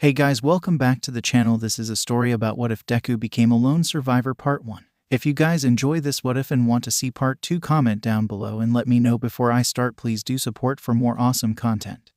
Hey guys, welcome back to the channel. This is a story about what if Deku became a lone survivor part 1. If you guys enjoy this what if and want to see part 2, comment down below and let me know before I start. Please do support for more awesome content.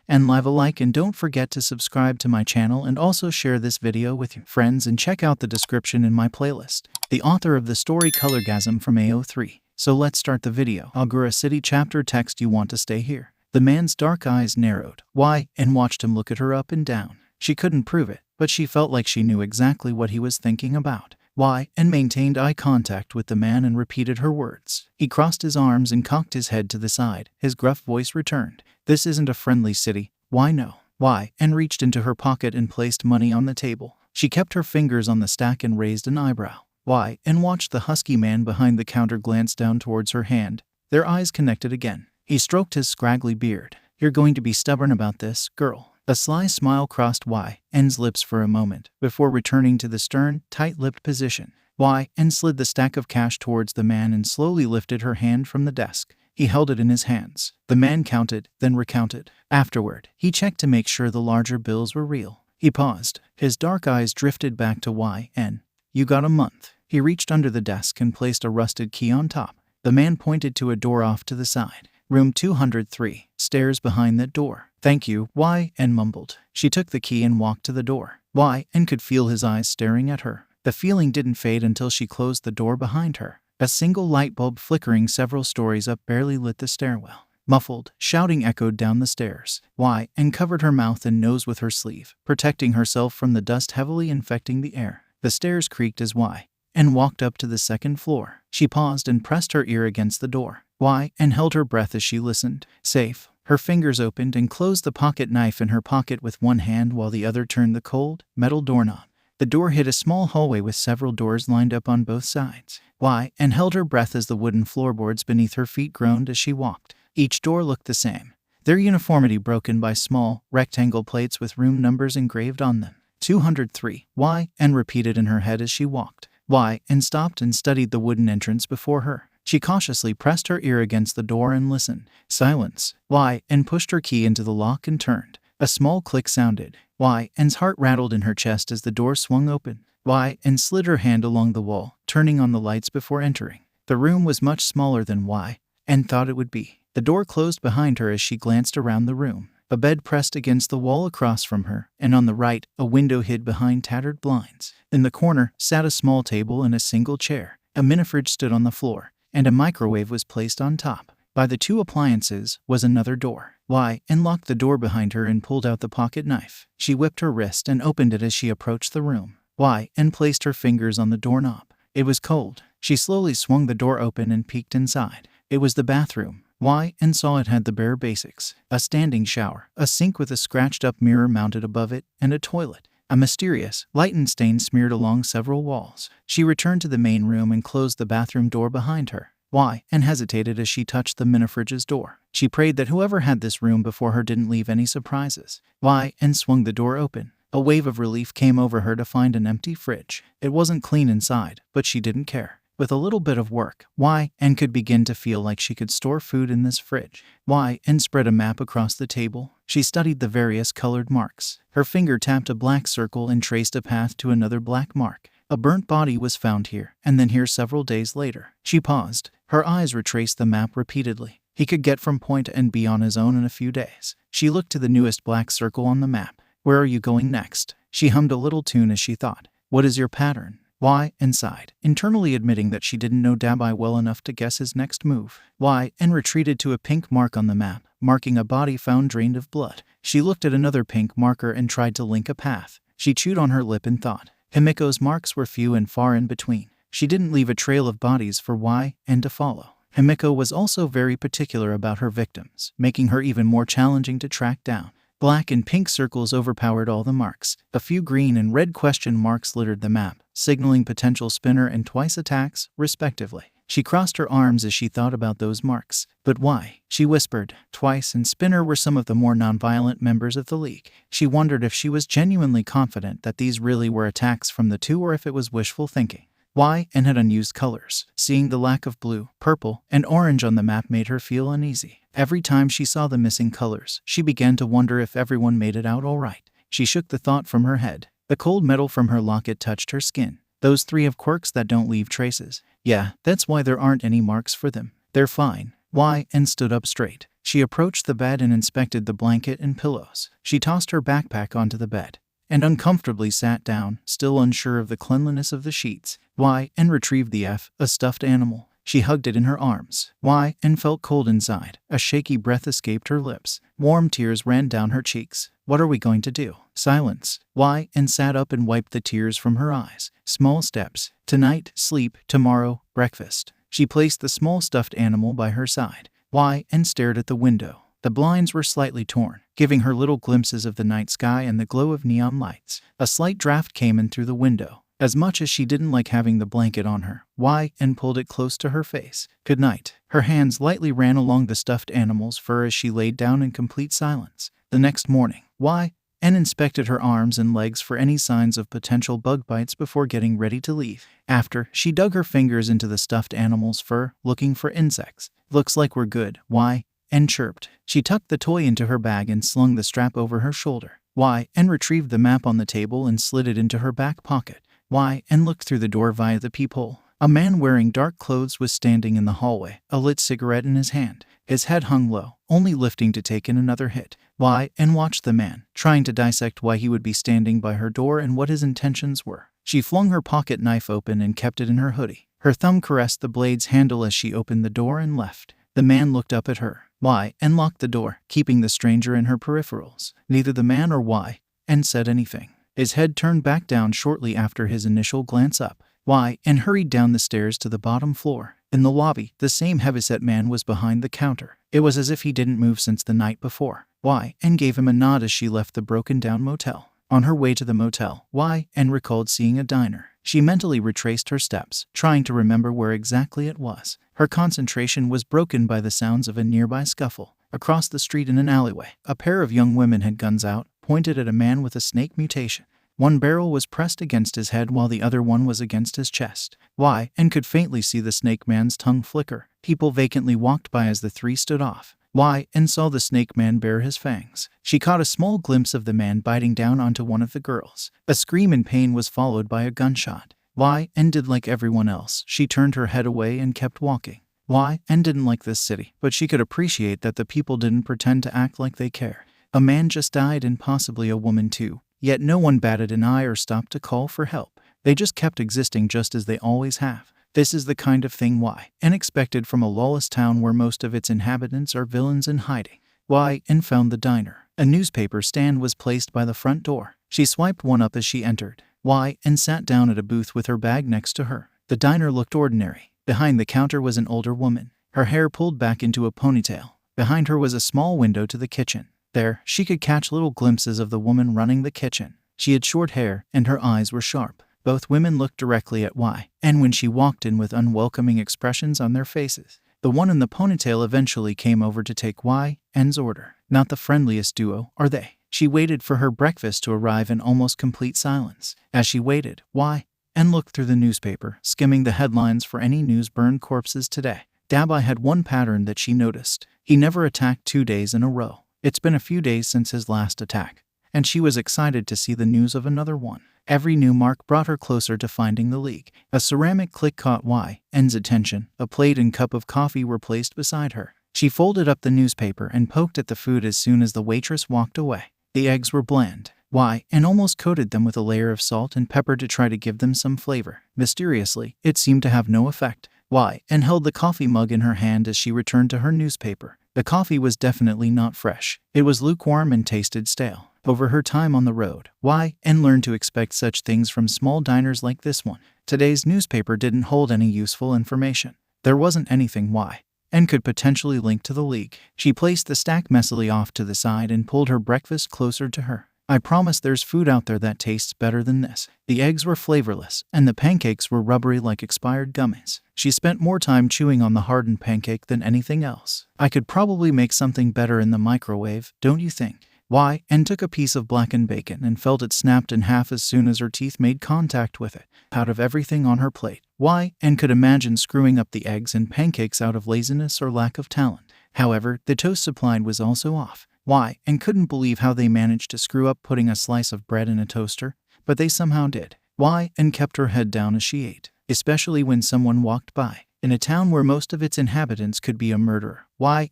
And leave a like and don't forget to subscribe to my channel and also share this video with your friends and check out the description in my playlist. The author of the story 𝗧𝗵𝗲 So let's start the video. Agura City chapter text. You want to stay here? The man's dark eyes narrowed. Why? And watched him look at her up and down. She couldn't prove it, but she felt like she knew exactly what he was thinking about. Why? And maintained eye contact with the man and repeated her words. He crossed his arms and cocked his head to the side. His gruff voice returned. This isn't a friendly city. Why no? Why? And reached into her pocket and placed money on the table. She kept her fingers on the stack and raised an eyebrow. Why? And watched the husky man behind the counter glance down towards her hand. Their eyes connected again. He stroked his scraggly beard. You're going to be stubborn about this, girl. A sly smile crossed Y.N.'s lips for a moment, before returning to the stern, tight-lipped position. Y.N. slid the stack of cash towards the man and slowly lifted her hand from the desk. He held it in his hands. The man counted, then recounted. Afterward, he checked to make sure the larger bills were real. He paused. His dark eyes drifted back to Y.N. You got a month. He reached under the desk and placed a rusted key on top. The man pointed to a door off to the side. Room 203, stairs behind that door. Thank you, Y.N. mumbled. She took the key and walked to the door. Y.N. could feel his eyes staring at her. The feeling didn't fade until she closed the door behind her. A single light bulb flickering several stories up barely lit the stairwell. Muffled, shouting echoed down the stairs. Y.N. covered her mouth and nose with her sleeve, protecting herself from the dust heavily infecting the air. The stairs creaked as Y.N. walked up to the second floor. She paused and pressed her ear against the door. Y.N. held her breath as she listened. Safe. Her fingers opened and closed the pocket knife in her pocket with one hand while the other turned the cold, metal doorknob. The door hid a small hallway with several doors lined up on both sides. Y.N. held her breath as the wooden floorboards beneath her feet groaned as she walked. Each door looked the same, their uniformity broken by small, rectangle plates with room numbers engraved on them. 203. Y.N. repeated in her head as she walked. Y.N. stopped and studied the wooden entrance before her. She cautiously pressed her ear against the door and listened. Silence. Y.N. pushed her key into the lock and turned. A small click sounded. Y.N.'s heart rattled in her chest as the door swung open. Y.N. slid her hand along the wall, turning on the lights before entering. The room was much smaller than Y.N. thought it would be. The door closed behind her as she glanced around the room. A bed pressed against the wall across from her, and on the right, a window hid behind tattered blinds. In the corner sat a small table and a single chair. A mini-fridge stood on the floor, and a microwave was placed on top. By the two appliances was another door. Y.N. locked the door behind her and pulled out the pocket knife. She whipped her wrist and opened it as she approached the room. Y.N. placed her fingers on the doorknob. It was cold. She slowly swung the door open and peeked inside. It was the bathroom. Y.N. saw it had the bare basics. A standing shower, a sink with a scratched-up mirror mounted above it, and a toilet. A mysterious, lightened stain smeared along several walls. She returned to the main room and closed the bathroom door behind her. Y.N. hesitated as she touched the mini-fridge's door. She prayed that whoever had this room before her didn't leave any surprises. Y.N. swung the door open. A wave of relief came over her to find an empty fridge. It wasn't clean inside, but she didn't care. With a little bit of work, Y.N. could begin to feel like she could store food in this fridge. Y.N. spread a map across the table. She studied the various colored marks. Her finger tapped a black circle and traced a path to another black mark. A burnt body was found here, and then here several days later. She paused. Her eyes retraced the map repeatedly. He could get from point A and B on his own in a few days. She looked to the newest black circle on the map. Where are you going next? She hummed a little tune as she thought. What is your pattern? Y.N. sighed, internally admitting that she didn't know Dabi well enough to guess his next move. Y.N. retreated to a pink mark on the map, marking a body found drained of blood. She looked at another pink marker and tried to link a path. She chewed on her lip and thought. 𝗵𝗃𝗲's marks were few and far in between. She didn't leave a trail of bodies for Y.N. to follow. 𝗵𝗃𝗲 was also very particular about her victims, making her even more challenging to track down. Black and pink circles overpowered all the marks. A few green and red question marks littered the map, signaling potential spinner and twice attacks, respectively. She crossed her arms as she thought about those marks. But why? She whispered. Twice and Spinner were some of the more nonviolent members of the League. She wondered if she was genuinely confident that these really were attacks from the two or if it was wishful thinking. Y.N. had unused colors. Seeing the lack of blue, purple, and orange on the map made her feel uneasy. Every time she saw the missing colors, she began to wonder if everyone made it out all right. She shook the thought from her head. The cold metal from her locket touched her skin. Those 3 have quirks that don't leave traces. Yeah, that's why there aren't any marks for them. They're fine. Why? And stood up straight. She approached the bed and inspected the blanket and pillows. She tossed her backpack onto the bed and uncomfortably sat down, still unsure of the cleanliness of the sheets. Why? And retrieved the a stuffed animal. She hugged it in her arms. Why? And felt cold inside. A shaky breath escaped her lips. Warm tears ran down her cheeks. What are we going to do? Silence. Why? And sat up and wiped the tears from her eyes. Small steps. Tonight, sleep. Tomorrow, breakfast. She placed the small stuffed animal by her side. Why? And stared at the window. The blinds were slightly torn, giving her little glimpses of the night sky and the glow of neon lights. A slight draft came in through the window. As much as she didn't like having the blanket on her, why? And pulled it close to her face. Good night. Her hands lightly ran along the stuffed animal's fur as she laid down in complete silence. The next morning, why? And inspected her arms and legs for any signs of potential bug bites before getting ready to leave. After, she dug her fingers into the stuffed animal's fur, looking for insects. Looks like we're good. Why? And chirped. She tucked the toy into her bag and slung the strap over her shoulder. Why? And retrieved the map on the table and slid it into her back pocket. Why? And looked through the door via the peephole. A man wearing dark clothes was standing in the hallway, a lit cigarette in his hand. His head hung low, only lifting to take in another hit. Why? And watched the man, trying to dissect why he would be standing by her door and what his intentions were. She flung her pocket knife open and kept it in her hoodie. Her thumb caressed the blade's handle as she opened the door and left. The man looked up at her. Why? And locked the door, keeping the stranger in her peripherals. Neither the man or why? And said anything. His head turned back down shortly after his initial glance up. Why? And hurried down the stairs to the bottom floor. In the lobby, the same heavyset man was behind the counter. It was as if he didn't move since the night before. Why? And gave him a nod as she left the broken-down motel. On her way to the motel, why? And recalled seeing a diner. She mentally retraced her steps, trying to remember where exactly it was. Her concentration was broken by the sounds of a nearby scuffle. Across the street in an alleyway, a pair of young women had guns out, pointed at a man with a snake mutation. One barrel was pressed against his head while the other one was against his chest. Why? And could faintly see the snake man's tongue flicker. People vacantly walked by as the 3 stood off. Why? And saw the snake man bare his fangs. She caught a small glimpse of the man biting down onto one of the girls. A scream in pain was followed by a gunshot. Why? And did like everyone else. She turned her head away and kept walking. Why? And didn't like this city, but she could appreciate that the people didn't pretend to act like they cared. A man just died and possibly a woman too. Yet no one batted an eye or stopped to call for help. They just kept existing just as they always have. This is the kind of thing why? And expected from a lawless town where most of its inhabitants are villains in hiding. Why? And found the diner. A newspaper stand was placed by the front door. She swiped one up as she entered. Why? And sat down at a booth with her bag next to her. The diner looked ordinary. Behind the counter was an older woman, her hair pulled back into a ponytail. Behind her was a small window to the kitchen. There, she could catch little glimpses of the woman running the kitchen. She had short hair, and her eyes were sharp. Both women looked directly at Y, and when she walked in with unwelcoming expressions on their faces. The one in the ponytail eventually came over to take Y&'s order. Not the friendliest duo, are they? She waited for her breakfast to arrive in almost complete silence. As she waited, Y&' looked through the newspaper, skimming the headlines for any news burned corpses today. Dabi had one pattern that she noticed. He never attacked 2 days in a row. It's been a few days since his last attack, and she was excited to see the news of another one. Every new mark brought her closer to finding the leak. A ceramic click caught Y&'s attention. A plate and cup of coffee were placed beside her. She folded up the newspaper and poked at the food as soon as the waitress walked away. The eggs were bland. Y&' almost coated them with a layer of salt and pepper to try to give them some flavor. Mysteriously, it seemed to have no effect. Y&' held the coffee mug in her hand as she returned to her newspaper. The coffee was definitely not fresh. It was lukewarm and tasted stale. Over her time on the road, Y&' learned to expect such things from small diners like this one. Today's newspaper didn't hold any useful information. There wasn't anything Y&' could potentially link to the leak. She placed the stack messily off to the side and pulled her breakfast closer to her. I promise there's food out there that tastes better than this. The eggs were flavorless, and the pancakes were rubbery like expired gummies. She spent more time chewing on the hardened pancake than anything else. I could probably make something better in the microwave, don't you think? Y&' took a piece of blackened bacon and felt it snapped in half as soon as her teeth made contact with it. Out of everything on her plate, Y&' could imagine screwing up the eggs and pancakes out of laziness or lack of talent. However, the toast supplied was also off. and couldn't believe how they managed to screw up putting a slice of bread in a toaster, but they somehow did. And kept her head down as she ate, especially when someone walked by. In a town where most of its inhabitants could be a murderer,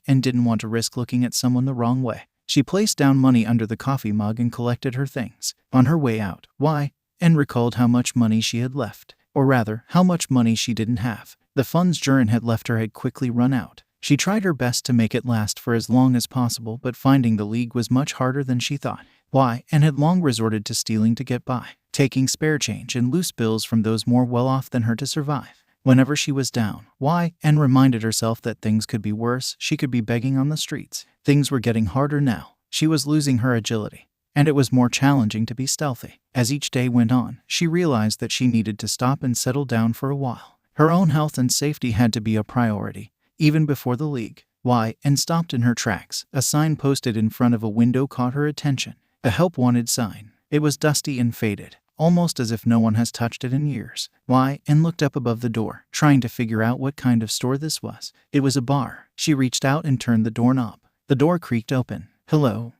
and didn't want to risk looking at someone the wrong way. She placed down money under the coffee mug and collected her things. On her way out, and recalled how much money she had left. Or rather, how much money she didn't have. The funds Jiren had left her had quickly run out. She tried her best to make it last for as long as possible, but finding the league was much harder than she thought. And had long resorted to stealing to get by, taking spare change and loose bills from those more well-off than her to survive. Whenever she was down, and reminded herself that things could be worse, she could be begging on the streets. Things were getting harder now. She was losing her agility, and it was more challenging to be stealthy. As each day went on, she realized that she needed to stop and settle down for a while. Her own health and safety had to be a priority, even before the league. And stopped in her tracks. A sign posted in front of a window caught her attention. A help wanted sign. It was dusty and faded, almost as if no one has touched it in years. And looked up above the door, trying to figure out what kind of store this was. It was a bar. She reached out and turned the doorknob. The door creaked open. Hello,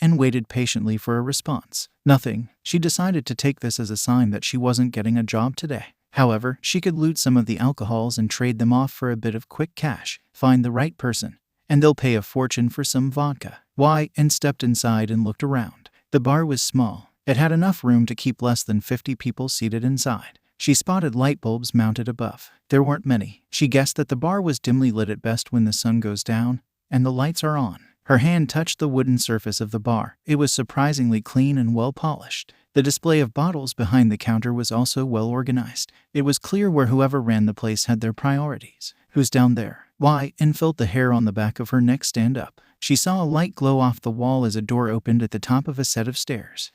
and waited patiently for a response. Nothing. She decided to take this as a sign that she wasn't getting a job today. However, she could loot some of the alcohols and trade them off for a bit of quick cash. Find the right person, and they'll pay a fortune for some vodka. And stepped inside and looked around. The bar was small. It had enough room to keep less than 50 people seated inside. She spotted light bulbs mounted above. There weren't many. She guessed that the bar was dimly lit at best when the sun goes down, and the lights are on. Her hand touched the wooden surface of the bar. It was surprisingly clean and well polished. The display of bottles behind the counter was also well organized. It was clear where whoever ran the place had their priorities. Who's down there? And felt the hair on the back of her neck stand up. She saw a light glow off the wall as a door opened at the top of a set of stairs.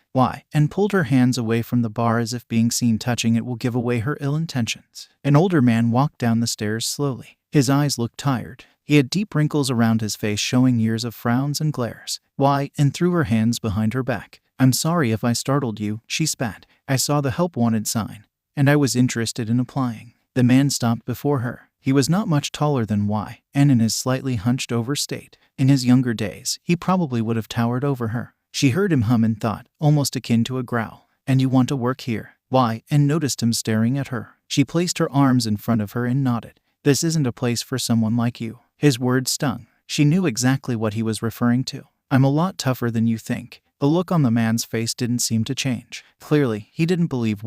And pulled her hands away from the bar as if being seen touching it will give away her ill intentions. An older man walked down the stairs slowly. His eyes looked tired. He had deep wrinkles around his face showing years of frowns and glares. And threw her hands behind her back. I'm sorry if I startled you, she spat. I saw the help wanted sign, and I was interested in applying. The man stopped before her. He was not much taller than and in his slightly hunched over state. In his younger days, he probably would have towered over her. She heard him hum and thought, almost akin to a growl. And you want to work here? And noticed him staring at her. She placed her arms in front of her and nodded. This isn't a place for someone like you. His words stung. She knew exactly what he was referring to. I'm a lot tougher than you think. The look on the man's face didn't seem to change. Clearly, he didn't believe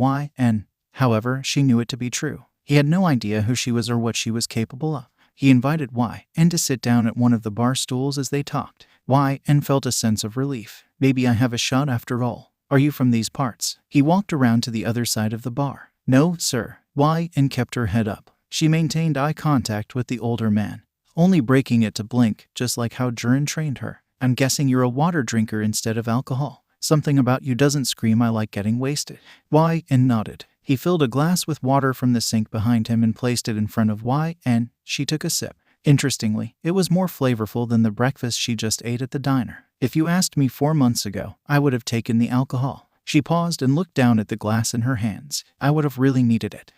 however, she knew it to be true. He had no idea who she was or what she was capable of. He invited and to sit down at one of the bar stools as they talked. And felt a sense of relief. Maybe I have a shot after all. Are you from these parts? He walked around to the other side of the bar. No, sir. And kept her head up. She maintained eye contact with the older man, only breaking it to blink, just like how Jiren trained her. I'm guessing you're a water drinker instead of alcohol. Something about you doesn't scream I like getting wasted. And nodded. He filled a glass with water from the sink behind him and placed it in front of and she took a sip. Interestingly, it was more flavorful than the breakfast she just ate at the diner. If you asked me 4 months ago, I would have taken the alcohol. She paused and looked down at the glass in her hands. I would have really needed it.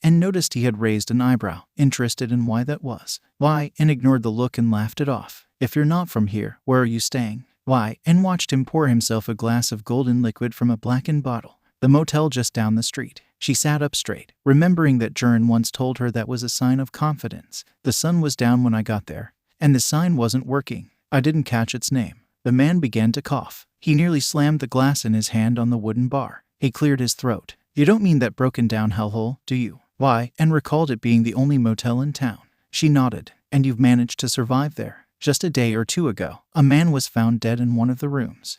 And noticed he had raised an eyebrow, interested in why that was. And ignored the look and laughed it off. If you're not from here, where are you staying? And watched him pour himself a glass of golden liquid from a blackened bottle. The motel just down the street. She sat up straight, remembering that Jiren once told her that was a sign of confidence. The sun was down when I got there, and the sign wasn't working. I didn't catch its name. The man began to cough. He nearly slammed the glass in his hand on the wooden bar. He cleared his throat. You don't mean that broken down hellhole, do you? And recalled it being the only motel in town. She nodded. And you've managed to survive there? Just a day or two ago, a man was found dead in one of the rooms.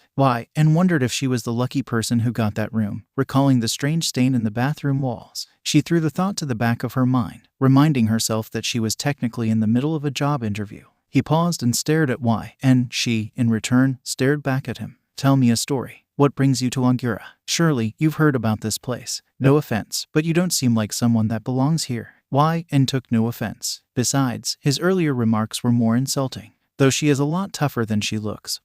And wondered if she was the lucky person who got that room, recalling the strange stain in the bathroom walls. She threw the thought to the back of her mind, reminding herself that she was technically in the middle of a job interview. He paused and stared at and she, in return, stared back at him. Tell me a story. What brings you to 𝗬𝗓𝗏? Surely, you've heard about this place. No offense, but you don't seem like someone that belongs here. And took no offense. Besides, his earlier remarks were more insulting. Though she is a lot tougher than she looks.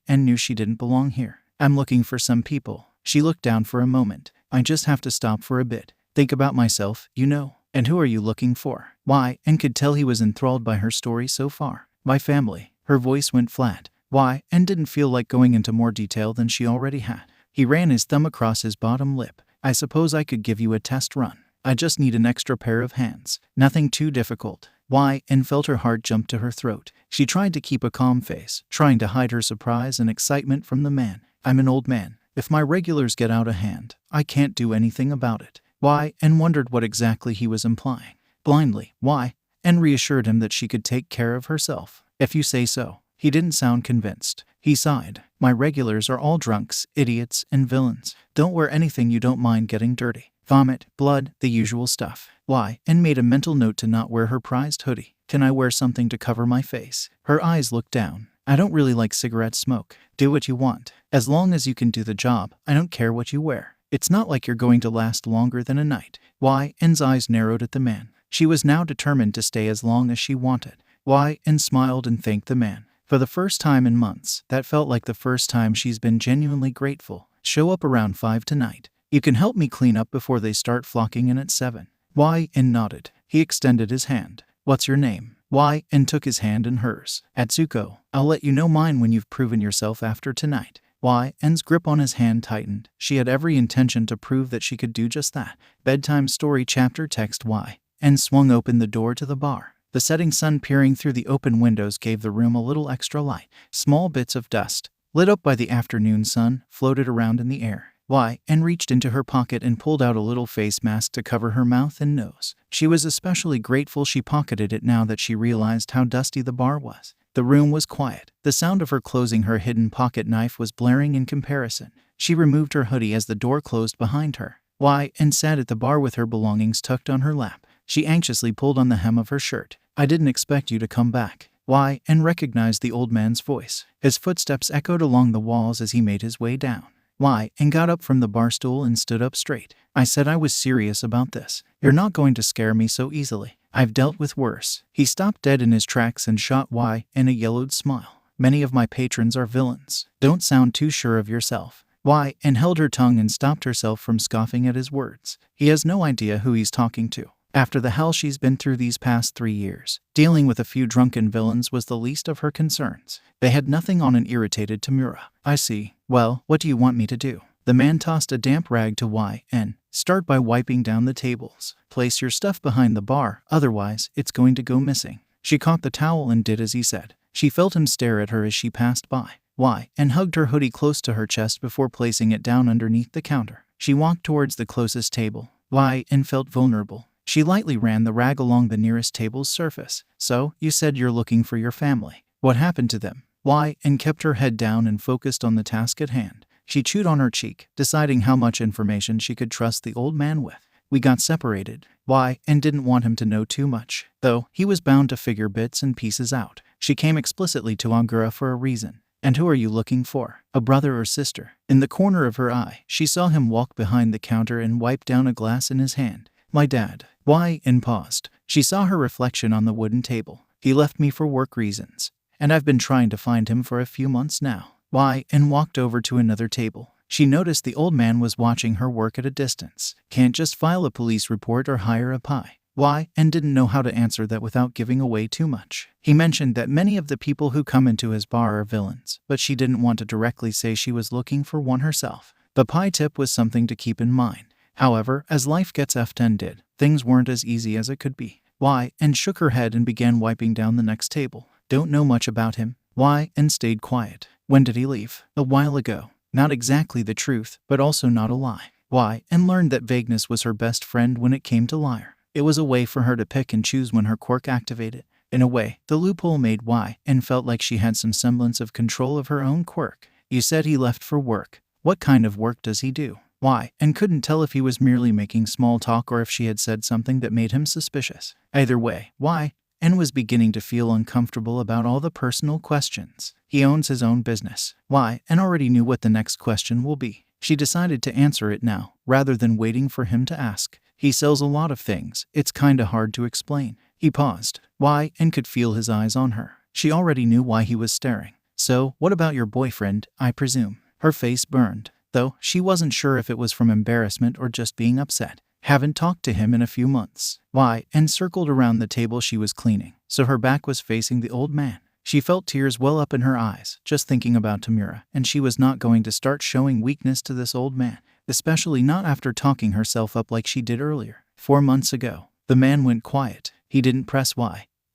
And knew she didn't belong here. I'm looking for some people. She looked down for a moment. I just have to stop for a bit. Think about myself, you know. And who are you looking for? And could tell he was enthralled by her story so far. My family. Her voice went flat. Why, and didn't feel like going into more detail than she already had. He ran his thumb across his bottom lip. I suppose I could give you a test run. I just need an extra pair of hands. Nothing too difficult. Why, and felt her heart jump to her throat. She tried to keep a calm face, trying to hide her surprise and excitement from the man. I'm an old man. If my regulars get out of hand, I can't do anything about it. Why, and wondered what exactly he was implying. Blindly, why, and reassured him that she could take care of herself. If you say so. He didn't sound convinced. He sighed. My regulars are all drunks, idiots, and villains. Don't wear anything you don't mind getting dirty. Vomit, blood, the usual stuff. Why, and made a mental note to not wear her prized hoodie. Can I wear something to cover my face? Her eyes looked down. I don't really like cigarette smoke. Do what you want. As long as you can do the job, I don't care what you wear. It's not like you're going to last longer than a night. Why, and's eyes narrowed at the man. She was now determined to stay as long as she wanted. Why, and smiled and thanked the man. For the first time in months, that felt like the first time she's been genuinely grateful. Show up around 5 tonight. You can help me clean up before they start flocking in at 7. Why, and nodded. He extended his hand. What's your name? Why, and took his hand in hers. 𝗧𝗵𝗲. I'll let you know mine when you've proven yourself after tonight. Why, and's grip on his hand tightened. She had every intention to prove that she could do just that. Bedtime story chapter text Why, and swung open the door to the bar. The setting sun peering through the open windows gave the room a little extra light. Small bits of dust, lit up by the afternoon sun, floated around in the air. Why, and reached into her pocket and pulled out a little face mask to cover her mouth and nose. She was especially grateful she pocketed it now that she realized how dusty the bar was. The room was quiet. The sound of her closing her hidden pocket knife was blaring in comparison. She removed her hoodie as the door closed behind her. Why, and sat at the bar with her belongings tucked on her lap. She anxiously pulled on the hem of her shirt. I didn't expect you to come back. Why, and recognized the old man's voice. His footsteps echoed along the walls as he made his way down. Why, and got up from the bar stool and stood up straight. I said I was serious about this. You're not going to scare me so easily. I've dealt with worse. He stopped dead in his tracks and shot Why, and a yellowed smile. Many of my patrons are villains. Don't sound too sure of yourself. Why, and held her tongue and stopped herself from scoffing at his words. He has no idea who he's talking to. After the hell she's been through these past 3 years, dealing with a few drunken villains was the least of her concerns. They had nothing on an irritated Tomura. I see. Well, what do you want me to do? The man tossed a damp rag to Why, and start by wiping down the tables. Place your stuff behind the bar, otherwise it's going to go missing. She caught the towel and did as he said. She felt him stare at her as she passed by. Why, and hugged her hoodie close to her chest before placing it down underneath the counter. She walked towards the closest table. Why, and felt vulnerable. She lightly ran the rag along the nearest table's surface. So, you said you're looking for your family. What happened to them? Why, and kept her head down and focused on the task at hand. She chewed on her cheek, deciding how much information she could trust the old man with. We got separated. Why, and didn't want him to know too much, though he was bound to figure bits and pieces out. She came explicitly to 𝗬𝗲𝗄 for a reason. And who are you looking for? A brother or sister? In the corner of her eye, she saw him walk behind the counter and wipe down a glass in his hand. My dad. Why, and paused. She saw her reflection on the wooden table. He left me for work reasons, and I've been trying to find him for a few months now. Why, and walked over to another table. She noticed the old man was watching her work at a distance. Can't just file a police report or hire a 𝗲𝗲. Why, and didn't know how to answer that without giving away too much. He mentioned that many of the people who come into his bar are villains, but she didn't want to directly say she was looking for one herself. The pie tip was something to keep in mind. However, as life gets effed and did, things weren't as easy as it could be. Why, and shook her head and began wiping down the next table. Don't know much about him. Why, and stayed quiet. When did he leave? A while ago. Not exactly the truth, but also not a lie. Why, and learned that vagueness was her best friend when it came to liar. It was a way for her to pick and choose when her quirk activated. In a way, the loophole made Why, and felt like she had some semblance of control of her own quirk. You said he left for work. What kind of work does he do? Why, and couldn't tell if he was merely making small talk or if she had said something that made him suspicious. Either way, Why, and was beginning to feel uncomfortable about all the personal questions. He owns his own business. Why, and already knew what the next question will be. She decided to answer it now, rather than waiting for him to ask. He sells a lot of things. It's kinda hard to explain. He paused. Why, and could feel his eyes on her. She already knew why he was staring. So, what about your boyfriend, I presume? Her face burned, though she wasn't sure if it was from embarrassment or just being upset. Haven't talked to him in a few months. Why, and circled around the table she was cleaning, so her back was facing the old man. She felt tears well up in her eyes, just thinking about Tomura, and she was not going to start showing weakness to this old man, especially not after talking herself up like she did earlier. 4 months ago, the man went quiet. He didn't press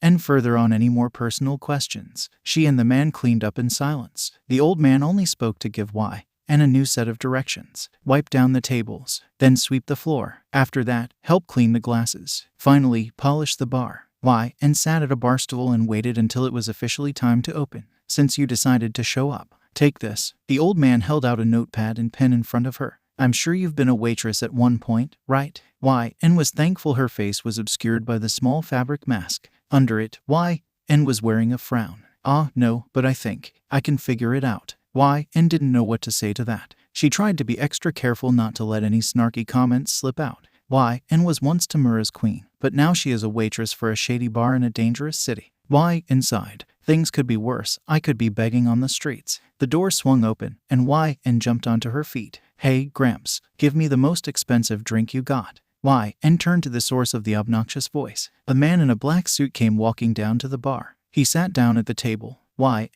and further on any more personal questions. She and the man cleaned up in silence. The old man only spoke to give and a new set of directions. Wipe down the tables, then sweep the floor. After that, help clean the glasses. Finally, polish the bar. And sat at a bar stool and waited until it was officially time to open. Since you decided to show up, take this. The old man held out a notepad and pen in front of her. I'm sure you've been a waitress at one point, right? And was thankful her face was obscured by the small fabric mask. Under it, and was wearing a frown. No, but I think I can figure it out. And didn't know what to say to that. She tried to be extra careful not to let any snarky comments slip out. And was once Tomura's queen, but now she is a waitress for a shady bar in a dangerous city. Inside, things could be worse. I could be begging on the streets. The door swung open, and jumped onto her feet. Hey, Gramps, give me the most expensive drink you got. And turned to the source of the obnoxious voice. A man in a black suit came walking down to the bar. He sat down at the table.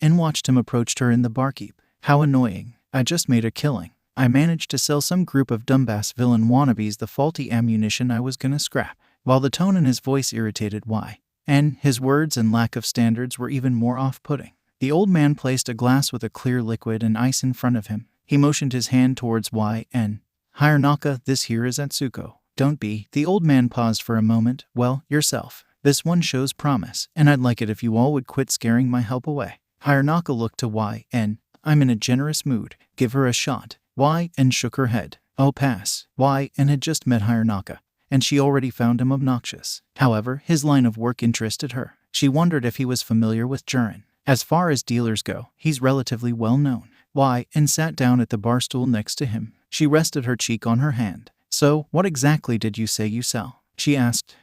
And watched him approach her in the barkeep. How annoying. I just made a killing. I managed to sell some group of dumbass villain wannabes the faulty ammunition I was gonna scrap. While the tone in his voice irritated and his words and lack of standards were even more off-putting. The old man placed a glass with a clear liquid and ice in front of him. He motioned his hand towards 𝗵𝘃𝗲, this here is Atsuko. Don't be. The old man paused for a moment. Well, yourself. This one shows promise, and I'd like it if you all would quit scaring my help away. 𝗵𝘃𝗲 looked to I'm in a generous mood. Give her a shot. And shook her head. Oh, pass. And had just met 𝗵𝘃𝗲, and she already found him obnoxious. However, his line of work interested her. She wondered if he was familiar with Jiren. As far as dealers go, he's relatively well known. And sat down at the bar stool next to him. She rested her cheek on her hand. So, what exactly did you say you sell? She asked.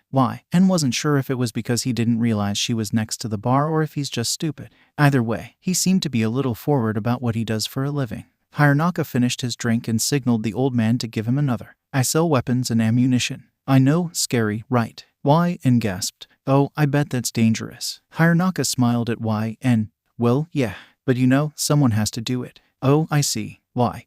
And wasn't sure if it was because he didn't realize she was next to the bar or if he's just stupid. Either way, he seemed to be a little forward about what he does for a living. 𝗵𝘃𝗲 finished his drink and signaled the old man to give him another. I sell weapons and ammunition. I know, scary, right? And gasped. Oh, I bet that's dangerous. 𝗵𝘃𝗲 smiled at well, yeah, but someone has to do it. Oh, I see.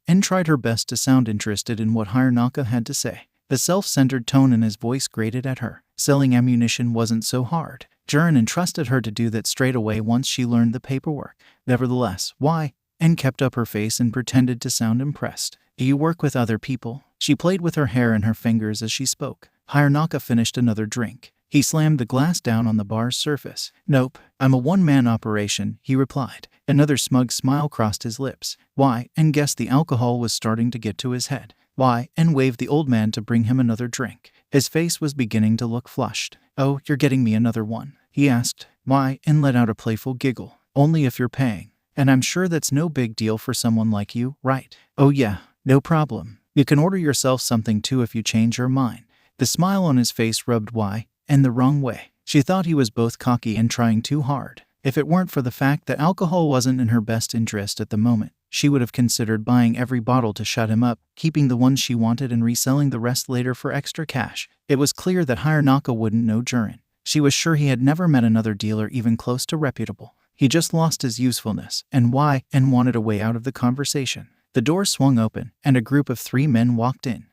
And tried her best to sound interested in what 𝗵𝘃𝗲 had to say. The self-centered tone in his voice grated at her. Selling ammunition wasn't so hard. Jiren entrusted her to do that straight away once she learned the paperwork. Nevertheless, and kept up her face and pretended to sound impressed. Do you work with other people? She played with her hair and her fingers as she spoke. 𝗵𝘃𝗲 finished another drink. He slammed the glass down on the bar's surface. Nope, I'm a one-man operation, he replied. Another smug smile crossed his lips. And guessed the alcohol was starting to get to his head. And waved the old man to bring him another drink. His face was beginning to look flushed. Oh, you're getting me another one? He asked. And let out a playful giggle. Only if you're paying. And I'm sure that's no big deal for someone like you, right? Oh yeah, no problem. You can order yourself something too if you change your mind. The smile on his face rubbed and the wrong way. She thought he was both cocky and trying too hard. If it weren't for the fact that alcohol wasn't in her best interest at the moment, she would have considered buying every bottle to shut him up, keeping the ones she wanted and reselling the rest later for extra cash. It was clear that 𝗵𝘃𝗲 wouldn't know Jiren. She was sure he had never met another dealer even close to reputable. He just lost his usefulness, and wanted a way out of the conversation. The door swung open, and a group of 3 men walked in.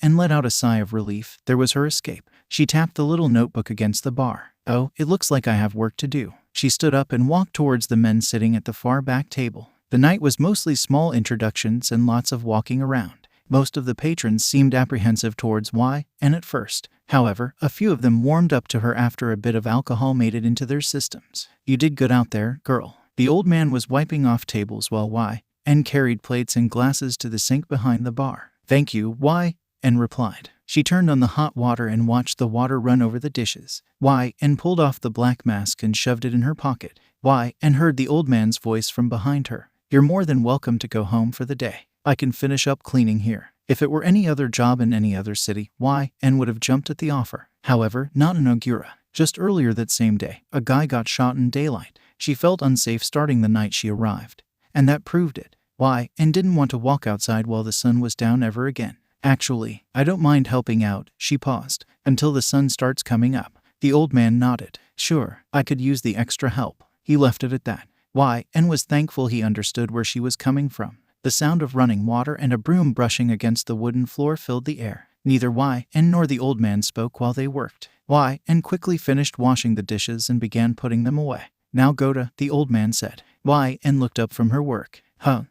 And let out a sigh of relief. There was her escape. She tapped the little notebook against the bar. Oh, it looks like I have work to do. She stood up and walked towards the men sitting at the far back table. The night was mostly small introductions and lots of walking around. Most of the patrons seemed apprehensive towards and at first. However, a few of them warmed up to her after a bit of alcohol made it into their systems. You did good out there, girl. The old man was wiping off tables while and carried plates and glasses to the sink behind the bar. Thank you, and replied. She turned on the hot water and watched the water run over the dishes. And pulled off the black mask and shoved it in her pocket. And heard the old man's voice from behind her. You're more than welcome to go home for the day. I can finish up cleaning here. If it were any other job in any other city, and would have jumped at the offer. However, not in Ogura. Just earlier that same day, a guy got shot in daylight. She felt unsafe starting the night she arrived. And that proved it. And didn't want to walk outside while the sun was down ever again. Actually, I don't mind helping out, she paused, until the sun starts coming up. The old man nodded. Sure, I could use the extra help. He left it at that. Why, and was thankful he understood where she was coming from. The sound of running water and a broom brushing against the wooden floor filled the air. Neither Why and nor the old man spoke while they worked. Why and quickly finished washing the dishes and began putting them away. Now go to, the old man said. Why and looked up from her work.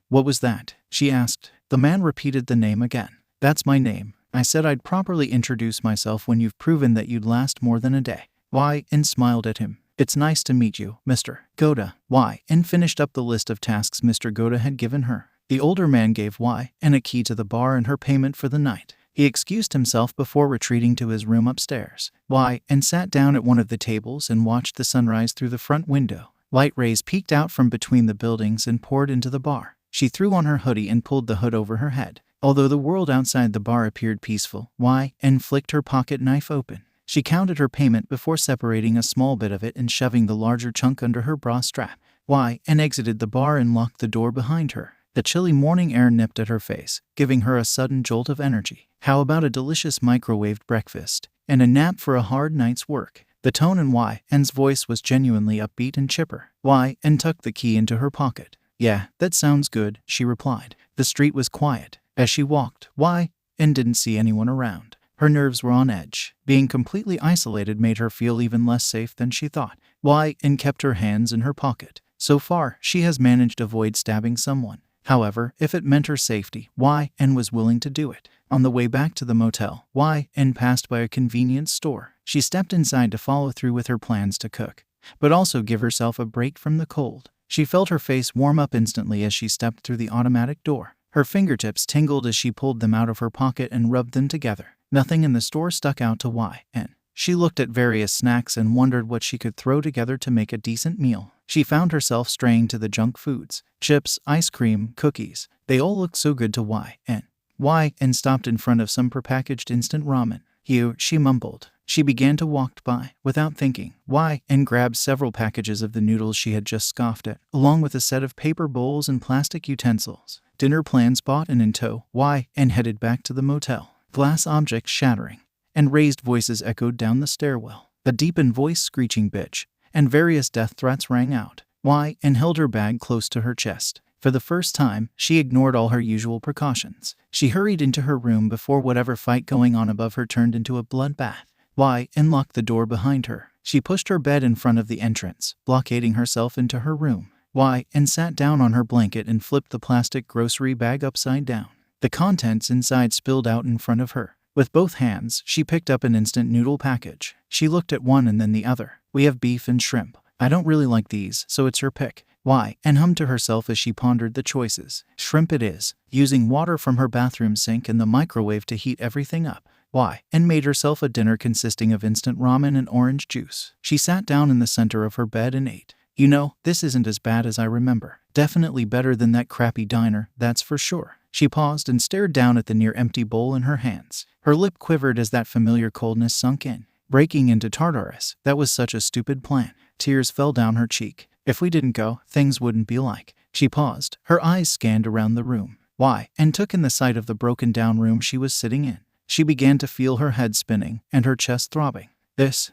What was that? She asked. The man repeated the name again. That's my name. I said I'd properly introduce myself when you've proven that you'd last more than a day. Why and smiled at him. It's nice to meet you, Mr. 𝗧𝗵𝗲. Why and finished up the list of tasks Mr. 𝗧𝗵𝗲 had given her. The older man gave Why and a key to the bar and her payment for the night. He excused himself before retreating to his room upstairs. Why and sat down at one of the tables and watched the sunrise through the front window. Light rays peeked out from between the buildings and poured into the bar. She threw on her hoodie and pulled the hood over her head. Although the world outside the bar appeared peaceful, Why and flicked her pocket knife open. She counted her payment before separating a small bit of it and shoving the larger chunk under her bra strap. Why and exited the bar and locked the door behind her. The chilly morning air nipped at her face, giving her a sudden jolt of energy. How about a delicious microwaved breakfast and a nap for a hard night's work? The tone in Why and's voice was genuinely upbeat and chipper. Why and tucked the key into her pocket. Yeah, that sounds good, she replied. The street was quiet. As she walked, Why and didn't see anyone around. Her nerves were on edge. Being completely isolated made her feel even less safe than she thought. Why and kept her hands in her pocket. So far, she has managed to avoid stabbing someone. However, if it meant her safety, Why and was willing to do it. On the way back to the motel, Why and passed by a convenience store. She stepped inside to follow through with her plans to cook, but also give herself a break from the cold. She felt her face warm up instantly as she stepped through the automatic door. Her fingertips tingled as she pulled them out of her pocket and rubbed them together. Nothing in the store stuck out to Why and she looked at various snacks and wondered what she could throw together to make a decent meal. She found herself straying to the junk foods. Chips, ice cream, cookies. They all looked so good to Why and stopped in front of some prepackaged instant ramen. "You," she mumbled. She began to walk by, without thinking, Why and grabbed several packages of the noodles she had just scoffed at, along with a set of paper bowls and plastic utensils. Dinner plans bought and in tow, Why and headed back to the motel. Glass objects shattering, and raised voices echoed down the stairwell. A deepened voice screeching bitch, and various death threats rang out. Why and held her bag close to her chest. For the first time, she ignored all her usual precautions. She hurried into her room before whatever fight going on above her turned into a bloodbath. Why and locked the door behind her. She pushed her bed in front of the entrance, blockading herself into her room. Why and sat down on her blanket and flipped the plastic grocery bag upside down. The contents inside spilled out in front of her. With both hands, she picked up an instant noodle package. She looked at one and then the other. "We have beef and shrimp. I don't really like these, so it's your pick." Why and hummed to herself as she pondered the choices. "Shrimp it is," using water from her bathroom sink and the microwave to heat everything up. Why and made herself a dinner consisting of instant ramen and orange juice. She sat down in the center of her bed and ate. "You know, this isn't as bad as I remember. Definitely better than that crappy diner, that's for sure." She paused and stared down at the near-empty bowl in her hands. Her lip quivered as that familiar coldness sunk in. Breaking into Tartarus, that was such a stupid plan. Tears fell down her cheek. If we didn't go, things wouldn't be like. She paused. Her eyes scanned around the room. Why and took in the sight of the broken-down room she was sitting in. She began to feel her head spinning and her chest throbbing.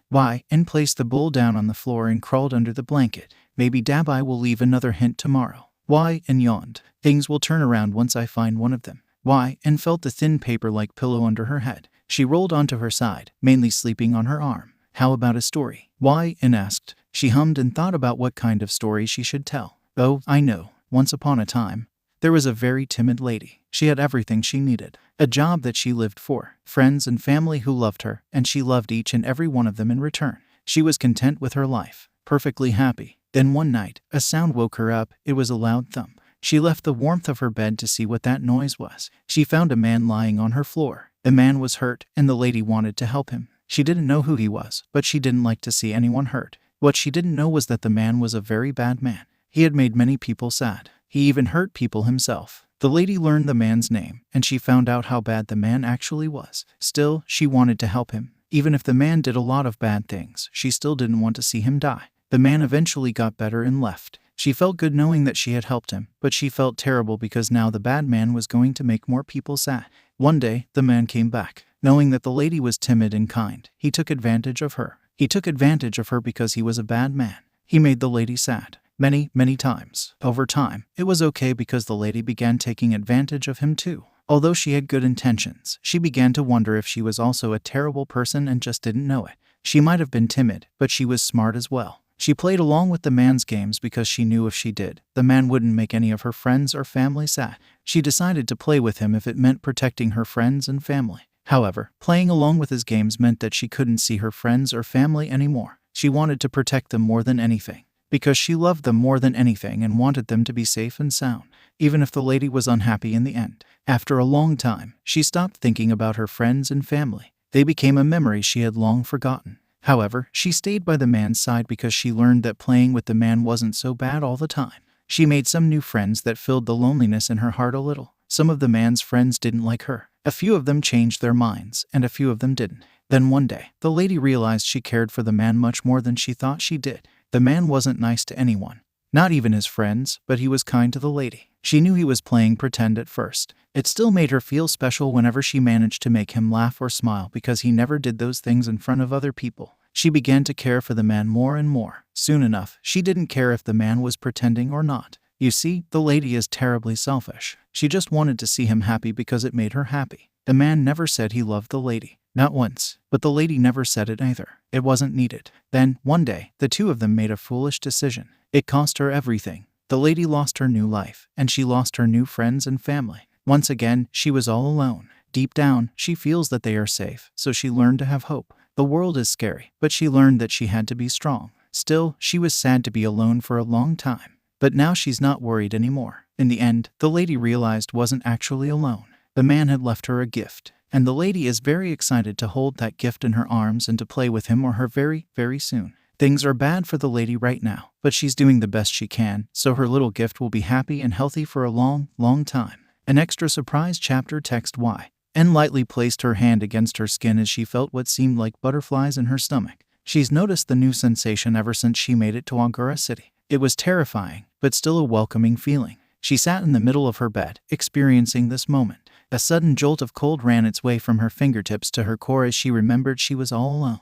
Why and placed the bowl down on the floor and crawled under the blanket. "Maybe Dabi will leave another hint tomorrow." Why and yawned. "Things will turn around once I find one of them." Why and felt the thin paper-like pillow under her head. She rolled onto her side, mainly sleeping on her arm. "How about a story?" Why and asked. She hummed and thought about what kind of story she should tell. "Oh, I know. Once upon a time, there was a very timid lady. She had everything she needed. A job that she lived for, friends and family who loved her, and she loved each and every one of them in return. She was content with her life, perfectly happy. Then one night, a sound woke her up. It was a loud thump. She left the warmth of her bed to see what that noise was. She found a man lying on her floor. The man was hurt, and the lady wanted to help him. She didn't know who he was, but she didn't like to see anyone hurt. What she didn't know was that the man was a very bad man. He had made many people sad. He even hurt people himself. The lady learned the man's name, and she found out how bad the man actually was. Still, she wanted to help him. Even if the man did a lot of bad things, she still didn't want to see him die. The man eventually got better and left. She felt good knowing that she had helped him, but she felt terrible because now the bad man was going to make more people sad. One day, the man came back. Knowing that the lady was timid and kind, he took advantage of her. He took advantage of her because he was a bad man. He made the lady sad. Many times. Over time, it was okay because the lady began taking advantage of him too. Although she had good intentions, she began to wonder if she was also a terrible person and just didn't know it. She might have been timid, but she was smart as well. She played along with the man's games because she knew if she did, the man wouldn't make any of her friends or family sad. She decided to play with him if it meant protecting her friends and family. However, playing along with his games meant that she couldn't see her friends or family anymore. She wanted to protect them more than anything, because she loved them more than anything and wanted them to be safe and sound, even if the lady was unhappy in the end. After a long time, she stopped thinking about her friends and family. They became a memory she had long forgotten. However, she stayed by the man's side because she learned that playing with the man wasn't so bad all the time. She made some new friends that filled the loneliness in her heart a little. Some of the man's friends didn't like her. A few of them changed their minds, and a few of them didn't. Then one day, the lady realized she cared for the man much more than she thought she did. The man wasn't nice to anyone, not even his friends, but he was kind to the lady. She knew he was playing pretend at first. It still made her feel special whenever she managed to make him laugh or smile because he never did those things in front of other people. She began to care for the man more and more. Soon enough, she didn't care if the man was pretending or not. You see, the lady is terribly selfish. She just wanted to see him happy because it made her happy. The man never said he loved the lady. Not once. But the lady never said it either. It wasn't needed. Then, one day, the two of them made a foolish decision. It cost her everything. The lady lost her new life, and she lost her new friends and family. Once again, she was all alone. Deep down, she feels that they are safe, so she learned to have hope. The world is scary, but she learned that she had to be strong. Still, she was sad to be alone for a long time. But now she's not worried anymore. In the end, the lady realized wasn't actually alone. The man had left her a gift, and the lady is very excited to hold that gift in her arms and to play with him or her very soon. Things are bad for the lady right now, but she's doing the best she can, so her little gift will be happy and healthy for a long time. An extra surprise chapter. Text 𝗬𝗏 lightly placed her hand against her skin as she felt what seemed like butterflies in her stomach. She's noticed the new sensation ever since she made it to 𝗬𝗏𝗧𝗧 City. It was terrifying, but still a welcoming feeling. She sat in the middle of her bed, experiencing this moment. A sudden jolt of cold ran its way from her fingertips to her core as she remembered she was all alone.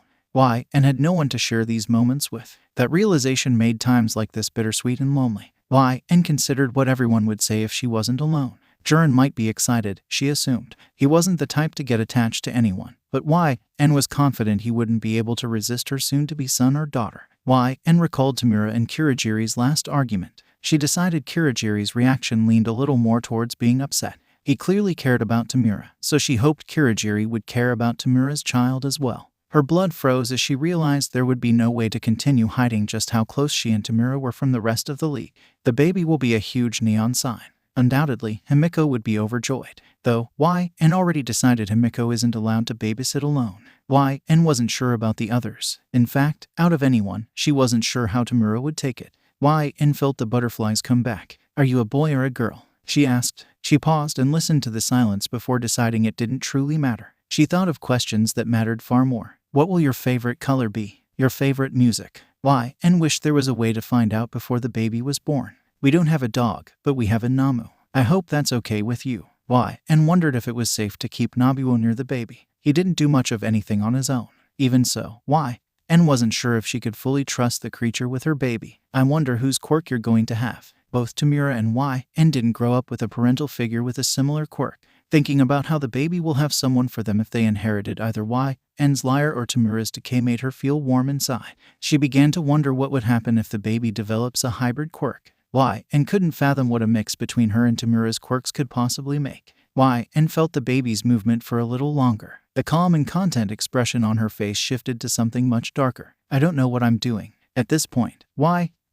And had no one to share these moments with. That realization made times like this bittersweet and lonely. And considered what everyone would say if she wasn't alone. Jiren might be excited, she assumed. He wasn't the type to get attached to anyone. But and was confident he wouldn't be able to resist her soon-to-be son or daughter. And recalled Tomura and Kurogiri's last argument. She decided Kurogiri's reaction leaned a little more towards being upset. He clearly cared about Tomura, so she hoped Kurogiri would care about Tomura's child as well. Her blood froze as she realized there would be no way to continue hiding just how close she and Tomura were from the rest of the league. The baby will be a huge neon sign. Undoubtedly, 𝗵𝗃𝗃 would be overjoyed. Though, and already decided 𝗵𝗃𝗃 isn't allowed to babysit alone. And wasn't sure about the others. In fact, out of anyone, she wasn't sure how Tomura would take it. And felt the butterflies come back. Are you a boy or a girl? She asked. She paused and listened to the silence before deciding it didn't truly matter. She thought of questions that mattered far more. What will your favorite color be? Your favorite music? And wished there was a way to find out before the baby was born. We don't have a dog, but we have a 𝗵𝗏𝗏. I hope that's okay with you. And wondered if it was safe to keep 𝗵𝗏𝗏 near the baby. He didn't do much of anything on his own. Even so, and wasn't sure if she could fully trust the creature with her baby. I wonder whose quirk you're going to have. Both Tomura and didn't grow up with a parental figure with a similar quirk. Thinking about how the baby will have someone for them if they inherited either 𝗬𝗏𝗏's lyre or Tomura's decay made her feel warm inside. She began to wonder what would happen if the baby develops a hybrid quirk. And couldn't fathom what a mix between her and Tomura's quirks could possibly make. And felt the baby's movement for a little longer. The calm and content expression on her face shifted to something much darker. I don't know what I'm doing. At this point,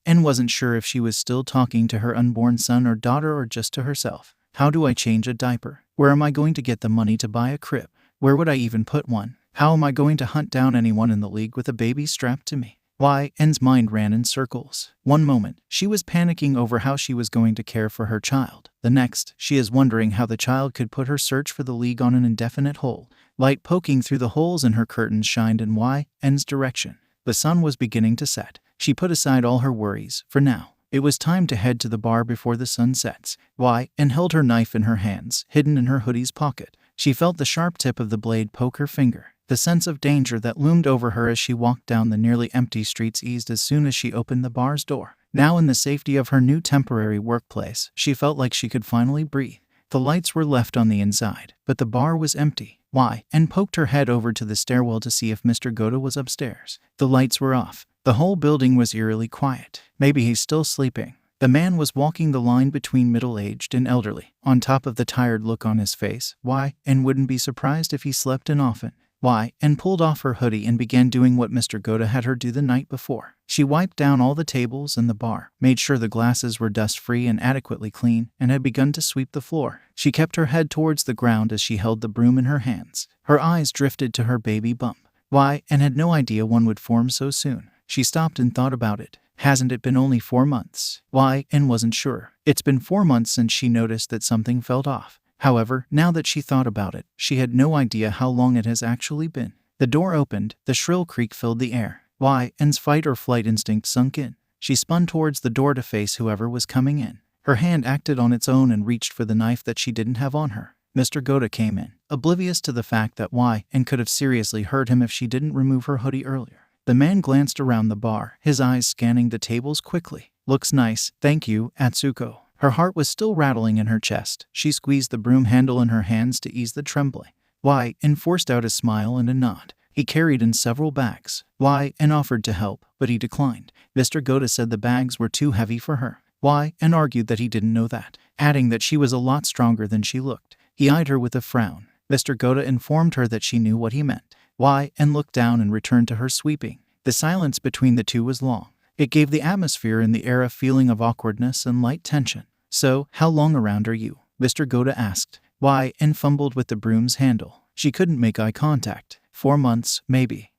and wasn't sure if she was still talking to her unborn son or daughter or just to herself. How do I change a diaper? Where am I going to get the money to buy a crib? Where would I even put one? How am I going to hunt down anyone in the league with a baby strapped to me? 𝗬𝗏𝗏's mind ran in circles. One moment, she was panicking over how she was going to care for her child. The next, she is wondering how the child could put her search for the league on an indefinite hold. Light poking through the holes in her curtains shined in 𝗬𝗏𝗏's direction. The sun was beginning to set. She put aside all her worries, for now. It was time to head to the bar before the sun sets. And held her knife in her hands, hidden in her hoodie's pocket. She felt the sharp tip of the blade poke her finger. The sense of danger that loomed over her as she walked down the nearly empty streets eased as soon as she opened the bar's door. Now in the safety of her new temporary workplace, she felt like she could finally breathe. The lights were left on the inside, but the bar was empty. Why? And poked her head over to the stairwell to see if Mr. 𝗧𝗏 was upstairs. The lights were off. The whole building was eerily quiet. Maybe he's still sleeping. The man was walking the line between middle-aged and elderly, on top of the tired look on his face. Why? And wouldn't be surprised if he slept in often. Why? And pulled off her hoodie and began doing what Mr. 𝗧𝗏 had her do the night before. She wiped down all the tables in the bar, made sure the glasses were dust-free and adequately clean, and had begun to sweep the floor. She kept her head towards the ground as she held the broom in her hands. Her eyes drifted to her baby bump. Why? And had no idea one would form so soon. She stopped and thought about it. Hasn't it been only 4 months? Why? And wasn't sure. It's been 4 months since she noticed that something felt off. However, now that she thought about it, she had no idea how long it has actually been. The door opened, the shrill creak filled the air. Why? And's fight or flight instinct sunk in. She spun towards the door to face whoever was coming in. Her hand acted on its own and reached for the knife that she didn't have on her. Mr. 𝗧𝗏 came in, oblivious to the fact that why and could have seriously hurt him if she didn't remove her hoodie earlier. The man glanced around the bar, his eyes scanning the tables quickly. Looks nice, thank you, Atsuko. Her heart was still rattling in her chest. She squeezed the broom handle in her hands to ease the trembling. Why? And forced out a smile and a nod. He carried in several bags. Why? And offered to help, but he declined. Mr. 𝗧𝗏 said the bags were too heavy for her. Why? And argued that he didn't know that, adding that she was a lot stronger than she looked. He eyed her with a frown. Mr. 𝗧𝗏 informed her that she knew what he meant. Why? And looked down and returned to her sweeping. The silence between the two was long. It gave the atmosphere in the air a feeling of awkwardness and light tension. So, how long around are you? Mr. 𝗧𝗏 asked. Why? And fumbled with the broom's handle. She couldn't make eye contact. 4 months, maybe,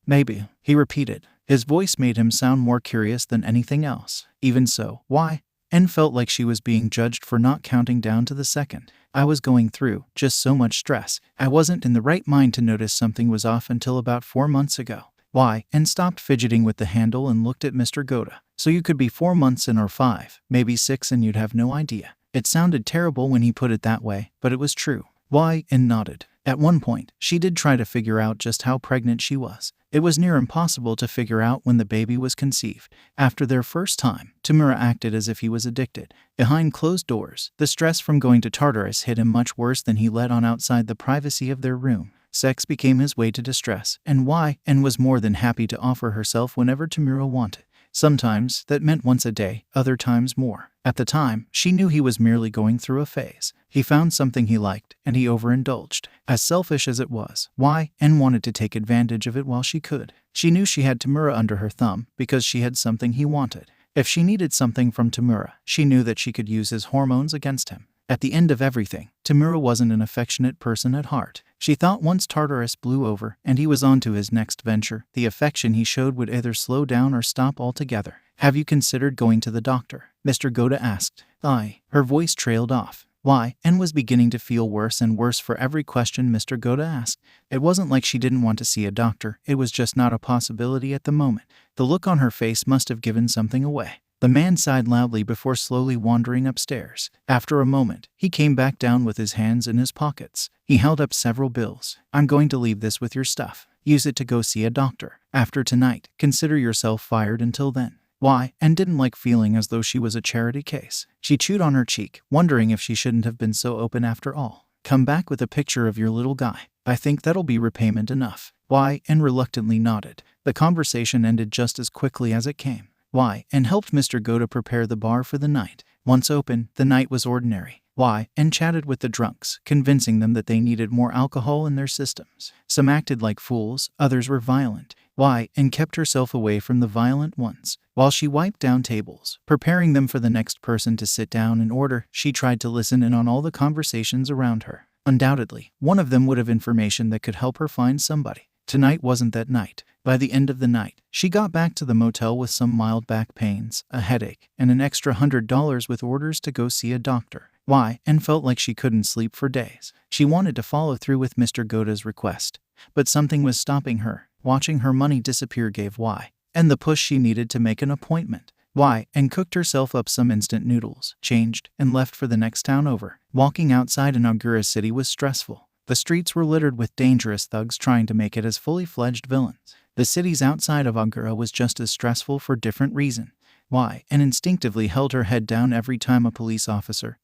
he repeated. His voice made him sound more curious than anything else. Even so, why? And felt like she was being judged for not counting down to the second. I was going through just so much stress. I wasn't in the right mind to notice something was off until about 4 months ago. Why? And stopped fidgeting with the handle and looked at Mr. 𝗧𝗏. So you could be 4 months in or 5, maybe 6, and you'd have no idea. It sounded terrible when he put it that way, but it was true. Why? And nodded. At one point, she did try to figure out just how pregnant she was. It was near impossible to figure out when the baby was conceived. After their first time, Tomura acted as if he was addicted. Behind closed doors, the stress from going to Tartarus hit him much worse than he let on outside the privacy of their room. Sex became his way to distress, and why? And was more than happy to offer herself whenever Tomura wanted. Sometimes, that meant once a day, other times more. At the time, she knew he was merely going through a phase. He found something he liked, and he overindulged. As selfish as it was, why? And wanted to take advantage of it while she could. She knew she had Tomura under her thumb, because she had something he wanted. If she needed something from Tomura, she knew that she could use his hormones against him. At the end of everything, Tomura wasn't an affectionate person at heart. She thought once Tartarus blew over and he was on to his next venture, the affection he showed would either slow down or stop altogether. Have you considered going to the doctor? Mr. 𝗧𝗏 asked. Her voice trailed off. Why? And was beginning to feel worse and worse for every question Mr. 𝗧𝗏 asked. It wasn't like she didn't want to see a doctor, it was just not a possibility at the moment. The look on her face must have given something away. The man sighed loudly before slowly wandering upstairs. After a moment, he came back down with his hands in his pockets. He held up several bills. I'm going to leave this with your stuff. Use it to go see a doctor. After tonight, consider yourself fired until then. Why? And didn't like feeling as though she was a charity case. She chewed on her cheek, wondering if she shouldn't have been so open after all. Come back with a picture of your little guy. I think that'll be repayment enough. Why? And reluctantly nodded. The conversation ended just as quickly as it came. Why? And helped Mr. 𝗧𝗏 prepare the bar for the night. Once open, the night was ordinary. Why? And chatted with the drunks, convincing them that they needed more alcohol in their systems. Some acted like fools, others were violent. Why? And kept herself away from the violent ones. While she wiped down tables, preparing them for the next person to sit down in order, she tried to listen in on all the conversations around her. Undoubtedly, one of them would have information that could help her find somebody. Tonight wasn't that night. By the end of the night, she got back to the motel with some mild back pains, a headache, and an extra $100 with orders to go see a doctor. Why? And felt like she couldn't sleep for days. She wanted to follow through with Mr. 𝗧𝗏's request, but something was stopping her. Watching her money disappear gave why, and the push she needed to make an appointment. Why? And cooked herself up some instant noodles, changed, and left for the next town over. Walking outside 𝗬𝗏 City was stressful. The streets were littered with dangerous thugs trying to make it as fully fledged villains. The cities outside of Agura was just as stressful for different reasons. Why? And instinctively held her head down every time a police officer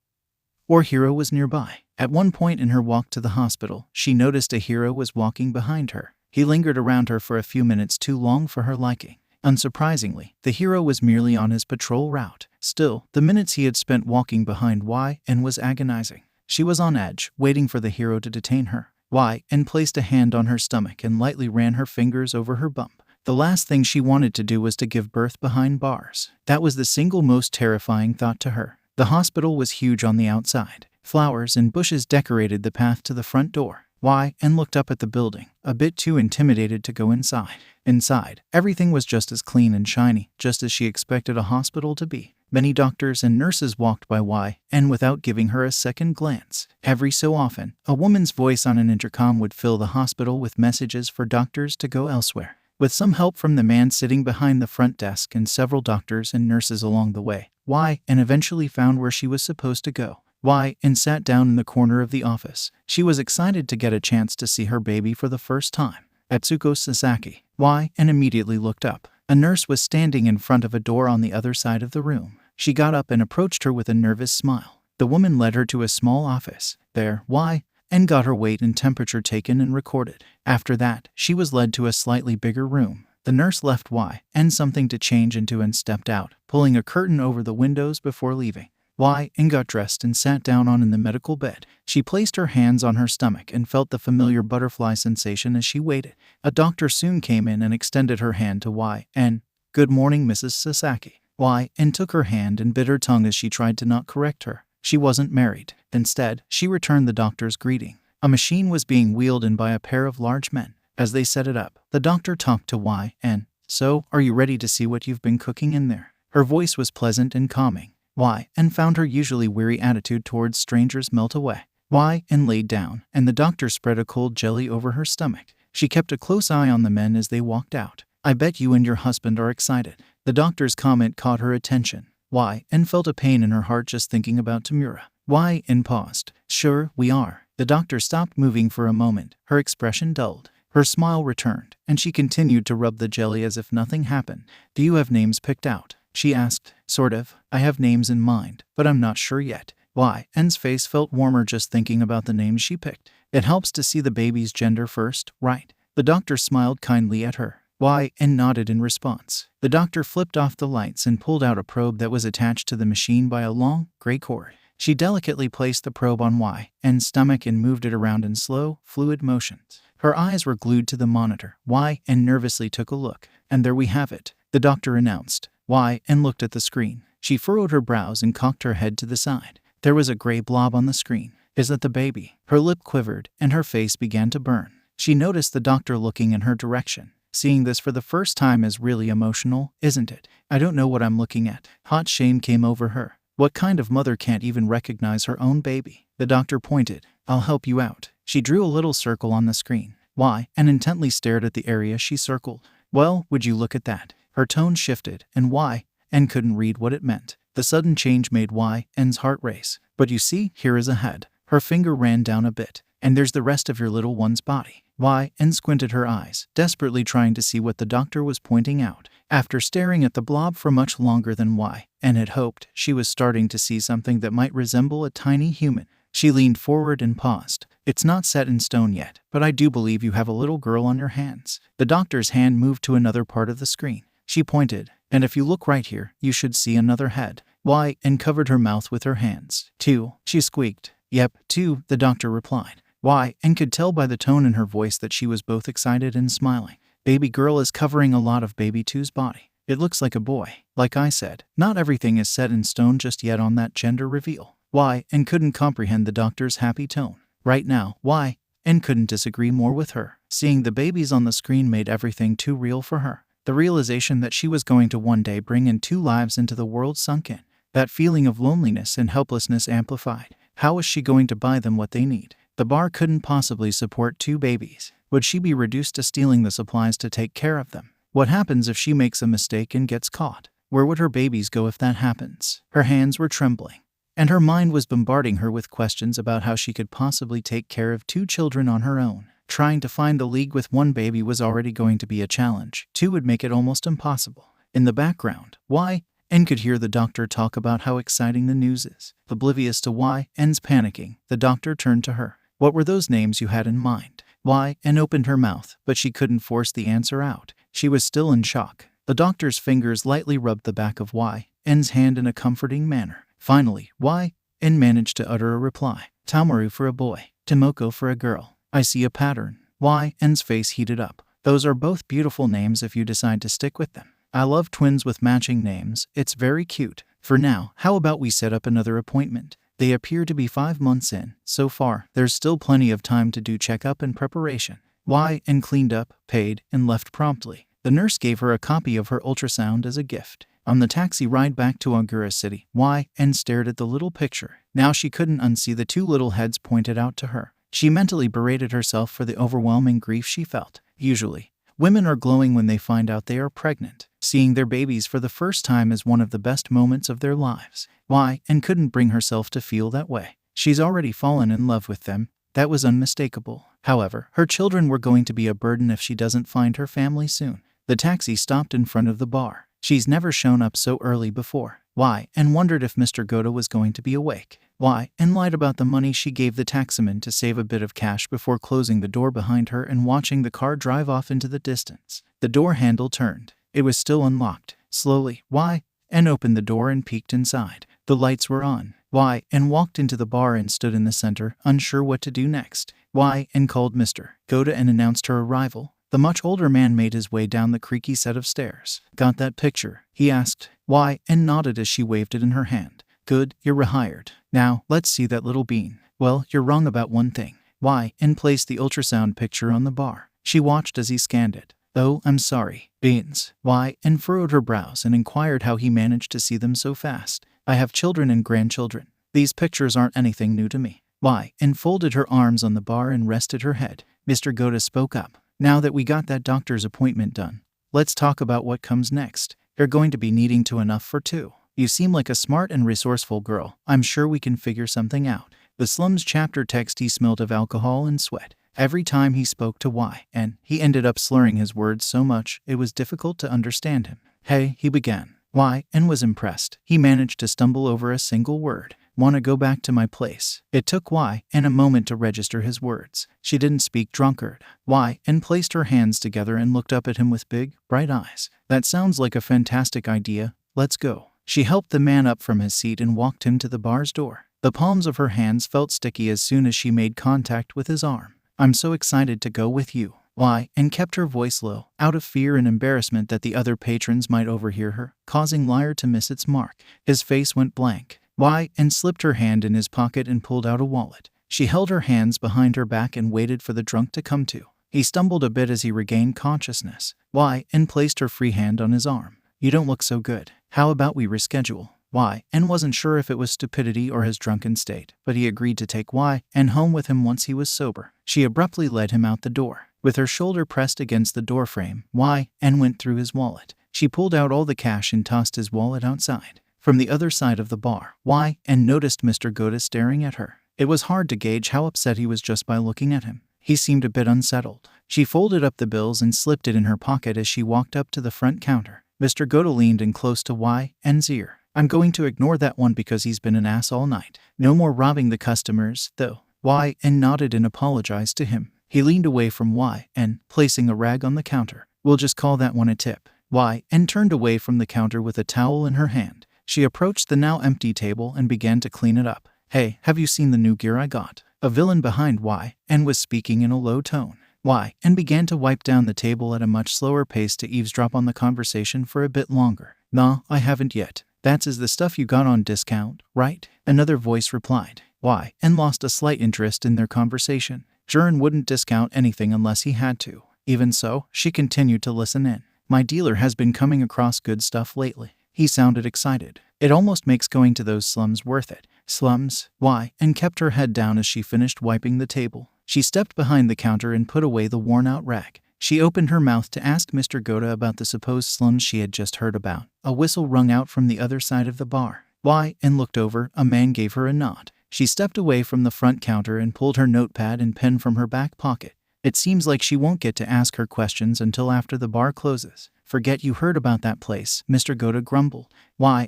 or hero was nearby. At one point in her walk to the hospital, she noticed a hero was walking behind her. He lingered around her for a few minutes too long for her liking. Unsurprisingly, the hero was merely on his patrol route. Still, the minutes he had spent walking behind 𝗧𝗵 was agonizing. She was on edge, waiting for the hero to detain her. 𝗧𝗵 placed a hand on her stomach and lightly ran her fingers over her bump. The last thing she wanted to do was to give birth behind bars. That was the single most terrifying thought to her. The hospital was huge on the outside. Flowers and bushes decorated the path to the front door. 𝗧𝗵 looked up at the building, a bit too intimidated to go inside. Inside, everything was just as clean and shiny, just as she expected a hospital to be. Many doctors and nurses walked by 𝗧𝗵 without giving her a second glance. Every so often, a woman's voice on an intercom would fill the hospital with messages for doctors to go elsewhere. With some help from the man sitting behind the front desk and several doctors and nurses along the way, 𝗧𝗵 eventually found where she was supposed to go. 𝗧𝗵 sat down in the corner of the office. She was excited to get a chance to see her baby for the first time. Atsuko Sasaki. 𝗧𝗵 immediately looked up. A nurse was standing in front of a door on the other side of the room. She got up and approached her with a nervous smile. The woman led her to a small office. There, 𝗧𝗵 got her weight and temperature taken and recorded. After that, she was led to a slightly bigger room. The nurse left 𝗧𝗵 something to change into and stepped out, pulling a curtain over the windows before leaving. 𝗧𝗵 got dressed and sat down in the medical bed. She placed her hands on her stomach and felt the familiar butterfly sensation as she waited. A doctor soon came in and extended her hand to 𝗧𝗵. "Good morning, Mrs. Sasaki." 𝗧𝗵 took her hand and bit her tongue as she tried to not correct her. She wasn't married. Instead, she returned the doctor's greeting. A machine was being wheeled in by a pair of large men. As they set it up, the doctor talked to 𝗧𝗵. "So, are you ready to see what you've been cooking in there?" Her voice was pleasant and calming. 𝗧𝗵 found her usually weary attitude towards strangers melt away. 𝗧𝗵 laid down, and the doctor spread a cold jelly over her stomach. She kept a close eye on the men as they walked out. "I bet you and your husband are excited." The doctor's comment caught her attention. 𝗧𝗵 felt a pain in her heart just thinking about Tomura. 𝗧𝗵 paused. "Sure, we are." The doctor stopped moving for a moment. Her expression dulled. Her smile returned, and she continued to rub the jelly as if nothing happened. "Do you have names picked out?" she asked. "Sort of. I have names in mind, but I'm not sure yet." 𝗧𝗵's face felt warmer just thinking about the names she picked. "It helps to see the baby's gender first, right?" The doctor smiled kindly at her. 𝗧𝗵 nodded in response. The doctor flipped off the lights and pulled out a probe that was attached to the machine by a long, gray cord. She delicately placed the probe on 𝗧𝗵's stomach and moved it around in slow, fluid motions. Her eyes were glued to the monitor. 𝗧𝗵 nervously took a look. "And there we have it," the doctor announced. 𝗧𝗵 looked at the screen. She furrowed her brows and cocked her head to the side. There was a gray blob on the screen. "Is that the baby?" Her lip quivered, and her face began to burn. She noticed the doctor looking in her direction. "Seeing this for the first time is really emotional, isn't it?" "I don't know what I'm looking at." Hot shame came over her. What kind of mother can't even recognize her own baby? The doctor pointed. "I'll help you out." She drew a little circle on the screen. 𝗧𝗵 intently stared at the area she circled. "Well, would you look at that?" Her tone shifted, and 𝗧𝗵 couldn't read what it meant. The sudden change made 𝗧𝗵's heart race. "But you see, here is a head." Her finger ran down a bit. "And there's the rest of your little one's body." 𝗧𝗵 squinted her eyes, desperately trying to see what the doctor was pointing out. After staring at the blob for much longer than 𝗧𝗵 had hoped, she was starting to see something that might resemble a tiny human. She leaned forward and paused. "It's not set in stone yet, but I do believe you have a little girl on your hands." The doctor's hand moved to another part of the screen. She pointed. "And if you look right here, you should see another head." 𝗧𝗵 covered her mouth with her hands. "Two," she squeaked. "Yep, two," the doctor replied. 𝗧𝗵 could tell by the tone in her voice that she was both excited and smiling. "Baby girl is covering a lot of baby two's body. It looks like a boy. Like I said, not everything is set in stone just yet on that gender reveal." 𝗧𝗵 couldn't comprehend the doctor's happy tone. Right now, 𝗧𝗵 couldn't disagree more with her. Seeing the babies on the screen made everything too real for her. The realization that she was going to one day bring in two lives into the world sunk in. That feeling of loneliness and helplessness amplified. How was she going to buy them what they need? The bar couldn't possibly support two babies. Would she be reduced to stealing the supplies to take care of them? What happens if she makes a mistake and gets caught? Where would her babies go if that happens? Her hands were trembling. and her mind was bombarding her with questions about how she could possibly take care of 2 children on her own. Trying to find the league with 1 baby was already going to be a challenge. 2 would make it almost impossible. In the background, 𝗬𝗃 could hear the doctor talk about how exciting the news is. Oblivious to 𝗬𝗃's panicking, the doctor turned to her. "What were those names you had in mind?" 𝗬𝗃 opened her mouth, but she couldn't force the answer out. She was still in shock. The doctor's fingers lightly rubbed the back of 𝗬𝗃's hand in a comforting manner. Finally, 𝗬𝗃 managed to utter a reply. "Tomoru for a boy, Tomoko for a girl. I see a pattern." 𝗬𝗃's face heated up. "Those are both beautiful names if you decide to stick with them. I love twins with matching names. It's very cute. For now, how about we set up another appointment?" They appear to be 5 months in. So far, there's still plenty of time to do checkup and preparation. 𝗬𝗃 cleaned up, paid, and left promptly. The nurse gave her a copy of her ultrasound as a gift. On the taxi ride back to Ogura City, 𝗬𝗃 stared at the little picture. Now she couldn't unsee the 2 little heads pointed out to her. She mentally berated herself for the overwhelming grief she felt. Usually, women are glowing when they find out they are pregnant. Seeing their babies for the first time is one of the best moments of their lives. 𝗬𝗃 couldn't bring herself to feel that way. She's already fallen in love with them. That was unmistakable. However, her children were going to be a burden if she doesn't find her family soon. The taxi stopped in front of the bar. She's never shown up so early before. 𝗬𝗃 wondered if Mr. Ghota was going to be awake. 𝗬𝗃 lied about the money she gave the taximan to save a bit of cash before closing the door behind her and watching the car drive off into the distance. The door handle turned. It was still unlocked. Slowly, 𝗬𝗃 opened the door and peeked inside. The lights were on. 𝗬𝗃 walked into the bar and stood in the center, unsure what to do next. 𝗬𝗃 called Mr. Ghota and announced her arrival. The much older man made his way down the creaky set of stairs. "Got that picture?" he asked. 𝗬𝗃 nodded as she waved it in her hand. "Good, you're rehired. Now, let's see that little bean." "Well, you're wrong about one thing." 𝗬𝗃 placed the ultrasound picture on the bar. She watched as he scanned it. "Oh, I'm sorry. Beans." 𝗬𝗃 furrowed her brows and inquired how he managed to see them so fast. "I have children and grandchildren. These pictures aren't anything new to me." 𝗬𝗃 folded her arms on the bar and rested her head. Mr. Ghota spoke up. "Now that we got that doctor's appointment done, let's talk about what comes next. You're going to be needing to enough for 2. You seem like a smart and resourceful girl. I'm sure we can figure something out." The slums chapter text. He smelled of alcohol and sweat. Every time he spoke to 𝗬𝗃, he ended up slurring his words so much it was difficult to understand him. "Hey," he began. 𝗬𝗃 was impressed. He managed to stumble over a single word. "Want to go back to my place?" It took 𝗬𝗃 a moment to register his words. She didn't speak drunkard. 𝗬𝗃 placed her hands together and looked up at him with big, bright eyes. "That sounds like a fantastic idea. Let's go." She helped the man up from his seat and walked him to the bar's door. The palms of her hands felt sticky as soon as she made contact with his arm. "I'm so excited to go with you." 𝗬𝗃 kept her voice low, out of fear and embarrassment that the other patrons might overhear her, causing Liar to miss its mark. His face went blank. 𝗬𝗃 slipped her hand in his pocket and pulled out a wallet. She held her hands behind her back and waited for the drunk to come to. He stumbled a bit as he regained consciousness. 𝗬𝗃 placed her free hand on his arm. "You don't look so good. How about we reschedule?" 𝗬𝗃 wasn't sure if it was stupidity or his drunken state, but he agreed to take 𝗬𝗃 home with him once he was sober. She abruptly led him out the door. With her shoulder pressed against the doorframe, 𝗬𝗃 went through his wallet. She pulled out all the cash and tossed his wallet outside. From the other side of the bar, 𝗬𝗃 noticed Mr. Ghota staring at her. It was hard to gauge how upset he was just by looking at him. He seemed a bit unsettled. She folded up the bills and slipped it in her pocket as she walked up to the front counter. Mr. Ghota leaned in close to 𝗬𝗃's ear. "I'm going to ignore that one because he's been an ass all night. No more robbing the customers, though." 𝗬𝗃 nodded and apologized to him. He leaned away from 𝗬𝗃, placing a rag on the counter. "We'll just call that one a tip." 𝗬𝗃 turned away from the counter with a towel in her hand. She approached the now empty table and began to clean it up. "Hey, have you seen the new gear I got?" A villain behind 𝗬𝗃 was speaking in a low tone. 𝗬𝗃 began to wipe down the table at a much slower pace to eavesdrop on the conversation for a bit longer. "Nah, I haven't yet. That's the stuff you got on discount, right?" Another voice replied. 𝗬𝗃 lost a slight interest in their conversation. Jiren wouldn't discount anything unless he had to. Even so, she continued to listen in. "My dealer has been coming across good stuff lately." He sounded excited. "It almost makes going to those slums worth it." "Slums?" 𝗬𝗃 kept her head down as she finished wiping the table. She stepped behind the counter and put away the worn-out rag. She opened her mouth to ask Mr. Ghota about the supposed slums she had just heard about. A whistle rung out from the other side of the bar. And looked over. A man gave her a nod. She stepped away from the front counter and pulled her notepad and pen from her back pocket. It seems like she won't get to ask her questions until after the bar closes. Forget you heard about that place, Mr. Ghota grumbled.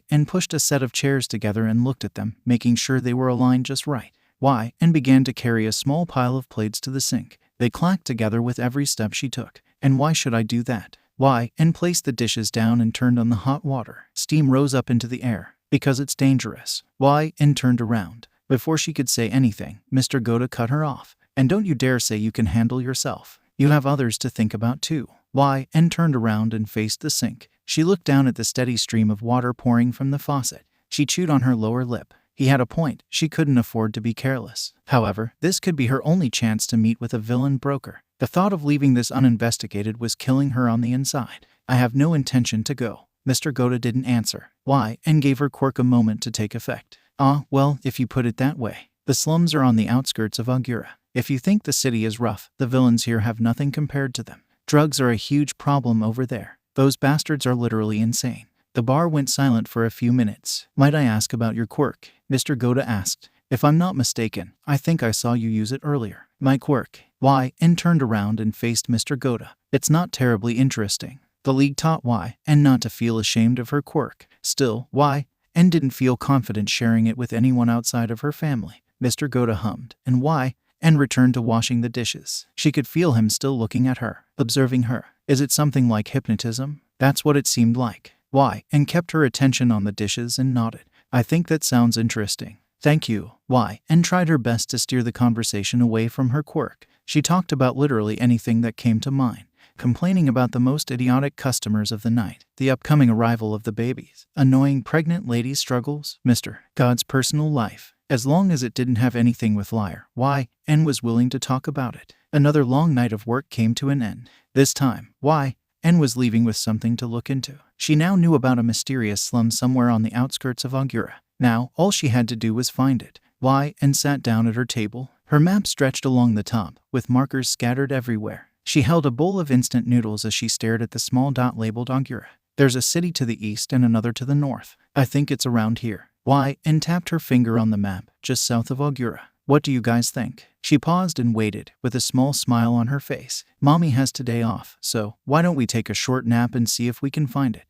And pushed a set of chairs together and looked at them, making sure they were aligned just right. And began to carry a small pile of plates to the sink. They clacked together with every step she took. And why should I do that? And placed the dishes down and turned on the hot water. Steam rose up into the air. Because it's dangerous. And turned around. Before she could say anything, Mr. Ghota cut her off. And don't you dare say you can handle yourself. You have others to think about too. And turned around and faced the sink. She looked down at the steady stream of water pouring from the faucet. She chewed on her lower lip. He had a point. She couldn't afford to be careless. However, this could be her only chance to meet with a villain broker. The thought of leaving this uninvestigated was killing her on the inside. I have no intention to go. Mr. Ghota didn't answer. And gave her quirk a moment to take effect. Well, if you put it that way. The slums are on the outskirts of 𝗬𝗪𝗧. If you think the city is rough, the villains here have nothing compared to them. Drugs are a huge problem over there. Those bastards are literally insane. The bar went silent for a few minutes. Might I ask about your quirk? Mr. Ghota asked. If I'm not mistaken, I think I saw you use it earlier. My quirk. And turned around and faced Mr. Ghota. It's not terribly interesting. The league taught and not to feel ashamed of her quirk. Still, and didn't feel confident sharing it with anyone outside of her family. Mr. Ghota hummed, and returned to washing the dishes. She could feel him still looking at her, observing her. Is it something like hypnotism? That's what it seemed like. And kept her attention on the dishes and nodded. I think that sounds interesting. Thank you. And tried her best to steer the conversation away from her quirk. She talked about literally anything that came to mind. Complaining about the most idiotic customers of the night, the upcoming arrival of the babies, annoying pregnant ladies' struggles, Mr. God's personal life, as long as it didn't have anything with liar, and was willing to talk about it. Another long night of work came to an end. This time, and was leaving with something to look into. She now knew about a mysterious slum somewhere on the outskirts of 𝗬𝗪𝗧. Now, all she had to do was find it. And sat down at her table. Her map stretched along the top, with markers scattered everywhere. She held a bowl of instant noodles as she stared at the small dot labeled 𝗬𝗪𝗧. There's a city to the east and another to the north. I think it's around here. And tapped her finger on the map, just south of 𝗬𝗪𝗧. What do you guys think? She paused and waited, with a small smile on her face. Mommy has today off, so why don't we take a short nap and see if we can find it?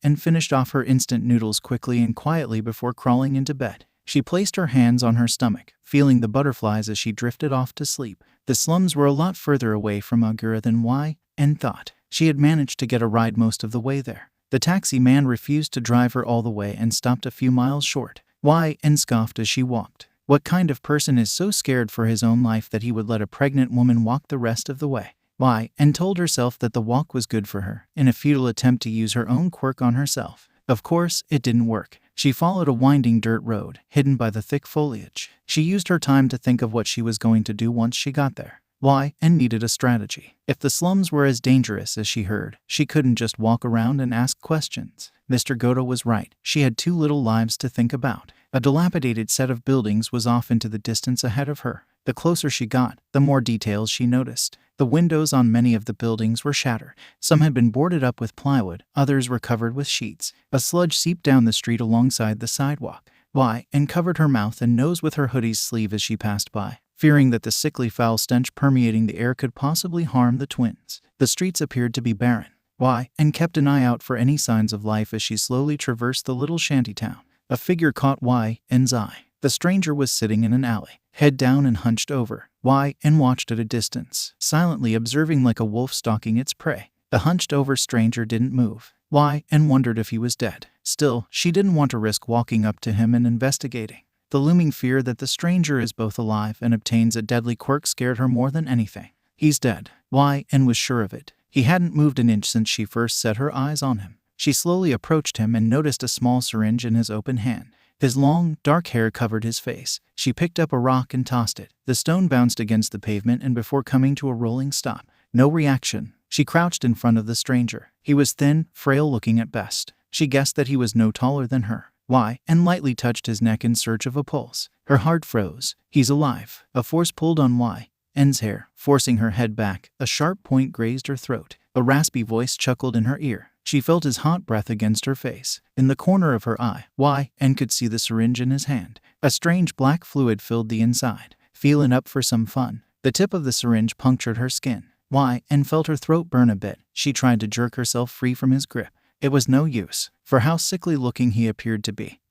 And finished off her instant noodles quickly and quietly before crawling into bed. She placed her hands on her stomach, feeling the butterflies as she drifted off to sleep. The slums were a lot further away from 𝗬𝗪𝗧 than and thought. She had managed to get a ride most of the way there. The taxi man refused to drive her all the way and stopped a few miles short. And scoffed as she walked. What kind of person is so scared for his own life that he would let a pregnant woman walk the rest of the way? And told herself that the walk was good for her, in a futile attempt to use her own quirk on herself. Of course, it didn't work. She followed a winding dirt road, hidden by the thick foliage. She used her time to think of what she was going to do once she got there. And needed a strategy. If the slums were as dangerous as she heard, she couldn't just walk around and ask questions. Mr. Ghota was right. She had too little lives to think about. A dilapidated set of buildings was off into the distance ahead of her. The closer she got, the more details she noticed. The windows on many of the buildings were shattered. Some had been boarded up with plywood, others were covered with sheets. A sludge seeped down the street alongside the sidewalk. And covered her mouth and nose with her hoodie's sleeve as she passed by, fearing that the sickly foul stench permeating the air could possibly harm the twins. The streets appeared to be barren. And kept an eye out for any signs of life as she slowly traversed the little shanty town. A figure caught 𝗬𝗪𝗧's eye. The stranger was sitting in an alley, head down and hunched over, and watched at a distance, silently observing like a wolf stalking its prey. The hunched-over stranger didn't move, and wondered if he was dead. Still, she didn't want to risk walking up to him and investigating. The looming fear that the stranger is both alive and obtains a deadly quirk scared her more than anything. He's dead, and was sure of it. He hadn't moved an inch since she first set her eyes on him. She slowly approached him and noticed a small syringe in his open hand. His long, dark hair covered his face. She picked up a rock and tossed it. The stone bounced against the pavement and before coming to a rolling stop. No reaction. She crouched in front of the stranger. He was thin, frail-looking at best. She guessed that he was no taller than her. And lightly touched his neck in search of a pulse. Her heart froze. He's alive. A force pulled on 𝗬𝗪𝗧's hair, forcing her head back. A sharp point grazed her throat. A raspy voice chuckled in her ear. She felt his hot breath against her face. In the corner of her eye, and could see the syringe in his hand. A strange black fluid filled the inside. Feeling up for some fun, the tip of the syringe punctured her skin. And felt her throat burn a bit. She tried to jerk herself free from his grip. It was no use, for how sickly looking he appeared to be.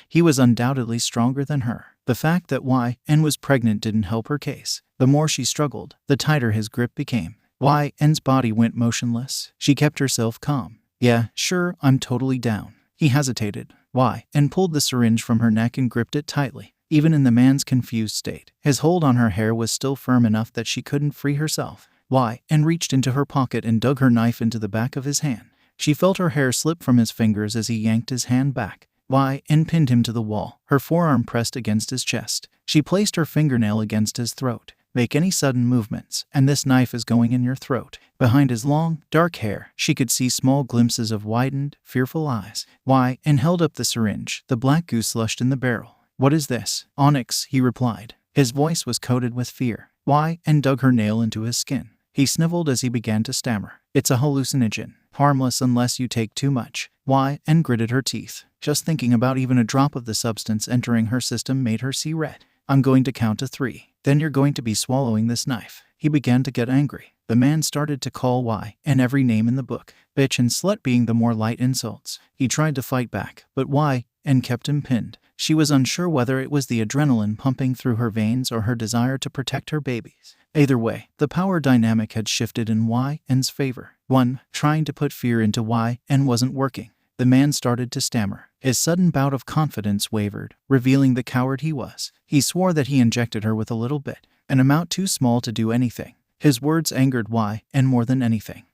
He was undoubtedly stronger than her. The fact that 𝗬𝗃 was pregnant didn't help her case. The more she struggled, the tighter his grip became. 𝗬𝗃's body went motionless. She kept herself calm. Yeah, sure, I'm totally down. He hesitated. 𝗬𝗃 pulled the syringe from her neck and gripped it tightly. Even in the man's confused state, his hold on her hair was still firm enough that she couldn't free herself. 𝗬𝗃 reached into her pocket and dug her knife into the back of his hand. She felt her hair slip from his fingers as he yanked his hand back. 𝗬𝗃 pinned him to the wall, her forearm pressed against his chest. She placed her fingernail against his throat. Make any sudden movements, and this knife is going in your throat. Behind his long, dark hair, she could see small glimpses of widened, fearful eyes. 𝗬𝗃 held up the syringe. The black goo slushed in the barrel. What is this? Onyx, he replied. His voice was coated with fear. 𝗬𝗃 dug her nail into his skin. He sniveled as he began to stammer. It's a hallucinogen. Harmless unless you take too much. 𝗬𝗃 gritted her teeth. Just thinking about even a drop of the substance entering her system made her see red. I'm going to count to 3. Then you're going to be swallowing this knife. He began to get angry. The man started to call 𝗬𝗃 every name in the book, bitch and slut being the more light insults. He tried to fight back, but 𝗬𝗃 kept him pinned. She was unsure whether it was the adrenaline pumping through her veins or her desire to protect her babies. Either way, the power dynamic had shifted in 𝗬𝗃's favor. Trying to put fear into 𝗬𝗃 wasn't working. The man started to stammer. His sudden bout of confidence wavered, revealing the coward he was. He swore that he injected her with a little bit, an amount too small to do anything. His words angered 𝗬𝗃 more than anything.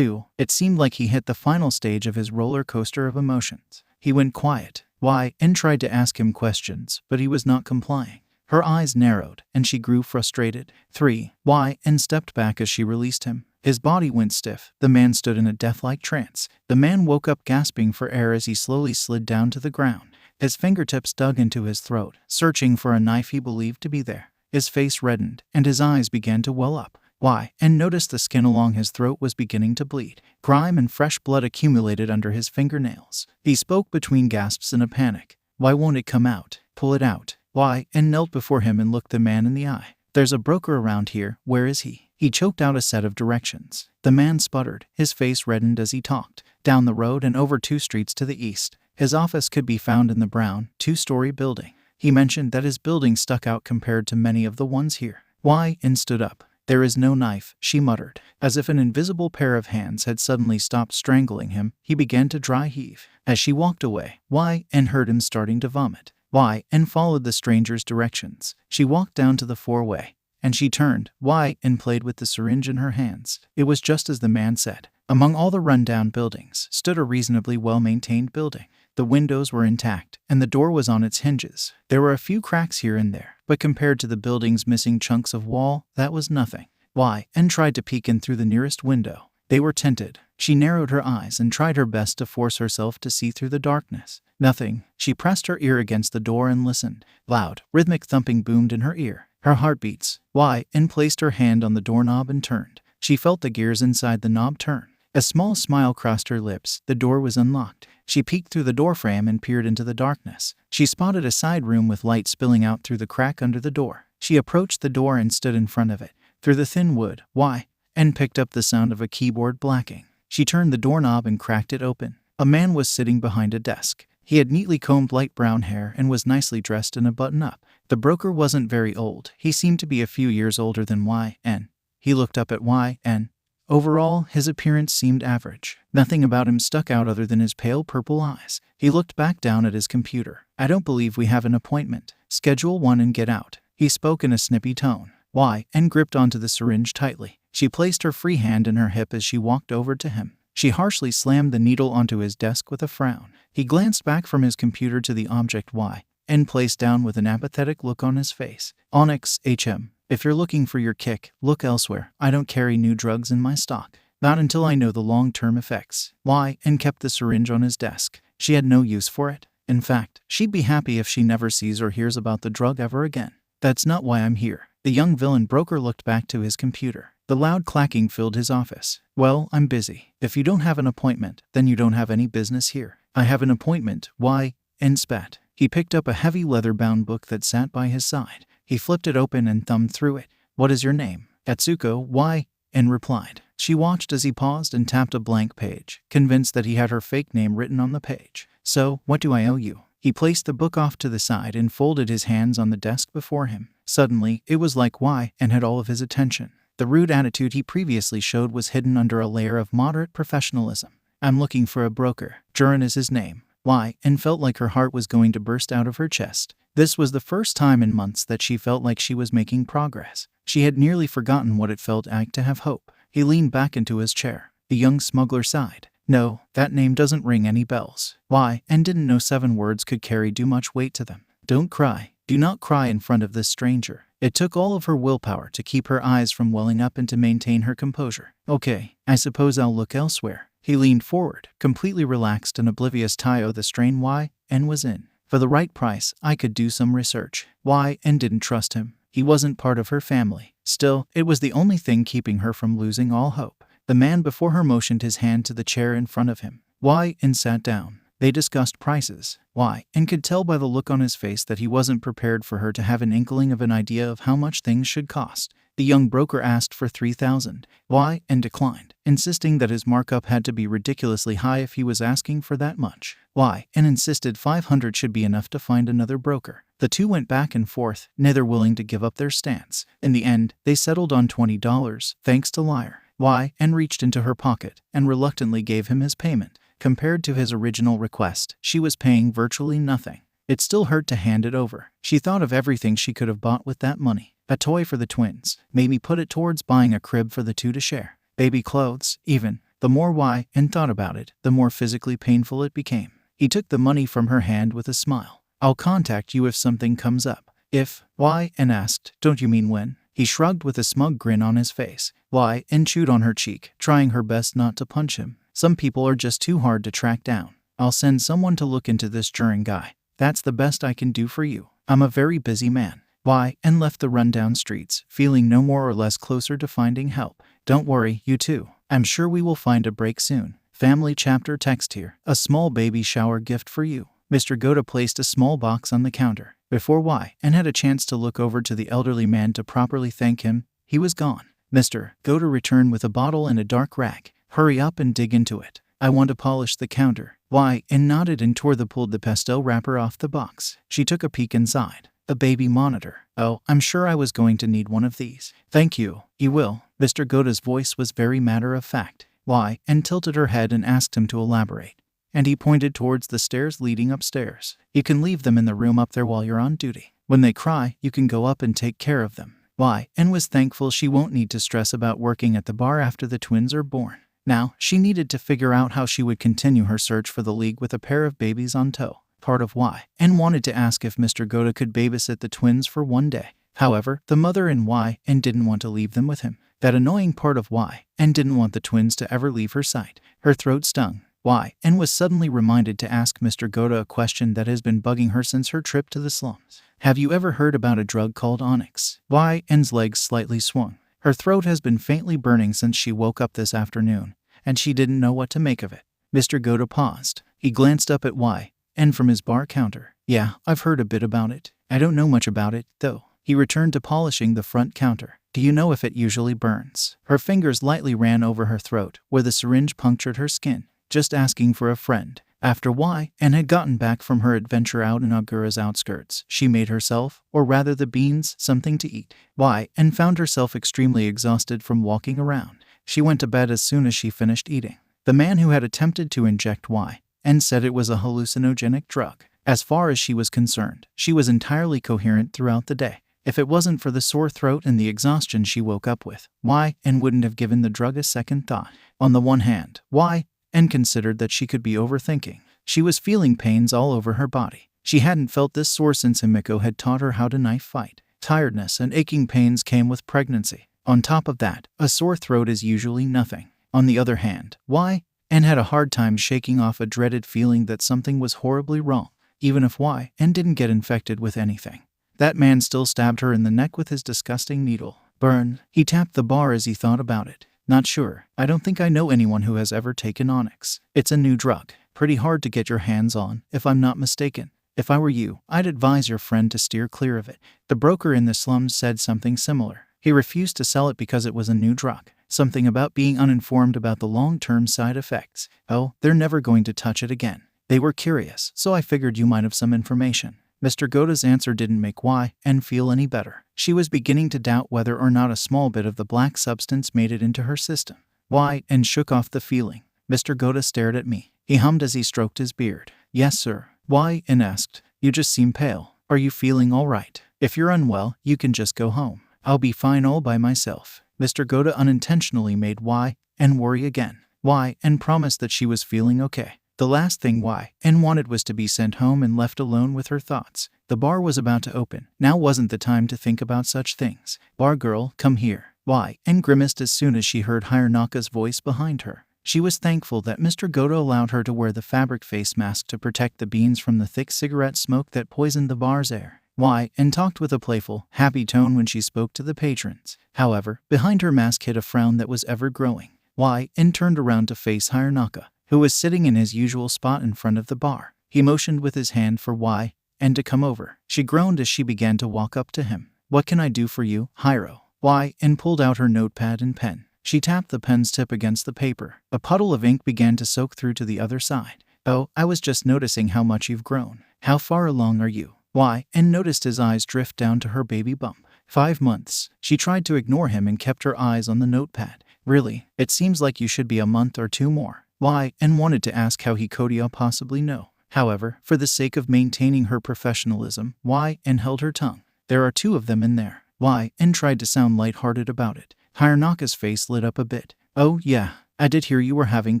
It seemed like he hit the final stage of his roller coaster of emotions. He went quiet. 𝗬𝗃 tried to ask him questions, but he was not complying. Her eyes narrowed, and she grew frustrated. 𝗬𝗃 stepped back as she released him. His body went stiff. The man stood in a death-like trance. The man woke up gasping for air as he slowly slid down to the ground. His fingertips dug into his throat, searching for a knife he believed to be there. His face reddened, and his eyes began to well up. 𝗬𝗃 noticed the skin along his throat was beginning to bleed. Grime and fresh blood accumulated under his fingernails. He spoke between gasps in a panic. Why won't it come out? Pull it out. 𝗬𝗃 knelt before him and looked the man in the eye. There's a broker around here. Where is he? He choked out a set of directions. The man sputtered. His face reddened as he talked. Down the road and over 2 streets to the east. His office could be found in the brown, 2-story building. He mentioned that his building stuck out compared to many of the ones here. 𝗬𝗃 stood up. There is no knife, she muttered. As if an invisible pair of hands had suddenly stopped strangling him, he began to dry heave. As she walked away, 𝗬𝗃 heard him starting to vomit. 𝗬𝗃 followed the stranger's directions. She walked down to the 4-way. And she turned. 𝗬𝗃 played with the syringe in her hands. It was just as the man said. Among all the rundown buildings stood a reasonably well-maintained building. The windows were intact, and the door was on its hinges. There were a few cracks here and there, but compared to the building's missing chunks of wall, that was nothing. 𝗬𝗃 tried to peek in through the nearest window. They were tinted. She narrowed her eyes and tried her best to force herself to see through the darkness. Nothing. She pressed her ear against the door and listened. Loud, rhythmic thumping boomed in her ear. Her heart beats. 𝗬𝗃 placed her hand on the doorknob and turned. She felt the gears inside the knob turn. A small smile crossed her lips. The door was unlocked. She peeked through the doorframe and peered into the darkness. She spotted a side room with light spilling out through the crack under the door. She approached the door and stood in front of it. Through the thin wood, 𝗬𝗃 picked up the sound of a keyboard blacking. She turned the doorknob and cracked it open. A man was sitting behind a desk. He had neatly combed light brown hair and was nicely dressed in a button-up. The broker wasn't very old. He seemed to be a few years older than 𝗬𝗃. He looked up at 𝗬𝗃. Overall, his appearance seemed average. Nothing about him stuck out other than his pale purple eyes. He looked back down at his computer. I don't believe we have an appointment. Schedule 1 and get out. He spoke in a snippy tone. 𝗬𝗃 gripped onto the syringe tightly. She placed her free hand in her hip as she walked over to him. She harshly slammed the needle onto his desk with a frown. He glanced back from his computer to the object 𝗬𝗃 placed down with an apathetic look on his face. Onyx HM. If you're looking for your kick, look elsewhere. I don't carry new drugs in my stock. Not until I know the long-term effects. 𝗬𝗃 kept the syringe on his desk. She had no use for it. In fact, she'd be happy if she never sees or hears about the drug ever again. That's not why I'm here. The young villain broker looked back to his computer. The loud clacking filled his office. Well, I'm busy. If you don't have an appointment, then you don't have any business here. I have an appointment. Why? And spat. He picked up a heavy leather-bound book that sat by his side. He flipped it open and thumbed through it. What is your name? Atsuko. Why? And replied. She watched as he paused and tapped a blank page, convinced that he had her fake name written on the page. So, what do I owe you? He placed the book off to the side and folded his hands on the desk before him. Suddenly, it was like why and had all of his attention. The rude attitude he previously showed was hidden under a layer of moderate professionalism. I'm looking for a broker. Jiren is his name. Why? And felt like her heart was going to burst out of her chest. This was the first time in months that she felt like she was making progress. She had nearly forgotten what it felt like to have hope. He leaned back into his chair. The young smuggler sighed. No, that name doesn't ring any bells. Why? And didn't know 7 words could carry too much weight to them. Don't cry. Do not cry in front of this stranger. It took all of her willpower to keep her eyes from welling up and to maintain her composure. Okay, I suppose I'll look elsewhere. He leaned forward, completely relaxed and oblivious to the strain why, and was in. For the right price, I could do some research. Why, and didn't trust him. He wasn't part of her family. Still, it was the only thing keeping her from losing all hope. The man before her motioned his hand to the chair in front of him. Why, and sat down. They discussed prices. Why, and could tell by the look on his face that he wasn't prepared for her to have an inkling of an idea of how much things should cost. The young broker asked for 3,000. Why, and declined, insisting that his markup had to be ridiculously high if he was asking for that much. Why, and insisted 500 should be enough to find another broker. The two went back and forth, neither willing to give up their stance. In the end, they settled on $20, thanks to Liar. Why, and reached into her pocket, and reluctantly gave him his payment. Compared to his original request, she was paying virtually nothing. It still hurt to hand it over. She thought of everything she could have bought with that money. A toy for the twins. Maybe put it towards buying a crib for the two to share. Baby clothes, even. The more why, and thought about it, the more physically painful it became. He took the money from her hand with a smile. I'll contact you if something comes up. If, why, and asked, don't you mean when? He shrugged with a smug grin on his face. Why, and chewed on her cheek, trying her best not to punch him. Some people are just too hard to track down. I'll send someone to look into this Jiren guy. That's the best I can do for you. I'm a very busy man. Why, and left the rundown streets, feeling no more or less closer to finding help. Don't worry, you too. I'm sure we will find a break soon. Family chapter text here. A small baby shower gift for you. Mr. Ghota placed a small box on the counter. Before why, and had a chance to look over to the elderly man to properly thank him, he was gone. Mr. Ghota returned with a bottle and a dark rag. Hurry up and dig into it. I want to polish the counter. Why, and nodded and pulled the pastel wrapper off the box. She took a peek inside. A baby monitor. Oh, I'm sure I was going to need one of these. Thank you. You will. Mr. Goda's voice was very matter-of-fact. Why, and tilted her head and asked him to elaborate. And he pointed towards the stairs leading upstairs. You can leave them in the room up there while you're on duty. When they cry, you can go up and take care of them. Why, and was thankful she won't need to stress about working at the bar after the twins are born. Now, she needed to figure out how she would continue her search for the league with a pair of babies on tow. Part of why, and wanted to ask if Mr. Ghota could babysit the twins for one day. However, the mother and why, and didn't want to leave them with him. That annoying part of why, and didn't want the twins to ever leave her sight. Her throat stung. Why, and was suddenly reminded to ask Mr. Ghota a question that has been bugging her since her trip to the slums. Have you ever heard about a drug called onyx? Why, and's legs slightly swung. Her throat has been faintly burning since she woke up this afternoon, and she didn't know what to make of it. Mr. Ghota paused. He glanced up at why, and from his bar counter. Yeah, I've heard a bit about it. I don't know much about it, though. He returned to polishing the front counter. Do you know if it usually burns? Her fingers lightly ran over her throat, where the syringe punctured her skin. Just asking for a friend. After why, and had gotten back from her adventure out in Ogura's outskirts, she made herself, or rather the beans, something to eat. Why, and found herself extremely exhausted from walking around. She went to bed as soon as she finished eating. The man who had attempted to inject why, and said it was a hallucinogenic drug. As far as she was concerned, she was entirely coherent throughout the day. If it wasn't for the sore throat and the exhaustion she woke up with, why, and wouldn't have given the drug a second thought. On the one hand, why, and considered that she could be overthinking. She was feeling pains all over her body. She hadn't felt this sore since 𝗵𝗃𝗄 had taught her how to knife fight. Tiredness and aching pains came with pregnancy. On top of that, a sore throat is usually nothing. On the other hand, why, and had a hard time shaking off a dreaded feeling that something was horribly wrong, even if why, and didn't get infected with anything. That man still stabbed her in the neck with his disgusting needle. Burn. He tapped the bar as he thought about it. Not sure. I don't think I know anyone who has ever taken onyx. It's a new drug. Pretty hard to get your hands on, if I'm not mistaken. If I were you, I'd advise your friend to steer clear of it. The broker in the slums said something similar. He refused to sell it because it was a new drug. Something about being uninformed about the long-term side effects. Oh, they're never going to touch it again. They were curious, so I figured you might have some information. Mr. Goda's answer didn't make 𝗬 feel any better. She was beginning to doubt whether or not a small bit of the black substance made it into her system. 𝗬 shook off the feeling. Mr. Goda stared at me. He hummed as he stroked his beard. Yes, sir. 𝗬 asked. You just seem pale. Are you feeling all right? If you're unwell, you can just go home. I'll be fine all by myself. Mr. Goda unintentionally made 𝗬 worry again. 𝗬 promised that she was feeling okay. The last thing 𝗬 wanted was to be sent home and left alone with her thoughts. The bar was about to open. Now wasn't the time to think about such things. Bar girl, come here. 𝗬 grimaced as soon as she heard 𝗧𝗪𝗏𝗀's voice behind her. She was thankful that Mr. Goda allowed her to wear the fabric face mask to protect the beans from the thick cigarette smoke that poisoned the bar's air. 𝗬 talked with a playful, happy tone when she spoke to the patrons. However, behind her mask hid a frown that was ever growing. 𝗬 turned around to face 𝗧𝗪𝗏𝗀, who was sitting in his usual spot in front of the bar. He motioned with his hand for 𝗬 to come over. She groaned as she began to walk up to him. What can I do for you, Hiro? 𝗬 pulled out her notepad and pen. She tapped the pen's tip against the paper. A puddle of ink began to soak through to the other side. Oh, I was just noticing how much you've grown. How far along are you? 𝗬 noticed his eyes drift down to her baby bump. 5 months. She tried to ignore him and kept her eyes on the notepad. Really? It seems like you should be a month or 2 more. 𝗬 wanted to ask how he could possibly know. However, for the sake of maintaining her professionalism, 𝗬 held her tongue. There are 2 of them in there. 𝗬 tried to sound lighthearted about it. 𝗧𝗪𝗏𝗀's face lit up a bit. Oh, yeah. I did hear you were having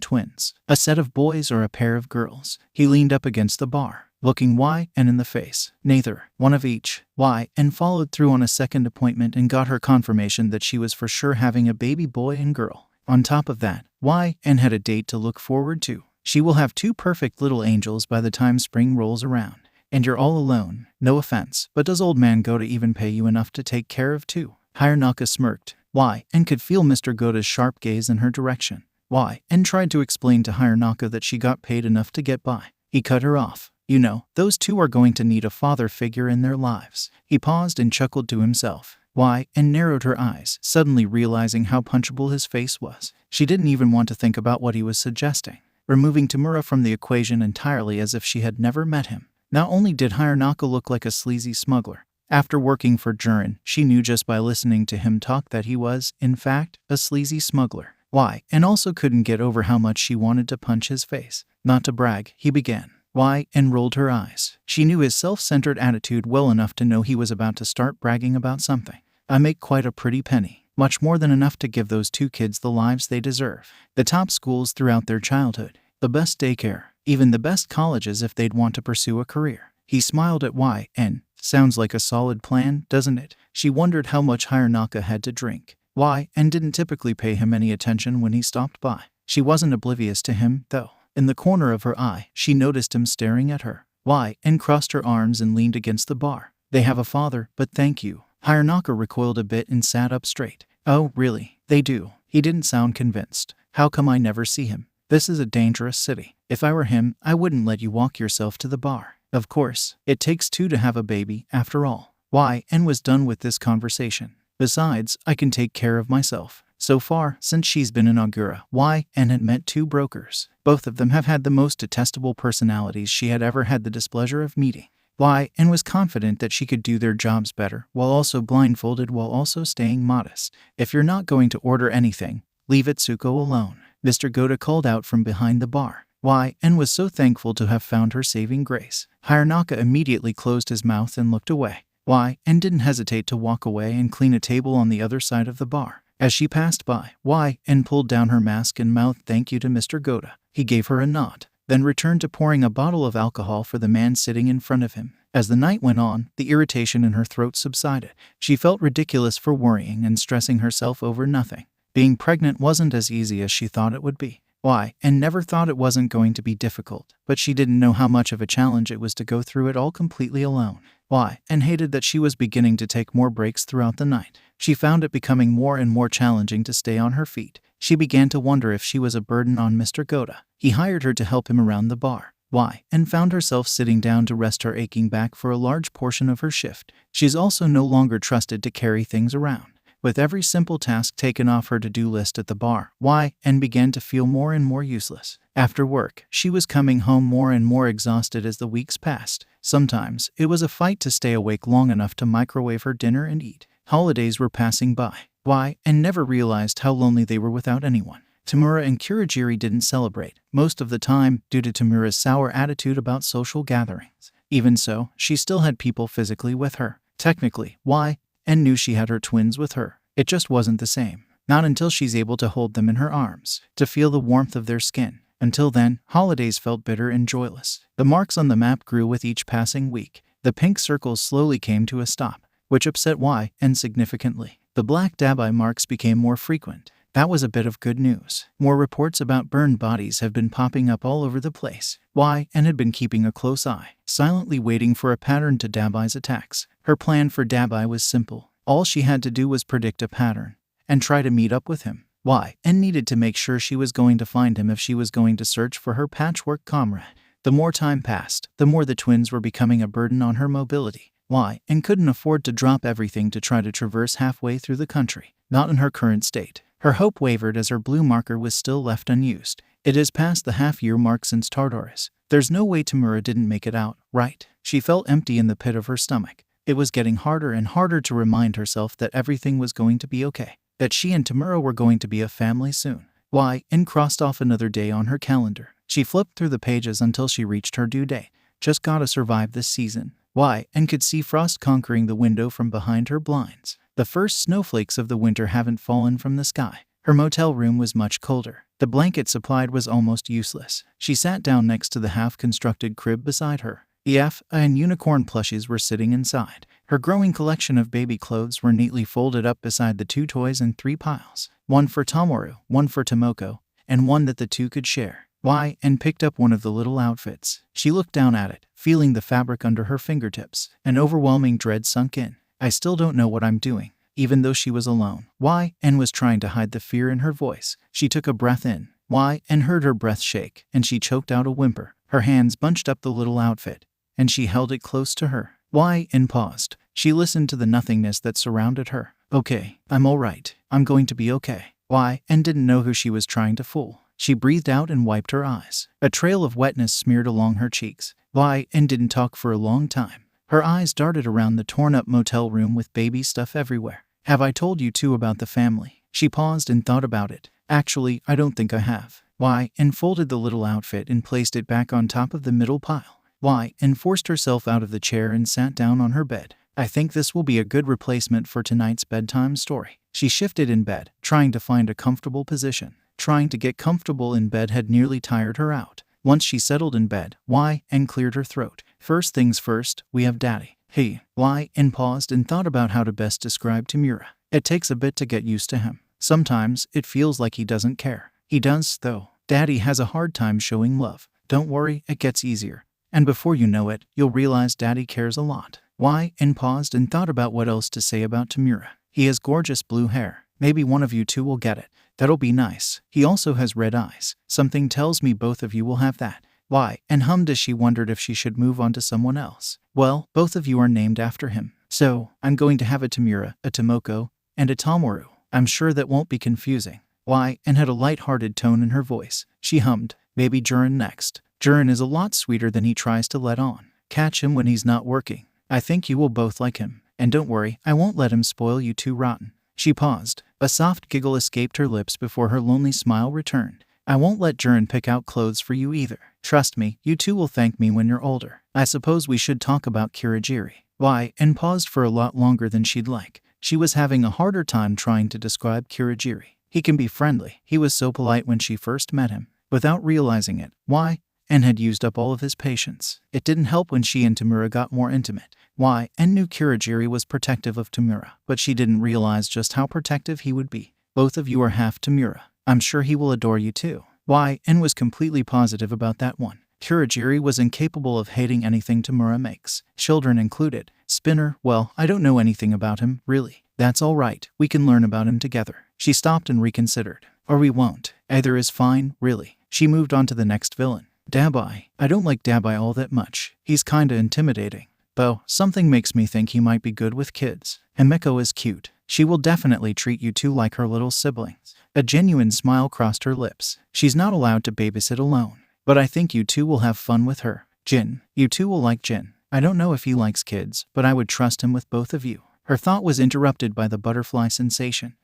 twins. A set of boys or a pair of girls? He leaned up against the bar, looking 𝗬 in the face. Neither. One of each. 𝗬 followed through on a second appointment and got her confirmation that she was for sure having a baby boy and girl. On top of that, 𝗬 had a date to look forward to. She will have 2 perfect little angels by the time spring rolls around. And you're all alone. No offense, but does old man Goda even pay you enough to take care of 2? 𝗧𝗪𝗏𝗀 smirked. 𝗬 could feel Mr. Goda's sharp gaze in her direction. 𝗬 tried to explain to 𝗧𝗪𝗏𝗀 that she got paid enough to get by. He cut her off. You know, those 2 are going to need a father figure in their lives. He paused and chuckled to himself. 𝗬 narrowed her eyes, suddenly realizing how punchable his face was. She didn't even want to think about what he was suggesting, removing Tomura from the equation entirely as if she had never met him. Not only did 𝗧𝗪𝗏𝗀 look like a sleazy smuggler, after working for Jiren, she knew just by listening to him talk that he was, in fact, a sleazy smuggler. 𝗬 also couldn't get over how much she wanted to punch his face. Not to brag, he began. 𝗬 rolled her eyes. She knew his self-centered attitude well enough to know he was about to start bragging about something. I make quite a pretty penny. Much more than enough to give those 2 kids the lives they deserve. The top schools throughout their childhood. The best daycare. Even the best colleges if they'd want to pursue a career. He smiled at 𝗬. Sounds like a solid plan, doesn't it? She wondered how much 𝗧𝗪𝗏𝗀 had to drink. 𝗬 didn't typically pay him any attention when he stopped by. She wasn't oblivious to him, though. In the corner of her eye, she noticed him staring at her. 𝗬 crossed her arms and leaned against the bar. They have a father, but thank you. 𝗧𝗪𝗏𝗀 recoiled a bit and sat up straight. Oh, really? They do. He didn't sound convinced. How come I never see him? This is a dangerous city. If I were him, I wouldn't let you walk yourself to the bar. Of course, it takes 2 to have a baby, after all. 𝗬 was done with this conversation. Besides, I can take care of myself. So far, since she's been in Agura, 𝗬 had met 2 brokers. Both of them have had the most detestable personalities she had ever had the displeasure of meeting. 𝗬 was confident that she could do their jobs better, while also blindfolded while also staying modest. If you're not going to order anything, leave Tsuko alone. Mr. Goda called out from behind the bar. 𝗬 was so thankful to have found her saving grace. 𝗧𝗪𝗏𝗀𝗀 immediately closed his mouth and looked away. 𝗬 didn't hesitate to walk away and clean a table on the other side of the bar. As she passed by, 𝗬 pulled down her mask and mouthed thank you to Mr. Goda. He gave her a nod, then returned to pouring a bottle of alcohol for the man sitting in front of him. As the night went on, the irritation in her throat subsided. She felt ridiculous for worrying and stressing herself over nothing. Being pregnant wasn't as easy as she thought it would be. Why? And never thought it wasn't going to be difficult, but she didn't know how much of a challenge it was to go through it all completely alone. Why? And hated that she was beginning to take more breaks throughout the night. She found it becoming more and more challenging to stay on her feet. She began to wonder if she was a burden on Mr. 𝗧𝗵𝗲. He hired her to help him around the bar. Why? And found herself sitting down to rest her aching back for a large portion of her shift. She's also no longer trusted to carry things around, with every simple task taken off her to-do list at the bar. Why? And began to feel more and more useless. After work, she was coming home more and more exhausted as the weeks passed. Sometimes, it was a fight to stay awake long enough to microwave her dinner and eat. Holidays were passing by. Why? And never realized how lonely they were without anyone. Tomura and 𝗬𝗓𝗓 didn't celebrate, most of the time, due to Tomura's sour attitude about social gatherings. Even so, she still had people physically with her. Technically, why? And knew she had her twins with her. It just wasn't the same. Not until she's able to hold them in her arms, to feel the warmth of their skin. Until then, holidays felt bitter and joyless. The marks on the map grew with each passing week. The pink circles slowly came to a stop, which upset Why and significantly. The black Dabi marks became more frequent. That was a bit of good news. More reports about burned bodies have been popping up all over the place. Why? And had been keeping a close eye, silently waiting for a pattern to Dabi's attacks. Her plan for Dabi was simple. All she had to do was predict a pattern and try to meet up with him. Why? And needed to make sure she was going to find him if she was going to search for her patchwork comrade. The more time passed, the more the twins were becoming a burden on her mobility. Why? And couldn't afford to drop everything to try to traverse halfway through the country. Not in her current state. Her hope wavered as her blue marker was still left unused. It is past the half-year mark since Tartarus. There's no way Tomura didn't make it out, right? She felt empty in the pit of her stomach. It was getting harder and harder to remind herself that everything was going to be okay. That she and Tomura were going to be a family soon. Why? And crossed off another day on her calendar. She flipped through the pages until she reached her due date. Just gotta survive this season. Why? And could see frost conquering the window from behind her blinds. The first snowflakes of the winter haven't fallen from the sky. Her motel room was much colder. The blanket supplied was almost useless. She sat down next to the half-constructed crib beside her. 𝗬𝗄𝗏 and unicorn plushies were sitting inside. Her growing collection of baby clothes were neatly folded up beside the 2 toys in 3 piles. One for Tomoru, one for Tomoko, and one that the 2 could share. Why? And picked up one of the little outfits. She looked down at it, feeling the fabric under her fingertips. An overwhelming dread sunk in. I still don't know what I'm doing. Even though she was alone. Why? And was trying to hide the fear in her voice. She took a breath in. Why? And heard her breath shake, and she choked out a whimper. Her hands bunched up the little outfit, and she held it close to her. Why? And paused. She listened to the nothingness that surrounded her. Okay, I'm alright. I'm going to be okay. Why? And didn't know who she was trying to fool. She breathed out and wiped her eyes. A trail of wetness smeared along her cheeks. Why? And didn't talk for a long time. Her eyes darted around the torn-up motel room with baby stuff everywhere. Have I told you too about the family? She paused and thought about it. Actually, I don't think I have. Why? And folded the little outfit and placed it back on top of the middle pile. Why? And forced herself out of the chair and sat down on her bed. I think this will be a good replacement for tonight's bedtime story. She shifted in bed, trying to find a comfortable position. Trying to get comfortable in bed had nearly tired her out. Once she settled in bed, why? And cleared her throat. First things first, we have Daddy. Hey, why? And paused and thought about how to best describe Tomura. It takes a bit to get used to him. Sometimes, it feels like he doesn't care. He does, though. Daddy has a hard time showing love. Don't worry, it gets easier. And before you know it, you'll realize Daddy cares a lot. Why? And paused and thought about what else to say about Tomura. He has gorgeous blue hair. Maybe one of you 2 will get it. That'll be nice. He also has red eyes. Something tells me both of you will have that. Why? And hummed as she wondered if she should move on to someone else. Well, both of you are named after him. So, I'm going to have a Tomura, a Tomoko, and a Tomoru. I'm sure that won't be confusing. Why? And had a light-hearted tone in her voice. She hummed, maybe Jiren next. Jiren is a lot sweeter than he tries to let on. Catch him when he's not working. I think you will both like him. And don't worry, I won't let him spoil you too rotten. She paused. A soft giggle escaped her lips before her lonely smile returned. I won't let Jiren pick out clothes for you either. Trust me, you 2 will thank me when you're older. I suppose we should talk about 𝗬𝗓𝗓. Why? And paused for a lot longer than she'd like. She was having a harder time trying to describe 𝗬𝗓𝗓. He can be friendly. He was so polite when she first met him. Without realizing it. Why? And had used up all of his patience. It didn't help when she and Tomura got more intimate. Why? And knew 𝗬𝗓𝗓 was protective of Tomura, but she didn't realize just how protective he would be. Both of you are half Tomura. I'm sure he will adore you too. And was completely positive about that one. 𝗬𝗪𝗎 was incapable of hating anything Tomura makes, children included. Spinner, well, I don't know anything about him, really. That's all right, we can learn about him together. She stopped and reconsidered. Or we won't. Either is fine, really. She moved on to the next villain. Dabi. I don't like Dabi all that much. He's kinda intimidating. Though, something makes me think he might be good with kids. 𝗵𝗃𝗲 is cute. She will definitely treat you two like her little siblings. A genuine smile crossed her lips. She's not allowed to babysit alone. But I think you two will have fun with her. Jin. You two will like Jin. I don't know if he likes kids, but I would trust him with both of you. Her thought was interrupted by the butterfly sensation.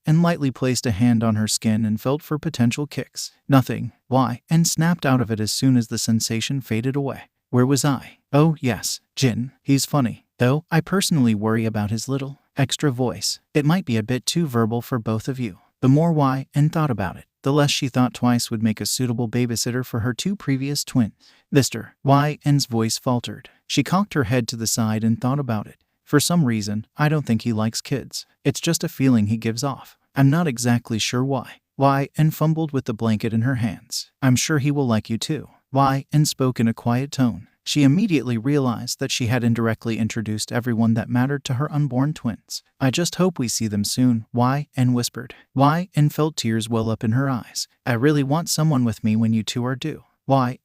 And lightly placed a hand on her skin and felt for potential kicks. Nothing. And snapped out of it as soon as the sensation faded away. Where was I? Oh, yes, Jin. He's funny. Though, I personally worry about his little, extra voice. It might be a bit too verbal for both of you. The more thought about it, the less she thought twice would make a suitable babysitter for her two previous twins. Mr. N's voice faltered. She cocked her head to the side and thought about it. For some reason, I don't think he likes kids. It's just a feeling he gives off. I'm not exactly sure why. And fumbled with the blanket in her hands. I'm sure he will like you too. And spoke in a quiet tone. She immediately realized that she had indirectly introduced everyone that mattered to her unborn twins. I just hope we see them soon, and whispered. And felt tears well up in her eyes. I really want someone with me when you two are due.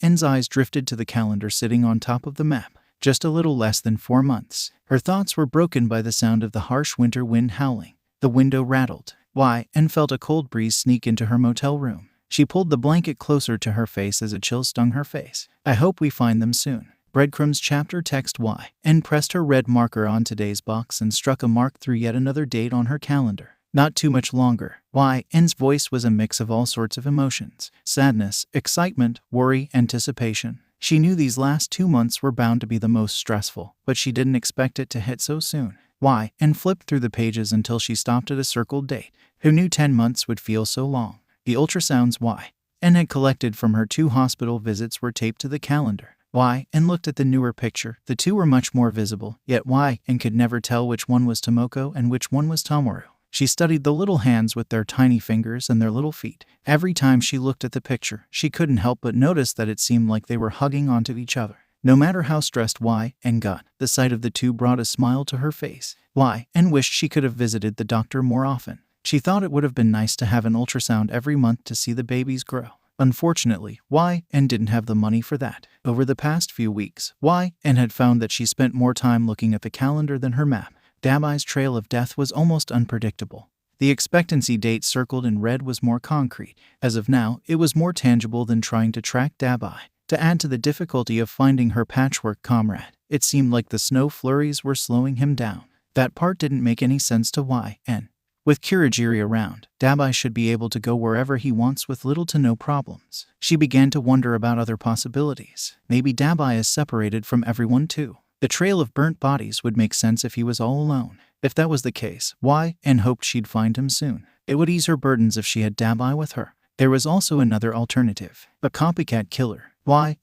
N's eyes drifted to the calendar sitting on top of the map. Just a little less than 4 months. Her thoughts were broken by the sound of the harsh winter wind howling. The window rattled. And felt a cold breeze sneak into her motel room. She pulled the blanket closer to her face as a chill stung her face. I hope we find them soon. Breadcrumbs chapter text and pressed her red marker on today's box and struck a mark through yet another date on her calendar. Not too much longer. N's voice was a mix of all sorts of emotions. Sadness, excitement, worry, anticipation. She knew these last 2 months were bound to be the most stressful, but she didn't expect it to hit so soon. And flipped through the pages until she stopped at a circled date. Who knew 10 months would feel so long? The ultrasounds N had collected from her 2 hospital visits were taped to the calendar. And looked at the newer picture. The 2 were much more visible, yet and could never tell which one was Tomoko and which one was Tomoru. She studied the little hands with their tiny fingers and their little feet. Every time she looked at the picture, she couldn't help but notice that it seemed like they were hugging onto each other. No matter how stressed N got, the sight of the 2 brought a smile to her face. N wished she could have visited the doctor more often. She thought it would have been nice to have an ultrasound every month to see the babies grow. Unfortunately, N didn't have the money for that. Over the past few weeks, N had found that she spent more time looking at the calendar than her map. Dabi's trail of death was almost unpredictable. The expectancy date circled in red was more concrete. As of now, it was more tangible than trying to track Dabi. To add to the difficulty of finding her patchwork comrade, it seemed like the snow flurries were slowing him down. That part didn't make any sense to N. With 𝗬𝗪𝗎 around, Dabi should be able to go wherever he wants with little to no problems. She began to wonder about other possibilities. Maybe Dabi is separated from everyone too. The trail of burnt bodies would make sense if he was all alone. If that was the case, N hoped she'd find him soon. It would ease her burdens if she had Dabi with her. There was also another alternative. A copycat killer.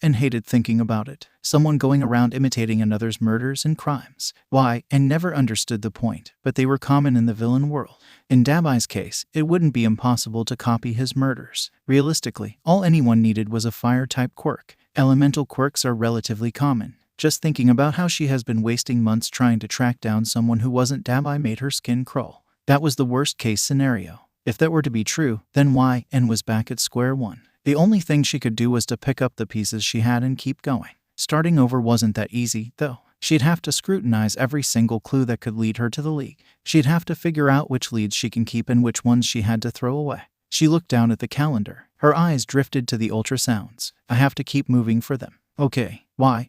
N hated thinking about it. Someone going around imitating another's murders and crimes. N never understood the point, but they were common in the villain world. In Dabi's case, it wouldn't be impossible to copy his murders. Realistically, all anyone needed was a fire-type quirk. Elemental quirks are relatively common. Just thinking about how she has been wasting months trying to track down someone who wasn't Dabi made her skin crawl. That was the worst-case scenario. If that were to be true, then N was back at square one. The only thing she could do was to pick up the pieces she had and keep going. Starting over wasn't that easy, though. She'd have to scrutinize every single clue that could lead her to the league. She'd have to figure out which leads she can keep and which ones she had to throw away. She looked down at the calendar. Her eyes drifted to the ultrasounds. I have to keep moving for them. Okay,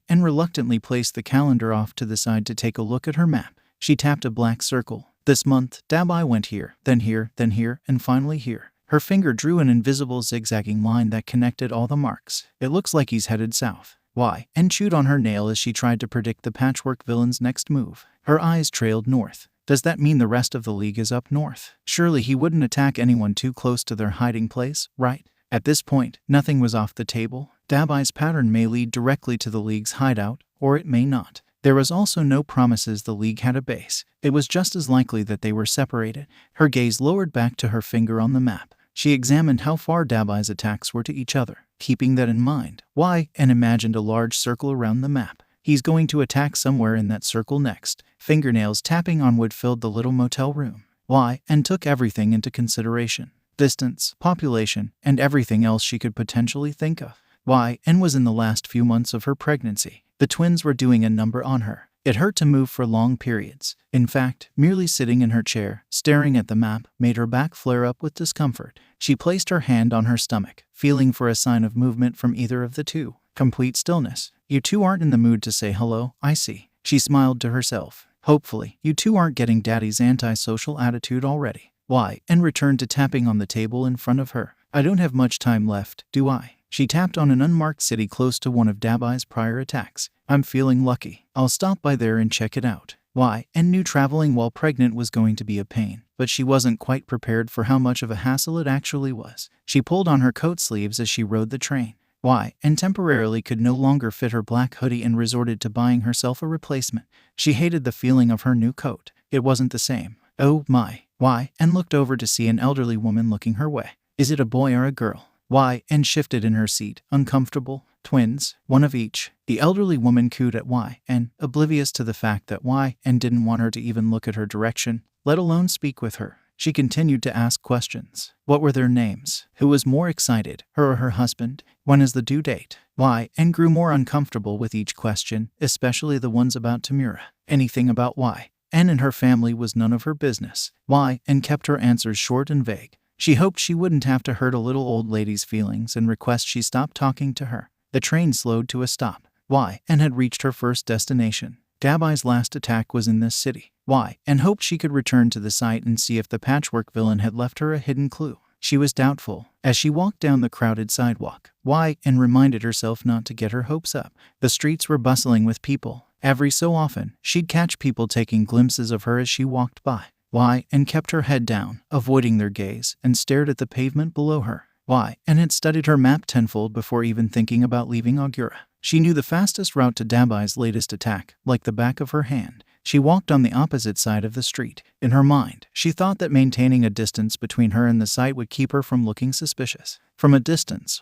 and reluctantly placed the calendar off to the side to take a look at her map. She tapped a black circle. This month, Dabi went here, then here, then here, and finally here. Her finger drew an invisible zigzagging line that connected all the marks. It looks like he's headed south. N chewed on her nail as she tried to predict the patchwork villain's next move. Her eyes trailed north. Does that mean the rest of the league is up north? Surely he wouldn't attack anyone too close to their hiding place, right? At this point, nothing was off the table. Dabi's pattern may lead directly to the league's hideout, or it may not. There was also no promises the league had a base. It was just as likely that they were separated. Her gaze lowered back to her finger on the map. She examined how far Dabi's attacks were to each other. Keeping that in mind, and imagined a large circle around the map. He's going to attack somewhere in that circle next. Fingernails tapping on wood filled the little motel room. And took everything into consideration. Distance, population, and everything else she could potentially think of. And was in the last few months of her pregnancy. The twins were doing a number on her. It hurt to move for long periods. In fact, merely sitting in her chair, staring at the map, made her back flare up with discomfort. She placed her hand on her stomach, feeling for a sign of movement from either of the two. Complete stillness. You two aren't in the mood to say hello, I see. She smiled to herself. Hopefully, you two aren't getting Daddy's antisocial attitude already. And returned to tapping on the table in front of her. I don't have much time left, do I? She tapped on an unmarked city close to one of Dabi's prior attacks. I'm feeling lucky. I'll stop by there and check it out. And knew traveling while pregnant was going to be a pain, but she wasn't quite prepared for how much of a hassle it actually was. She pulled on her coat sleeves as she rode the train. And temporarily could no longer fit her black hoodie and resorted to buying herself a replacement. She hated the feeling of her new coat. It wasn't the same. Oh my. And looked over to see an elderly woman looking her way. Is it a boy or a girl? And shifted in her seat, uncomfortable. Twins, one of each. The elderly woman cooed at and, oblivious to the fact that and didn't want her to even look at her direction, let alone speak with her. She continued to ask questions. What were their names? Who was more excited, her or her husband? When is the due date? And grew more uncomfortable with each question, especially the ones about Tomura. Anything about and her family was none of her business. And kept her answers short and vague. She hoped she wouldn't have to hurt a little old lady's feelings and request she stop talking to her. The train slowed to a stop. And had reached her first destination. Dabi's last attack was in this city. And hoped she could return to the site and see if the patchwork villain had left her a hidden clue. She was doubtful as she walked down the crowded sidewalk. And reminded herself not to get her hopes up. The streets were bustling with people. Every so often, she'd catch people taking glimpses of her as she walked by. And kept her head down, avoiding their gaze, and stared at the pavement below her. And had studied her map tenfold before even thinking about leaving Ogura. She knew the fastest route to Dabi's latest attack, like the back of her hand. She walked on the opposite side of the street. In her mind, she thought that maintaining a distance between her and the site would keep her from looking suspicious. From a distance,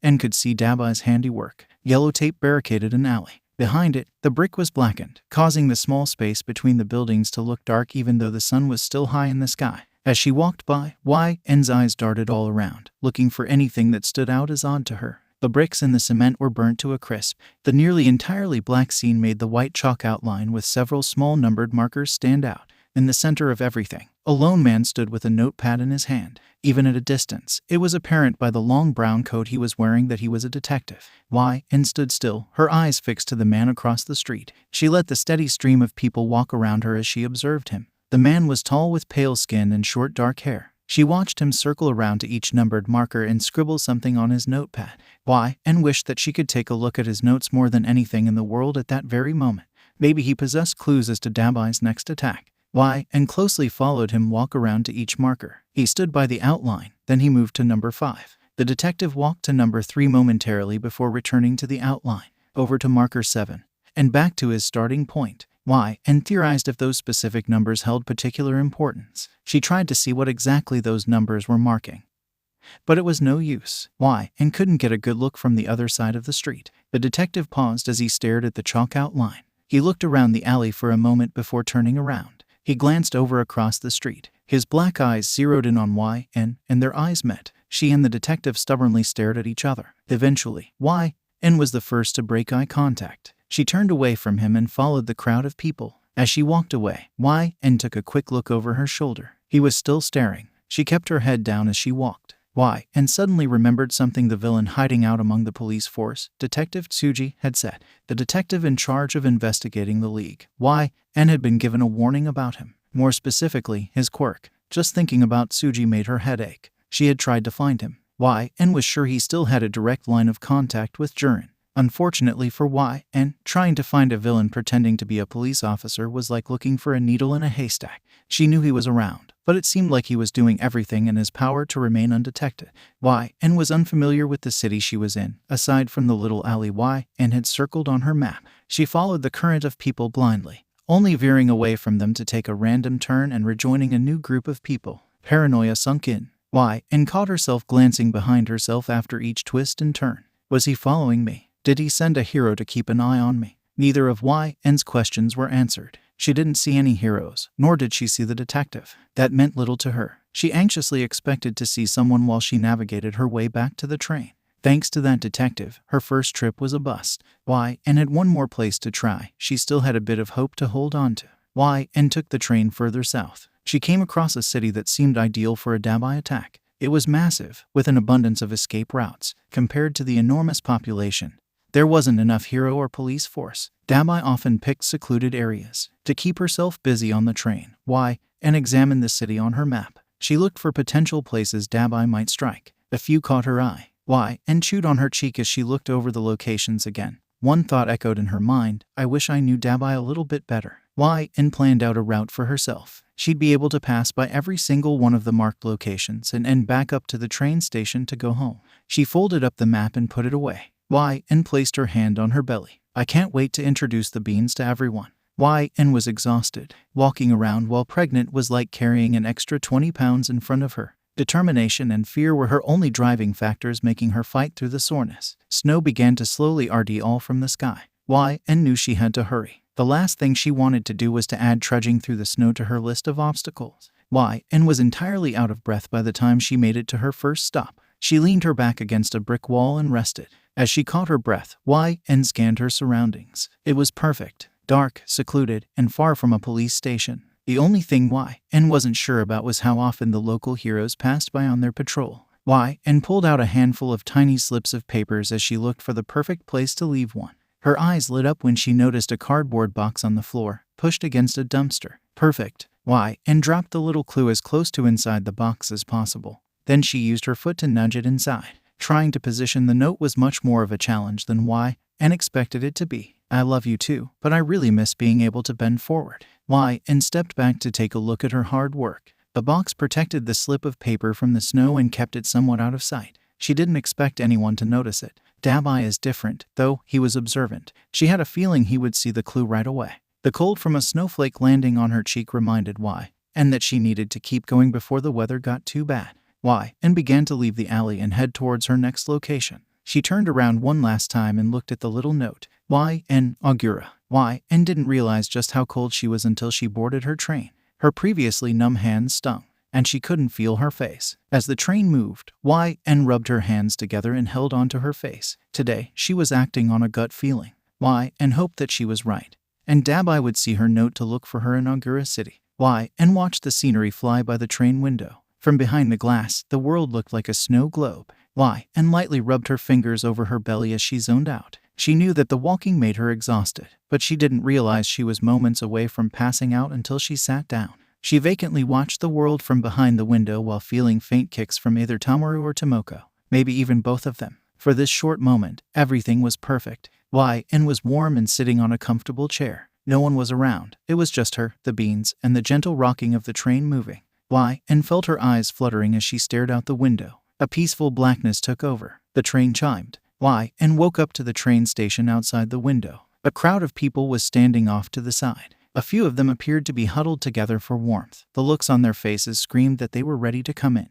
and could see Dabi's handiwork. Yellow tape barricaded an alley. Behind it, the brick was blackened, causing the small space between the buildings to look dark even though the sun was still high in the sky. As she walked by, N's eyes darted all around, looking for anything that stood out as odd to her. The bricks and the cement were burnt to a crisp. The nearly entirely black scene made the white chalk outline with several small numbered markers stand out. In the center of everything, a lone man stood with a notepad in his hand. Even at a distance, it was apparent by the long brown coat he was wearing that he was a detective. And stood still, her eyes fixed to the man across the street. She let the steady stream of people walk around her as she observed him. The man was tall with pale skin and short dark hair. She watched him circle around to each numbered marker and scribble something on his notepad. And wished that she could take a look at his notes more than anything in the world at that very moment. Maybe he possessed clues as to Dabi's next attack. And closely followed him walk around to each marker. He stood by the outline, then he moved to number 5. The detective walked to number 3 momentarily before returning to the outline, over to marker 7, and back to his starting point. And theorized if those specific numbers held particular importance. She tried to see what exactly those numbers were marking. But it was no use. And couldn't get a good look from the other side of the street. The detective paused as he stared at the chalk outline. He looked around the alley for a moment before turning around. He glanced over across the street. His black eyes zeroed in on and their eyes met. She and the detective stubbornly stared at each other. Eventually, was the first to break eye contact. She turned away from him and followed the crowd of people. As she walked away, took a quick look over her shoulder. He was still staring. She kept her head down as she walked. And suddenly remembered something the villain hiding out among the police force, Detective 𝗬𝗪, had said. The detective in charge of investigating the League. And had been given a warning about him. More specifically, his quirk. Just thinking about 𝗬𝗪 made her head ache. She had tried to find him. And was sure he still had a direct line of contact with Jiren. Unfortunately for trying to find a villain pretending to be a police officer was like looking for a needle in a haystack. She knew he was around, but it seemed like he was doing everything in his power to remain undetected. And was unfamiliar with the city she was in, aside from the little alley and had circled on her map. She followed the current of people blindly, only veering away from them to take a random turn and rejoining a new group of people. Paranoia sunk in. and caught herself glancing behind herself after each twist and turn. Was he following me? Did he send a hero to keep an eye on me? Neither of N's questions were answered. She didn't see any heroes, nor did she see the detective. That meant little to her. She anxiously expected to see someone while she navigated her way back to the train. Thanks to that detective, her first trip was a bust. N had one more place to try. She still had a bit of hope to hold on to. N took the train further south. She came across a city that seemed ideal for a Dabi attack. It was massive, with an abundance of escape routes. Compared to the enormous population, there wasn't enough hero or police force. Dabi often picked secluded areas to keep herself busy on the train. And examined the city on her map. She looked for potential places Dabi might strike. A few caught her eye. And chewed on her cheek as she looked over the locations again. One thought echoed in her mind: I wish I knew Dabi a little bit better. And planned out a route for herself. She'd be able to pass by every single one of the marked locations and back up to the train station to go home. She folded up the map and put it away. And placed her hand on her belly. I can't wait to introduce the beans to everyone. And was exhausted. Walking around while pregnant was like carrying an extra 20 pounds in front of her. Determination and fear were her only driving factors, making her fight through the soreness. Snow began to slowly all from the sky. And knew she had to hurry. The last thing she wanted to do was to add trudging through the snow to her list of obstacles. And was entirely out of breath by the time she made it to her first stop. She leaned her back against a brick wall and rested. As she caught her breath, and scanned her surroundings. It was perfect. Dark, secluded, and far from a police station. The only thing and wasn't sure about was how often the local heroes passed by on their patrol. And pulled out a handful of tiny slips of papers as she looked for the perfect place to leave one. Her eyes lit up when she noticed a cardboard box on the floor, pushed against a dumpster. Perfect. And dropped the little clue as close to inside the box as possible. Then she used her foot to nudge it inside. Trying to position the note was much more of a challenge than and expected it to be. I love you too, but I really miss being able to bend forward. And stepped back to take a look at her hard work. The box protected the slip of paper from the snow and kept it somewhat out of sight. She didn't expect anyone to notice it. Dabi is different, though. He was observant. She had a feeling he would see the clue right away. The cold from a snowflake landing on her cheek reminded and that she needed to keep going before the weather got too bad. And began to leave the alley and head towards her next location. She turned around one last time and looked at the little note. 𝗬𝗎𝗓. And didn't realize just how cold she was until she boarded her train. Her previously numb hands stung, and she couldn't feel her face. As the train moved, rubbed her hands together and held onto her face. Today, she was acting on a gut feeling. And hoped that she was right. And Dabi would see her note to look for her in 𝗎𝗓𝗓 City. And watch the scenery fly by the train window. From behind the glass, the world looked like a snow globe. And lightly rubbed her fingers over her belly as she zoned out. She knew that the walking made her exhausted, but she didn't realize she was moments away from passing out until she sat down. She vacantly watched the world from behind the window while feeling faint kicks from either Tomoru or Tomoko, maybe even both of them. For this short moment, everything was perfect. And was warm and sitting on a comfortable chair. No one was around. It was just her, the beans, and the gentle rocking of the train moving. And felt her eyes fluttering as she stared out the window. A peaceful blackness took over. The train chimed. And woke up to the train station outside the window. A crowd of people was standing off to the side. A few of them appeared to be huddled together for warmth. The looks on their faces screamed that they were ready to come in.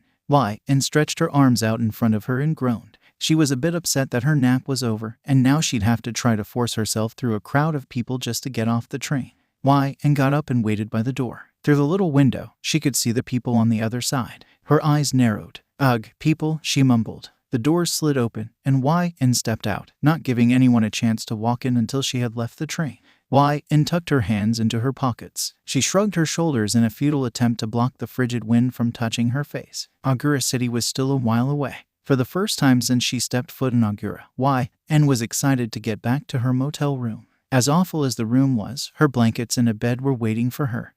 And stretched her arms out in front of her and groaned. She was a bit upset that her nap was over, and now she'd have to try to force herself through a crowd of people just to get off the train. And got up and waited by the door. Through the little window, she could see the people on the other side. Her eyes narrowed. "Ugh, people," she mumbled. The doors slid open, and stepped out, not giving anyone a chance to walk in until she had left the train. And tucked her hands into her pockets. She shrugged her shoulders in a futile attempt to block the frigid wind from touching her face. 𝗎𝗓𝗓 City was still a while away. For the first time since she stepped foot in 𝗎𝗓𝗓, and was excited to get back to her motel room. As awful as the room was, her blankets and a bed were waiting for her.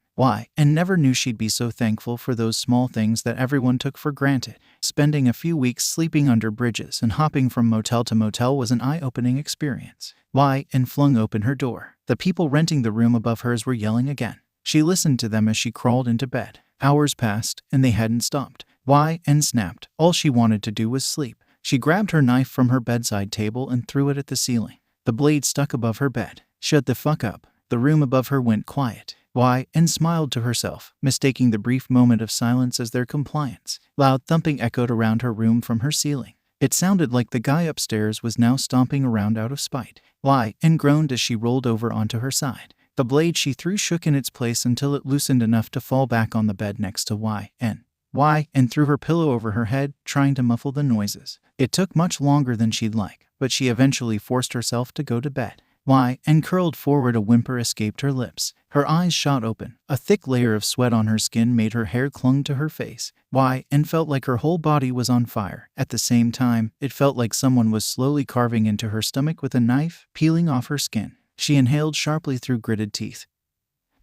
And never knew she'd be so thankful for those small things that everyone took for granted. Spending a few weeks sleeping under bridges and hopping from motel to motel was an eye-opening experience. And flung open her door. The people renting the room above hers were yelling again. She listened to them as she crawled into bed. Hours passed, and they hadn't stopped. And snapped. All she wanted to do was sleep. She grabbed her knife from her bedside table and threw it at the ceiling. The blade stuck above her bed. Shut the fuck up. The room above her went quiet. 𝗬𝗃 smiled to herself, mistaking the brief moment of silence as their compliance. Loud thumping echoed around her room from her ceiling. It sounded like the guy upstairs was now stomping around out of spite. 𝗬𝗃 groaned as she rolled over onto her side. The blade she threw shook in its place until it loosened enough to fall back on the bed next to 𝗬𝗃. 𝗬𝗃 threw her pillow over her head, trying to muffle the noises. It took much longer than she'd like, but she eventually forced herself to go to bed. 𝗬𝗃 curled forward. A whimper escaped her lips. Her eyes shot open. A thick layer of sweat on her skin made her hair clung to her face. 𝗬𝗃 felt like her whole body was on fire. At the same time, it felt like someone was slowly carving into her stomach with a knife, peeling off her skin. She inhaled sharply through gritted teeth.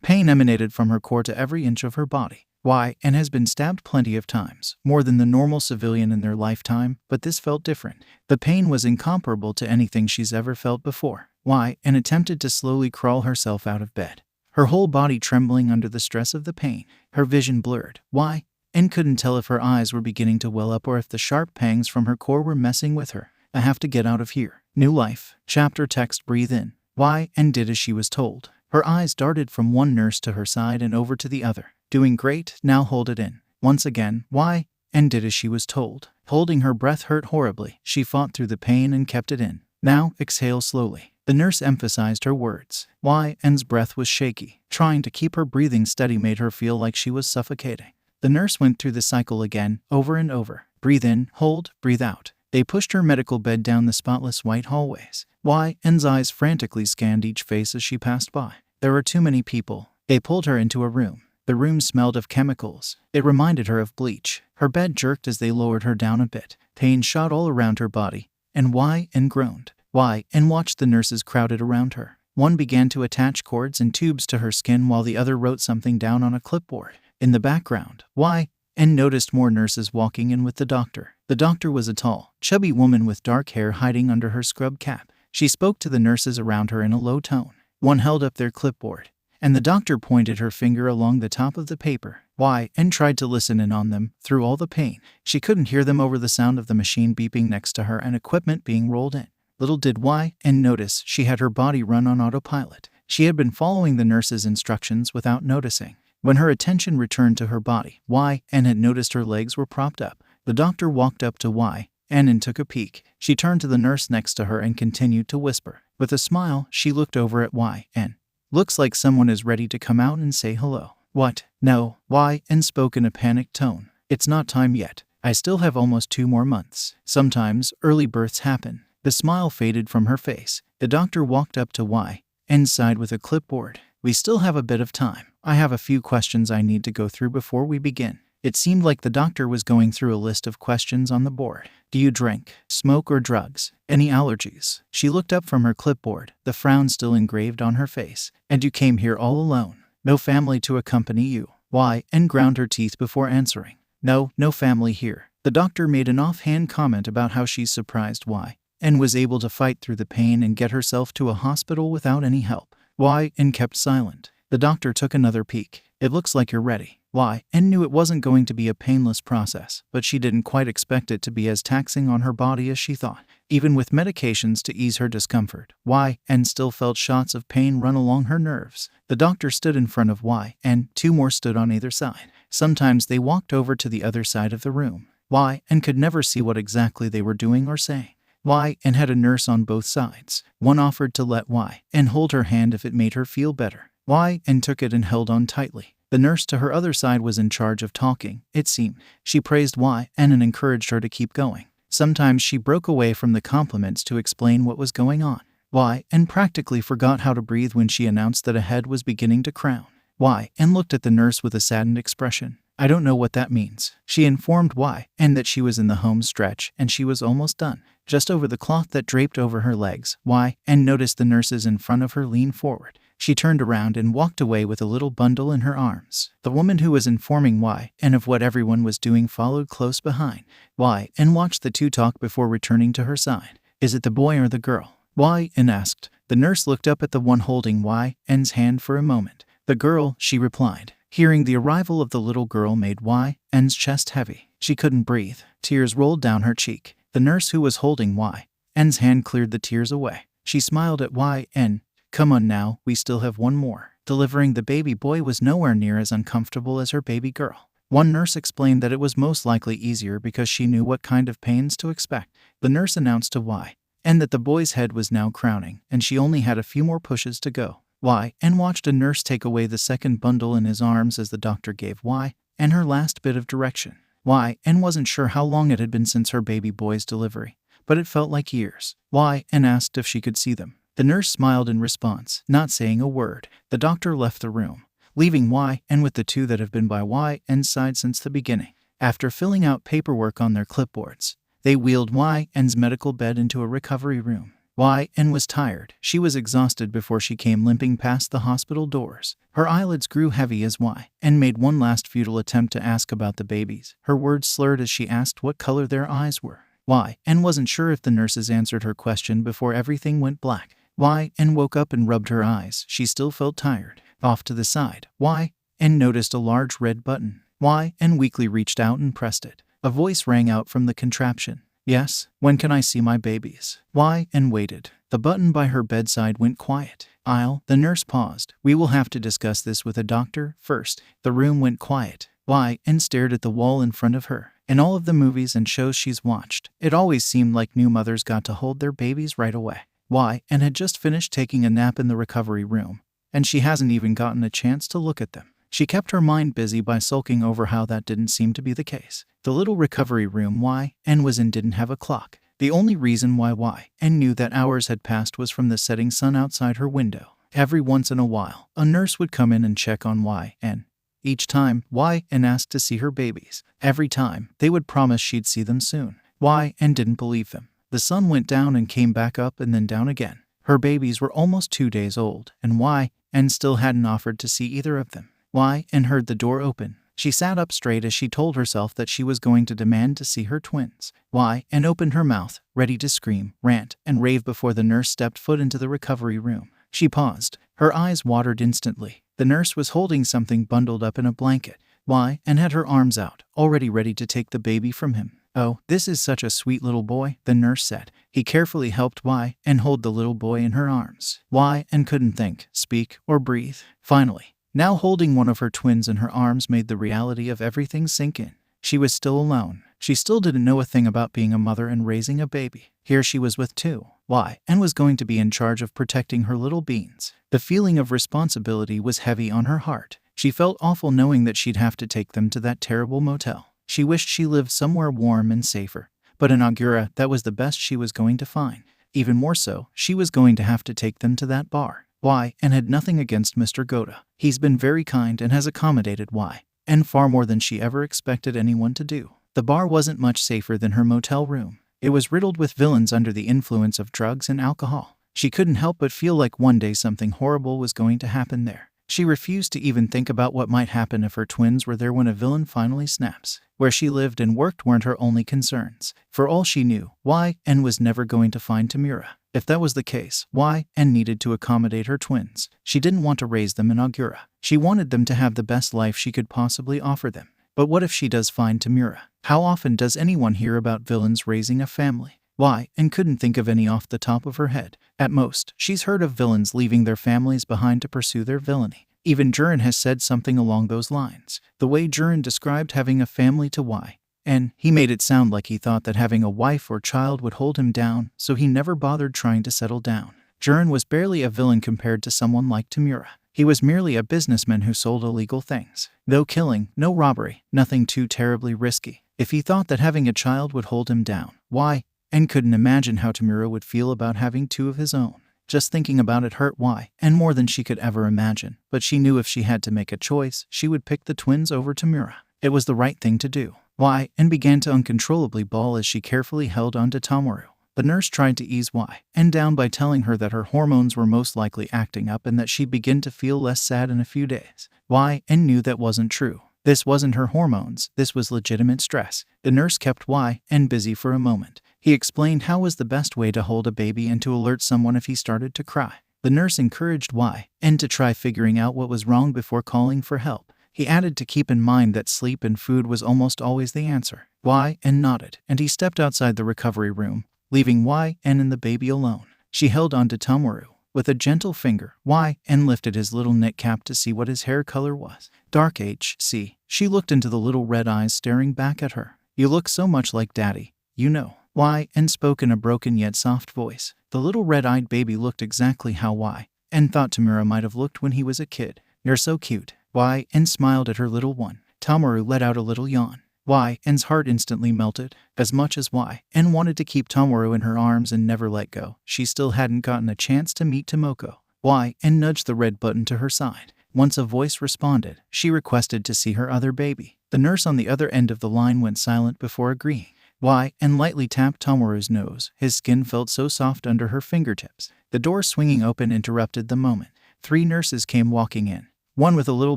Pain emanated from her core to every inch of her body. 𝗬𝗃 has been stabbed plenty of times, more than the normal civilian in their lifetime, but this felt different. The pain was incomparable to anything she's ever felt before. 𝗬𝗃 attempted to slowly crawl herself out of bed, her whole body trembling under the stress of the pain. Her vision blurred. 𝗬𝗃 couldn't tell if her eyes were beginning to well up or if the sharp pangs from her core were messing with her. I have to get out of here. New life. Chapter text. Breathe in. 𝗬𝗃 did as she was told. Her eyes darted from one nurse to her side and over to the other. Doing great, now hold it in. Once again, 𝗬𝗃 did as she was told. Holding her breath hurt horribly. She fought through the pain and kept it in. Now, exhale slowly. The nurse emphasized her words. 𝗬𝗃's breath was shaky. Trying to keep her breathing steady made her feel like she was suffocating. The nurse went through the cycle again, over and over. Breathe in, hold, breathe out. They pushed her medical bed down the spotless white hallways. 𝗬𝗃's eyes frantically scanned each face as she passed by. There were too many people. They pulled her into a room. The room smelled of chemicals. It reminded her of bleach. Her bed jerked as they lowered her down a bit. Pain shot all around her body, and 𝗬𝗃 groaned. 𝗬𝗃 watched the nurses crowded around her. One began to attach cords and tubes to her skin while the other wrote something down on a clipboard. In the background, 𝗬𝗃 noticed more nurses walking in with the doctor. The doctor was a tall, chubby woman with dark hair hiding under her scrub cap. She spoke to the nurses around her in a low tone. One held up their clipboard, and the doctor pointed her finger along the top of the paper. 𝗬𝗃 tried to listen in on them. Through all the pain, she couldn't hear them over the sound of the machine beeping next to her and equipment being rolled in. Little did 𝗬𝗃 notice she had her body run on autopilot. She had been following the nurse's instructions without noticing. When her attention returned to her body, 𝗬𝗃 had noticed her legs were propped up. The doctor walked up to 𝗬𝗃 and took a peek. She turned to the nurse next to her and continued to whisper. With a smile, she looked over at 𝗬𝗃. Looks like someone is ready to come out and say hello. What? No, 𝗬𝗃 spoke in a panicked tone. It's not time yet. I still have almost 2 more months. Sometimes, early births happen. The smile faded from her face. The doctor walked up to 𝗬𝗃's side with a clipboard. We still have a bit of time. I have a few questions I need to go through before we begin. It seemed like the doctor was going through a list of questions on the board. Do you drink, smoke, or drugs? Any allergies? She looked up from her clipboard, the frown still engraved on her face. And you came here all alone? No family to accompany you? 𝗬𝗃 ground her teeth before answering. No family here. The doctor made an offhand comment about how she's surprised 𝗬𝗃 was able to fight through the pain and get herself to a hospital without any help. 𝗬𝗃 kept silent. The doctor took another peek. It looks like you're ready. 𝗬𝗃 knew it wasn't going to be a painless process, but she didn't quite expect it to be as taxing on her body as she thought. Even with medications to ease her discomfort, 𝗬𝗃 still felt shots of pain run along her nerves. The doctor stood in front of 𝗬𝗃. 2 more stood on either side. Sometimes they walked over to the other side of the room. 𝗬𝗃 could never see what exactly they were doing or saying. 𝗬𝗃 had a nurse on both sides. One offered to let 𝗬𝗃 hold her hand if it made her feel better. 𝗬𝗃 took it and held on tightly. The nurse to her other side was in charge of talking, it seemed. She praised 𝗬𝗃 and encouraged her to keep going. Sometimes she broke away from the compliments to explain what was going on. 𝗬𝗃 practically forgot how to breathe when she announced that a head was beginning to crown. 𝗬𝗃 looked at the nurse with a saddened expression. I don't know what that means. She informed 𝗬𝗃 that she was in the home stretch and she was almost done. Just over the cloth that draped over her legs, 𝗬𝗃 noticed the nurses in front of her lean forward. She turned around and walked away with a little bundle in her arms. The woman who was informing 𝗬𝗃 of what everyone was doing followed close behind. 𝗬𝗃 watched the two talk before returning to her side. Is it the boy or the girl? 𝗬𝗃 asked. The nurse looked up at the one holding 𝗬𝗃's hand for a moment. The girl, she replied. Hearing the arrival of the little girl made 𝗬𝗃's chest heavy. She couldn't breathe. Tears rolled down her cheek. The nurse who was holding 𝗬𝗃's hand cleared the tears away. She smiled at 𝗬𝗃. Come on now, we still have 1 more. Delivering the baby boy was nowhere near as uncomfortable as her baby girl. One nurse explained that it was most likely easier because she knew what kind of pains to expect. The nurse announced to 𝗧 that the boy's head was now crowning, and she only had a few more pushes to go. 𝗧 watched a nurse take away the second bundle in his arms as the doctor gave 𝗧 her last bit of direction. 𝗧 wasn't sure how long it had been since her baby boy's delivery, but it felt like years. 𝗧 asked if she could see them. The nurse smiled in response, not saying a word. The doctor left the room, leaving 𝗧 with the two that have been by 𝗧's side since the beginning. After filling out paperwork on their clipboards, they wheeled 𝗧's medical bed into a recovery room. 𝗧 was tired. She was exhausted before she came limping past the hospital doors. Her eyelids grew heavy as 𝗧 made one last futile attempt to ask about the babies. Her words slurred as she asked what color their eyes were. 𝗧 wasn't sure if the nurses answered her question before everything went black. 𝗧 woke up and rubbed her eyes. She still felt tired. Off to the side, 𝗧 noticed a large red button. 𝗧 weakly reached out and pressed it. A voice rang out from the contraption. "Yes, when can I see my babies?" 𝗧 waited. The button by her bedside went quiet. The nurse paused. "We will have to discuss this with a doctor first." The room went quiet. 𝗧 stared at the wall in front of her. In all of the movies and shows she's watched, it always seemed like new mothers got to hold their babies right away. 𝗧 had just finished taking a nap in the recovery room, and she hasn't even gotten a chance to look at them. She kept her mind busy by sulking over how that didn't seem to be the case. The little recovery room 𝗧 was in didn't have a clock. The only reason why 𝗧 knew that hours had passed was from the setting sun outside her window. Every once in a while, a nurse would come in and check on 𝗧. Each time, 𝗧 asked to see her babies. Every time, they would promise she'd see them soon. 𝗧 didn't believe them. The sun went down and came back up and then down again. Her babies were almost 2 days old, and 𝗧 still hadn't offered to see either of them. 𝗧 heard the door open. She sat up straight as she told herself that she was going to demand to see her twins. 𝗧 opened her mouth, ready to scream, rant, and rave before the nurse stepped foot into the recovery room. She paused. Her eyes watered instantly. The nurse was holding something bundled up in a blanket. 𝗧 had her arms out, already ready to take the baby from him. "Oh, this is such a sweet little boy," the nurse said. He carefully helped 𝗧 hold the little boy in her arms. 𝗧 couldn't think, speak, or breathe. Finally, now holding one of her twins in her arms made the reality of everything sink in. She was still alone. She still didn't know a thing about being a mother and raising a baby. Here she was with two. 𝗧 was going to be in charge of protecting her little beans. The feeling of responsibility was heavy on her heart. She felt awful knowing that she'd have to take them to that terrible motel. She wished she lived somewhere warm and safer, but in 𝗎𝗪𝗼 that was the best she was going to find. Even more so, she was going to have to take them to that bar. 𝗧 had nothing against Mr. 𝗧𝗿. He's been very kind and has accommodated 𝗧 far more than she ever expected anyone to do. The bar wasn't much safer than her motel room. It was riddled with villains under the influence of drugs and alcohol. She couldn't help but feel like one day something horrible was going to happen there. She refused to even think about what might happen if her twins were there when a villain finally snaps. Where she lived and worked weren't her only concerns. For all she knew, 𝗧 was never going to find Tomura. If that was the case, 𝗧 needed to accommodate her twins. She didn't want to raise them in 𝗎𝗪𝗼. She wanted them to have the best life she could possibly offer them. But what if she does find Tomura? How often does anyone hear about villains raising a family? 𝗧 couldn't think of any off the top of her head. At most, she's heard of villains leaving their families behind to pursue their villainy. Even Jiren has said something along those lines. The way Jiren described having a family to 𝗧, he made it sound like he thought that having a wife or child would hold him down, so he never bothered trying to settle down. Jiren was barely a villain compared to someone like Tomura. He was merely a businessman who sold illegal things. No killing, no robbery, nothing too terribly risky. If he thought that having a child would hold him down, 𝗧 couldn't imagine how Tomura would feel about having two of his own. Just thinking about it hurt 𝗧 more than she could ever imagine, but she knew if she had to make a choice, she would pick the twins over Tomura. It was the right thing to do. 𝗧 began to uncontrollably bawl as she carefully held on to Tomoru. The nurse tried to ease 𝗧 down by telling her that her hormones were most likely acting up and that she'd begin to feel less sad in a few days. 𝗧 knew that wasn't true. This wasn't her hormones, this was legitimate stress. The nurse kept 𝗧 busy for a moment. He explained how was the best way to hold a baby and to alert someone if he started to cry. The nurse encouraged 𝗧 to try figuring out what was wrong before calling for help. He added to keep in mind that sleep and food was almost always the answer. 𝗧 nodded, and he stepped outside the recovery room, leaving 𝗧 and the baby alone. She held on to Tomoru, With a gentle finger, 𝗬 lifted his little knit cap to see what his hair color was. Dark 𝗧𝗵𝗲. She looked into the little red eyes staring back at her. You look so much like Daddy, you know. 𝗬 spoke in a broken yet soft voice. The little red-eyed baby looked exactly how 𝗬 thought Tomura might have looked when he was a kid. You're so cute. 𝗬 smiled at her little one. Tomoru let out a little yawn. 𝗬's heart instantly melted. As much as 𝗬 wanted to keep Tomoru in her arms and never let go, she still hadn't gotten a chance to meet Tomoko. 𝗬 nudged the red button to her side. Once a voice responded, she requested to see her other baby. The nurse on the other end of the line went silent before agreeing. 𝗬 lightly tapped Tomoru's nose. His skin felt so soft under her fingertips. The door swinging open interrupted the moment. 3 nurses came walking in, one with a little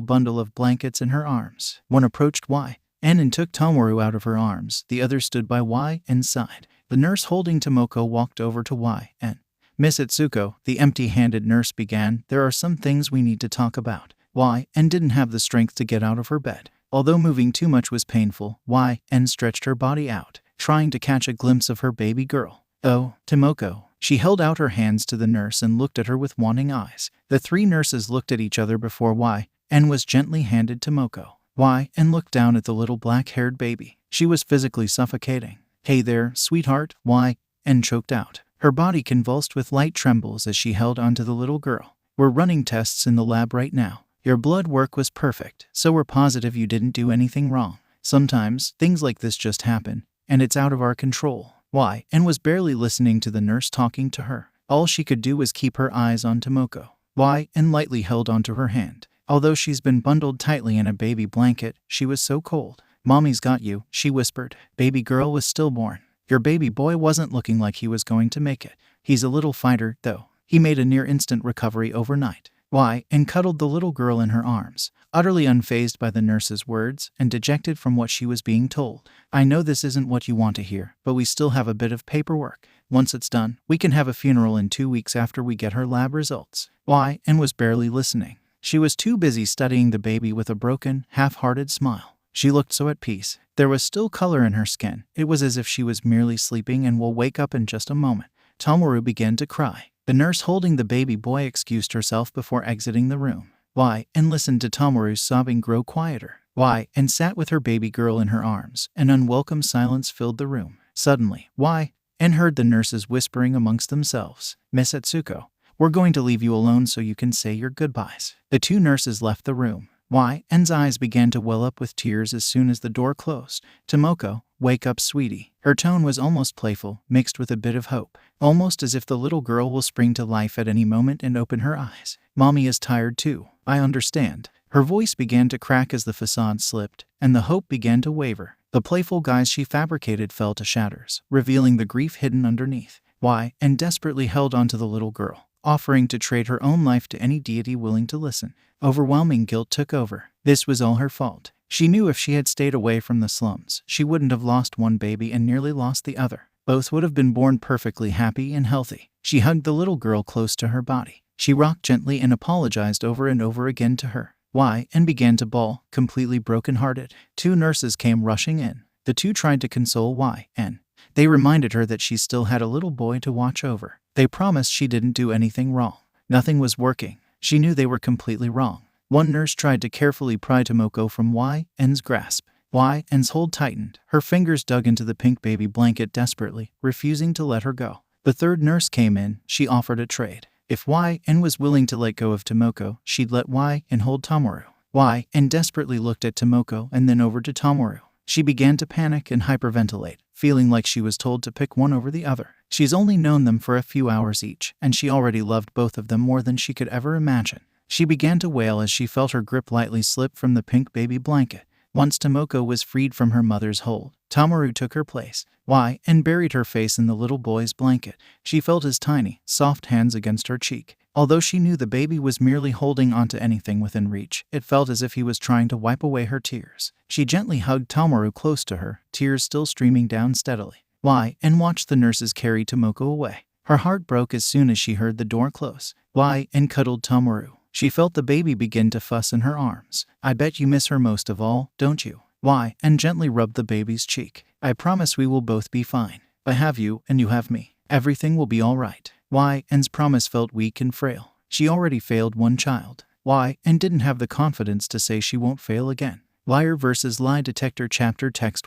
bundle of blankets in her arms. One approached 𝗬 and took Tomoru out of her arms. The other stood by 𝗬's side. The nurse holding Tomoko walked over to 𝗬. Miss Itsuko, the empty-handed nurse began, there are some things we need to talk about. 𝗬 didn't have the strength to get out of her bed. Although moving too much was painful, 𝗬 stretched her body out, trying to catch a glimpse of her baby girl. Oh, Tomoko. She held out her hands to the nurse and looked at her with wanting eyes. The 3 nurses looked at each other before 𝗬 was gently handed Tomoko. 𝗬 looked down at the little black-haired baby. She was physically suffocating. Hey there, sweetheart, 𝗬 choked out. Her body convulsed with light trembles as she held onto the little girl. We're running tests in the lab right now. Your blood work was perfect, so we're positive you didn't do anything wrong. Sometimes, things like this just happen, and it's out of our control. 𝗬 was barely listening to the nurse talking to her. All she could do was keep her eyes on Tomoko. 𝗬 lightly held onto her hand. Although she's been bundled tightly in a baby blanket, she was so cold. Mommy's got you, she whispered. Baby girl was stillborn. Your baby boy wasn't looking like he was going to make it. He's a little fighter, though. He made a near-instant recovery overnight. 𝗬 cuddled the little girl in her arms, utterly unfazed by the nurse's words and dejected from what she was being told. I know this isn't what you want to hear, but we still have a bit of paperwork. Once it's done, we can have a funeral in 2 weeks after we get her lab results. 𝗬 was barely listening. She was too busy studying the baby with a broken, half-hearted smile. She looked so at peace. There was still color in her skin. It was as if she was merely sleeping and will wake up in just a moment. Tomoru began to cry. The nurse holding the baby boy excused herself before exiting the room. 𝗬 listened to Tomoru's sobbing grow quieter. 𝗬 sat with her baby girl in her arms. An unwelcome silence filled the room. Suddenly, 𝗬 heard the nurses whispering amongst themselves. Miss Itsuko, we're going to leave you alone so you can say your goodbyes. The 2 nurses left the room. 𝗬's eyes began to well up with tears as soon as the door closed. Tomoko, wake up, sweetie. Her tone was almost playful, mixed with a bit of hope, almost as if the little girl will spring to life at any moment and open her eyes. Mommy is tired too. I understand. Her voice began to crack as the facade slipped, and the hope began to waver. The playful guise she fabricated fell to shatters, revealing the grief hidden underneath. 𝗬 desperately held onto the little girl, offering to trade her own life to any deity willing to listen. Overwhelming guilt took over. This was all her fault. She knew if she had stayed away from the slums, she wouldn't have lost one baby and nearly lost the other. Both would have been born perfectly happy and healthy. She hugged the little girl close to her body. She rocked gently and apologized over and over again to her. 𝗬 began to bawl, completely broken-hearted. 2 nurses came rushing in. The 2 tried to console 𝗬. They reminded her that she still had a little boy to watch over. They promised she didn't do anything wrong. Nothing was working. She knew they were completely wrong. One nurse tried to carefully pry Tomoko from 𝗬's grasp. 𝗬's hold tightened. Her fingers dug into the pink baby blanket desperately, refusing to let her go. The 3rd nurse came in. She offered a trade. If 𝗬 was willing to let go of Tomoko, she'd let 𝗬 hold Tomoru. 𝗬 desperately looked at Tomoko and then over to Tomoru. She began to panic and hyperventilate, feeling like she was told to pick one over the other. She's only known them for a few hours each, and she already loved both of them more than she could ever imagine. She began to wail as she felt her grip lightly slip from the pink baby blanket. Once Tomoko was freed from her mother's hold, Tomoru took her place. 𝗬 buried her face in the little boy's blanket. She felt his tiny, soft hands against her cheek. Although she knew the baby was merely holding onto anything within reach, it felt as if he was trying to wipe away her tears. She gently hugged Tomoru close to her, tears still streaming down steadily. 𝗬 watched the nurses carry Tomoko away. Her heart broke as soon as she heard the door close. 𝗬 cuddled Tomoru. She felt the baby begin to fuss in her arms. I bet you miss her most of all, don't you? 𝗬 gently rubbed the baby's cheek. I promise we will both be fine. I have you, and you have me. Everything will be all right. 𝗬's promise felt weak and frail. She already failed one child. And didn't have the confidence to say she won't fail again. Liar versus lie detector chapter text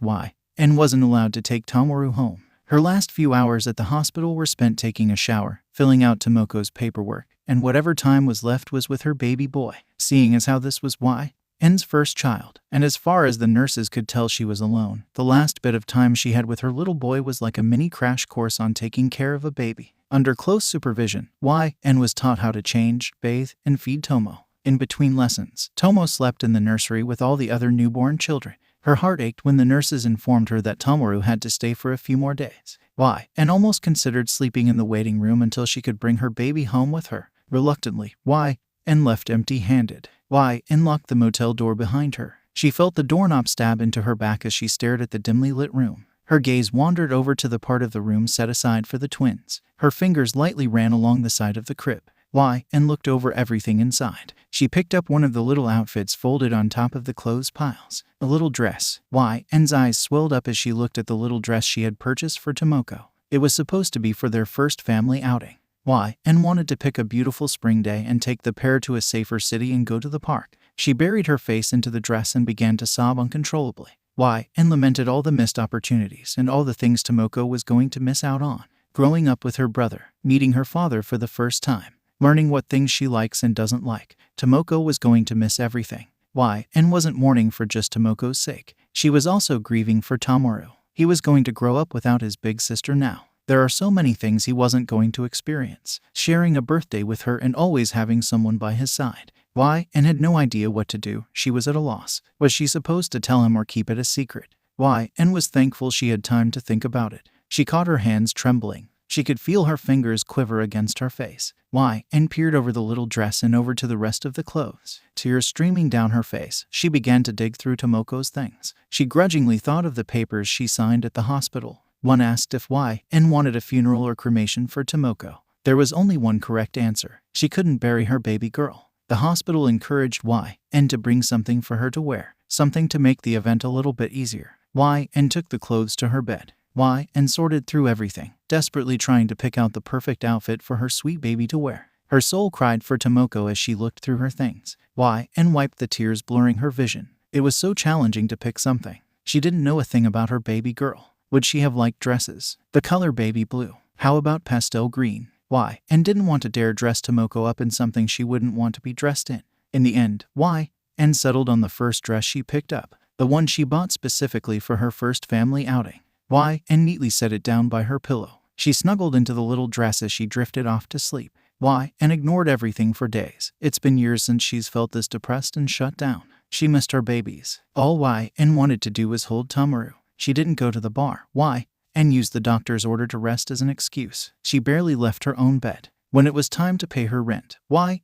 and wasn't allowed to take Tomoru home. Her last few hours at the hospital were spent taking a shower, filling out Tomoko's paperwork, and whatever time was left was with her baby boy. Seeing as how this was 𝗬's first child, and as far as the nurses could tell she was alone, the last bit of time she had with her little boy was like a mini crash course on taking care of a baby. Under close supervision, 𝗬 was taught how to change, bathe, and feed Tomo. In between lessons, Tomo slept in the nursery with all the other newborn children. Her heart ached when the nurses informed her that Tomoru had to stay for a few more days. And almost considered sleeping in the waiting room until she could bring her baby home with her. Reluctantly, and left empty-handed. And locked the motel door behind her. She felt the doorknob stab into her back as she stared at the dimly lit room. Her gaze wandered over to the part of the room set aside for the twins. Her fingers lightly ran along the side of the crib. And looked over everything inside. She picked up one of the little outfits folded on top of the clothes piles. A little dress. And's eyes swelled up as she looked at the little dress she had purchased for Tomoko. It was supposed to be for their first family outing. And wanted to pick a beautiful spring day and take the pair to a safer city and go to the park. She buried her face into the dress and began to sob uncontrollably. And lamented all the missed opportunities and all the things Tomoko was going to miss out on. Growing up with her brother, meeting her father for the first time. Learning what things she likes and doesn't like. Tomoko was going to miss everything. And wasn't mourning for just Tomoko's sake. She was also grieving for Tomoru. He was going to grow up without his big sister now. There are so many things he wasn't going to experience. Sharing a birthday with her and always having someone by his side. And had no idea what to do. She was at a loss. Was she supposed to tell him or keep it a secret? And was thankful she had time to think about it. She caught her hands trembling. She could feel her fingers quiver against her face. And peered over the little dress and over to the rest of the clothes. Tears streaming down her face, she began to dig through Tomoko's things. She grudgingly thought of the papers she signed at the hospital. One asked if wanted a funeral or cremation for Tomoko. There was only one correct answer. She couldn't bury her baby girl. The hospital encouraged to bring something for her to wear. Something to make the event a little bit easier. And took the clothes to her bed. And sorted through everything, desperately trying to pick out the perfect outfit for her sweet baby to wear. Her soul cried for Tomoko as she looked through her things. And wiped the tears blurring her vision. It was so challenging to pick something. She didn't know a thing about her baby girl. Would she have liked dresses? The color baby blue. How about pastel green? And didn't want to dare dress Tomoko up in something she wouldn't want to be dressed in. In the end, and settled on the first dress she picked up. The one she bought specifically for her first family outing. And neatly set it down by her pillow. She snuggled into the little dress as she drifted off to sleep. And ignored everything for days. It's been years since she's felt this depressed and shut down. She missed her babies. All and wanted to do was hold Tomoru. She didn't go to the bar. And used the doctor's order to rest as an excuse. She barely left her own bed. When it was time to pay her rent,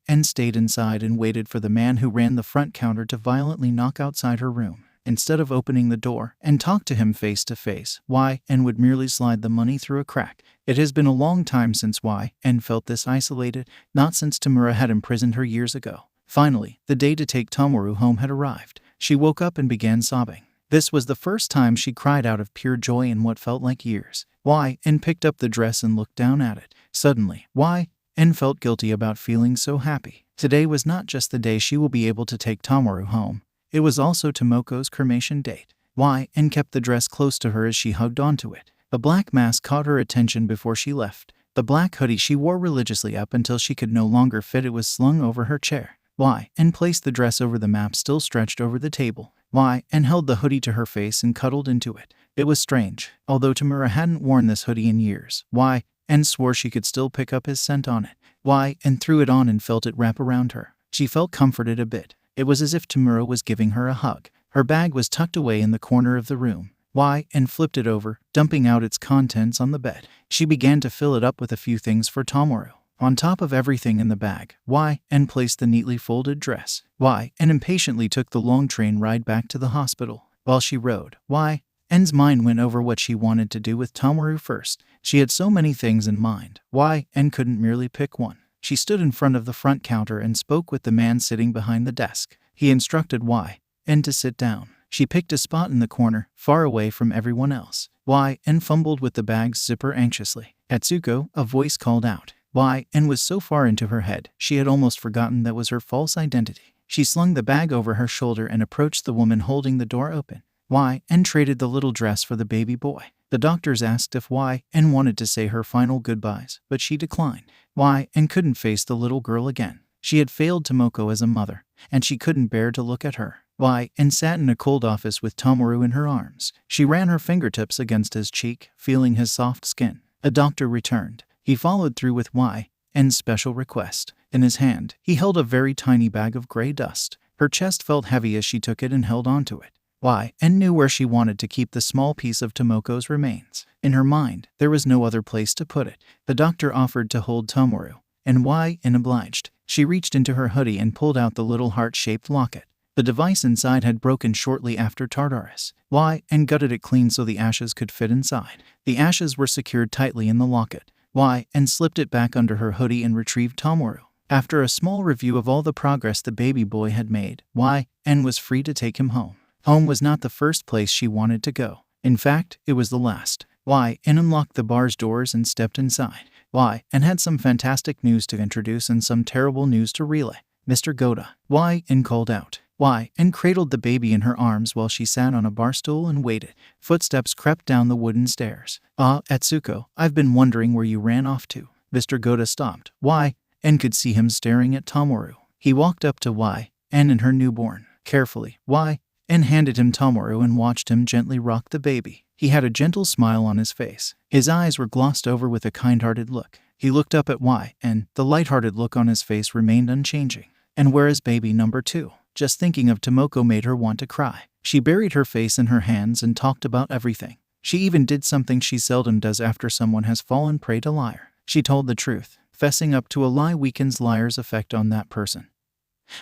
and stayed inside and waited for the man who ran the front counter to violently knock outside her room. Instead of opening the door and talk to him face to face, and would merely slide the money through a crack. It has been a long time since and felt this isolated, not since Tomura had imprisoned her years ago. Finally, the day to take Tomoru home had arrived. She woke up and began sobbing. This was the first time she cried out of pure joy in what felt like years. And picked up the dress and looked down at it. Suddenly, and felt guilty about feeling so happy. Today was not just the day she will be able to take Tomoru home. It was also Tomoko's cremation date. And kept the dress close to her as she hugged onto it. A black mask caught her attention before she left. The black hoodie she wore religiously up until she could no longer fit it was slung over her chair. And placed the dress over the map still stretched over the table. And held the hoodie to her face and cuddled into it. It was strange, although Tomura hadn't worn this hoodie in years. And swore she could still pick up his scent on it. And threw it on and felt it wrap around her. She felt comforted a bit. It was as if Tomura was giving her a hug. Her bag was tucked away in the corner of the room. And flipped it over, dumping out its contents on the bed. She began to fill it up with a few things for Tomoru. On top of everything in the bag, and placed the neatly folded dress. And impatiently took the long train ride back to the hospital. While she rode, N's mind went over what she wanted to do with Tomoru first. She had so many things in mind. And couldn't merely pick one. She stood in front of the front counter and spoke with the man sitting behind the desk. He instructed and to sit down. She picked a spot in the corner, far away from everyone else. And fumbled with the bag's zipper anxiously. Atsuko, a voice called out. Why, and was so far into her head, she had almost forgotten that was her false identity. She slung the bag over her shoulder and approached the woman holding the door open. Why, and traded the little dress for the baby boy. The doctors asked if Why, and wanted to say her final goodbyes, but she declined. Why, and couldn't face the little girl again. She had failed Tomoko as a mother, and she couldn't bear to look at her. Why, and sat in a cold office with Tomoru in her arms. She ran her fingertips against his cheek, feeling his soft skin. A doctor returned. He followed through with Why, and's special request. In his hand, he held a very tiny bag of gray dust. Her chest felt heavy as she took it and held onto it. Why, and knew where she wanted to keep the small piece of Tomoko's remains. In her mind, there was no other place to put it. The doctor offered to hold Tomoru, and Why, and obliged. She reached into her hoodie and pulled out the little heart-shaped locket. The device inside had broken shortly after Tartarus. Why, and gutted it clean so the ashes could fit inside. The ashes were secured tightly in the locket. Why, and slipped it back under her hoodie and retrieved Tomoru. After a small review of all the progress the baby boy had made, Why, and was free to take him home. Home was not the first place she wanted to go. In fact, it was the last. Why, and unlocked the bar's doors and stepped inside. Why, and had some fantastic news to introduce and some terrible news to relay. Mr. 𝗧𝗵𝗲. Why, and called out. Why, and cradled the baby in her arms while she sat on a bar stool and waited. Footsteps crept down the wooden stairs. Atsuko, I've been wondering where you ran off to. Mr. 𝗧𝗵𝗲 stopped. Why, and could see him staring at Tomoru. He walked up to Why, and her newborn. Carefully, Why, and handed him Tomoru and watched him gently rock the baby. He had a gentle smile on his face. His eyes were glossed over with a kind-hearted look. He looked up at Why, and the light-hearted look on his face remained unchanging. And where is baby number 2? Just thinking of Tomoko made her want to cry. She buried her face in her hands and talked about everything. She even did something she seldom does after someone has fallen prey to liar. She told the truth. Fessing up to a lie weakens liar's effect on that person.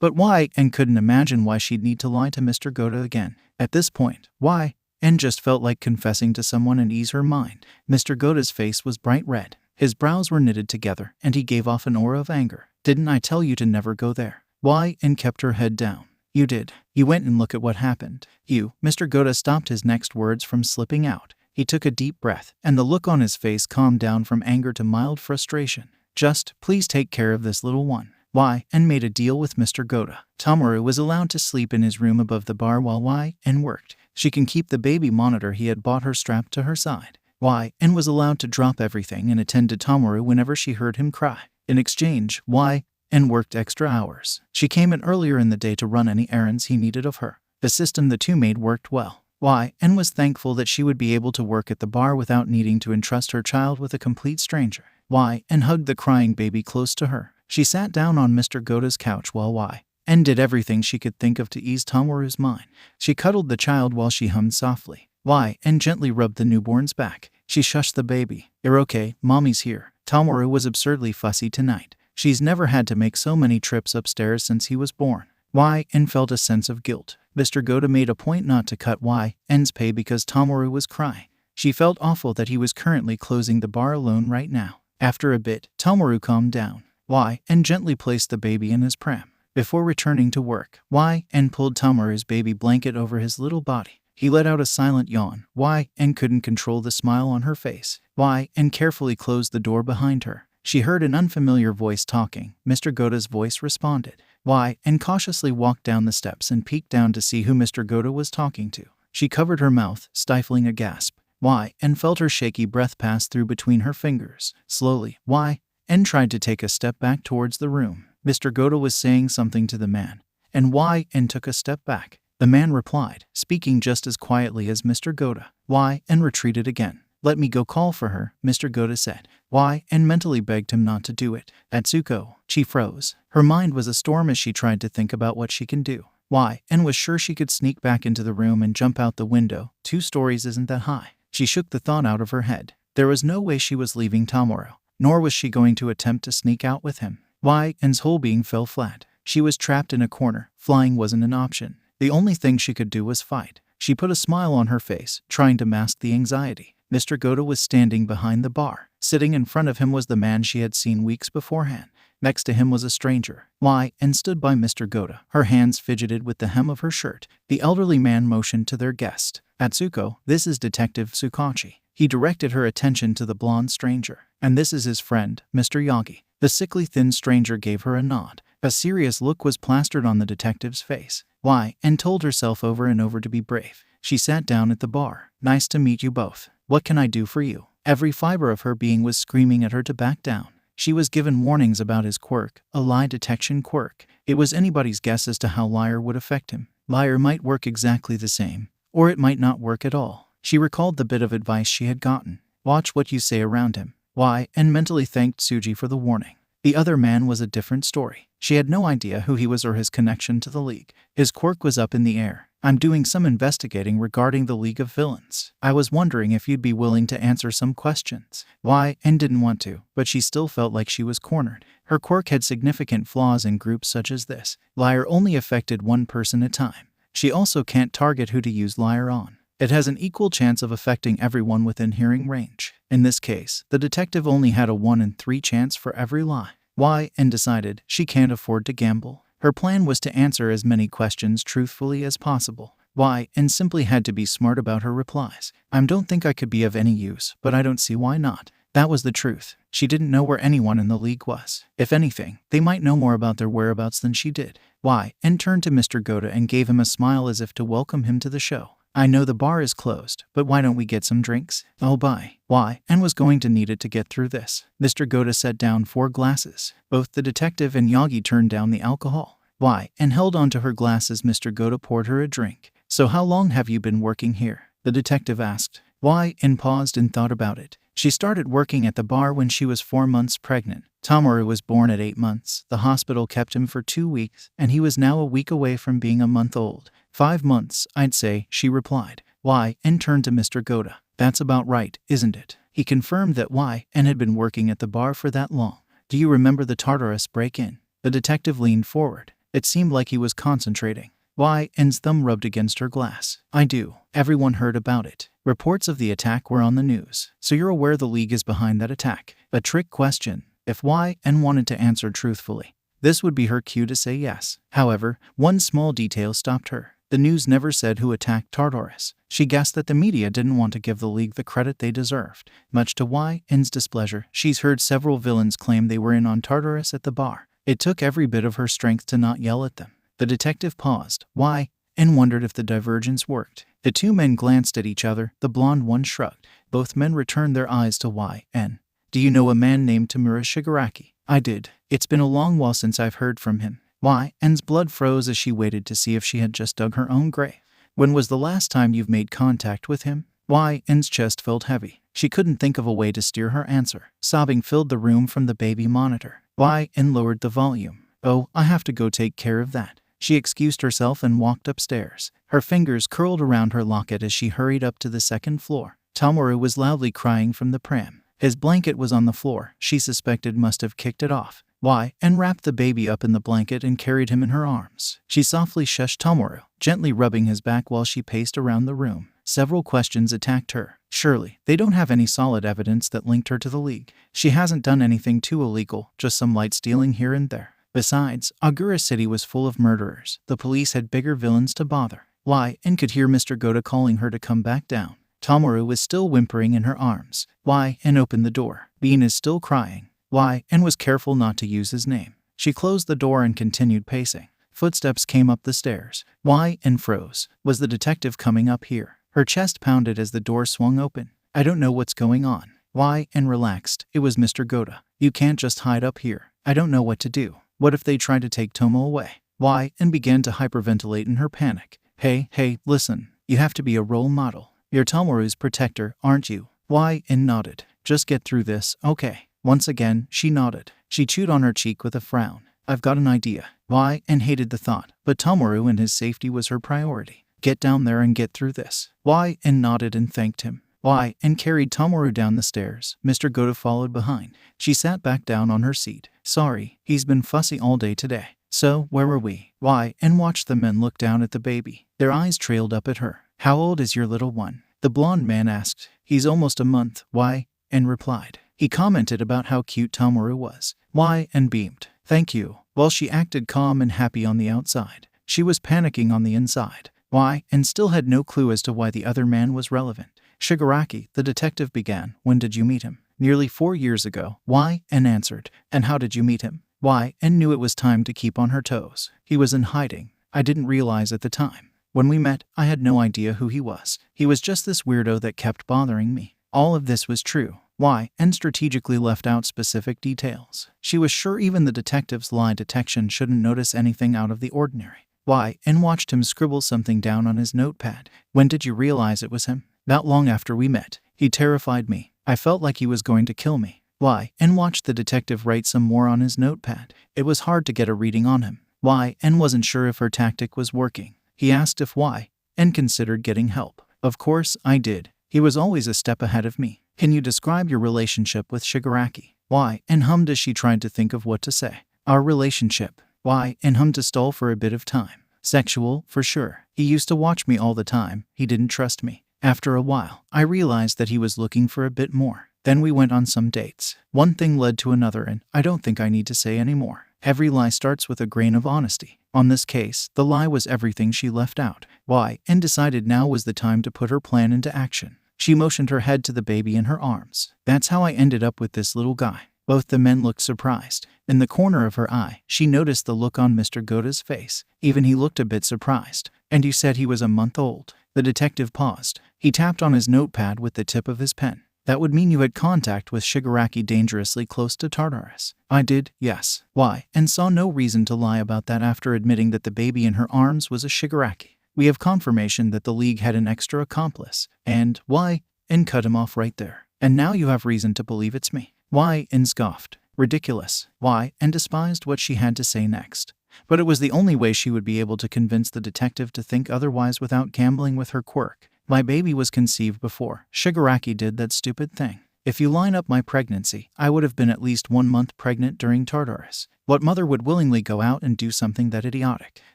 But Why, and couldn't imagine why she'd need to lie to Mr. 𝗧𝗵𝗲 again. At this point, Why, and just felt like confessing to someone and ease her mind. Mr. 𝗧𝗵𝗲's face was bright red. His brows were knitted together, and he gave off an aura of anger. Didn't I tell you to never go there? Why, and kept her head down. You did. You went and look at what happened. You. Mr. 𝗧𝗵𝗲 stopped his next words from slipping out. He took a deep breath, and the look on his face calmed down from anger to mild frustration. Just, please take care of this little one. Why, and made a deal with Mr. 𝗧𝗵𝗲. Tomoru was allowed to sleep in his room above the bar while Why, and worked. She can keep the baby monitor he had bought her strapped to her side. Why, and was allowed to drop everything and attend to Tomoru whenever she heard him cry. In exchange, Why, and worked extra hours. She came in earlier in the day to run any errands he needed of her. The system the two made worked well. Why, and was thankful that she would be able to work at the bar without needing to entrust her child with a complete stranger. Why, and hugged the crying baby close to her. She sat down on Mr. 𝗧𝗵𝗲's couch while Why, and did everything she could think of to ease Tomoru's mind. She cuddled the child while she hummed softly. Why, and gently rubbed the newborn's back. She shushed the baby. You're okay, mommy's here. Tomoru was absurdly fussy tonight. She's never had to make so many trips upstairs since he was born. Why, and felt a sense of guilt. Mr. 𝗧𝗵𝗲 made a point not to cut Why, and's pay because Tomoru was crying. She felt awful that he was currently closing the bar alone right now. After a bit, Tomoru calmed down. Why, and gently placed the baby in his pram. Before returning to work, Why, and pulled Tomoru's baby blanket over his little body. He let out a silent yawn. Why, and couldn't control the smile on her face. Why, and carefully closed the door behind her. She heard an unfamiliar voice talking. Mr. 𝗧𝗵𝗲's voice responded. Why, and cautiously walked down the steps and peeked down to see who Mr. 𝗧𝗵𝗲 was talking to. She covered her mouth, stifling a gasp. Why, and felt her shaky breath pass through between her fingers. Slowly, Why, and tried to take a step back towards the room. Mr. 𝗧𝗵𝗲 was saying something to the man, and Why, and took a step back. The man replied, speaking just as quietly as Mr. 𝗧𝗵𝗲. Why, and retreated again. Let me go call for her, Mr. 𝗧𝗵𝗲 said. Why, and mentally begged him not to do it. Atsuko. She froze. Her mind was a storm as she tried to think about what she can do. Why, and was sure she could sneak back into the room and jump out the window. 2 stories isn't that high. She shook the thought out of her head. There was no way she was leaving Tomoru, nor was she going to attempt to sneak out with him. Why, and's whole being fell flat. She was trapped in a corner. Flying wasn't an option. The only thing she could do was fight. She put a smile on her face, trying to mask the anxiety. Mr. 𝗧𝗵𝗲 was standing behind the bar. Sitting in front of him was the man she had seen weeks beforehand. Next to him was a stranger. Why, and stood by Mr. 𝗧𝗵𝗲. Her hands fidgeted with the hem of her shirt. The elderly man motioned to their guest. Atsuko, this is Detective 𝗧𝗵𝗲. He directed her attention to the blonde stranger. And this is his friend, Mr. Yagi. The sickly thin stranger gave her a nod. A serious look was plastered on the detective's face. Why? And told herself over and over to be brave. She sat down at the bar. Nice to meet you both. What can I do for you? Every fiber of her being was screaming at her to back down. She was given warnings about his quirk, a lie detection quirk. It was anybody's guess as to how liar would affect him. Liar might work exactly the same, or it might not work at all. She recalled the bit of advice she had gotten. Watch what you say around him. Why? And mentally thanked Tsuji for the warning. The other man was a different story. She had no idea who he was or his connection to the League. His quirk was up in the air. I'm doing some investigating regarding the League of Villains. I was wondering if you'd be willing to answer some questions. Why? And didn't want to, but she still felt like she was cornered. Her quirk had significant flaws in groups such as this. Liar only affected one person at a time. She also can't target who to use liar on. It has an equal chance of affecting everyone within hearing range. In this case, the detective only had a 1 in 3 chance for every lie. Why? And decided she can't afford to gamble. Her plan was to answer as many questions truthfully as possible. Why? And simply had to be smart about her replies. I don't think I could be of any use, but I don't see why not. That was the truth. She didn't know where anyone in the League was. If anything, they might know more about their whereabouts than she did. Why? And turned to Mr. Ghota and gave him a smile as if to welcome him to the show. I know the bar is closed, but why don't we get some drinks? Oh, bye. Why? And was going to need it to get through this. Mr. Ghota set down 4 glasses. Both the detective and Yagi turned down the alcohol. Why? And held on to her glass as Mr. Ghota poured her a drink. So how long have you been working here? The detective asked. Why? And paused and thought about it. She started working at the bar when she was 4 months pregnant. Tomoru was born at 8 months. The hospital kept him for 2 weeks, and he was now a week away from being a month old. 5 months, I'd say, she replied. Why? And turned to Mr. Ghota. That's about right, isn't it? He confirmed that why, and had been working at the bar for that long. Do you remember the Tartarus break-in? The detective leaned forward. It seemed like he was concentrating. Why? And's thumb rubbed against her glass. I do. Everyone heard about it. Reports of the attack were on the news. So you're aware the League is behind that attack? A trick question. If why, and wanted to answer truthfully. This would be her cue to say yes. However, one small detail stopped her. The news never said who attacked Tartarus. She guessed that the media didn't want to give the League the credit they deserved. Much to Y's displeasure, she's heard several villains claim they were in on Tartarus at the bar. It took every bit of her strength to not yell at them. The detective paused. Why? And wondered if the divergence worked. The 2 men glanced at each other. The blonde one shrugged. Both men returned their eyes to Y.N. Do you know a man named Tomura Shigaraki? I did. It's been a long while since I've heard from him. Y.N's blood froze as she waited to see if she had just dug her own grave. When was the last time you've made contact with him? Y.N's chest felt heavy. She couldn't think of a way to steer her answer. Sobbing filled the room from the baby monitor. Y.N lowered the volume. Oh, I have to go take care of that. She excused herself and walked upstairs. Her fingers curled around her locket as she hurried up to the 2nd floor. Tomoru was loudly crying from the pram. His blanket was on the floor. She suspected must have kicked it off. Why? And wrapped the baby up in the blanket and carried him in her arms. She softly shushed Tomoru, gently rubbing his back while she paced around the room. Several questions attacked her. Surely, they don't have any solid evidence that linked her to the League. She hasn't done anything too illegal, just some light stealing here and there. Besides, Agura City was full of murderers. The police had bigger villains to bother. Why? And could hear Mr. Ghota calling her to come back down. Tomoru was still whimpering in her arms. Why? And opened the door. Bean is still crying. Why? And was careful not to use his name. She closed the door and continued pacing. Footsteps came up the stairs. Why? And froze. Was the detective coming up here? Her chest pounded as the door swung open. I don't know what's going on. Why? And relaxed. It was Mr. Ghota. You can't just hide up here. I don't know what to do. What if they try to take Tomo away? Why? And began to hyperventilate in her panic. Hey, listen. You have to be a role model. You're Tomoru's protector, aren't you? Why? And nodded. Just get through this, okay? Once again, she nodded. She chewed on her cheek with a frown. I've got an idea. Why? And hated the thought. But Tomoru and his safety was her priority. Get down there and get through this. Why? And nodded and thanked him. Why? And carried Tomoru down the stairs. Mr. Ghota followed behind. She sat back down on her seat. Sorry, he's been fussy all day today. So, where were we? Why? And watched the men look down at the baby. Their eyes trailed up at her. How old is your little one? The blonde man asked. He's almost a month. Why? And replied. He commented about how cute Tomoru was. Why? And beamed. Thank you. While she acted calm and happy on the outside, she was panicking on the inside. Why? And still had no clue as to why the other man was relevant. Shigaraki, the detective began. When did you meet him? Nearly 4 years ago. Why? And answered. And how did you meet him? Why? And knew it was time to keep on her toes. He was in hiding. I didn't realize at the time. When we met, I had no idea who he was. He was just this weirdo that kept bothering me. All of this was true. Why? And strategically left out specific details. She was sure even the detective's lie detection shouldn't notice anything out of the ordinary. Why? And watched him scribble something down on his notepad. When did you realize it was him? Not long after we met. He terrified me. I felt like he was going to kill me. Why? And watched the detective write some more on his notepad. It was hard to get a reading on him. Why? And wasn't sure if her tactic was working. He asked if why, and considered getting help. Of course, I did. He was always a step ahead of me. Can you describe your relationship with Shigaraki? Why? And hummed as she tried to think of what to say. Our relationship. Why? And hummed to stall for a bit of time. Sexual, for sure. He used to watch me all the time. He didn't trust me. After a while, I realized that he was looking for a bit more. Then we went on some dates. One thing led to another, and I don't think I need to say any more. Every lie starts with a grain of honesty. On this case, the lie was everything she left out. Why? And decided now was the time to put her plan into action. She motioned her head to the baby in her arms. That's how I ended up with this little guy. Both the men looked surprised. In the corner of her eye, she noticed the look on Mr. Goda's face. Even he looked a bit surprised. And you said he was a month old. The detective paused. He tapped on his notepad with the tip of his pen. That would mean you had contact with Shigaraki dangerously close to Tartarus. I did, yes. Why? And saw no reason to lie about that after admitting that the baby in her arms was a Shigaraki. We have confirmation that the League had an extra accomplice. And why? And cut him off right there. And now you have reason to believe it's me. Why? And scoffed. Ridiculous. Why? And despised what she had to say next. But it was the only way she would be able to convince the detective to think otherwise without gambling with her quirk. My baby was conceived before Shigaraki did that stupid thing. If you line up my pregnancy, I would have been at least 1 month pregnant during Tartarus. What mother would willingly go out and do something that idiotic?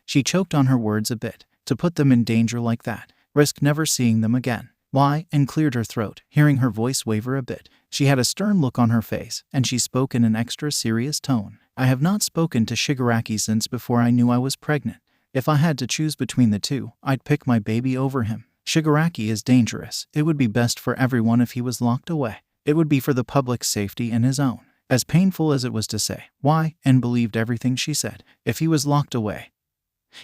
She choked on her words a bit. To put them in danger like that, risk never seeing them again. Why? And cleared her throat, hearing her voice waver a bit. She had a stern look on her face, and she spoke in an extra serious tone. I have not spoken to Shigaraki since before I knew I was pregnant. If I had to choose between the two, I'd pick my baby over him. Shigaraki is dangerous. It would be best for everyone if he was locked away. It would be for the public's safety and his own. As painful as it was to say, why, and believed everything she said. If he was locked away,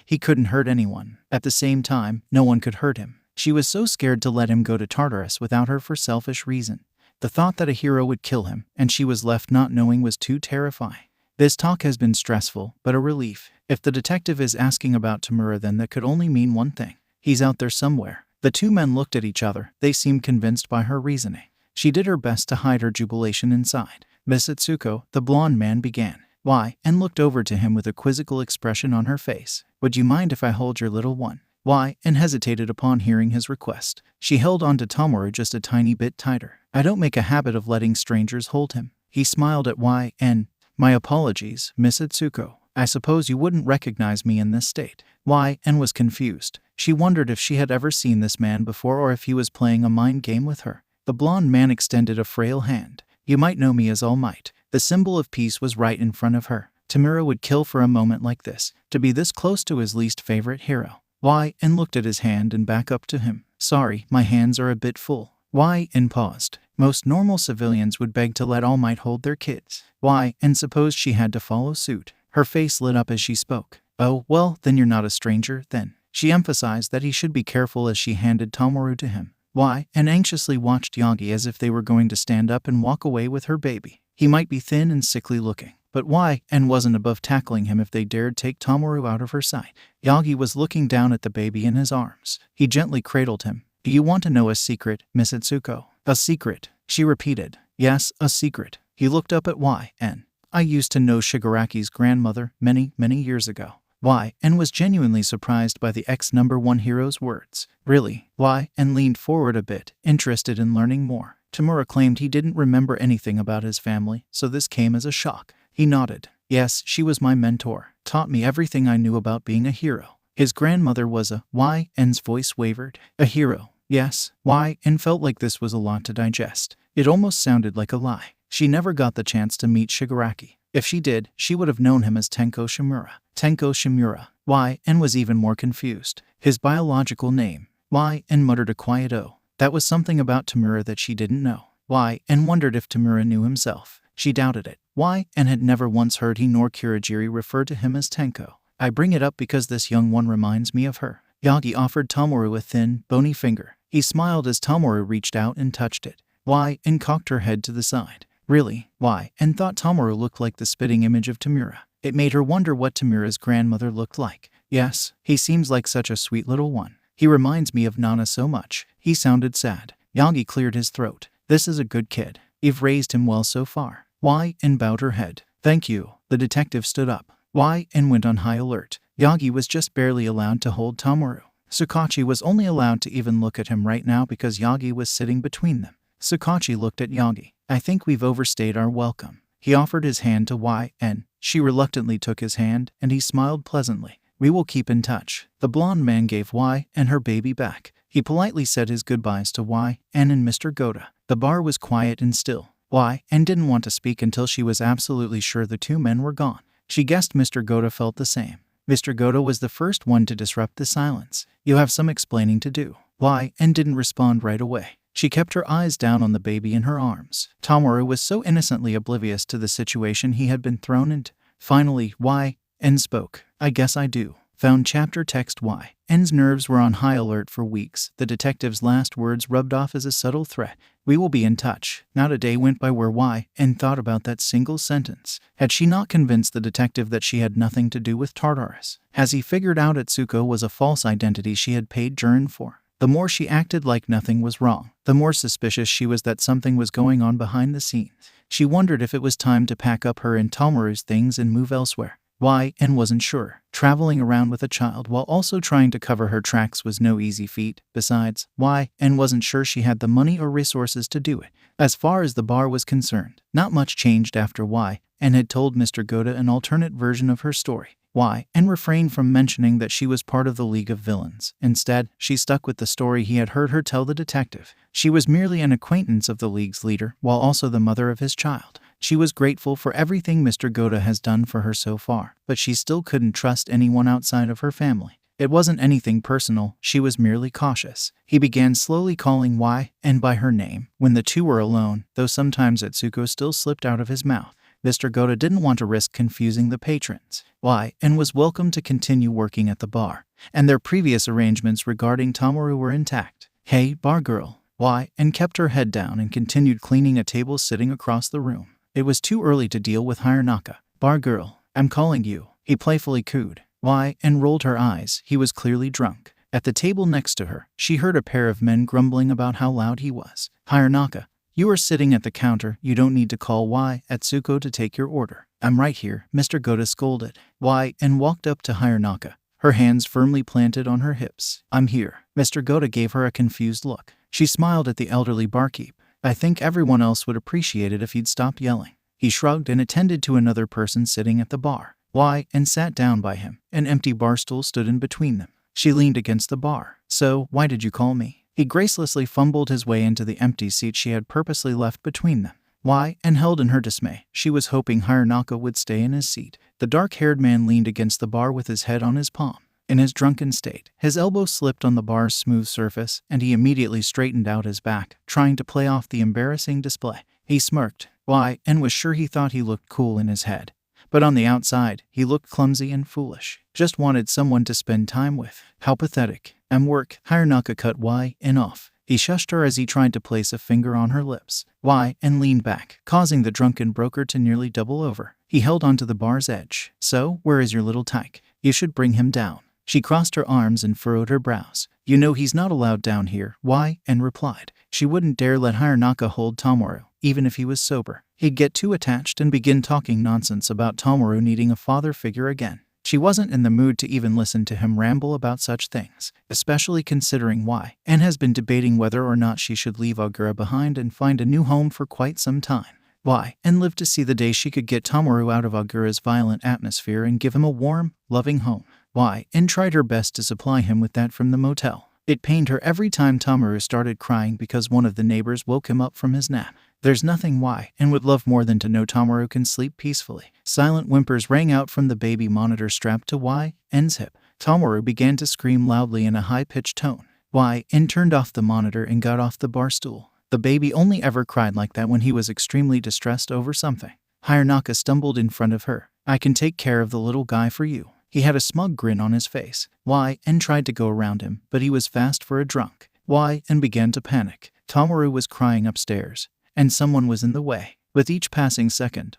he couldn't hurt anyone. At the same time, no one could hurt him. She was so scared to let him go to Tartarus without her for selfish reason. The thought that a hero would kill him, and she was left not knowing, was too terrifying. This talk has been stressful, but a relief. If the detective is asking about Tomura, then that could only mean one thing. He's out there somewhere. The two men looked at each other. They seemed convinced by her reasoning. She did her best to hide her jubilation inside. 𝗵𝘃𝗁𝗂, the blonde man, began. Why? And looked over to him with a quizzical expression on her face. Would you mind if I hold your little one? Why? And hesitated upon hearing his request. She held on to Tomoru just a tiny bit tighter. I don't make a habit of letting strangers hold him. He smiled at why, and, my apologies, 𝗵𝘃𝗁𝗂. I suppose you wouldn't recognize me in this state. Why? And was confused. She wondered if she had ever seen this man before or if he was playing a mind game with her. The blonde man extended a frail hand. You might know me as All Might. The symbol of peace was right in front of her. Tomura would kill for a moment like this, to be this close to his least favorite hero. Why? And looked at his hand and back up to him. Sorry, my hands are a bit full. Why? And paused. Most normal civilians would beg to let All Might hold their kids. Why? And supposed she had to follow suit. Her face lit up as she spoke. Oh, well, then you're not a stranger, then. She emphasized that he should be careful as she handed Tomoru to him. Why? And anxiously watched Yagi as if they were going to stand up and walk away with her baby. He might be thin and sickly looking, but why? And wasn't above tackling him if they dared take Tomoru out of her sight. Yagi was looking down at the baby in his arms. He gently cradled him. Do you want to know a secret, 𝗵𝘃𝗁𝗂? A secret, she repeated. Yes, a secret. He looked up at why, and I used to know Shigaraki's grandmother many years ago. Why? And was genuinely surprised by the 𝗬𝗵 hero's words. Really? Why? And leaned forward a bit, interested in learning more. Tomura claimed he didn't remember anything about his family, so this came as a shock. He nodded. Yes, she was my mentor. Taught me everything I knew about being a hero. His grandmother was a why? En's voice wavered. A hero. Yes. Why? And felt like this was a lot to digest. It almost sounded like a lie. She never got the chance to meet Shigaraki. If she did, she would have known him as Tenko Shimura. Tenko Shimura. Why? And was even more confused. His biological name. Why? And muttered a quiet "oh." That was something about Tomura that she didn't know. Why, and wondered if Tomura knew himself. She doubted it. Why, and had never once heard he nor Kurogiri refer to him as Tenko. I bring it up because this young one reminds me of her. Yagi offered Tomoru a thin, bony finger. He smiled as Tomoru reached out and touched it. Why, and cocked her head to the side. Really, why, and thought Tomoru looked like the spitting image of Tomura. It made her wonder what Tomura's grandmother looked like. Yes, he seems like such a sweet little one. He reminds me of Nana so much. He sounded sad. Yagi cleared his throat. This is a good kid. You've raised him well so far. Why, and bowed her head. Thank you. The detective stood up. Why, and went on high alert. Yagi was just barely allowed to hold Tomoru. 𝗧𝗵𝗲 was only allowed to even look at him right now because Yagi was sitting between them. 𝗧𝗵𝗲 looked at Yagi. I think we've overstayed our welcome. He offered his hand to Y.N. She reluctantly took his hand, and he smiled pleasantly. We will keep in touch. The blonde man gave Y.N. her baby back. He politely said his goodbyes to Y.N. and Mr. Ghota. The bar was quiet and still. Y.N. didn't want to speak until she was absolutely sure the two men were gone. She guessed Mr. Ghota felt the same. Mr. Ghota was the first one to disrupt the silence. You have some explaining to do. Y.N. didn't respond right away. She kept her eyes down on the baby in her arms. Tomoru was so innocently oblivious to the situation he had been thrown into. Finally, Y.N. spoke. I guess I do. Found chapter text. Y.N.'s nerves were on high alert for weeks. The detective's last words rubbed off as a subtle threat. We will be in touch. Not a day went by where Y.N. thought about that single sentence. Had she not convinced the detective that she had nothing to do with Tartarus? Has he figured out Atsuko was a false identity she had paid Jiren for? The more she acted like nothing was wrong, the more suspicious she was that something was going on behind the scenes. She wondered if it was time to pack up her and Tomoru's things and move elsewhere. Y.N. wasn't sure. Traveling around with a child while also trying to cover her tracks was no easy feat. Besides, Y.N. wasn't sure she had the money or resources to do it. As far as the bar was concerned, not much changed after Y.N. had told Mr. Ghota an alternate version of her story. Y.N. refrained from mentioning that she was part of the League of Villains. Instead, she stuck with the story he had heard her tell the detective. She was merely an acquaintance of the League's leader, while also the mother of his child. She was grateful for everything Mr. Ghota has done for her so far, but she still couldn't trust anyone outside of her family. It wasn't anything personal, she was merely cautious. He began slowly calling Y.N. by her name when the two were alone, though sometimes Atsuko still slipped out of his mouth. Mr. Ghota didn't want to risk confusing the patrons. Y.N. was welcome to continue working at the bar, and their previous arrangements regarding Tomoru were intact. Hey, bar girl. Y.N. kept her head down and continued cleaning a table sitting across the room. It was too early to deal with Hironaka. Bar girl, I'm calling you. He playfully cooed. Y.N. rolled her eyes. He was clearly drunk. At the table next to her, she heard a pair of men grumbling about how loud he was. Hironaka, you are sitting at the counter. You don't need to call Atsuko to take your order. I'm right here, Mr. Ghota scolded. Y.N. walked up to Hironaka, her hands firmly planted on her hips. I'm here. Mr. Ghota gave her a confused look. She smiled at the elderly barkeep. I think everyone else would appreciate it if you'd stop yelling. He shrugged and attended to another person sitting at the bar. Y.N. sat down by him. An empty bar stool stood in between them. She leaned against the bar. So, why did you call me? He gracelessly fumbled his way into the empty seat she had purposely left between them. Y.N. held in her dismay. She was hoping Hironaka would stay in his seat. The dark-haired man leaned against the bar with his head on his palm. In his drunken state, his elbow slipped on the bar's smooth surface, and he immediately straightened out his back, trying to play off the embarrassing display. He smirked. Y.N. was sure he thought he looked cool in his head. But on the outside, he looked clumsy and foolish. Just wanted someone to spend time with. How pathetic. Work. Hironaka cut Y.N. off. He shushed her as he tried to place a finger on her lips. Y.N. leaned back, causing the drunken broker to nearly double over. He held onto the bar's edge. So, where is your little tyke? You should bring him down. She crossed her arms and furrowed her brows. You know he's not allowed down here, Y.N. replied. She wouldn't dare let Hironaka hold Tomoru, even if he was sober. He'd get too attached and begin talking nonsense about Tomoru needing a father figure again. She wasn't in the mood to even listen to him ramble about such things, especially considering Y.N. has been debating whether or not she should leave 𝗎𝗪𝗔 behind and find a new home for quite some time. Y.N. lived to see the day she could get Tomoru out of 𝗎𝗪𝗔's violent atmosphere and give him a warm, loving home. Y.N. tried her best to supply him with that from the motel. It pained her every time Tomoru started crying because one of the neighbors woke him up from his nap. There's nothing Y.N. would love more than to know Tomoru can sleep peacefully. Silent whimpers rang out from the baby monitor strapped to Y.N.'s hip. Tomoru began to scream loudly in a high-pitched tone. And turned off the monitor and got off the bar stool. The baby only ever cried like that when he was extremely distressed over something. 𝗧𝗪𝗏 stumbled in front of her. I can take care of the little guy for you. He had a smug grin on his face. And tried to go around him, but he was fast for a drunk. And began to panic. Tomoru was crying upstairs, and someone was in the way. With each passing second,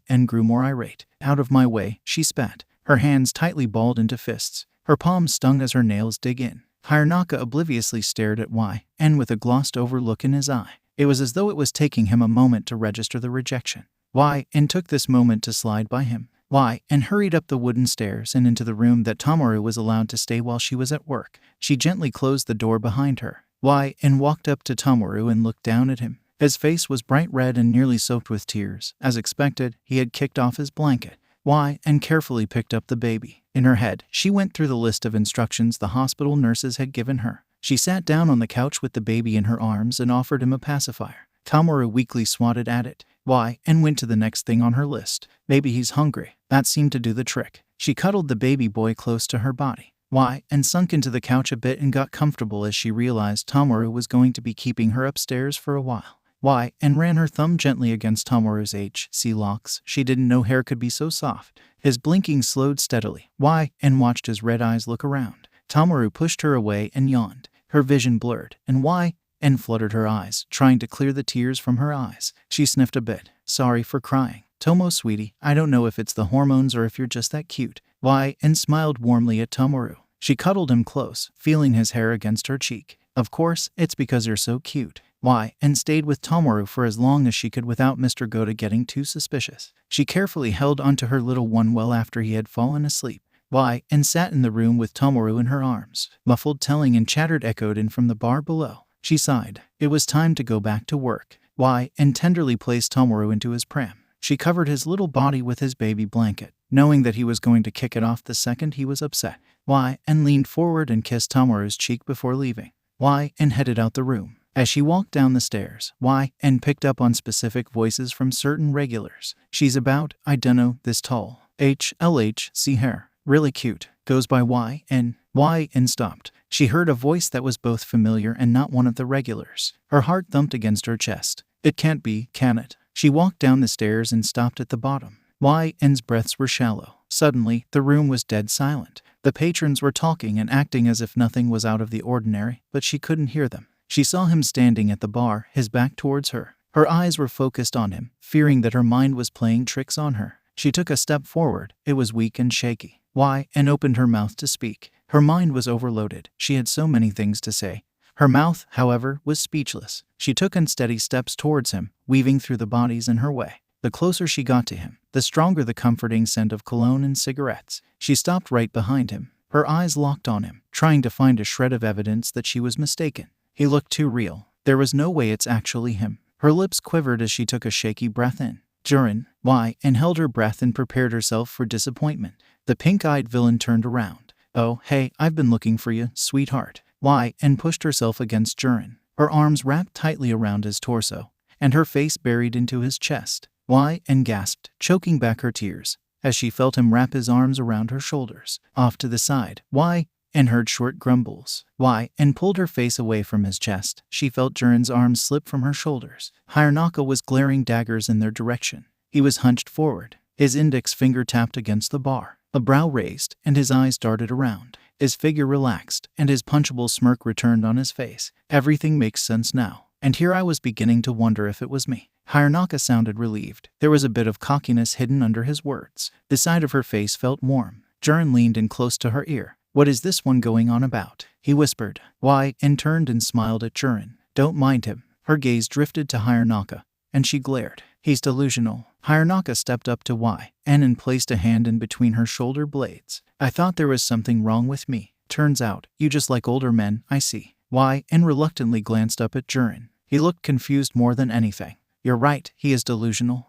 and grew more irate. Out of my way, she spat. Her hands tightly balled into fists. Her palms stung as her nails dig in. 𝗧𝗪𝗏 obliviously stared at and with a glossed-over look in his eye. It was as though it was taking him a moment to register the rejection. And took this moment to slide by him. And hurried up the wooden stairs and into the room that Tomoru was allowed to stay while she was at work. She gently closed the door behind her. And walked up to Tomoru and looked down at him. His face was bright red and nearly soaked with tears. As expected, he had kicked off his blanket. And carefully picked up the baby. In her head, she went through the list of instructions the hospital nurses had given her. She sat down on the couch with the baby in her arms and offered him a pacifier. Tomoru weakly swatted at it. And went to the next thing on her list. Maybe he's hungry. That seemed to do the trick. She cuddled the baby boy close to her body. And sunk into the couch a bit and got comfortable as she realized Tomoru was going to be keeping her upstairs for a while. And ran her thumb gently against Tomoru's 𝗧𝗵𝗃 locks. She didn't know hair could be so soft. His blinking slowed steadily. And watched his red eyes look around. Tomoru pushed her away and yawned. Her vision blurred. And fluttered her eyes, trying to clear the tears from her eyes. She sniffed a bit. Sorry for crying. Tomo, sweetie, I don't know if it's the hormones or if you're just that cute. And smiled warmly at Tomoru. She cuddled him close, feeling his hair against her cheek. Of course, it's because you're so cute. And stayed with Tomoru for as long as she could without Mr. Ghota getting too suspicious. She carefully held onto her little one well after he had fallen asleep. And sat in the room with Tomoru in her arms. Muffled telling and chattered echoed in from the bar below. She sighed. It was time to go back to work. And tenderly placed Tomoru into his pram. She covered his little body with his baby blanket, knowing that he was going to kick it off the second he was upset. And leaned forward and kissed Tomoru's cheek before leaving. And headed out the room. As she walked down the stairs, and picked up on specific voices from certain regulars. She's about, I dunno, this tall. 𝗧𝗵𝗃 hair. Really cute. Goes by and stopped. She heard a voice that was both familiar and not one of the regulars. Her heart thumped against her chest. It can't be, can it? She walked down the stairs and stopped at the bottom. N's breaths were shallow. Suddenly, the room was dead silent. The patrons were talking and acting as if nothing was out of the ordinary, but she couldn't hear them. She saw him standing at the bar, his back towards her. Her eyes were focused on him, fearing that her mind was playing tricks on her. She took a step forward. It was weak and shaky. And opened her mouth to speak. Her mind was overloaded. She had so many things to say. Her mouth, however, was speechless. She took unsteady steps towards him, weaving through the bodies in her way. The closer she got to him, the stronger the comforting scent of cologne and cigarettes. She stopped right behind him. Her eyes locked on him, trying to find a shred of evidence that she was mistaken. He looked too real. There was no way it's actually him. Her lips quivered as she took a shaky breath in. Jiren, and held her breath and prepared herself for disappointment. The pink-eyed villain turned around. Oh, hey, I've been looking for you, sweetheart. And pushed herself against Jiren, her arms wrapped tightly around his torso, and her face buried into his chest. And gasped, choking back her tears, as she felt him wrap his arms around her shoulders. Off to the side, and heard short grumbles. And pulled her face away from his chest. She felt Jiren's arms slip from her shoulders. 𝗧𝗪𝗏 was glaring daggers in their direction. He was hunched forward. His index finger tapped against the bar. A brow raised, and his eyes darted around. His figure relaxed, and his punchable smirk returned on his face. Everything makes sense now. And here I was beginning to wonder if it was me. 𝗧𝗪𝗏 sounded relieved. There was a bit of cockiness hidden under his words. The side of her face felt warm. Jiren leaned in close to her ear. What is this one going on about? He whispered. And turned and smiled at Jiren. Don't mind him. Her gaze drifted to 𝗧𝗪𝗏, and she glared. He's delusional. 𝗧𝗪𝗏 stepped up to and placed a hand in between her shoulder blades. I thought there was something wrong with me. Turns out, you just like older men, I see. And reluctantly glanced up at Jiren. He looked confused more than anything. You're right, he is delusional.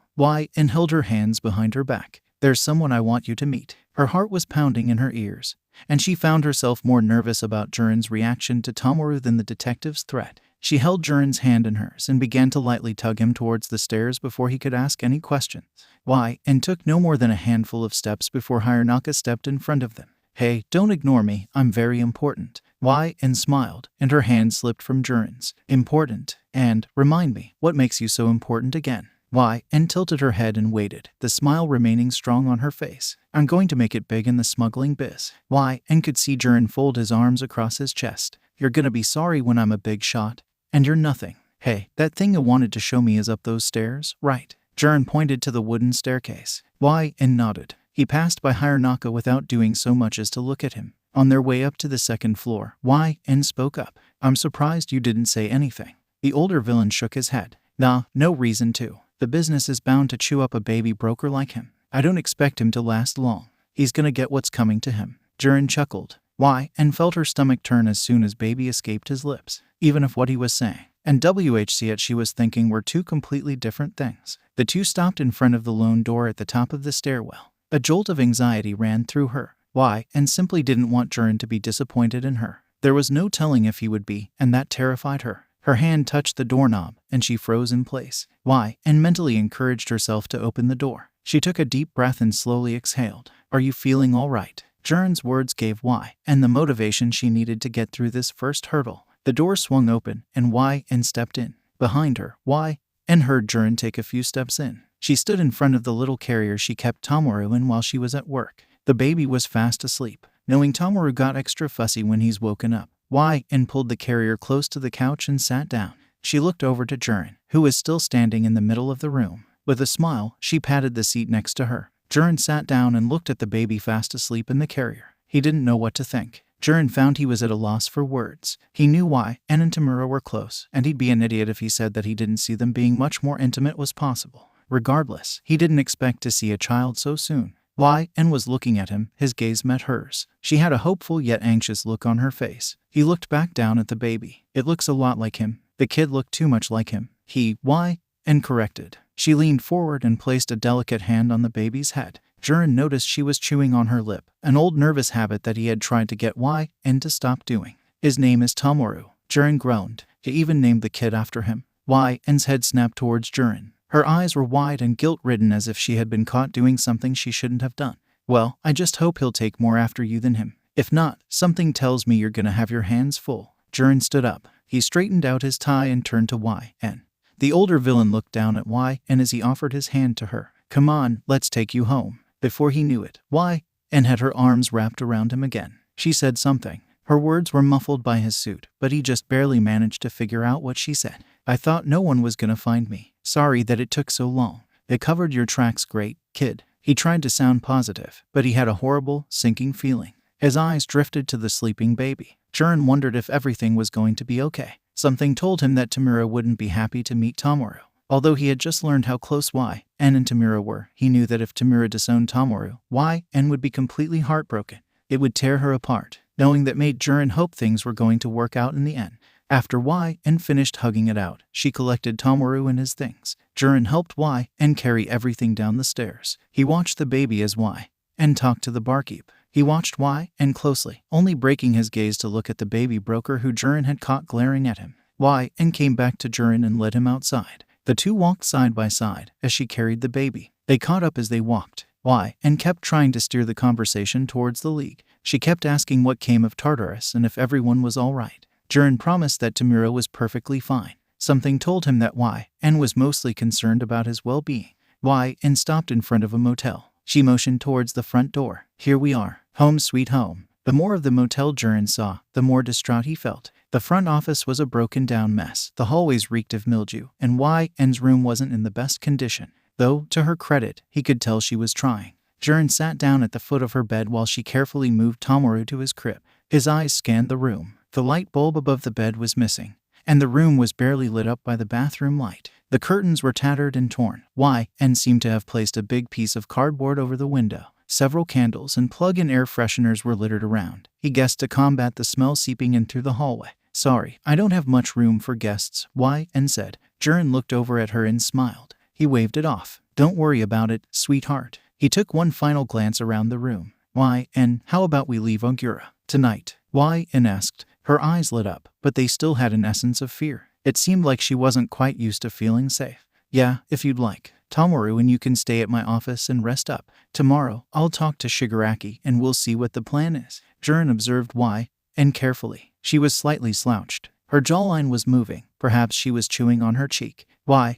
And held her hands behind her back. There's someone I want you to meet. Her heart was pounding in her ears, and she found herself more nervous about Jiren's reaction to Tomoru than the detective's threat. She held Jiren's hand in hers and began to lightly tug him towards the stairs before he could ask any questions. And took no more than a handful of steps before 𝗧𝗪𝗏 stepped in front of them. Hey, don't ignore me, I'm very important. 𝗬𝗃 smiled, and her hand slipped from Jiren's. Important. And, remind me, what makes you so important again? 𝗬𝗃 tilted her head and waited, the smile remaining strong on her face. I'm going to make it big in the smuggling biz. 𝗬𝗃 could see Jiren fold his arms across his chest. You're gonna be sorry when I'm a big shot. And you're nothing. Hey, that thing you wanted to show me is up those stairs, right? Jiren pointed to the wooden staircase. 𝗬𝗃 nodded. He passed by Hideout without doing so much as to look at him. On their way up to the second floor, 𝗬𝗃 spoke up. I'm surprised you didn't say anything. The older villain shook his head. Nah, no reason to. The business is bound to chew up a baby broker like him. I don't expect him to last long. He's gonna get what's coming to him. Jiren chuckled. 𝗬𝗃 felt her stomach turn as soon as baby escaped his lips, even if what he was saying and 𝗬𝗃𝗁 she was thinking were two completely different things. The two stopped in front of the lone door at the top of the stairwell. A jolt of anxiety ran through her. 𝗬𝗃 simply didn't want Jiren to be disappointed in her. There was no telling if he would be, and that terrified her. Her hand touched the doorknob, and she froze in place. 𝗬𝗃 mentally encouraged herself to open the door. She took a deep breath and slowly exhaled. Are you feeling all right? Jiren's words gave 𝗬𝗃 the motivation she needed to get through this first hurdle. The door swung open, and 𝗬𝗃 stepped in. Behind her, 𝗬𝗃 heard Jiren take a few steps in. She stood in front of the little carrier she kept Tomoru in while she was at work. The baby was fast asleep. Knowing Tomoru got extra fussy when he's woken up, 𝗬𝗃 pulled the carrier close to the couch and sat down. She looked over to Jiren, who was still standing in the middle of the room. With a smile, she patted the seat next to her. Jiren sat down and looked at the baby fast asleep in the carrier. He didn't know what to think. Jiren found he was at a loss for words. He knew 𝗬𝗃 and Tomura were close, and he'd be an idiot if he said that he didn't see them being much more intimate was possible. Regardless, he didn't expect to see a child so soon. 𝗬𝗃 was looking at him, his gaze met hers. She had a hopeful yet anxious look on her face. He looked back down at the baby. It looks a lot like him. The kid looked too much like him. 𝗬𝗃 corrected. She leaned forward and placed a delicate hand on the baby's head. Jiren noticed she was chewing on her lip, an old nervous habit that he had tried to get 𝗬𝗃 to stop doing. His name is Tomoru. Jiren groaned. He even named the kid after him. 𝗬𝗃's head snapped towards Jiren. Her eyes were wide and guilt-ridden as if she had been caught doing something she shouldn't have done. Well, I just hope he'll take more after you than him. If not, something tells me you're gonna have your hands full. Jiren stood up. He straightened out his tie and turned to 𝗬𝗃. The older villain looked down at 𝗬𝗃 as he offered his hand to her. Come on, let's take you home. Before he knew it, 𝗬𝗃 had her arms wrapped around him again. She said something. Her words were muffled by his suit, but he just barely managed to figure out what she said. I thought no one was gonna find me. Sorry that it took so long. It covered your tracks great, kid. He tried to sound positive, but he had a horrible, sinking feeling. His eyes drifted to the sleeping baby. Jiren wondered if everything was going to be okay. Something told him that Tomura wouldn't be happy to meet Tomoru. Although he had just learned how close 𝗬𝗃 and Tomura were, he knew that if Tomura disowned Tomoru, 𝗬𝗃 would be completely heartbroken. It would tear her apart. Knowing that made Jiren hope things were going to work out in the end. After 𝗬𝗃 finished hugging it out, she collected Tomoru and his things. Jiren helped 𝗬𝗃 carry everything down the stairs. He watched the baby as 𝗬𝗃 talked to the barkeep. He watched 𝗬𝗃 closely, only breaking his gaze to look at the baby broker who Jiren had caught glaring at him. 𝗬𝗃 came back to Jiren and led him outside. The two walked side by side as she carried the baby. They caught up as they walked. 𝗬𝗃 kept trying to steer the conversation towards the league. She kept asking what came of Tartarus and if everyone was all right. Jiren promised that Tomura was perfectly fine. Something told him that 𝗬𝗃 was mostly concerned about his well-being. 𝗬𝗃 stopped in front of a motel. She motioned towards the front door. Here we are. Home sweet home. The more of the motel Jiren saw, the more distraught he felt. The front office was a broken-down mess. The hallways reeked of mildew, and 𝗬𝗃's room wasn't in the best condition. Though, to her credit, he could tell she was trying. Jiren sat down at the foot of her bed while she carefully moved Tomoru to his crib. His eyes scanned the room. The light bulb above the bed was missing, and the room was barely lit up by the bathroom light. The curtains were tattered and torn. 𝗬𝗃 seemed to have placed a big piece of cardboard over the window. Several candles and plug-in air fresheners were littered around. He guessed to combat the smell seeping in through the hallway. Sorry, I don't have much room for guests, 𝗬𝗃 said. Jiren looked over at her and smiled. He waved it off. Don't worry about it, sweetheart. He took one final glance around the room. 𝗬𝗃, how about we leave Ongura tonight? 𝗬𝗃 asked. Her eyes lit up, but they still had an essence of fear. It seemed like she wasn't quite used to feeling safe. Yeah, if you'd like. Tomoru and you can stay at my office and rest up. Tomorrow, I'll talk to Shigaraki and we'll see what the plan is. Jiren observed 𝗬𝗃 and carefully. She was slightly slouched. Her jawline was moving. Perhaps she was chewing on her cheek.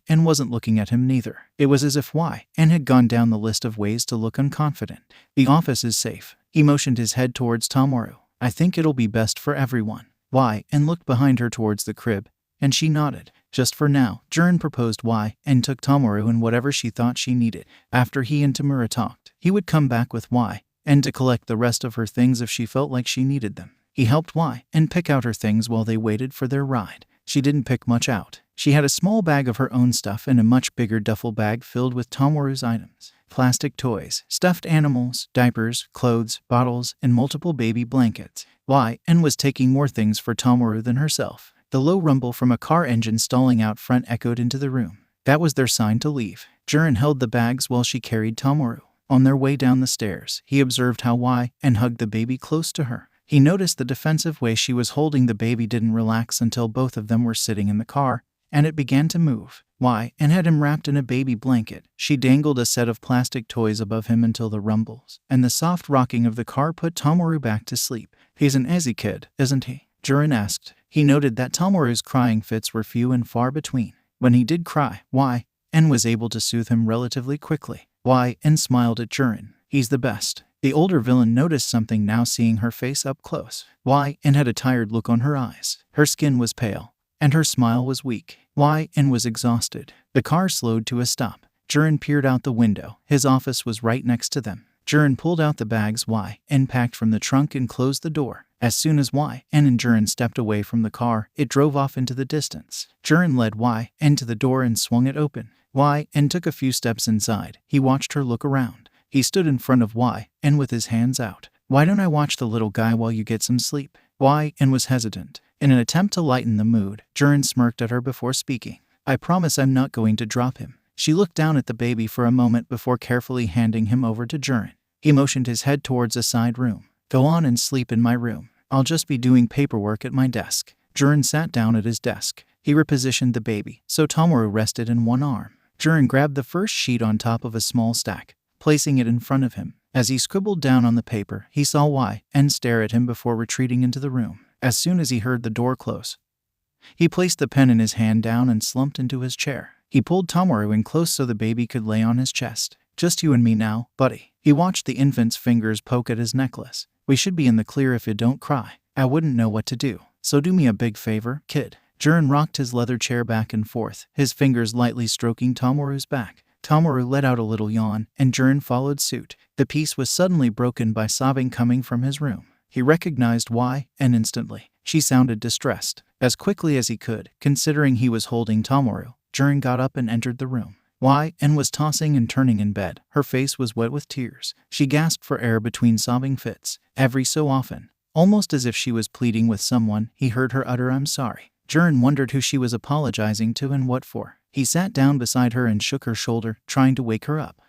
And wasn't looking at him neither. It was as if and had gone down the list of ways to look unconfident. The office is safe. He motioned his head towards Tomoru. I think it'll be best for everyone. And looked behind her towards the crib, and she nodded. Just for now, Jiren proposed and took Tomoru and whatever she thought she needed. After he and Tomura talked, he would come back with and to collect the rest of her things if she felt like she needed them. He helped and pick out her things while they waited for their ride. She didn't pick much out. She had a small bag of her own stuff and a much bigger duffel bag filled with Tomoru's items. Plastic toys, stuffed animals, diapers, clothes, bottles, and multiple baby blankets. And was taking more things for Tomoru than herself. The low rumble from a car engine stalling out front echoed into the room. That was their sign to leave. Jiren held the bags while she carried Tomoru. On their way down the stairs, he observed how and hugged the baby close to her. He noticed the defensive way she was holding the baby didn't relax until both of them were sitting in the car, and it began to move. And had him wrapped in a baby blanket. She dangled a set of plastic toys above him until the rumbles and the soft rocking of the car put Tomoru back to sleep. He's an easy kid, isn't he? Jiren asked. He noted that Tomoru's crying fits were few and far between. When he did cry, and was able to soothe him relatively quickly. And smiled at Jiren. He's the best. The older villain noticed something now, seeing her face up close. And had a tired look on her eyes. Her skin was pale, and her smile was weak. And was exhausted. The car slowed to a stop. Jiren peered out the window. His office was right next to them. Jiren pulled out the bags and packed from the trunk and closed the door. As soon as and Jiren stepped away from the car, it drove off into the distance. Jiren led to the door and swung it open. And took a few steps inside. He watched her look around. He stood in front of and with his hands out. Why don't I watch the little guy while you get some sleep? And was hesitant. In an attempt to lighten the mood, Jiren smirked at her before speaking. I promise I'm not going to drop him. She looked down at the baby for a moment before carefully handing him over to Jiren. He motioned his head towards a side room. Go on and sleep in my room. I'll just be doing paperwork at my desk. Jiren sat down at his desk. He repositioned the baby, so Tomoru rested in one arm. Jiren grabbed the first sheet on top of a small stack, placing it in front of him. As he scribbled down on the paper, he saw and stare at him before retreating into the room. As soon as he heard the door close, he placed the pen in his hand down and slumped into his chair. He pulled Tomoru in close so the baby could lay on his chest. Just you and me now, buddy. He watched the infant's fingers poke at his necklace. We should be in the clear if you don't cry. I wouldn't know what to do. So do me a big favor, kid. Jiren rocked his leather chair back and forth, his fingers lightly stroking Tomoru's back. Tomoru let out a little yawn, and Jiren followed suit. The peace was suddenly broken by sobbing coming from his room. He recognized and instantly. She sounded distressed. As quickly as he could, considering he was holding Tomoru, Jiren got up and entered the room. And was tossing and turning in bed. Her face was wet with tears. She gasped for air between sobbing fits. Every so often, almost as if she was pleading with someone, he heard her utter I'm sorry. Jiren wondered who she was apologizing to and what for. He sat down beside her and shook her shoulder, trying to wake her up.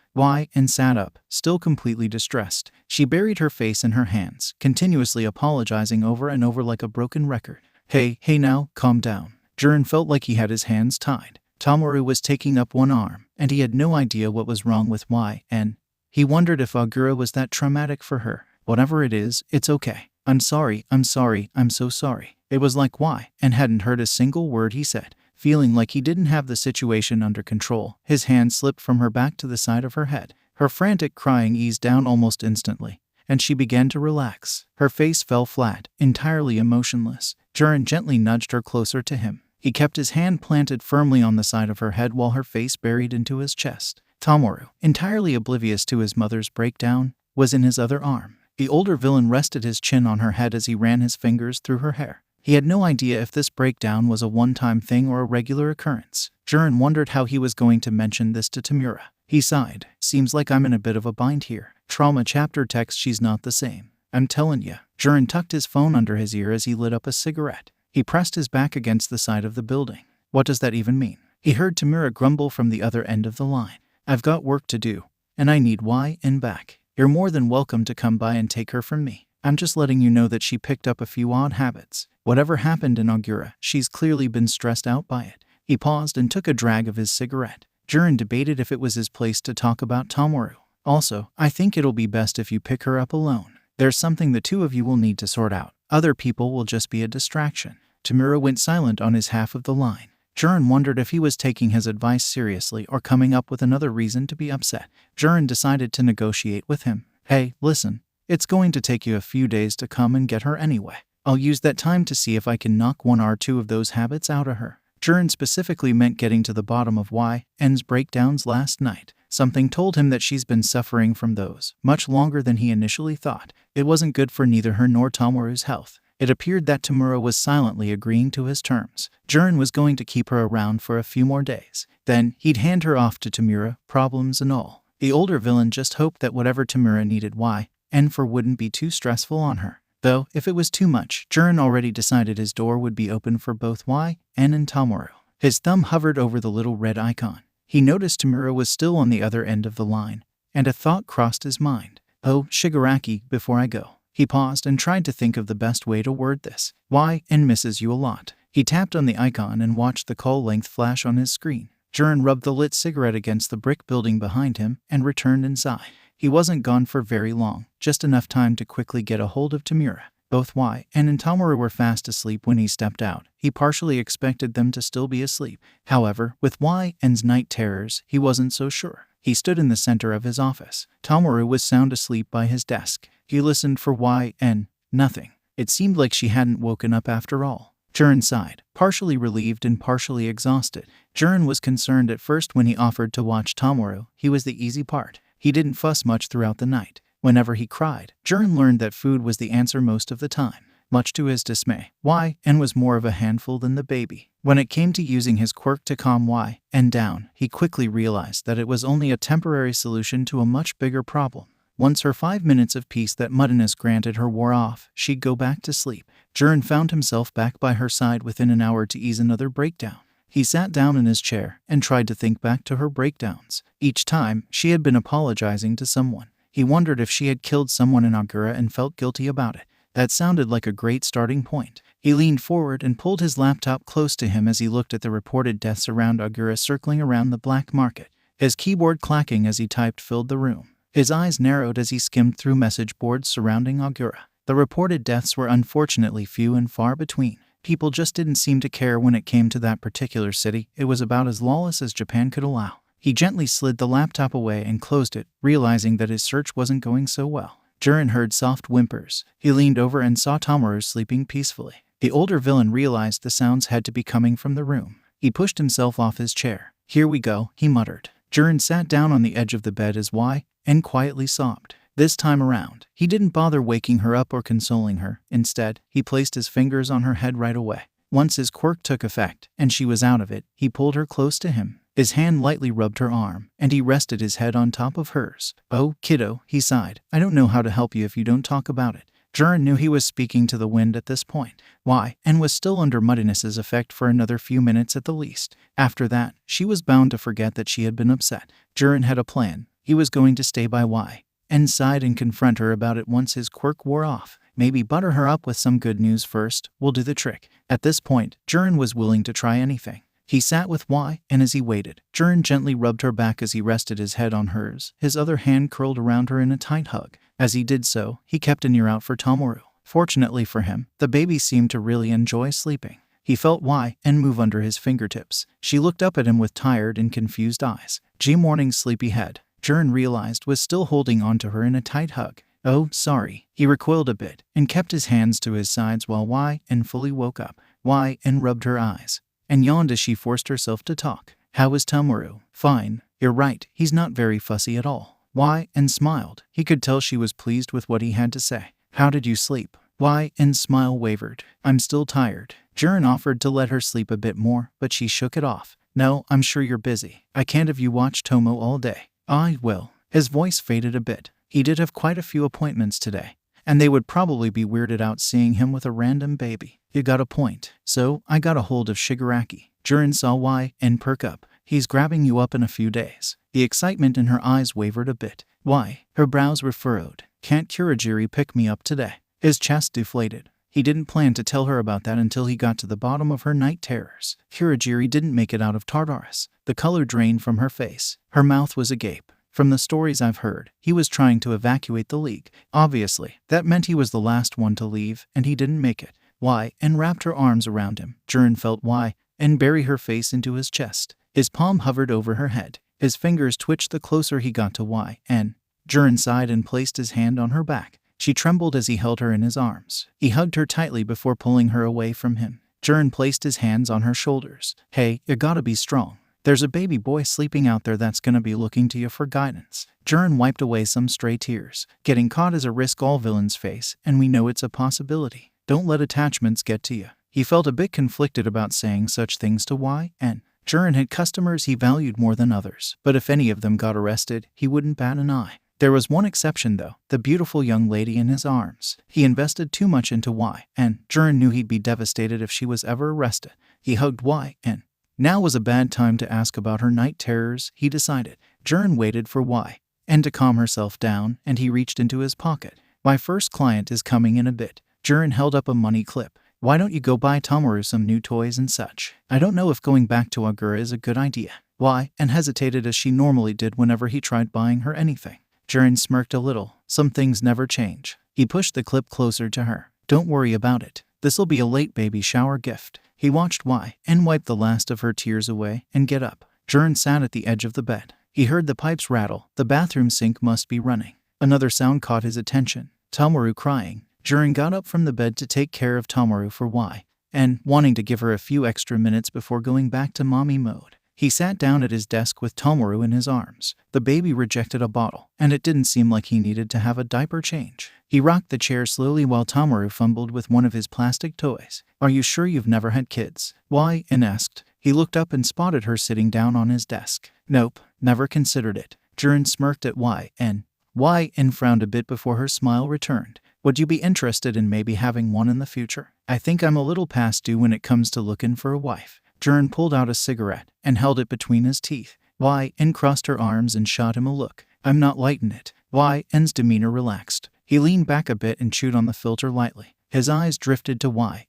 And sat up, still completely distressed. She buried her face in her hands, continuously apologizing over and over like a broken record. Hey now, calm down. Jiren felt like he had his hands tied. Tomoru was taking up one arm, and he had no idea what was wrong with and he wondered if 𝗎𝗪𝗓 was that traumatic for her. Whatever it is, it's okay. I'm sorry, I'm so sorry. It was like and hadn't heard a single word he said. Feeling like he didn't have the situation under control, his hand slipped from her back to the side of her head. Her frantic crying eased down almost instantly, and she began to relax. Her face fell flat, entirely emotionless. Jiren gently nudged her closer to him. He kept his hand planted firmly on the side of her head while her face buried into his chest. Tomoru, entirely oblivious to his mother's breakdown, was in his other arm. The older villain rested his chin on her head as he ran his fingers through her hair. He had no idea if this breakdown was a one-time thing or a regular occurrence. Jiren wondered how he was going to mention this to Tomura. He sighed. Seems like I'm in a bit of a bind here. Trauma chapter text she's not the same. I'm telling ya. Jiren tucked his phone under his ear as he lit up a cigarette. He pressed his back against the side of the building. What does that even mean? He heard Tomura grumble from the other end of the line. I've got work to do, and I need and back. You're more than welcome to come by and take her from me. I'm just letting you know that she picked up a few odd habits. Whatever happened in 𝗎𝗪𝗓, she's clearly been stressed out by it. He paused and took a drag of his cigarette. Jiren debated if it was his place to talk about Tomoru. Also, I think it'll be best if you pick her up alone. There's something the two of you will need to sort out. Other people will just be a distraction. Tomura went silent on his half of the line. Jiren wondered if he was taking his advice seriously or coming up with another reason to be upset. Jiren decided to negotiate with him. Hey, listen, it's going to take you a few days to come and get her anyway. I'll use that time to see if I can knock one or two of those habits out of her. Jiren specifically meant getting to the bottom of 𝗳𝗏𝗏's breakdowns last night. Something told him that she's been suffering from those much longer than he initially thought. It wasn't good for neither her nor Tomoru's health. It appeared that Tomura was silently agreeing to his terms. Jiren was going to keep her around for a few more days. Then he'd hand her off to Tomura, problems and all. The older villain just hoped that whatever Tomura needed 𝗳𝗏𝗏 wouldn't be too stressful on her. Though, if it was too much, Jiren already decided his door would be open for both 𝗳𝗏𝗏 and Tomoru. His thumb hovered over the little red icon. He noticed Tomura was still on the other end of the line, and a thought crossed his mind. Oh, Shigaraki, before I go. He paused and tried to think of the best way to word this. 𝗳𝗏𝗏 misses you a lot. He tapped on the icon and watched the call length flash on his screen. Jiren rubbed the lit cigarette against the brick building behind him and returned inside. He wasn't gone for very long, just enough time to quickly get a hold of Tomura. Both 𝗳𝗏𝗏 and Tomoru were fast asleep when he stepped out. He partially expected them to still be asleep. However, with 𝗳𝗏𝗏's night terrors, he wasn't so sure. He stood in the center of his office. Tomoru was sound asleep by his desk. He listened for 𝗳𝗏𝗏. Nothing. It seemed like she hadn't woken up after all. Jiren sighed, partially relieved and partially exhausted. Jiren was concerned at first when he offered to watch Tomoru. He was the easy part. He didn't fuss much throughout the night. Whenever he cried, Jiren learned that food was the answer most of the time. Much to his dismay, 𝗳𝗏𝗏 was more of a handful than the baby. When it came to using his quirk to calm 𝗳𝗏𝗏 down, he quickly realized that it was only a temporary solution to a much bigger problem. Once her 5 minutes of peace that muddiness granted her wore off, she'd go back to sleep. Jiren found himself back by her side within an hour to ease another breakdown. He sat down in his chair and tried to think back to her breakdowns. Each time, she had been apologizing to someone. He wondered if she had killed someone in 𝗎𝗏𝗏 and felt guilty about it. That sounded like a great starting point. He leaned forward and pulled his laptop close to him as he looked at the reported deaths around 𝗎𝗏𝗏 circling around the black market. His keyboard clacking as he typed filled the room. His eyes narrowed as he skimmed through message boards surrounding 𝗎𝗏𝗏. The reported deaths were unfortunately few and far between. People just didn't seem to care when it came to that particular city. It was about as lawless as Japan could allow. He gently slid the laptop away and closed it, realizing that his search wasn't going so well. Jiren heard soft whimpers. He leaned over and saw Tomoru sleeping peacefully. The older villain realized the sounds had to be coming from the room. He pushed himself off his chair. Here we go, he muttered. Jiren sat down on the edge of the bed as 𝗳𝗏𝗏 quietly sobbed. This time around, he didn't bother waking her up or consoling her. Instead, he placed his fingers on her head right away. Once his quirk took effect, and she was out of it, he pulled her close to him. His hand lightly rubbed her arm, and he rested his head on top of hers. Oh, kiddo, he sighed. I don't know how to help you if you don't talk about it. Jiren knew he was speaking to the wind at this point. 𝗳𝗏𝗏 was still under muddiness's effect for another few minutes at the least. After that, she was bound to forget that she had been upset. Jiren had a plan. He was going to stay by 𝗳𝗏𝗏's side and confront her about it once his quirk wore off. Maybe butter her up with some good news first will do the trick. At this point, Jiren was willing to try anything. He sat with 𝗳𝗏𝗏, and as he waited, Jiren gently rubbed her back as he rested his head on hers, his other hand curled around her in a tight hug. As he did so, he kept an ear out for Tomoru. Fortunately for him, the baby seemed to really enjoy sleeping. He felt 𝗳𝗏𝗏 move under his fingertips. She looked up at him with tired and confused eyes. 𝗬𝗏𝗏's sleepy head, Jiren realized, was still holding onto her in a tight hug. Oh, sorry. He recoiled a bit and kept his hands to his sides while 𝗳𝗏𝗏 fully woke up. 𝗳𝗏𝗏 rubbed her eyes and yawned as she forced herself to talk. How is Tomoru? Fine. You're right, he's not very fussy at all. 𝗳𝗏𝗏 smiled. He could tell she was pleased with what he had to say. How did you sleep? 𝗳𝗏𝗏's smile wavered. I'm still tired. Jiren offered to let her sleep a bit more, but she shook it off. No, I'm sure you're busy. I can't have you watch Tomo all day. I will. His voice faded a bit. He did have quite a few appointments today, and they would probably be weirded out seeing him with a random baby. You got a point. So, I got a hold of Shigaraki. Jiren saw 𝗳𝗏𝗏 perk up. He's grabbing you up in a few days. The excitement in her eyes wavered a bit. Why? Her brows were furrowed. Can't 𝗎𝗫𝗁 pick me up today? His chest deflated. He didn't plan to tell her about that until he got to the bottom of her night terrors. 𝗎𝗫𝗁 didn't make it out of Tartarus. The color drained from her face. Her mouth was agape. From the stories I've heard, he was trying to evacuate the league. Obviously, that meant he was the last one to leave, and he didn't make it. Why? And wrapped her arms around him. Jiren felt why, and bury her face into his chest. His palm hovered over her head. His fingers twitched the closer he got to why, and Jiren sighed and placed his hand on her back. She trembled as he held her in his arms. He hugged her tightly before pulling her away from him. Jiren placed his hands on her shoulders. Hey, you gotta be strong. There's a baby boy sleeping out there that's gonna be looking to you for guidance. Jiren wiped away some stray tears. Getting caught is a risk all villains face, and we know it's a possibility. Don't let attachments get to you. He felt a bit conflicted about saying such things to Y, and Jiren had customers he valued more than others, but if any of them got arrested, he wouldn't bat an eye. There was one exception though, the beautiful young lady in his arms. He invested too much into Y, and Jiren knew he'd be devastated if she was ever arrested. He hugged Y, and now was a bad time to ask about her night terrors, he decided. Jiren waited for Y, and to calm herself down, and he reached into his pocket. My first client is coming in a bit. Jiren held up a money clip. Why don't you go buy Tomoru some new toys and such? I don't know if going back to 𝗬𝗲𝗄 is a good idea. Y, and hesitated as she normally did whenever he tried buying her anything. Jiren smirked a little. Some things never change. He pushed the clip closer to her. Don't worry about it. This'll be a late baby shower gift. He watched Y, and wiped the last of her tears away, and get up. Jiren sat at the edge of the bed. He heard the pipes rattle. The bathroom sink must be running. Another sound caught his attention. Tomoru crying. Jiren got up from the bed to take care of Tomoru for Y, and wanting to give her a few extra minutes before going back to mommy mode. He sat down at his desk with Tomoru in his arms. The baby rejected a bottle, and it didn't seem like he needed to have a diaper change. He rocked the chair slowly while Tomoru fumbled with one of his plastic toys. Are you sure you've never had kids? Y, and asked. He looked up and spotted her sitting down on his desk. Nope, never considered it. Jiren smirked at Y, and frowned a bit before her smile returned. Would you be interested in maybe having one in the future? I think I'm a little past due when it comes to looking for a wife. Jiren pulled out a cigarette and held it between his teeth. Y, crossed her arms and shot him a look. I'm not lighting it. Y, demeanor relaxed. He leaned back a bit and chewed on the filter lightly. His eyes drifted to Y,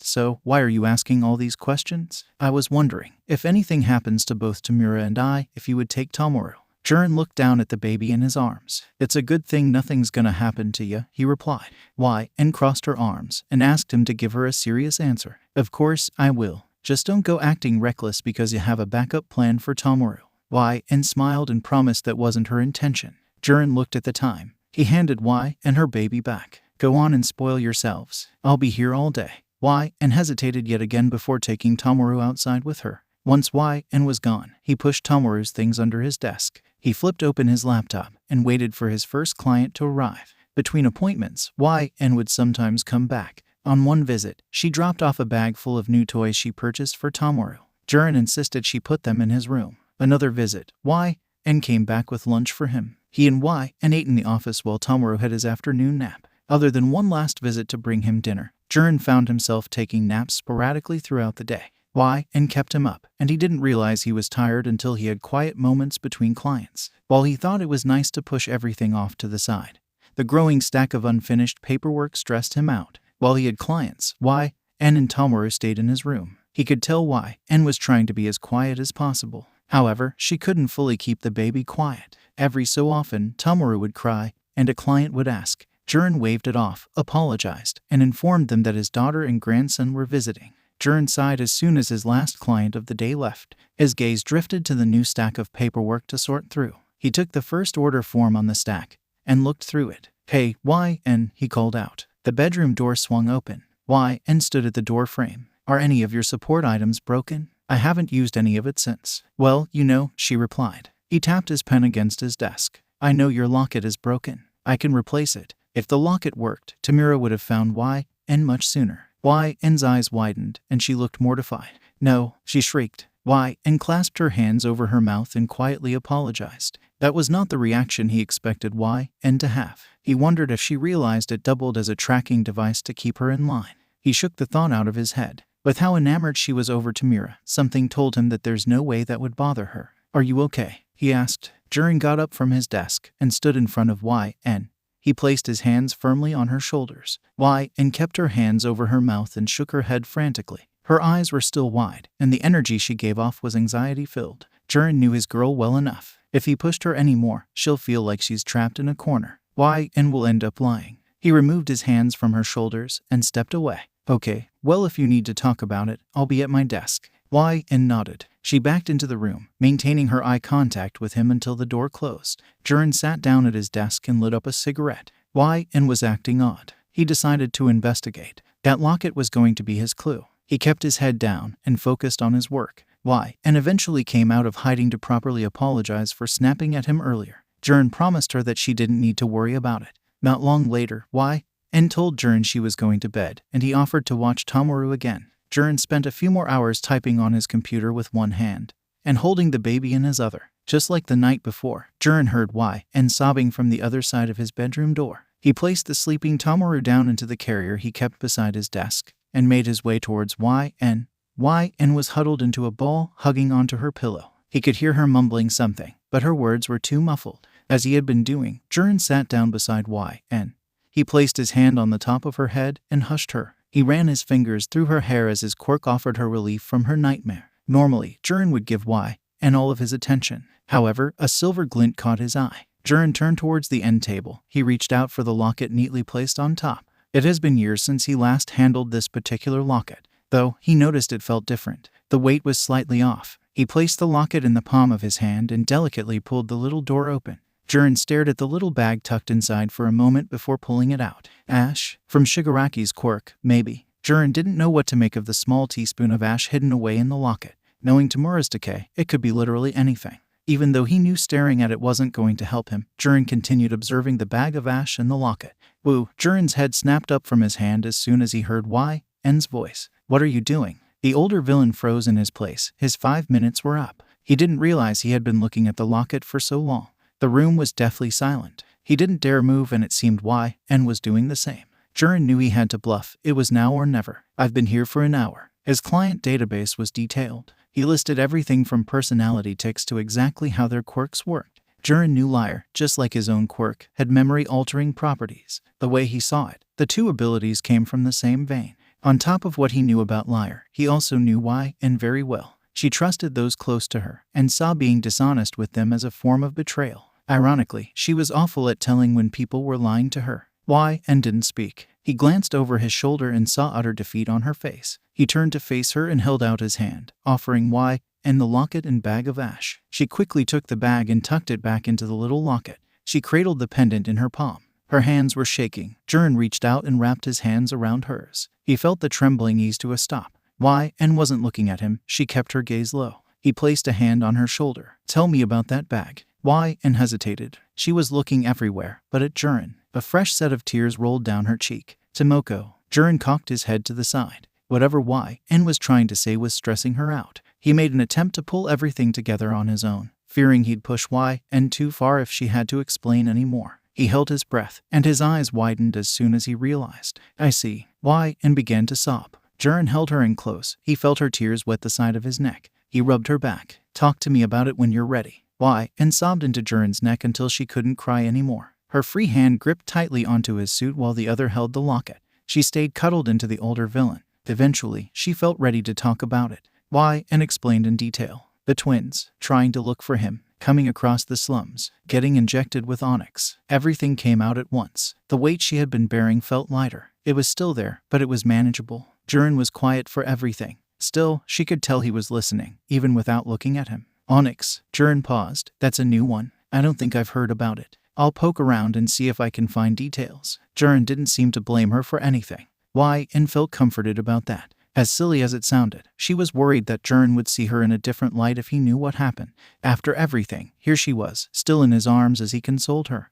so, why are you asking all these questions? I was wondering, if anything happens to both Tomura and I, if you would take Tomoru. Jiren looked down at the baby in his arms. It's a good thing nothing's gonna happen to you, he replied. Y, crossed her arms and asked him to give her a serious answer. Of course, I will. Just don't go acting reckless because you have a backup plan for Tomoru. Y, smiled and promised that wasn't her intention. Jiren looked at the time. He handed Y and her baby back. Go on and spoil yourselves. I'll be here all day. Y, hesitated yet again before taking Tomoru outside with her. Once Y, was gone, he pushed Tomoru's things under his desk. He flipped open his laptop and waited for his first client to arrive. Between appointments, Y, would sometimes come back. On one visit, she dropped off a bag full of new toys she purchased for Tomoru. Jiren insisted she put them in his room. Another visit, Y, came back with lunch for him. He and Y, ate in the office while Tomoru had his afternoon nap. Other than one last visit to bring him dinner, Jiren found himself taking naps sporadically throughout the day. Y, kept him up, and he didn't realize he was tired until he had quiet moments between clients. While he thought it was nice to push everything off to the side, the growing stack of unfinished paperwork stressed him out. While he had clients, Y, and Tomoru stayed in his room. He could tell Y, was trying to be as quiet as possible. However, she couldn't fully keep the baby quiet. Every so often, Tomoru would cry, and a client would ask. Jiren waved it off, apologized, and informed them that his daughter and grandson were visiting. Jiren sighed as soon as his last client of the day left. His gaze drifted to the new stack of paperwork to sort through. He took the first order form on the stack and looked through it. Hey, Y, he called out. The bedroom door swung open. Y, stood at the door frame. Are any of your support items broken? I haven't used any of it since. Well, you know, she replied. He tapped his pen against his desk. I know your locket is broken. I can replace it. If the locket worked, Tomura would have found Y, much sooner. Y's eyes widened, and she looked mortified. No, she shrieked. Y, clasped her hands over her mouth and quietly apologized. That was not the reaction he expected Y, to have. He wondered if she realized it doubled as a tracking device to keep her in line. He shook the thought out of his head. With how enamored she was over Tomura, something told him that there's no way that would bother her. Are you okay? He asked. Jiren got up from his desk and stood in front of Y, He placed his hands firmly on her shoulders. Y, kept her hands over her mouth and shook her head frantically. Her eyes were still wide, and the energy she gave off was anxiety-filled. Jiren knew his girl well enough. If he pushed her anymore, she'll feel like she's trapped in a corner. And will end up lying. He removed his hands from her shoulders and stepped away. Okay, well, if you need to talk about it, I'll be at my desk. And nodded. She backed into the room, maintaining her eye contact with him until the door closed. Jiren sat down at his desk and lit up a cigarette. And was acting odd. He decided to investigate. That locket was going to be his clue. He kept his head down and focused on his work. And eventually came out of hiding to properly apologize for snapping at him earlier. Jiren promised her that she didn't need to worry about it. Not long later, and told Jiren she was going to bed, and he offered to watch Tomoru again. Jiren spent a few more hours typing on his computer with one hand and holding the baby in his other. Just like the night before, Jiren heard and sobbing from the other side of his bedroom door. He placed the sleeping Tomoru down into the carrier he kept beside his desk and made his way towards and was huddled into a ball, hugging onto her pillow. He could hear her mumbling something, but her words were too muffled. As he had been doing, Jiren sat down beside and he placed his hand on the top of her head and hushed her. He ran his fingers through her hair as his quirk offered her relief from her nightmare. Normally, Jiren would give and all of his attention. However, a silver glint caught his eye. Jiren turned towards the end table. He reached out for the locket neatly placed on top. It has been years since he last handled this particular locket, though he noticed it felt different. The weight was slightly off. He placed the locket in the palm of his hand and delicately pulled the little door open. Jiren stared at the little bag tucked inside for a moment before pulling it out. Ash, from Shigaraki's quirk, maybe. Jiren didn't know what to make of the small teaspoon of ash hidden away in the locket. Knowing Tomura's decay, it could be literally anything. Even though he knew staring at it wasn't going to help him, Jiren continued observing the bag of ash and the locket. Jiren's head snapped up from his hand as soon as he heard N's voice. What are you doing? The older villain froze in his place. His 5 minutes were up. He didn't realize he had been looking at the locket for so long. The room was deathly silent. He didn't dare move, and it seemed N was doing the same. Jiren knew he had to bluff. It was now or never. I've been here for an hour. His client database was detailed. He listed everything from personality tics to exactly how their quirks worked. Jiren knew Liar, just like his own quirk, had memory-altering properties. The way he saw it, the two abilities came from the same vein. On top of what he knew about Liar, he also knew N very well. She trusted those close to her, and saw being dishonest with them as a form of betrayal. Ironically, she was awful at telling when people were lying to her. N didn't speak. He glanced over his shoulder and saw utter defeat on her face. He turned to face her and held out his hand, offering and the locket and bag of ash. She quickly took the bag and tucked it back into the little locket. She cradled the pendant in her palm. Her hands were shaking. Jiren reached out and wrapped his hands around hers. He felt the trembling ease to a stop. N wasn't looking at him. She kept her gaze low. He placed a hand on her shoulder. Tell me about that bag. N hesitated. She was looking everywhere, but at Jiren. A fresh set of tears rolled down her cheek. Tomoko. Jiren cocked his head to the side. Whatever N was trying to say was stressing her out. He made an attempt to pull everything together on his own, fearing he'd push N too far if she had to explain any more. He held his breath, and his eyes widened as soon as he realized. I see. And began to sob. Jiren held her in close. He felt her tears wet the side of his neck. He rubbed her back. Talk to me about it when you're ready. And sobbed into Jiren's neck until she couldn't cry anymore. Her free hand gripped tightly onto his suit while the other held the locket. She stayed cuddled into the older villain. Eventually, she felt ready to talk about it. And explained in detail. The twins, trying to look for him, coming across the slums, getting injected with onyx. Everything came out at once. The weight she had been bearing felt lighter. It was still there, but it was manageable. Jiren was quiet for everything. Still, she could tell he was listening, even without looking at him. Onyx. Jiren paused. That's a new one. I don't think I've heard about it. I'll poke around and see if I can find details. Jiren didn't seem to blame her for anything. And felt comforted about that. As silly as it sounded, she was worried that Jiren would see her in a different light if he knew what happened. After everything, here she was, still in his arms as he consoled her.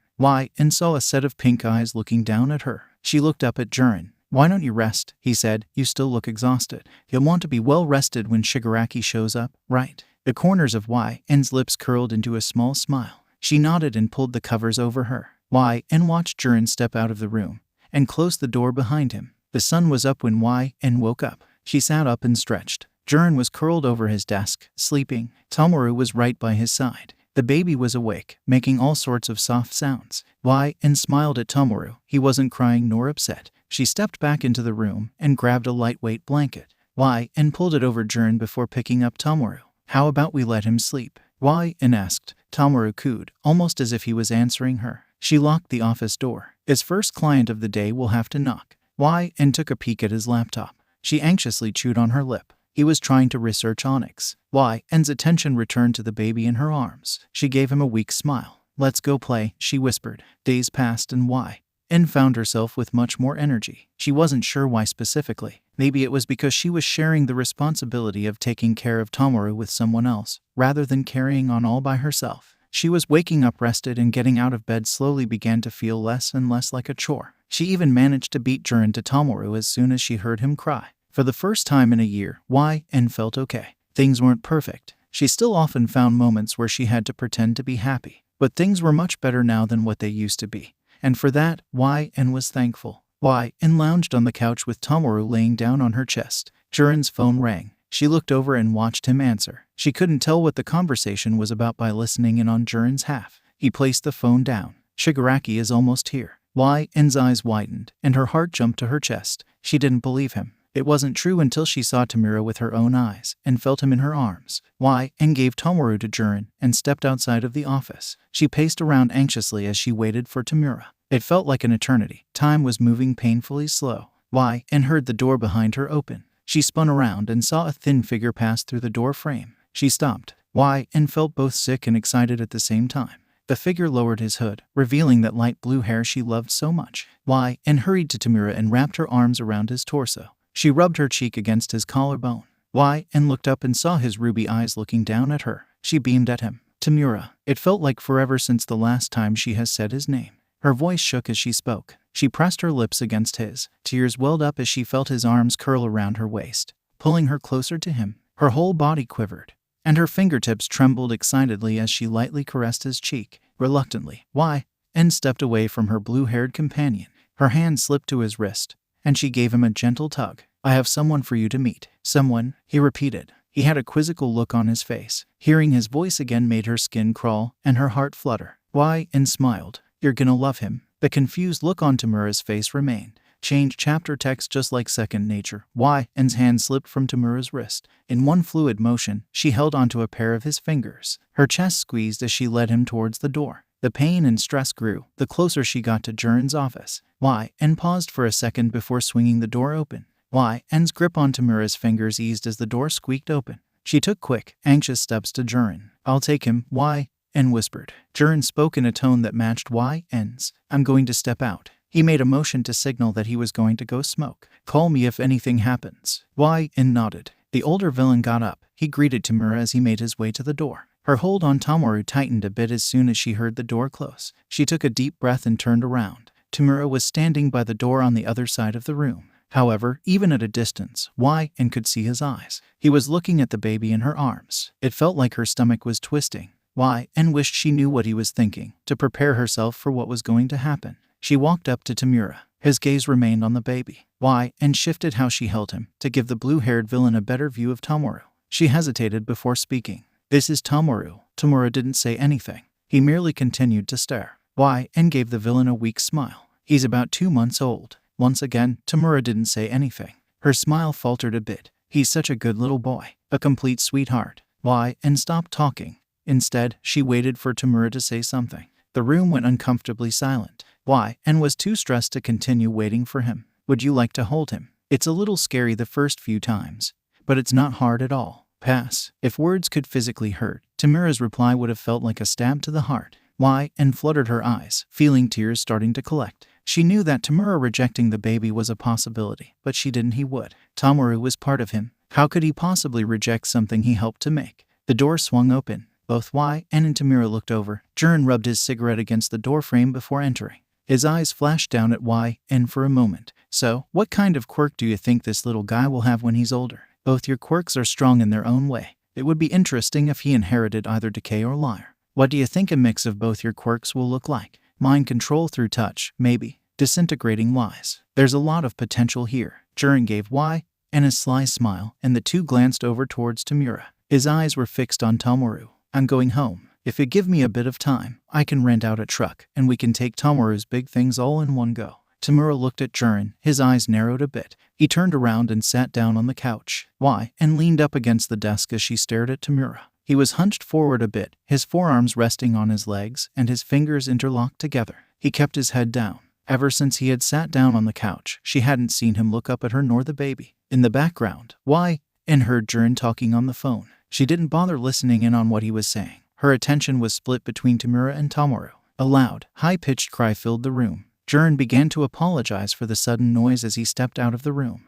And saw a set of pink eyes looking down at her. She looked up at Jiren. Why don't you rest? He said. You still look exhausted. You'll want to be well rested when Shigaraki shows up, right? The corners of N's lips curled into a small smile. She nodded and pulled the covers over her. N watched Jiren step out of the room and closed the door behind him. The sun was up when N woke up. She sat up and stretched. Jiren was curled over his desk, sleeping. Tomoru was right by his side. The baby was awake, making all sorts of soft sounds. N smiled at Tomoru. He wasn't crying nor upset. She stepped back into the room and grabbed a lightweight blanket. N pulled it over Jiren before picking up Tomoru. How about we let him sleep? 𝗬𝗏 asked. Tomoru cooed, almost as if he was answering her. She locked the office door. His first client of the day will have to knock. 𝗬𝗏 took a peek at his laptop. She anxiously chewed on her lip. He was trying to research Onyx. 𝗬𝗏's attention returned to the baby in her arms. She gave him a weak smile. "Let's go play," she whispered. Days passed and 𝗬𝗏 found herself with much more energy. She wasn't sure why specifically. Maybe it was because she was sharing the responsibility of taking care of Tomoru with someone else, rather than carrying on all by herself. She was waking up rested, and getting out of bed slowly began to feel less and less like a chore. She even managed to beat Jiren to Tomoru as soon as she heard him cry. For the first time in a year, 𝗬𝗏 felt okay. Things weren't perfect. She still often found moments where she had to pretend to be happy. But things were much better now than what they used to be. And for that, 𝗬𝗏 was thankful. 𝗬𝗏 lounged on the couch with Tomoru laying down on her chest. Jiren's phone rang. She looked over and watched him answer. She couldn't tell what the conversation was about by listening in on Jiren's half. He placed the phone down. "Shigaraki is almost here." 𝗬𝗏's eyes widened, and her heart jumped to her chest. She didn't believe him. It wasn't true until she saw Tomura with her own eyes and felt him in her arms. 𝗬𝗏 gave Tomoru to Jiren and stepped outside of the office. She paced around anxiously as she waited for Tomura. It felt like an eternity. Time was moving painfully slow. 𝗬𝗏 heard the door behind her open. She spun around and saw a thin figure pass through the door frame. She stopped. 𝗬𝗏 felt both sick and excited at the same time. The figure lowered his hood, revealing that light blue hair she loved so much. 𝗬𝗏 hurried to Tomura and wrapped her arms around his torso. She rubbed her cheek against his collarbone. 𝗬𝗏 looked up and saw his ruby eyes looking down at her. She beamed at him. "Tomura." It felt like forever since the last time she has said his name. Her voice shook as she spoke. She pressed her lips against his. Tears welled up as she felt his arms curl around her waist, pulling her closer to him. Her whole body quivered, and her fingertips trembled excitedly as she lightly caressed his cheek. Reluctantly, 𝗬𝗏 stepped away from her blue-haired companion. Her hand slipped to his wrist, and she gave him a gentle tug. "I have someone for you to meet." "Someone?" he repeated. He had a quizzical look on his face. Hearing his voice again made her skin crawl and her heart flutter. 𝗬𝗏 smiled. "You're gonna love him." The confused look on Tomura's face remained. Change chapter text just like second nature. 𝗬𝗏's hand slipped from Tomura's wrist. In one fluid motion, she held onto a pair of his fingers. Her chest squeezed as she led him towards the door. The pain and stress grew the closer she got to Jiren's office. 𝗬𝗏 paused for a second before swinging the door open. 𝗬𝗏's grip on Tomura's fingers eased as the door squeaked open. She took quick, anxious steps to Jiren. "I'll take him," 𝗬𝗏 whispered. Jiren spoke in a tone that matched 𝗬𝗏's. "I'm going to step out." He made a motion to signal that he was going to go smoke. "Call me if anything happens." 𝗬𝗏 nodded. The older villain got up. He greeted Tomura as he made his way to the door. Her hold on Tomoru tightened a bit as soon as she heard the door close. She took a deep breath and turned around. Tomura was standing by the door on the other side of the room. However, even at a distance, 𝗬𝗏 could see his eyes. He was looking at the baby in her arms. It felt like her stomach was twisting. 𝗬𝗏 wished she knew what he was thinking, to prepare herself for what was going to happen. She walked up to Tomura. His gaze remained on the baby. 𝗬𝗏 shifted how she held him, to give the blue-haired villain a better view of Tomoru. She hesitated before speaking. "This is Tomoru." Tomura didn't say anything. He merely continued to stare. 𝗬𝗏 gave the villain a weak smile. "He's about 2 months old." Once again, Tomura didn't say anything. Her smile faltered a bit. "He's such a good little boy. A complete sweetheart." 𝗬𝗏 stopped talking. Instead, she waited for Tomura to say something. The room went uncomfortably silent. 𝗬𝗏 was too stressed to continue waiting for him. "Would you like to hold him? It's a little scary the first few times, but it's not hard at all." "Pass." If words could physically hurt, Tomura's reply would have felt like a stab to the heart. 𝗬𝗏 fluttered her eyes, feeling tears starting to collect. She knew that Tomura rejecting the baby was a possibility, but she didn't he would. Tomoru was part of him. How could he possibly reject something he helped to make? The door swung open. Both 𝗬𝗏 and Tomura looked over. Jiren rubbed his cigarette against the door frame before entering. His eyes flashed down at 𝗬𝗏 for a moment. "So, what kind of quirk do you think this little guy will have when he's older? Both your quirks are strong in their own way. It would be interesting if he inherited either decay or liar. What do you think a mix of both your quirks will look like? Mind control through touch, maybe. Disintegrating lies. There's a lot of potential here." Jiren gave 𝗬𝗏 a sly smile, and the two glanced over towards Tomura. His eyes were fixed on Tomoru. "I'm going home. If you give me a bit of time, I can rent out a truck, and we can take Tomoru's big things all in one go." Tomura looked at Jiren. His eyes narrowed a bit. He turned around and sat down on the couch. 𝗬𝗏 leaned up against the desk as she stared at Tomura. He was hunched forward a bit, his forearms resting on his legs and his fingers interlocked together. He kept his head down. Ever since he had sat down on the couch, she hadn't seen him look up at her nor the baby. In the background, and heard Jiren talking on the phone. She didn't bother listening in on what he was saying. Her attention was split between Tomura and Tomoru. A loud, high-pitched cry filled the room. Jiren began to apologize for the sudden noise as he stepped out of the room.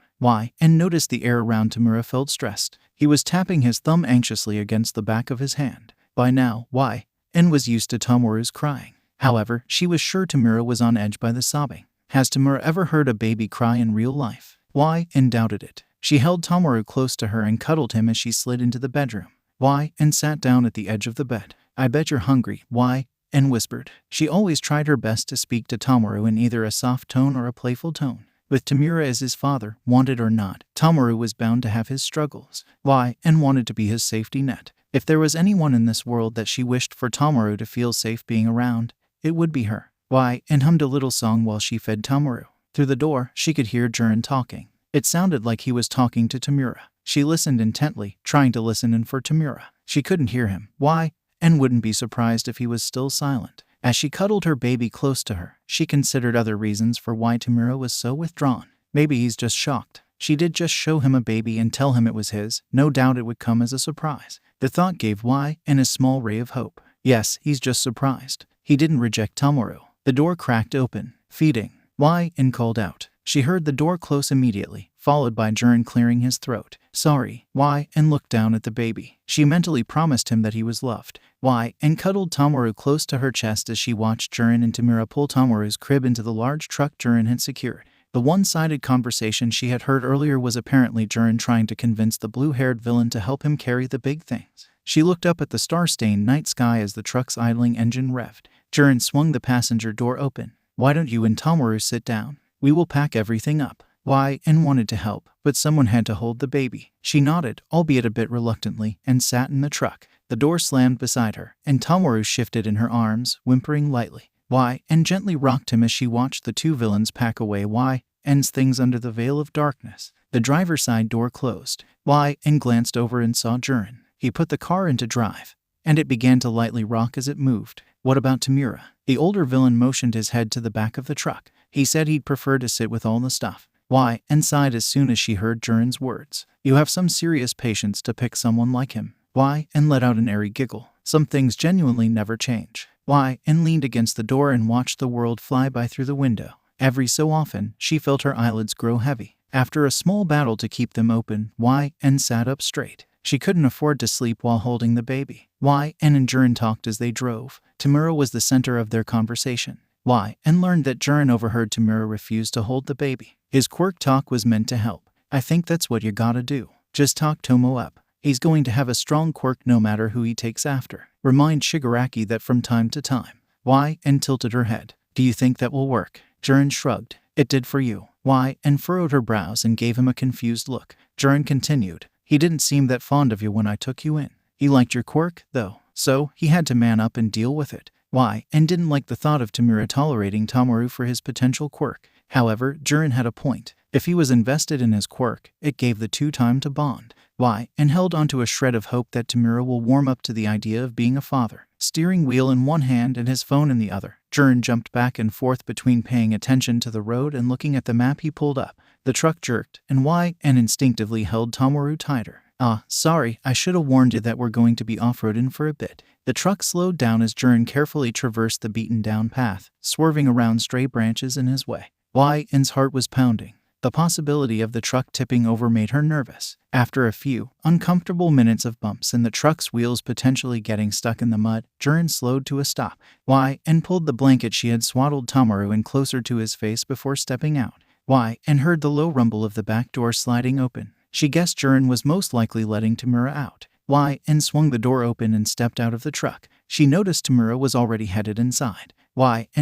And noticed the air around Tomura felt stressed. He was tapping his thumb anxiously against the back of his hand. By now, was used to Tomoru's crying. However, she was sure Tomura was on edge by the sobbing. Has Tomura ever heard a baby cry in real life? Doubted it. She held Tomoru close to her and cuddled him as she slid into the bedroom. And sat down at the edge of the bed. I bet you're hungry, whispered. She always tried her best to speak to Tomoru in either a soft tone or a playful tone. With Tomura as his father, wanted or not, Tomoru was bound to have his struggles. Wanted to be his safety net. If there was anyone in this world that she wished for Tomoru to feel safe being around, it would be her. Hummed a little song while she fed Tomoru. Through the door, she could hear Jiren talking. It sounded like he was talking to Tomura. She listened intently, trying to listen in for Tomura. She couldn't hear him. Wouldn't be surprised if he was still silent. As she cuddled her baby close to her, she considered other reasons for why Tomura was so withdrawn. Maybe he's just shocked. She did just show him a baby and tell him it was his. No doubt it would come as a surprise. The thought gave a small ray of hope. Yes, he's just surprised. He didn't reject Tomoru. The door cracked open. Feeding. Called out. She heard the door close immediately, followed by Jiren clearing his throat. Sorry, looked down at the baby. She mentally promised him that he was loved. Cuddled Tomoru close to her chest as she watched Jiren and Tomura pull Tomoru's crib into the large truck Jiren had secured. The one-sided conversation she had heard earlier was apparently Jiren trying to convince the blue-haired villain to help him carry the big things. She looked up at the star-stained night sky as the truck's idling engine revved. Jiren swung the passenger door open. Why don't you and Tomoru sit down? We will pack everything up. Wanted to help, but someone had to hold the baby. She nodded, albeit a bit reluctantly, and sat in the truck. The door slammed beside her, and Tomoru shifted in her arms, whimpering lightly. Gently rocked him as she watched the two villains pack away things under the veil of darkness. The driver's side door closed. Glanced over and saw Jiren. He put the car into drive, and it began to lightly rock as it moved. What about Tomura? The older villain motioned his head to the back of the truck. He said he'd prefer to sit with all the stuff. Sighed as soon as she heard Jiren's words. You have some serious patience to pick someone like him. Let out an airy giggle. Some things genuinely never change. Leaned against the door and watched the world fly by through the window. Every so often, she felt her eyelids grow heavy. After a small battle to keep them open, sat up straight. She couldn't afford to sleep while holding the baby. And Jiren talked as they drove. Tomura was the center of their conversation. Learned that Jiren overheard Tomura refuse to hold the baby. His quirk talk was meant to help. I think that's what you gotta do. Just talk Tomo up. He's going to have a strong quirk no matter who he takes after. Remind Shigaraki that from time to time. Tilted her head. Do you think that will work? Jiren shrugged. It did for you. Furrowed her brows and gave him a confused look. Jiren continued. He didn't seem that fond of you when I took you in. He liked your quirk, though, so he had to man up and deal with it. Didn't like the thought of Tomura tolerating Tomoru for his potential quirk. However, Jiren had a point. If he was invested in his quirk, it gave the two time to bond. Held onto a shred of hope that Tomura will warm up to the idea of being a father. Steering wheel in one hand and his phone in the other, Jiren jumped back and forth between paying attention to the road and looking at the map he pulled up. The truck jerked, and instinctively held Tomoru tighter. Sorry, I should have warned you that we're going to be off-roading for a bit. The truck slowed down as Jiren carefully traversed the beaten-down path, swerving around stray branches in his way. N's heart was pounding. The possibility of the truck tipping over made her nervous. After a few uncomfortable minutes of bumps and the truck's wheels potentially getting stuck in the mud, Jiren slowed to a stop. Pulled the blanket she had swaddled Tomoru in closer to his face before stepping out. Heard the low rumble of the back door sliding open. She guessed Jiren was most likely letting Tomura out. Swung the door open and stepped out of the truck. She noticed Tomura was already headed inside.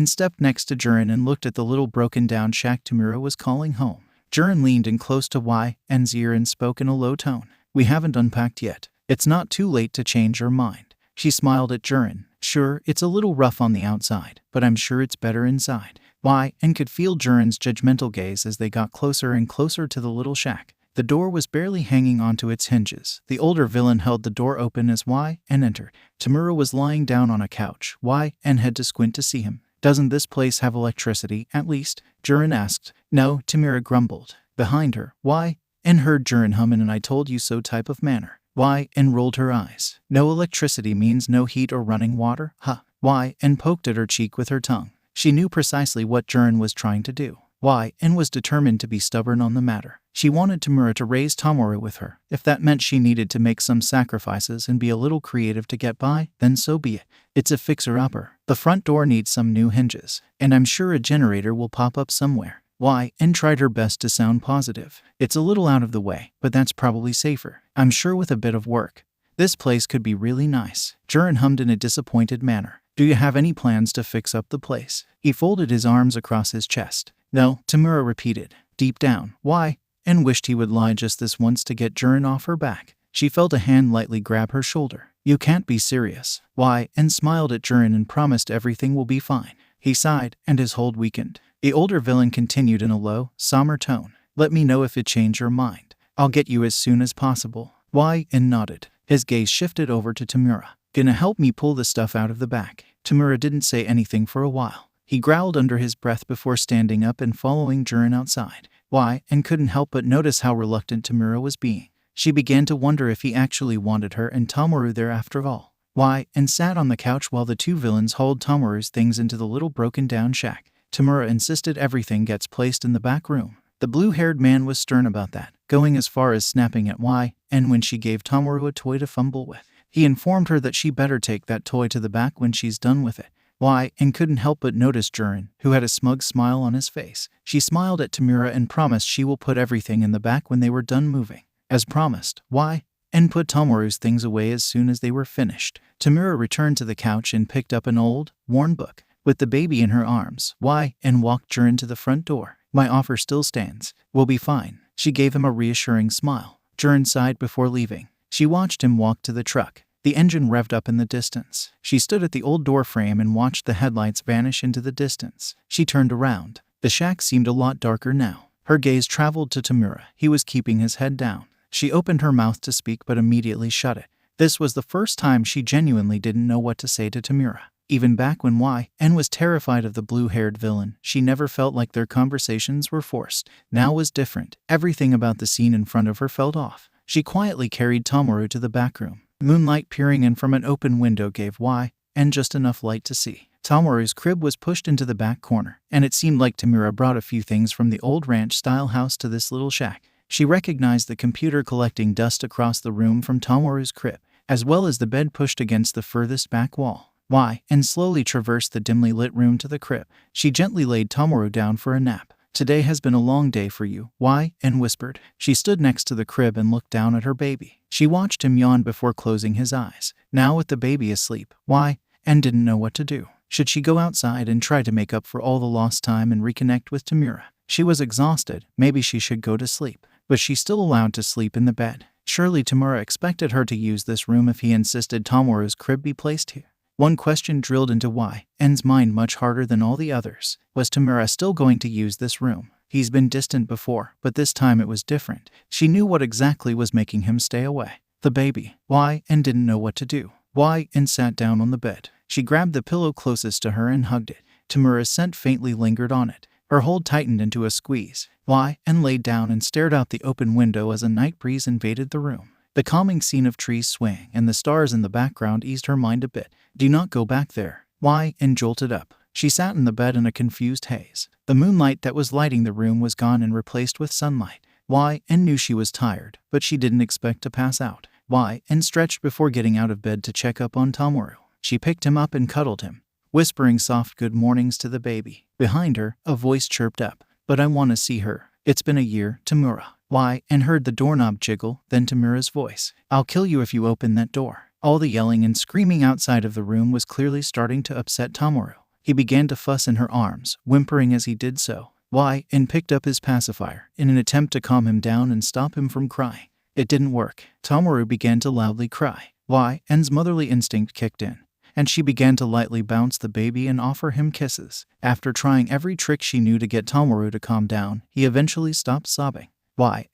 Stepped next to Jiren and looked at the little broken-down shack Tomura was calling home. Jiren leaned in close to N's ear and spoke in a low tone. We haven't unpacked yet. It's not too late to change your mind. She smiled at Jiren. Sure, it's a little rough on the outside, but I'm sure it's better inside. Could feel Jiren's judgmental gaze as they got closer and closer to the little shack. The door was barely hanging onto its hinges. The older villain held the door open as 𝗬𝗃 entered. Tomura was lying down on a couch. 𝗬𝗃 had to squint to see him. "Doesn't this place have electricity, at least?" Jiren asked. "No," Tomura grumbled. Behind her, 𝗬𝗃 heard Jiren hum in an "I told you so" type of manner. 𝗬𝗃 rolled her eyes. "No electricity means no heat or running water, huh?" 𝗬𝗃 poked at her cheek with her tongue. She knew precisely what Jiren was trying to do. 𝗬𝗃 was determined to be stubborn on the matter. She wanted Tomura to raise Tomoru with her. If that meant she needed to make some sacrifices and be a little creative to get by, then so be it. It's a fixer-upper. The front door needs some new hinges, and I'm sure a generator will pop up somewhere. 𝗬𝗃 tried her best to sound positive. "It's a little out of the way, but that's probably safer. I'm sure with a bit of work, this place could be really nice." Jiren hummed in a disappointed manner. "Do you have any plans to fix up the place?" He folded his arms across his chest. "No," Tomura repeated. Deep down, 𝗬𝗃 wished he would lie just this once to get Jiren off her back. She felt a hand lightly grab her shoulder. "You can't be serious." 𝗬𝗃 smiled at Jiren and promised everything will be fine. He sighed, and his hold weakened. The older villain continued in a low, somber tone. "Let me know if it changed your mind. I'll get you as soon as possible." 𝗬𝗃 nodded. His gaze shifted over to Tomura. "Gonna help me pull the stuff out of the back?" Tomura didn't say anything for a while. He growled under his breath before standing up and following Jiren outside. 𝗬𝗃 couldn't help but notice how reluctant Tomura was being. She began to wonder if he actually wanted her and Tomoru there after all. 𝗬𝗃 sat on the couch while the two villains hauled Tomoru's things into the little broken-down shack. Tomura insisted everything gets placed in the back room. The blue-haired man was stern about that, going as far as snapping at 𝗬𝗃 when she gave Tomoru a toy to fumble with. He informed her that she better take that toy to the back when she's done with it. 𝗬𝗃 couldn't help but notice Jiren, who had a smug smile on his face. She smiled at Tomura and promised she will put everything in the back when they were done moving. As promised, 𝗬𝗃 put Tomoru's things away as soon as they were finished. Tomura returned to the couch and picked up an old, worn book. With the baby in her arms, 𝗬𝗃 walked Jiren to the front door. "My offer still stands. We'll be fine." She gave him a reassuring smile. Jiren sighed before leaving. She watched him walk to the truck. The engine revved up in the distance. She stood at the old door frame and watched the headlights vanish into the distance. She turned around. The shack seemed a lot darker now. Her gaze traveled to Tomura. He was keeping his head down. She opened her mouth to speak but immediately shut it. This was the first time she genuinely didn't know what to say to Tomura. Even back when 𝗬𝗃 was terrified of the blue-haired villain, she never felt like their conversations were forced. Now was different. Everything about the scene in front of her felt off. She quietly carried Tomoru to the back room. Moonlight peering in from an open window gave 𝗬𝗃 just enough light to see. Tomoru's crib was pushed into the back corner, and it seemed like Tomura brought a few things from the old ranch-style house to this little shack. She recognized the computer collecting dust across the room from Tomoru's crib, as well as the bed pushed against the furthest back wall. 𝗬𝗃 slowly traversed the dimly lit room to the crib. She gently laid Tomoru down for a nap. "Today has been a long day for you," 𝗬𝗃 whispered. She stood next to the crib and looked down at her baby. She watched him yawn before closing his eyes. Now with the baby asleep, 𝗬𝗃 didn't know what to do. Should she go outside and try to make up for all the lost time and reconnect with Tomura? She was exhausted. Maybe she should go to sleep. Was she still allowed to sleep in the bed? Surely Tomura expected her to use this room if he insisted Tomoru's crib be placed here. One question drilled into 𝗬𝗃's mind much harder than all the others. Was Tomura still going to use this room? He's been distant before, but this time it was different. She knew what exactly was making him stay away. The baby. 𝗬𝗃 didn't know what to do. 𝗬𝗃 sat down on the bed. She grabbed the pillow closest to her and hugged it. Tomura's scent faintly lingered on it. Her hold tightened into a squeeze. 𝗬𝗃 laid down and stared out the open window as a night breeze invaded the room. The calming scene of trees swaying and the stars in the background eased her mind a bit. "Do not go back there." 𝗬𝗃 jolted up. She sat in the bed in a confused haze. The moonlight that was lighting the room was gone and replaced with sunlight. 𝗬𝗃 knew she was tired, but she didn't expect to pass out. 𝗬𝗃 stretched before getting out of bed to check up on Tomoru. She picked him up and cuddled him, whispering soft good mornings to the baby. Behind her, a voice chirped up. "But I want to see her. It's been a year, Tomura." 𝗬𝗃 heard the doorknob jiggle, then Tomura's voice. "I'll kill you if you open that door." All the yelling and screaming outside of the room was clearly starting to upset Tomoru. He began to fuss in her arms, whimpering as he did so. 𝗬𝗃 picked up his pacifier in an attempt to calm him down and stop him from crying. It didn't work. Tomoru began to loudly cry. 𝗬𝗃's motherly instinct kicked in, and she began to lightly bounce the baby and offer him kisses. After trying every trick she knew to get Tomoru to calm down, he eventually stopped sobbing.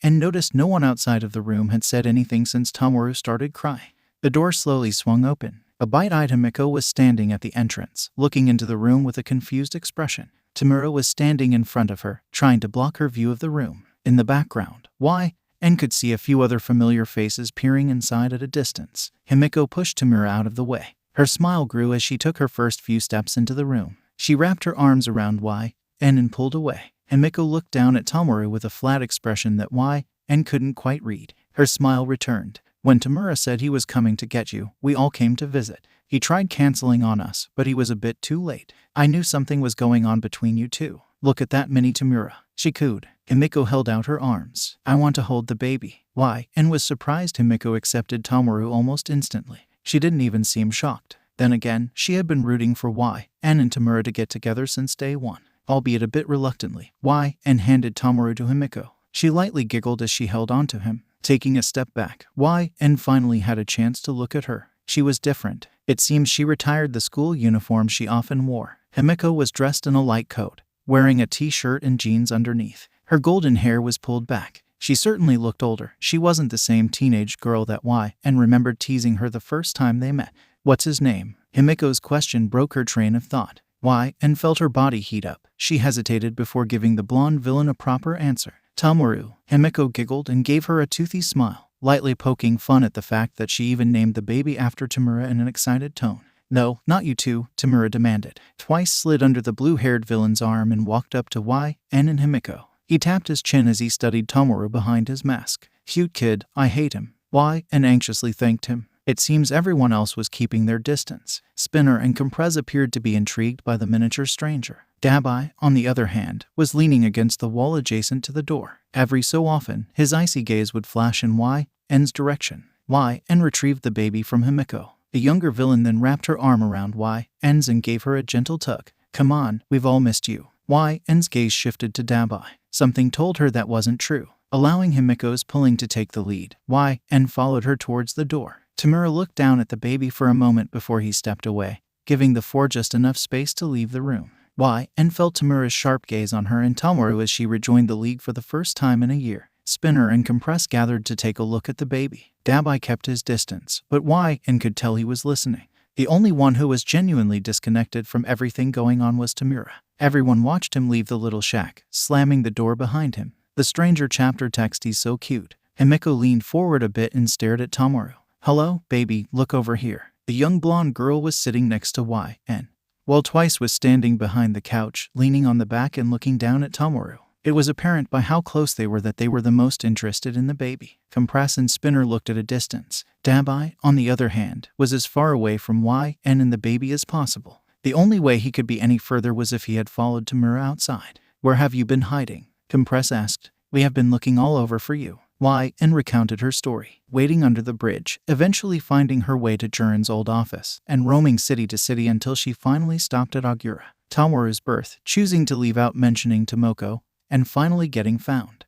and noticed no one outside of the room had said anything since Tomoru started crying. The door slowly swung open. A bite-eyed 𝗵𝗃𝗲 was standing at the entrance, looking into the room with a confused expression. Tomura was standing in front of her, trying to block her view of the room. In the background, and could see a few other familiar faces peering inside at a distance. 𝗵𝗃𝗲 pushed Tomura out of the way. Her smile grew as she took her first few steps into the room. She wrapped her arms around and pulled away. 𝗵𝗃𝗲 looked down at Tomoru with a flat expression that couldn't quite read. Her smile returned. When Tomura said he was coming to get you, we all came to visit. He tried canceling on us, but he was a bit too late. I knew something was going on between you two. Look at that mini Tomura. She cooed. 𝗵𝗃𝗲 held out her arms. I want to hold the baby. And was surprised 𝗵𝗃𝗲 accepted Tomoru almost instantly. She didn't even seem shocked. Then again, she had been rooting for and Tomura to get together since day one, albeit a bit reluctantly. And handed Tomoru to 𝗵𝗃𝗲. She lightly giggled as she held onto him, taking a step back. And finally had a chance to look at her. She was different. It seems she retired the school uniform she often wore. 𝗵𝗃𝗲 was dressed in a light coat, wearing a t-shirt and jeans underneath. Her golden hair was pulled back. She certainly looked older. She wasn't the same teenage girl that and remembered teasing her the first time they met. What's his name? 𝗵𝗃𝗲's question broke her train of thought. And felt her body heat up. She hesitated before giving the blonde villain a proper answer. Tomoru. 𝗵𝗃𝗲 giggled and gave her a toothy smile, lightly poking fun at the fact that she even named the baby after Tomura in an excited tone. No, not you two, Tomura demanded. Twice slid under the blue-haired villain's arm and walked up to and 𝗵𝗃𝗲. He tapped his chin as he studied Tomoru behind his mask. Cute kid, I hate him. And anxiously thanked him. It seems everyone else was keeping their distance. 𝗵𝗃𝗲 and 𝗵𝗃𝗲 appeared to be intrigued by the miniature stranger. Dabi, on the other hand, was leaning against the wall adjacent to the door. Every so often, his icy gaze would flash in 𝗍's direction. And retrieved the baby from 𝗵𝗃𝗲. The younger villain then wrapped her arm around 𝗍's and gave her a gentle tug. Come on, we've all missed you. 𝗍's gaze shifted to Dabi. Something told her that wasn't true, allowing 𝗵𝗃𝗲's pulling to take the lead. And followed her towards the door. Tomura looked down at the baby for a moment before he stepped away, giving the four just enough space to leave the room. And felt Tomura's sharp gaze on her and Tomoru as she rejoined the league for the first time in a year. 𝗵𝗃𝗲 and 𝗵𝗃𝗲 gathered to take a look at the baby. Dabi kept his distance, but and could tell he was listening. The only one who was genuinely disconnected from everything going on was Tomura. Everyone watched him leave the little shack, slamming the door behind him. The stranger chapter text, he's so cute. 𝗵𝗃𝗲 leaned forward a bit and stared at Tomoru. Hello, baby, look over here. The young blonde girl was sitting next to while Twice was standing behind the couch, leaning on the back and looking down at Tomoru. It was apparent by how close they were that they were the most interested in the baby. 𝗵𝗃𝗲 and 𝗵𝗃𝗲 looked at a distance. Dabi, on the other hand, was as far away from and the baby as possible. The only way he could be any further was if he had followed Tomura outside. Where have you been hiding? 𝗵𝗃𝗲 asked. We have been looking all over for you. And recounted her story, waiting under the bridge, eventually finding her way to Jiren's old office, and roaming city to city until she finally stopped at Agura, Tomoru's birth, choosing to leave out mentioning Tomoko, and finally getting found.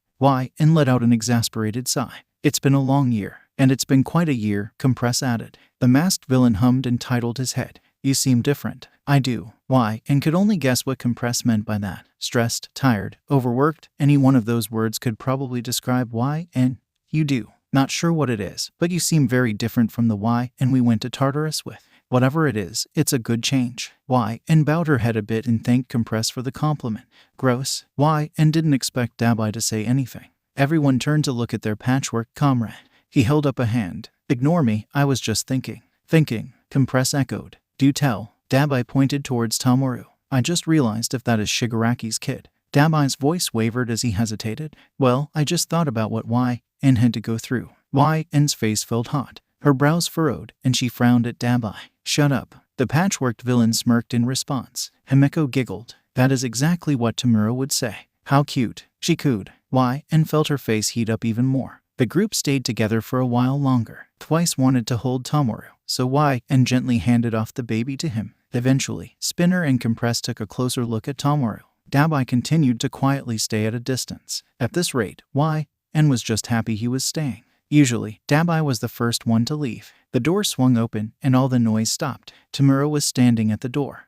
And let out an exasperated sigh. It's been a long year. And it's been quite a year, 𝗵𝗃𝗲 added. The masked villain hummed and titled his head. You seem different. I do. And could only guess what 𝗵𝗃𝗲 meant by that. Stressed, tired, overworked, any one of those words could probably describe and you do. Not sure what it is, but you seem very different from the and we went to Tartarus with. Whatever it is, it's a good change. And bowed her head a bit and thanked 𝗵𝗃𝗲 for the compliment. Gross. And didn't expect Dabi to say anything. Everyone turned to look at their patchwork comrade. He held up a hand. Ignore me, I was just thinking. Thinking, 𝗵𝗃𝗲 echoed. Do tell. Dabi pointed towards Tomoru. I just realized if that is Shigaraki's kid. Dabi's voice wavered as he hesitated. Well, I just thought about what and had to go through. N's face felt hot. Her brows furrowed, and she frowned at Dabi. Shut up. The patchworked villain smirked in response. 𝗵𝗃𝗲 giggled. That is exactly what Tomura would say. How cute. She cooed. And felt her face heat up even more. The group stayed together for a while longer. Twice wanted to hold Tomoru, so and gently handed off the baby to him. Eventually, 𝗵𝗃𝗲 and 𝗵𝗃𝗲 took a closer look at Tomoru. Dabi continued to quietly stay at a distance. At this rate, and was just happy he was staying. Usually, Dabi was the first one to leave. The door swung open, and all the noise stopped. Tomura was standing at the door.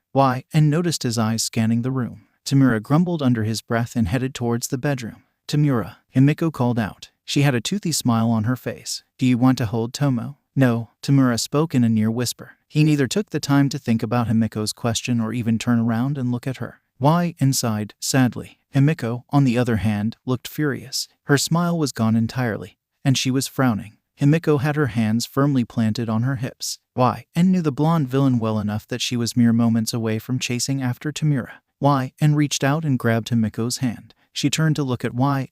And noticed his eyes scanning the room. Tomura grumbled under his breath and headed towards the bedroom. Tomura, 𝗵𝗃𝗃 called out. She had a toothy smile on her face. Do you want to hold Tomo? No, Tomura spoke in a near whisper. He neither took the time to think about 𝗵𝗃𝗃's question or even turn around and look at her. Why? Sighed, sadly. 𝗵𝗃𝗃, on the other hand, looked furious. Her smile was gone entirely, and she was frowning. 𝗵𝗃𝗃 had her hands firmly planted on her hips. Why? Knew the blonde villain well enough that she was mere moments away from chasing after Tomura. Why? Reached out and grabbed 𝗵𝗃𝗃's hand. She turned to look at Why?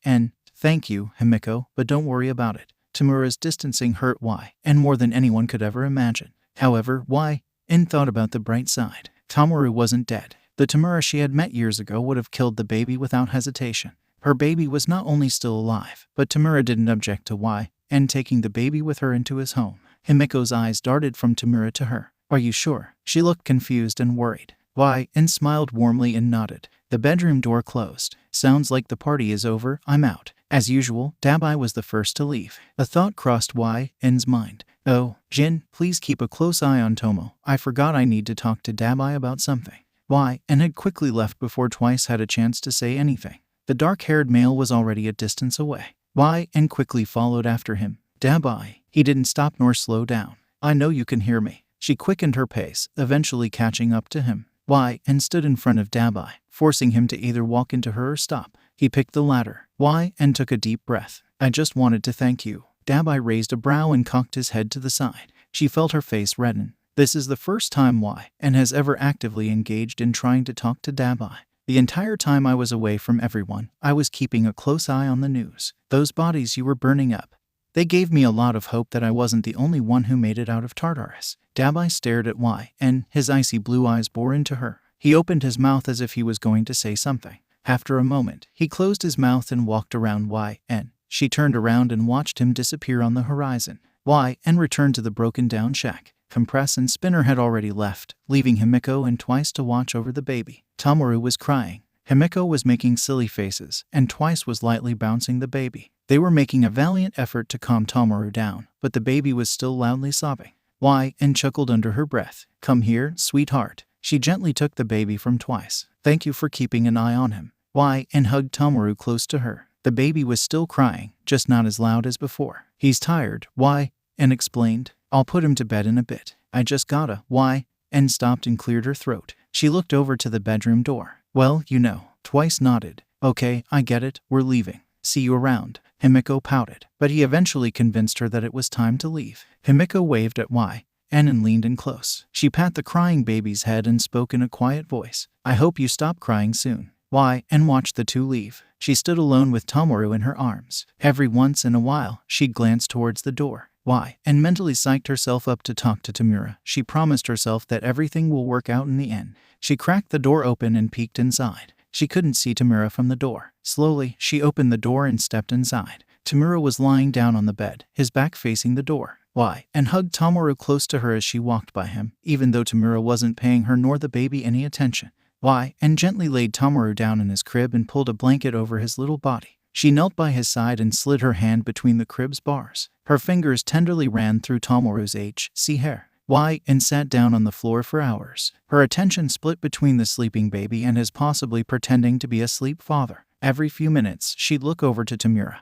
Thank you, 𝗵𝗃𝗃, but don't worry about it. Tomura's distancing hurt Why? More than anyone could ever imagine. However, Why? Thought about the bright side. Tomoru wasn't dead. The Tomura she had met years ago would have killed the baby without hesitation. Her baby was not only still alive, but Tomura didn't object to Why? Taking the baby with her into his home. 𝗵𝗃𝗃's eyes darted from Tomura to her. Are you sure? She looked confused and worried. Why? Smiled warmly and nodded. The bedroom door closed. Sounds like the party is over, I'm out. As usual, Dabi was the first to leave. A thought crossed Y's mind. Oh, Jin, please keep a close eye on Tomo. I forgot I need to talk to Dabi about something. Why? Had quickly left before Twice had a chance to say anything. The dark-haired male was already a distance away. Why? Quickly followed after him. Dabi. He didn't stop nor slow down. I know you can hear me. She quickened her pace, eventually catching up to him. Why? Stood in front of Dabi, forcing him to either walk into her or stop. He picked the latter. Why? Took a deep breath. I just wanted to thank you. Dabi raised a brow and cocked his head to the side. She felt her face redden. This is the first time Why? Has ever actively engaged in trying to talk to Dabi. The entire time I was away from everyone, I was keeping a close eye on the news. Those bodies you were burning up. They gave me a lot of hope that I wasn't the only one who made it out of Tartarus. Dabi stared at Why? His icy blue eyes bore into her. He opened his mouth as if he was going to say something. After a moment, he closed his mouth and walked around Why? She turned around and watched him disappear on the horizon. Why? Returned to the broken-down shack. Compress and Spinner had already left, leaving 𝗵𝗃𝗃 and Twice to watch over the baby. Tomoru was crying. 𝗵𝗃𝗃 was making silly faces, and Twice was lightly bouncing the baby. They were making a valiant effort to calm Tomoru down, but the baby was still loudly sobbing. Why? Chuckled under her breath. Come here, sweetheart. She gently took the baby from Twice. Thank you for keeping an eye on him. Why? Hugged Tomoru close to her. The baby was still crying, just not as loud as before. He's tired. Why? Explained. I'll put him to bed in a bit. I just gotta. Why? Stopped and cleared her throat. She looked over to the bedroom door. Well, you know. Twice nodded. Okay, I get it. We're leaving. See you around. 𝗵𝗃𝗃 pouted, but he eventually convinced her that it was time to leave. 𝗵𝗃𝗃 waved at Why? And leaned in close. She pat the crying baby's head and spoke in a quiet voice. I hope you stop crying soon. Why? Watched the two leave. She stood alone with Tomoru in her arms. Every once in a while, she'd glance towards the door. Why? Mentally psyched herself up to talk to Tomura. She promised herself that everything will work out in the end. She cracked the door open and peeked inside. She couldn't see Tomura from the door. Slowly, she opened the door and stepped inside. Tomura was lying down on the bed, his back facing the door. Why? Hugged Tomoru close to her as she walked by him, even though Tomura wasn't paying her nor the baby any attention. Why? Gently laid Tomoru down in his crib and pulled a blanket over his little body. She knelt by his side and slid her hand between the crib's bars. Her fingers tenderly ran through Tomoru's 𝗧𝗵𝗲 hair. Why? Sat down on the floor for hours. Her attention split between the sleeping baby and his possibly pretending to be asleep father. Every few minutes, she'd look over to Tomura,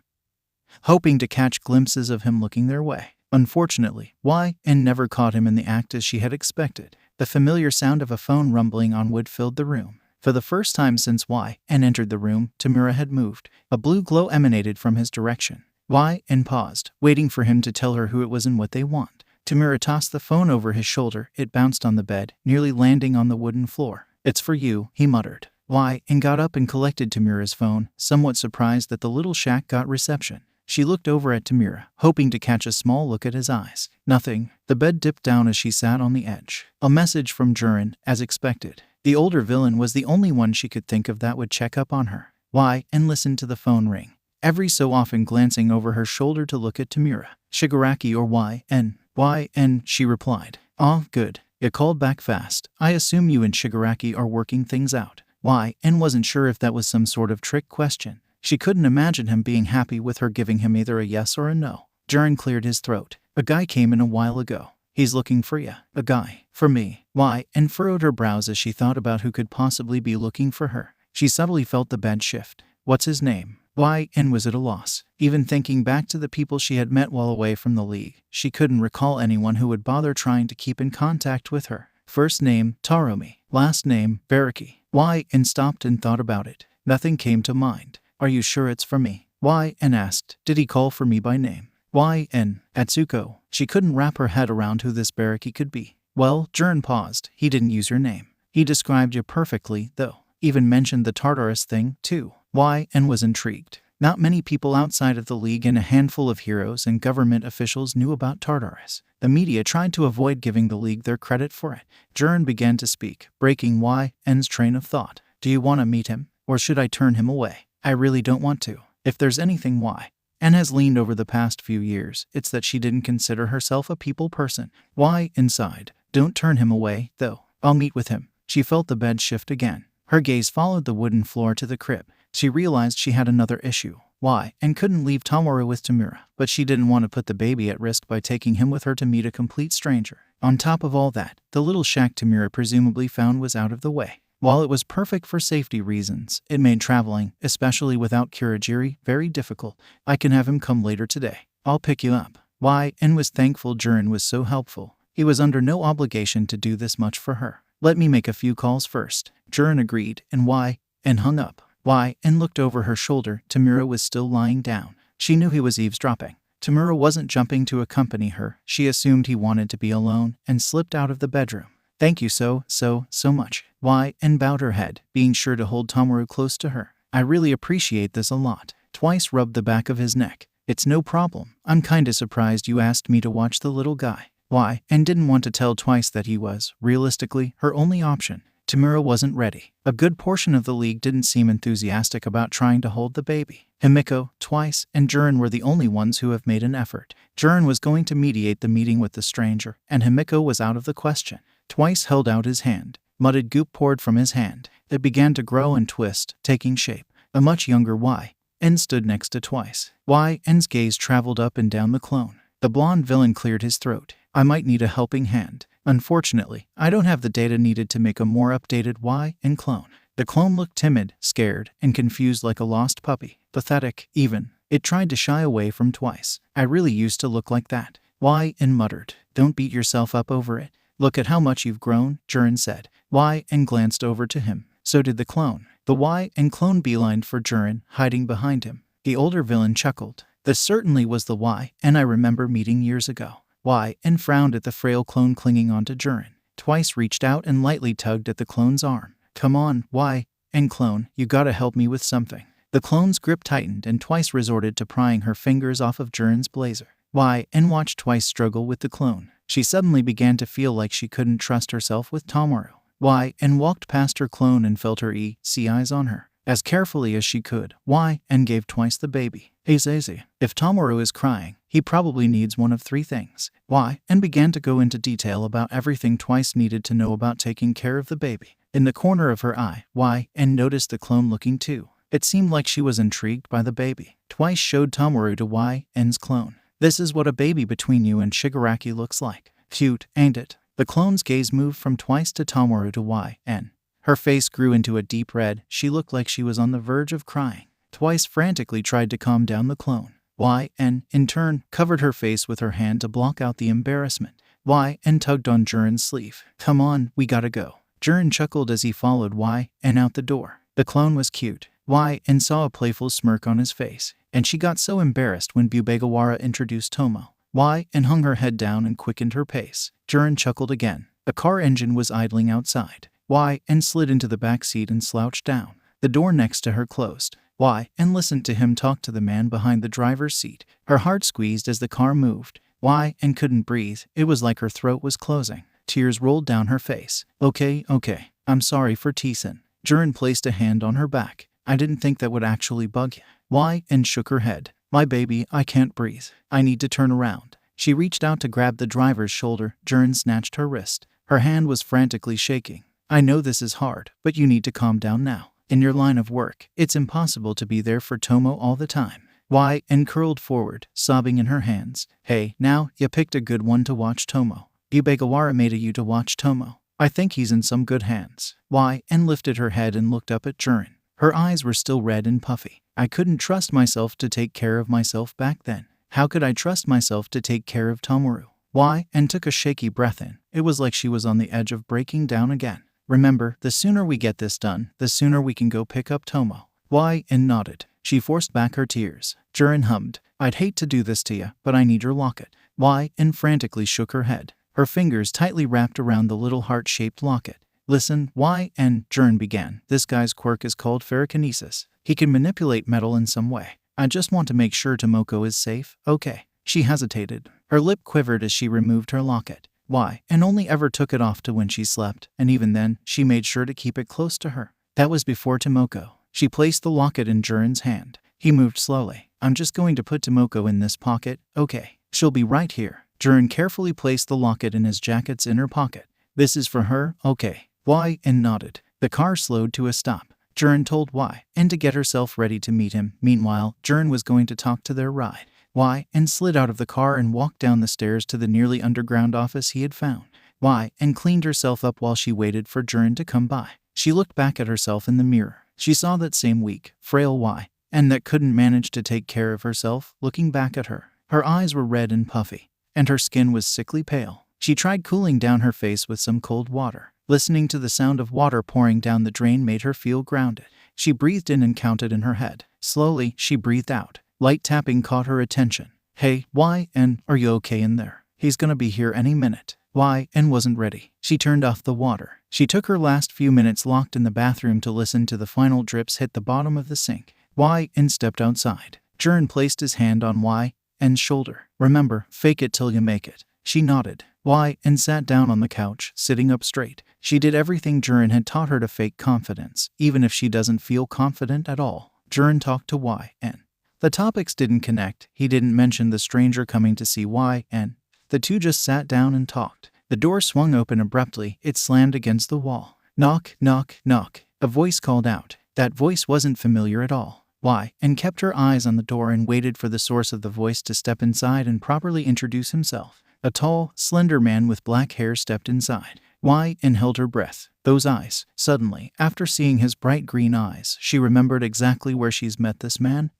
hoping to catch glimpses of him looking their way. Unfortunately, Why? Never caught him in the act as she had expected. The familiar sound of a phone rumbling on wood filled the room. For the first time since Why? Entered the room, Tomura had moved. A blue glow emanated from his direction. Why? Paused, waiting for him to tell her who it was and what they want. Tomura tossed the phone over his shoulder. It bounced on the bed, nearly landing on the wooden floor. It's for you, he muttered. Why? Got up and collected Tomura's phone, somewhat surprised that the little shack got reception. She looked over at Tomura, hoping to catch a small look at his eyes. Nothing. The bed dipped down as she sat on the edge. A message from Jiren, as expected. The older villain was the only one she could think of that would check up on her. Why? Listened to the phone ring, every so often glancing over her shoulder to look at Tomura. Shigaraki or Why? She replied. Ah, good. It called back fast. I assume you and Shigaraki are working things out. Why? Wasn't sure if that was some sort of trick question. She couldn't imagine him being happy with her giving him either a yes or a no. Jiren cleared his throat. A guy came in a while ago. He's looking for ya. A guy. For me. Why? Furrowed her brows as she thought about who could possibly be looking for her. She subtly felt the bed shift. What's his name? 𝗬𝗏 was at a loss. Even thinking back to the people she had met while away from the league, she couldn't recall anyone who would bother trying to keep in contact with her. First name, Taromi. Last name, Baraki. 𝗬𝗏 stopped and thought about it. Nothing came to mind. Are you sure it's for me? 𝗬𝗏 asked. Did he call for me by name? 𝗬𝗏. Atsuko. She couldn't wrap her head around who this Baraki could be. Well, Jiren paused. He didn't use your name. He described you perfectly, though. Even mentioned the Tartarus thing, too. 𝗬𝗏 was intrigued. Not many people outside of the league and a handful of heroes and government officials knew about Tartarus. The media tried to avoid giving the league their credit for it. Jiren began to speak, breaking 𝗬𝗏's train of thought. Do you want to meet him? Or should I turn him away? I really don't want to. If there's anything 𝗬𝗏 has leaned over the past few years, it's that she didn't consider herself a people person. 𝗬𝗏 sighed. Don't turn him away, though. I'll meet with him. She felt the bed shift again. Her gaze followed the wooden floor to the crib. She realized she had another issue. 𝗬𝗏 couldn't leave Tomoru with Tomura, but she didn't want to put the baby at risk by taking him with her to meet a complete stranger. On top of all that, the little shack Tomura presumably found was out of the way. While it was perfect for safety reasons, it made traveling, especially without Kurogiri, very difficult. I can have him come later today. I'll pick you up. 𝗬𝗏 was thankful Jiren was so helpful. He was under no obligation to do this much for her. Let me make a few calls first. Jiren agreed, and 𝗬𝗏 hung up. 𝗬𝗏 looked over her shoulder. Tomura was still lying down. She knew he was eavesdropping. Tomura wasn't jumping to accompany her. She assumed he wanted to be alone and slipped out of the bedroom. Thank you so much. 𝗬𝗏 bowed her head, being sure to hold Tomoru close to her. I really appreciate this a lot. Twice rubbed the back of his neck. It's no problem. I'm kinda surprised you asked me to watch the little guy. 𝗬𝗏 didn't want to tell Twice that he was, realistically, her only option. Tomura wasn't ready. A good portion of the league didn't seem enthusiastic about trying to hold the baby. 𝗵𝗃𝗄, Twice, and Jiren were the only ones who have made an effort. Jiren was going to mediate the meeting with the stranger, and 𝗵𝗃𝗄 was out of the question. Twice held out his hand. Mudded goop poured from his hand. It began to grow and twist, taking shape. A much younger 𝗬𝗏 stood next to Twice. 𝗬𝗏's gaze traveled up and down the clone. The blonde villain cleared his throat. I might need a helping hand. Unfortunately, I don't have the data needed to make a more updated 𝗬𝗏 clone. The clone looked timid, scared, and confused like a lost puppy. Pathetic, even. It tried to shy away from Twice. I really used to look like that. 𝗬𝗏 muttered. Don't beat yourself up over it. Look at how much you've grown, Jiren said. 𝗬𝗏 glanced over to him. So did the clone. The 𝗬𝗏 clone beelined for Jiren, hiding behind him. The older villain chuckled. This certainly was the 𝗬𝗏 I remember meeting years ago. 𝗬𝗏 frowned at the frail clone clinging onto Jiren. Twice reached out and lightly tugged at the clone's arm. Come on, 𝗬𝗏 clone, you gotta help me with something. The clone's grip tightened and Twice resorted to prying her fingers off of Jiren's blazer. 𝗬𝗏 watched Twice struggle with the clone. She suddenly began to feel like she couldn't trust herself with Tomoru. 𝗬𝗏 walked past her clone and felt her eyes on her. As carefully as she could, 𝗬𝗏 gave Twice the baby. 𝗧𝗪𝗧. If Tomoru is crying, he probably needs one of three things. 𝗬𝗏 began to go into detail about everything Twice needed to know about taking care of the baby. In the corner of her eye, 𝗬𝗏 noticed the clone looking too. It seemed like she was intrigued by the baby. Twice showed Tomoru to 𝗬𝗏's clone. This is what a baby between you and Shigaraki looks like. Cute, ain't it? The clone's gaze moved from Twice to Tomoru to 𝗬𝗏. Her face grew into a deep red. She looked like she was on the verge of crying. Twice frantically tried to calm down the clone. 𝗬𝗏, in turn, covered her face with her hand to block out the embarrassment. 𝗬𝗏 tugged on Jiren's sleeve. Come on, we gotta go. Jiren chuckled as he followed 𝗬𝗏 out the door. The clone was cute. 𝗬𝗏 saw a playful smirk on his face, and she got so embarrassed when 𝗵𝗃𝗄 introduced Tomo. 𝗬𝗏 hung her head down and quickened her pace. Jiren chuckled again. A car engine was idling outside. 𝗬𝗏 slid into the back seat and slouched down. The door next to her closed. 𝗬𝗏 listened to him talk to the man behind the driver's seat. Her heart squeezed as the car moved. 𝗬𝗏 couldn't breathe. It was like her throat was closing. Tears rolled down her face. Okay, I'm sorry for teasing. Jiren placed a hand on her back. I didn't think that would actually bug you. 𝗬𝗏 shook her head. My baby, I can't breathe. I need to turn around. She reached out to grab the driver's shoulder. Jiren snatched her wrist. Her hand was frantically shaking. I know this is hard, but you need to calm down now. In your line of work, it's impossible to be there for Tomo all the time. 𝗬𝗏 curled forward, sobbing in her hands. Hey, now, you picked a good one to watch Tomo. 𝗵𝗃𝗄 made you to watch Tomo. I think he's in some good hands. 𝗬𝗏 lifted her head and looked up at Jiren. Her eyes were still red and puffy. I couldn't trust myself to take care of myself back then. How could I trust myself to take care of Tomoru? Why? And took a shaky breath in. It was like she was on the edge of breaking down again. Remember, the sooner we get this done, the sooner we can go pick up Tomo. Why? And nodded. She forced back her tears. Jiren hummed, I'd hate to do this to you, but I need your locket. Why? And frantically shook her head. Her fingers tightly wrapped around the little heart-shaped locket. Listen, why? And Jiren began. This guy's quirk is called ferrokinesis. He can manipulate metal in some way. I just want to make sure Tomoko is safe. Okay. She hesitated. Her lip quivered as she removed her locket. Why? And only ever took it off to when she slept, and even then, she made sure to keep it close to her. That was before Tomoko. She placed the locket in Jiren's hand. He moved slowly. I'm just going to put Tomoko in this pocket. Okay. She'll be right here. Jiren carefully placed the locket in his jacket's inner pocket. This is for her? Okay. Why? And nodded. The car slowed to a stop. Jiren told why, and to get herself ready to meet him. Meanwhile, Jiren was going to talk to their ride. Why? And slid out of the car and walked down the stairs to the nearly underground office he had found. Why? And cleaned herself up while she waited for Jiren to come by. She looked back at herself in the mirror. She saw that same weak, frail Why, and that couldn't manage to take care of herself, looking back at her. Her eyes were red and puffy, and her skin was sickly pale. She tried cooling down her face with some cold water. Listening to the sound of water pouring down the drain made her feel grounded. She breathed in and counted in her head. Slowly, she breathed out. Light tapping caught her attention. Hey, why? And are you okay in there? He's gonna be here any minute. Why? And wasn't ready. She turned off the water. She took her last few minutes locked in the bathroom to listen to the final drips hit the bottom of the sink. Why? And stepped outside. Jiren placed his hand on Why and shoulder. Remember, fake it till you make it. She nodded. Why? And sat down on the couch, sitting up straight. She did everything Jiren had taught her to fake confidence, even if she doesn't feel confident at all. Jiren talked to Why and the topics didn't connect. He didn't mention the stranger coming to see Why and the two just sat down and talked. The door swung open abruptly. It slammed against the wall. Knock, knock, knock. A voice called out. That voice wasn't familiar at all. Why? And kept her eyes on the door and waited for the source of the voice to step inside and properly introduce himself. A tall, slender man with black hair stepped inside. Why? And held her breath. Those eyes. Suddenly, after seeing his bright green eyes, she remembered exactly where she's met this man.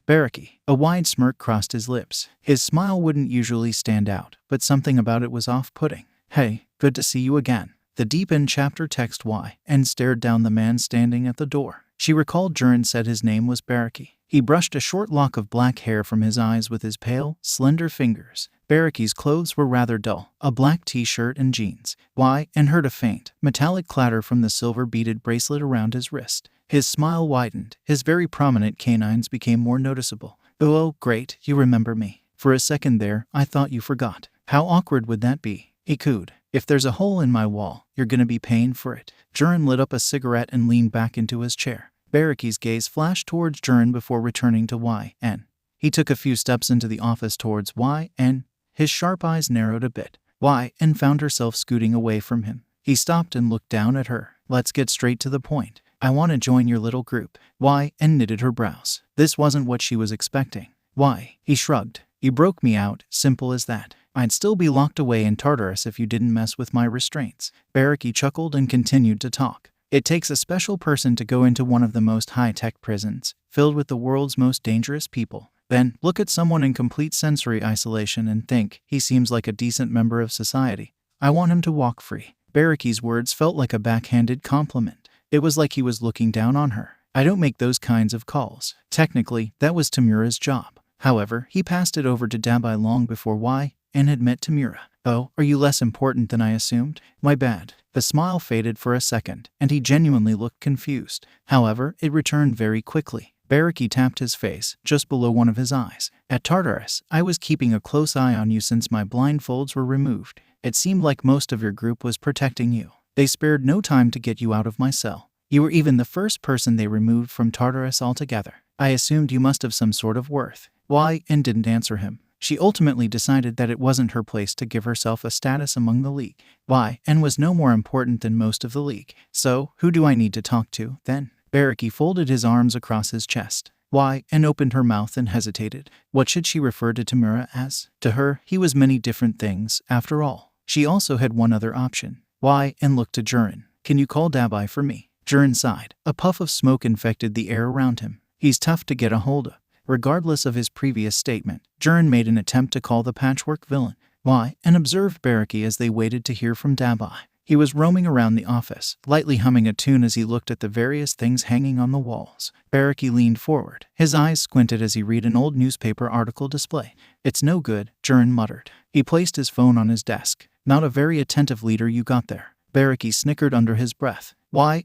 𝗵𝘃𝗁𝗍𝗔. A wide smirk crossed his lips. His smile wouldn't usually stand out, but something about it was off-putting. Hey, good to see you again. The deep in chapter text Why and stared down the man standing at the door. She recalled Jiren said his name was 𝗵𝘃𝗁𝗍𝗔. He brushed a short lock of black hair from his eyes with his pale, slender fingers. 𝗵𝘃𝗁𝗍𝗔's clothes were rather dull, a black t-shirt and jeans. Why? And heard a faint, metallic clatter from the silver-beaded bracelet around his wrist. His smile widened. His very prominent canines became more noticeable. Oh, great, you remember me. For a second there, I thought you forgot. How awkward would that be? He cooed. If there's a hole in my wall, you're gonna be paying for it. Jiren lit up a cigarette and leaned back into his chair. 𝗵𝘃𝗁𝗍𝗔's gaze flashed towards Jiren before returning to Why and he took a few steps into the office towards Why and his sharp eyes narrowed a bit. Why and found herself scooting away from him. He stopped and looked down at her. Let's get straight to the point. I want to join your little group. Why? And knitted her brows. This wasn't what she was expecting. Why? He shrugged. You broke me out, simple as that. I'd still be locked away in Tartarus if you didn't mess with my restraints. 𝗵𝘃𝗁𝗍𝗔 chuckled and continued to talk. It takes a special person to go into one of the most high-tech prisons, filled with the world's most dangerous people. Then, look at someone in complete sensory isolation and think, he seems like a decent member of society. I want him to walk free. 𝗵𝘃𝗁𝗍𝗔's words felt like a backhanded compliment. It was like he was looking down on her. I don't make those kinds of calls. Technically, that was Tomura's job. However, he passed it over to Dabi long before Why and had met Tomura. Oh, are you less important than I assumed? My bad. The smile faded for a second, and he genuinely looked confused. However, it returned very quickly. 𝗵𝘃𝗁𝗍𝗔 tapped his face, just below one of his eyes. At Tartarus, I was keeping a close eye on you since my blindfolds were removed. It seemed like most of your group was protecting you. They spared no time to get you out of my cell. You were even the first person they removed from Tartarus altogether. I assumed you must have some sort of worth. Why? And didn't answer him. She ultimately decided that it wasn't her place to give herself a status among the League. Why? And was no more important than most of the League. So, who do I need to talk to, then? 𝗵𝘃𝗁𝗍𝗔 folded his arms across his chest. Why? And opened her mouth and hesitated. What should she refer to Tomura as? To her, he was many different things, after all. She also had one other option. Why? And looked to Jiren. Can you call Dabi for me? Jiren sighed. A puff of smoke infected the air around him. He's tough to get a hold of. Regardless of his previous statement, Jiren made an attempt to call the patchwork villain, and observed 𝗬𝗂𝗍 as they waited to hear from Dabi. He was roaming around the office, lightly humming a tune as he looked at the various things hanging on the walls. 𝗬𝗂𝗍 leaned forward. His eyes squinted as he read an old newspaper article display. "It's no good," Jiren muttered. He placed his phone on his desk. "Not a very attentive leader you got there." 𝗬𝗂𝗍 snickered under his breath.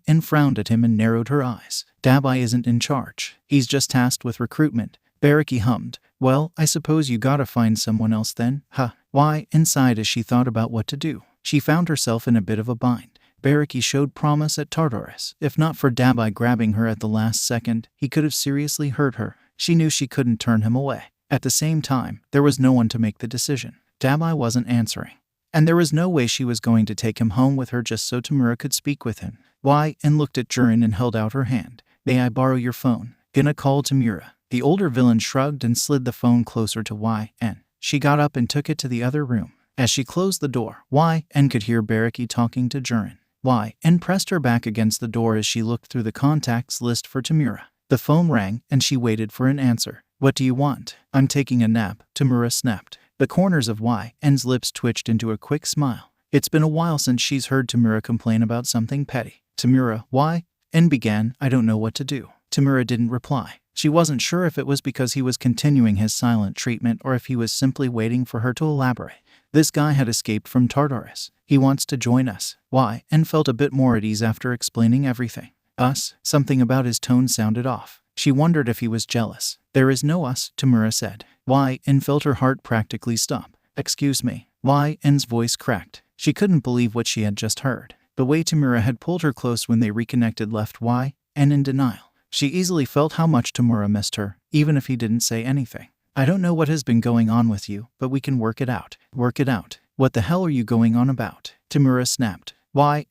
And frowned at him and narrowed her eyes. "Dabi isn't in charge. He's just tasked with recruitment." 𝗬𝗂𝗍 hummed. "Well, I suppose you gotta find someone else then, huh?" Sighed as she thought about what to do. She found herself in a bit of a bind. 𝗬𝗂𝗍 showed promise at Tartarus. If not for Dabi grabbing her at the last second, he could have seriously hurt her. She knew she couldn't turn him away. At the same time, there was no one to make the decision. Dabi wasn't answering. And there was no way she was going to take him home with her just so Tomura could speak with him. And looked at Jiren and held out her hand. "May I borrow your phone? Gonna call Tomura." The older villain shrugged and slid the phone closer to She got up and took it to the other room. As she closed the door, could hear 𝗬𝗂𝗍 talking to Jiren. Pressed her back against the door as she looked through the contacts list for Tomura. The phone rang, and she waited for an answer. "What do you want?" "I'm taking a nap," Tomura snapped. The corners of 𝗬𝗀𝗍's lips twitched into a quick smile. It's been a while since she's heard Tomura complain about something petty. "Tomura, why?" began. "I don't know what to do." Tomura didn't reply. She wasn't sure if it was because he was continuing his silent treatment or if he was simply waiting for her to elaborate. This guy had escaped from Tartarus. "He wants to join us." Felt a bit more at ease after explaining everything. "Us?" Something about his tone sounded off. She wondered if he was jealous. "There is no us," Tomura said. Felt her heart practically stop. "Excuse me." N's voice cracked. She couldn't believe what she had just heard. The way Tomura had pulled her close when they reconnected left in denial. She easily felt how much Tomura missed her, even if he didn't say anything. "I don't know what has been going on with you, but we can work it out." "Work it out? What the hell are you going on about?" Tomura snapped.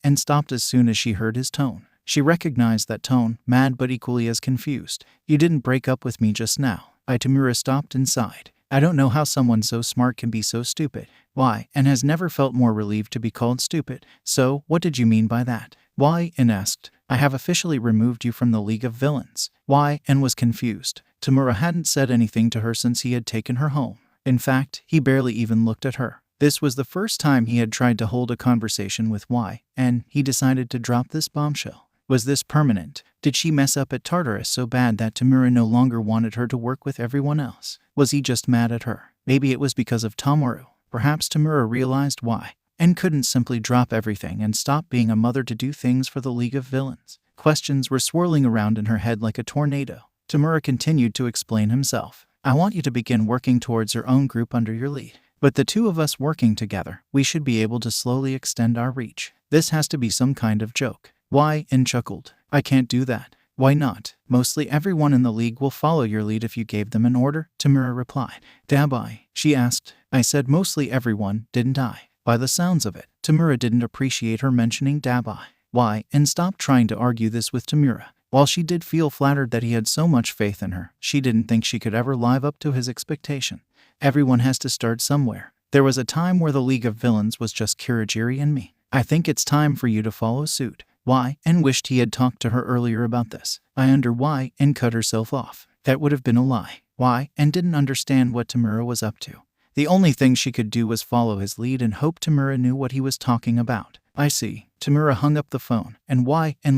And stopped as soon as she heard his tone. She recognized that tone, mad but equally as confused. "You didn't break up with me just now." Tomura stopped and sighed. "I don't know how someone so smart can be so stupid." And has never felt more relieved to be called stupid. "So, what did you mean by that?" Asked. "I have officially removed you from the League of Villains." Was confused. Tomura hadn't said anything to her since he had taken her home. In fact, he barely even looked at her. This was the first time he had tried to hold a conversation with he decided to drop this bombshell. Was this permanent? Did she mess up at Tartarus so bad that Tomura no longer wanted her to work with everyone else? Was he just mad at her? Maybe it was because of Tomoru. Perhaps Tomura realized couldn't simply drop everything and stop being a mother to do things for the League of Villains. Questions were swirling around in her head like a tornado. Tomura continued to explain himself. "I want you to begin working towards your own group under your lead. But the two of us working together, we should be able to slowly extend our reach. This has to be some kind of joke." Chuckled. "I can't do that." "Why not?" "Mostly everyone in the league will follow your lead if you gave them an order," Tomura replied. "Dabi?" she asked. "I said mostly everyone, didn't I?" By the sounds of it, Tomura didn't appreciate her mentioning Dabi. Stopped trying to argue this with Tomura. While she did feel flattered that he had so much faith in her, she didn't think she could ever live up to his expectation. Everyone has to start somewhere. There was a time where the League of Villains was just Kurogiri and me. I think it's time for you to follow suit. Wished he had talked to her earlier about this. Cut herself off. That would have been a lie. Didn't understand what Tomura was up to. The only thing she could do was follow his lead and hope Tomura knew what he was talking about. "I see." Tomura hung up the phone and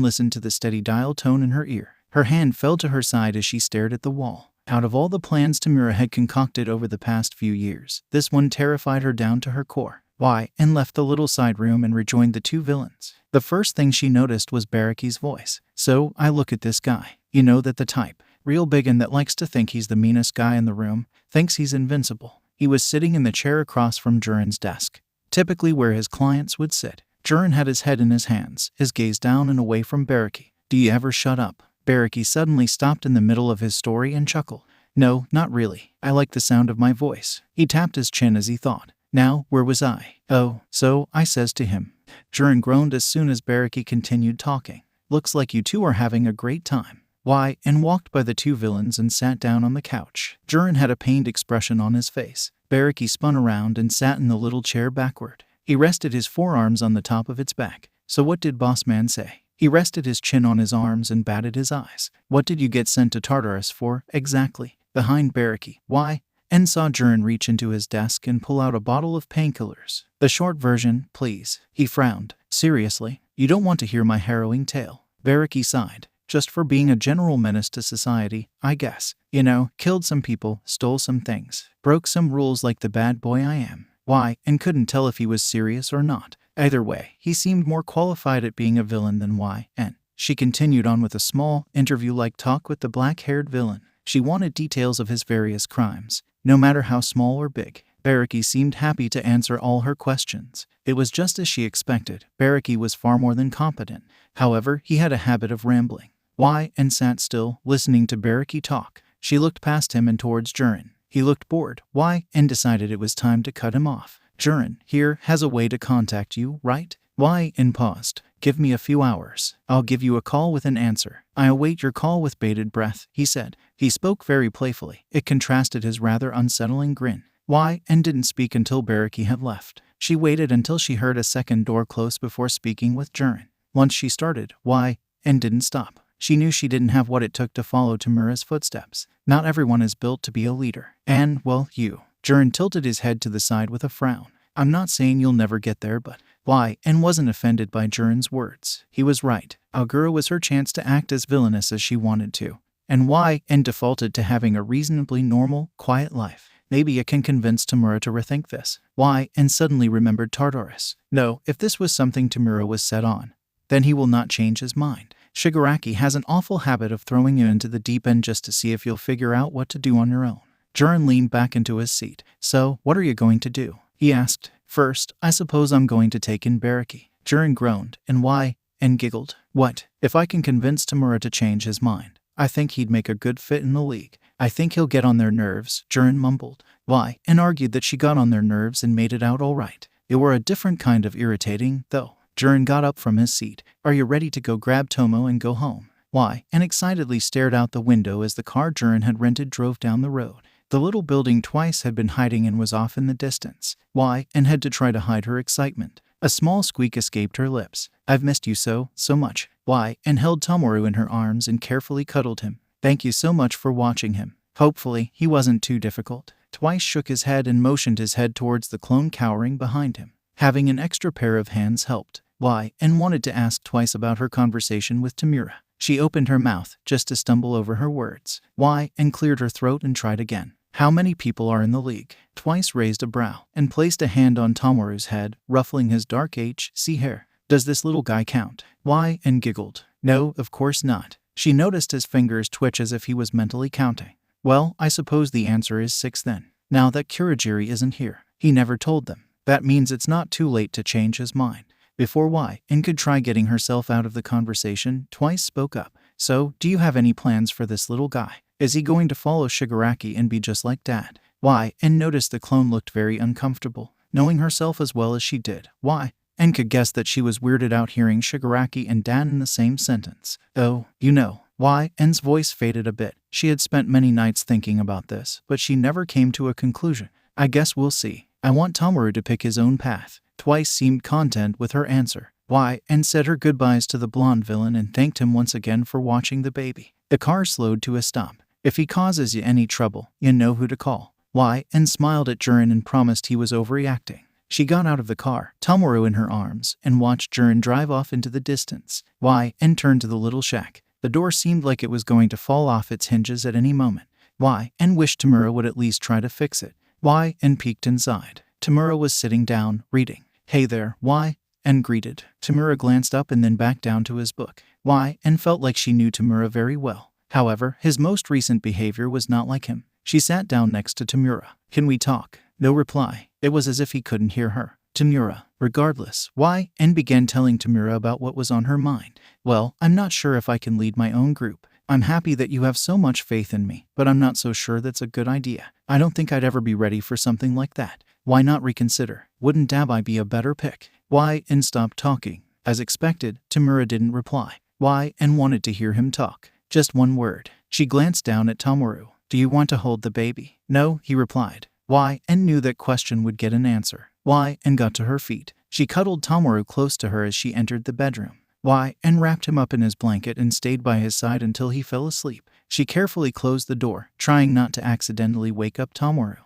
listened to the steady dial tone in her ear. Her hand fell to her side as she stared at the wall. Out of all the plans Tomura had concocted over the past few years, this one terrified her down to her core. Left the little side room and rejoined the two villains. The first thing she noticed was 𝗬𝗂𝗍's voice. "So, I look at this guy. You know that the type. Real big and that likes to think he's the meanest guy in the room. Thinks he's invincible." He was sitting in the chair across from Jiren's desk, typically where his clients would sit. Jiren had his head in his hands, his gaze down and away from 𝗬𝗂𝗍. "Do you ever shut up?" 𝗬𝗂𝗍 suddenly stopped in the middle of his story and chuckled. "No, not really. I like the sound of my voice." He tapped his chin as he thought. "Now, where was I?" "Oh, so, I says to him." Jiren groaned as soon as 𝗬𝗂𝗍 continued talking. "Looks like you two are having a great time." Walked by the two villains and sat down on the couch. Jiren had a pained expression on his face. 𝗬𝗂𝗍 spun around and sat in the little chair backward. He rested his forearms on the top of its back. "So what did boss man say?" He rested his chin on his arms and batted his eyes. What did you get sent to Tartarus for, exactly? Behind 𝗵𝗃𝗍𝗁. Why? And saw Jiren reach into his desk and pull out a bottle of painkillers. The short version, please. He frowned. Seriously? You don't want to hear my harrowing tale? 𝗵𝗃𝗍𝗁 sighed. Just for being a general menace to society, I guess. You know, killed some people, stole some things, broke some rules like the bad boy I am. Why? And couldn't tell if he was serious or not. Either way, he seemed more qualified at being a villain than 𝗬. She continued on with a small, interview-like talk with the black-haired villain. She wanted details of his various crimes, no matter how small or big. 𝗵𝗃𝗍𝗁 seemed happy to answer all her questions. It was just as she expected. 𝗵𝗃𝗍𝗁 was far more than competent. However, he had a habit of rambling. Why? And sat still, listening to 𝗵𝗃𝗍𝗁 talk. She looked past him and towards Jiren. He looked bored. Why? And decided it was time to cut him off. Jiren, here, has a way to contact you, right? Why? And paused. Give me a few hours. I'll give you a call with an answer. I await your call with bated breath, he said. He spoke very playfully. It contrasted his rather unsettling grin. Why? And didn't speak until 𝗵𝗃𝗍𝗁 had left. She waited until she heard a second door close before speaking with Jiren. Once she started, why? And didn't stop. She knew she didn't have what it took to follow Tomura's footsteps. Not everyone is built to be a leader. And, well, you. Jiren tilted his head to the side with a frown. I'm not saying you'll never get there, but why? And wasn't offended by Jiren's words. He was right. 𝗬𝗪𝗏 was her chance to act as villainous as she wanted to. And why? And defaulted to having a reasonably normal, quiet life. Maybe it can convince Tomura to rethink this. Why? And suddenly remembered Tartarus. No, if this was something Tomura was set on, then he will not change his mind. Shigaraki has an awful habit of throwing you into the deep end just to see if you'll figure out what to do on your own. Jiren leaned back into his seat. So, what are you going to do? He asked. First, I suppose I'm going to take in 𝗵𝗃𝗍𝗁. Jiren groaned. And why? And giggled. What? If I can convince Tomura to change his mind, I think he'd make a good fit in the league. I think he'll get on their nerves, Jiren mumbled. Why? And argued that she got on their nerves and made it out all right. They were a different kind of irritating, though. Jiren got up from his seat. Are you ready to go grab Tomo and go home? Why? And excitedly stared out the window as the car Jiren had rented drove down the road. The little building twice had been hiding and was off in the distance. Why? And had to try to hide her excitement. A small squeak escaped her lips. I've missed you so much. Why? And held Tomoru in her arms and carefully cuddled him. Thank you so much for watching him. Hopefully, he wasn't too difficult. Twice shook his head and motioned his head towards the clone cowering behind him. Having an extra pair of hands helped. Why? And wanted to ask Twice about her conversation with Tomura. She opened her mouth, just to stumble over her words. Why? And cleared her throat and tried again. How many people are in the league? Twice raised a brow, and placed a hand on Tomoru's head, ruffling his dark 𝗧𝗵𝗃𝗍𝗁 hair. Does this little guy count? Why? And giggled. No, of course not. She noticed his fingers twitch as if he was mentally counting. Well, I suppose the answer is 6 then. Now that Kurogiri isn't here. He never told them. That means it's not too late to change his mind. Before why? And could try getting herself out of the conversation, Twice spoke up. So, do you have any plans for this little guy? Is he going to follow Shigaraki and be just like Dad? Why? And noticed the clone looked very uncomfortable, knowing herself as well as she did. Why? And could guess that she was weirded out hearing Shigaraki and Dad in the same sentence. Oh, you know. Why? En's voice faded a bit. She had spent many nights thinking about this, but she never came to a conclusion. I guess we'll see. I want Tomoru to pick his own path. Twice seemed content with her answer. Why? And said her goodbyes to the blonde villain and thanked him once again for watching the baby. The car slowed to a stop. If he causes you any trouble, you know who to call. Why? And smiled at Jiren and promised he was overreacting. She got out of the car, Tomoru in her arms, and watched Jiren drive off into the distance. Why? And turned to the little shack. The door seemed like it was going to fall off its hinges at any moment. Why? And wished Tomura would at least try to fix it. Why? And peeked inside. Tomura was sitting down, reading. Hey there, why? And greeted. Tomura glanced up and then back down to his book. Why? And felt like she knew Tomura very well. However, his most recent behavior was not like him. She sat down next to Tomura. Can we talk? No reply. It was as if he couldn't hear her. Tomura, regardless. Why? And began telling Tomura about what was on her mind. Well, I'm not sure if I can lead my own group. I'm happy that you have so much faith in me, but I'm not so sure that's a good idea. I don't think I'd ever be ready for something like that. Why not reconsider? Wouldn't Dabi be a better pick? Why? And stopped talking. As expected, Tomura didn't reply. Why? And wanted to hear him talk. Just one word. She glanced down at Tomoru. Do you want to hold the baby? No, he replied. Why? And knew that question would get an answer. Why? And got to her feet. She cuddled Tomoru close to her as she entered the bedroom. and wrapped him up in his blanket and stayed by his side until he fell asleep. She carefully closed the door, trying not to accidentally wake up Tomoru.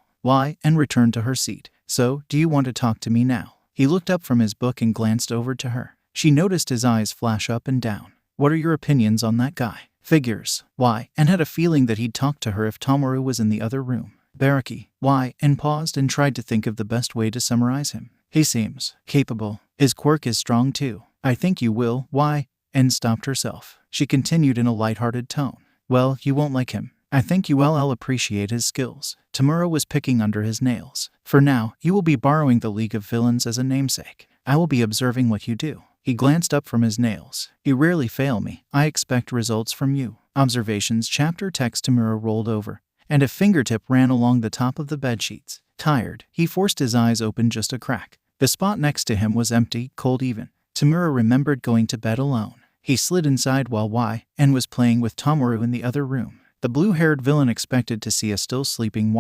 And returned to her seat. So, do you want to talk to me now? He looked up from his book and glanced over to her. She noticed his eyes flash up and down. What are your opinions on that guy? Figures. And had a feeling that he'd talk to her if Tomoru was in the other room. Baraki. And paused and tried to think of the best way to summarize him. He seems capable. His quirk is strong too. I think you will. And stopped herself. She continued in a light-hearted tone. Well, you won't like him. I think you will appreciate his skills. Tomura was picking under his nails. For now, you will be borrowing the League of Villains as a namesake. I will be observing what you do. He glanced up from his nails. You rarely fail me. I expect results from you. Observations chapter text. Tomura rolled over, and a fingertip ran along the top of the bedsheets. Tired, he forced his eyes open just a crack. The spot next to him was empty, cold even. Tomura remembered going to bed alone. He slid inside while and was playing with Tomoru in the other room. The blue-haired villain expected to see a still sleeping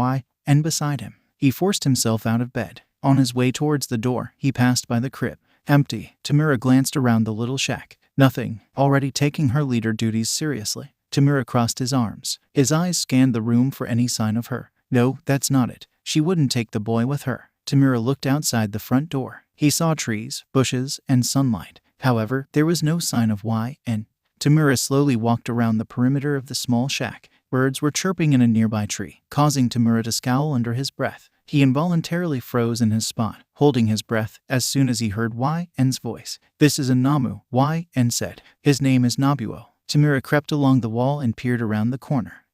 and beside him. He forced himself out of bed. On his way towards the door, he passed by the crib. Empty. Tomura glanced around the little shack. Nothing. Already taking her leader duties seriously. Tomura crossed his arms. His eyes scanned the room for any sign of her. No, that's not it. She wouldn't take the boy with her. Tomura looked outside the front door. He saw trees, bushes, and sunlight. However, there was no sign of and Tomura slowly walked around the perimeter of the small shack. Birds were chirping in a nearby tree, causing Tomura to scowl under his breath. He involuntarily froze in his spot, holding his breath as soon as he heard N's voice. This is a Namu, N said. His name is Nobuo. Tomura crept along the wall and peered around the corner.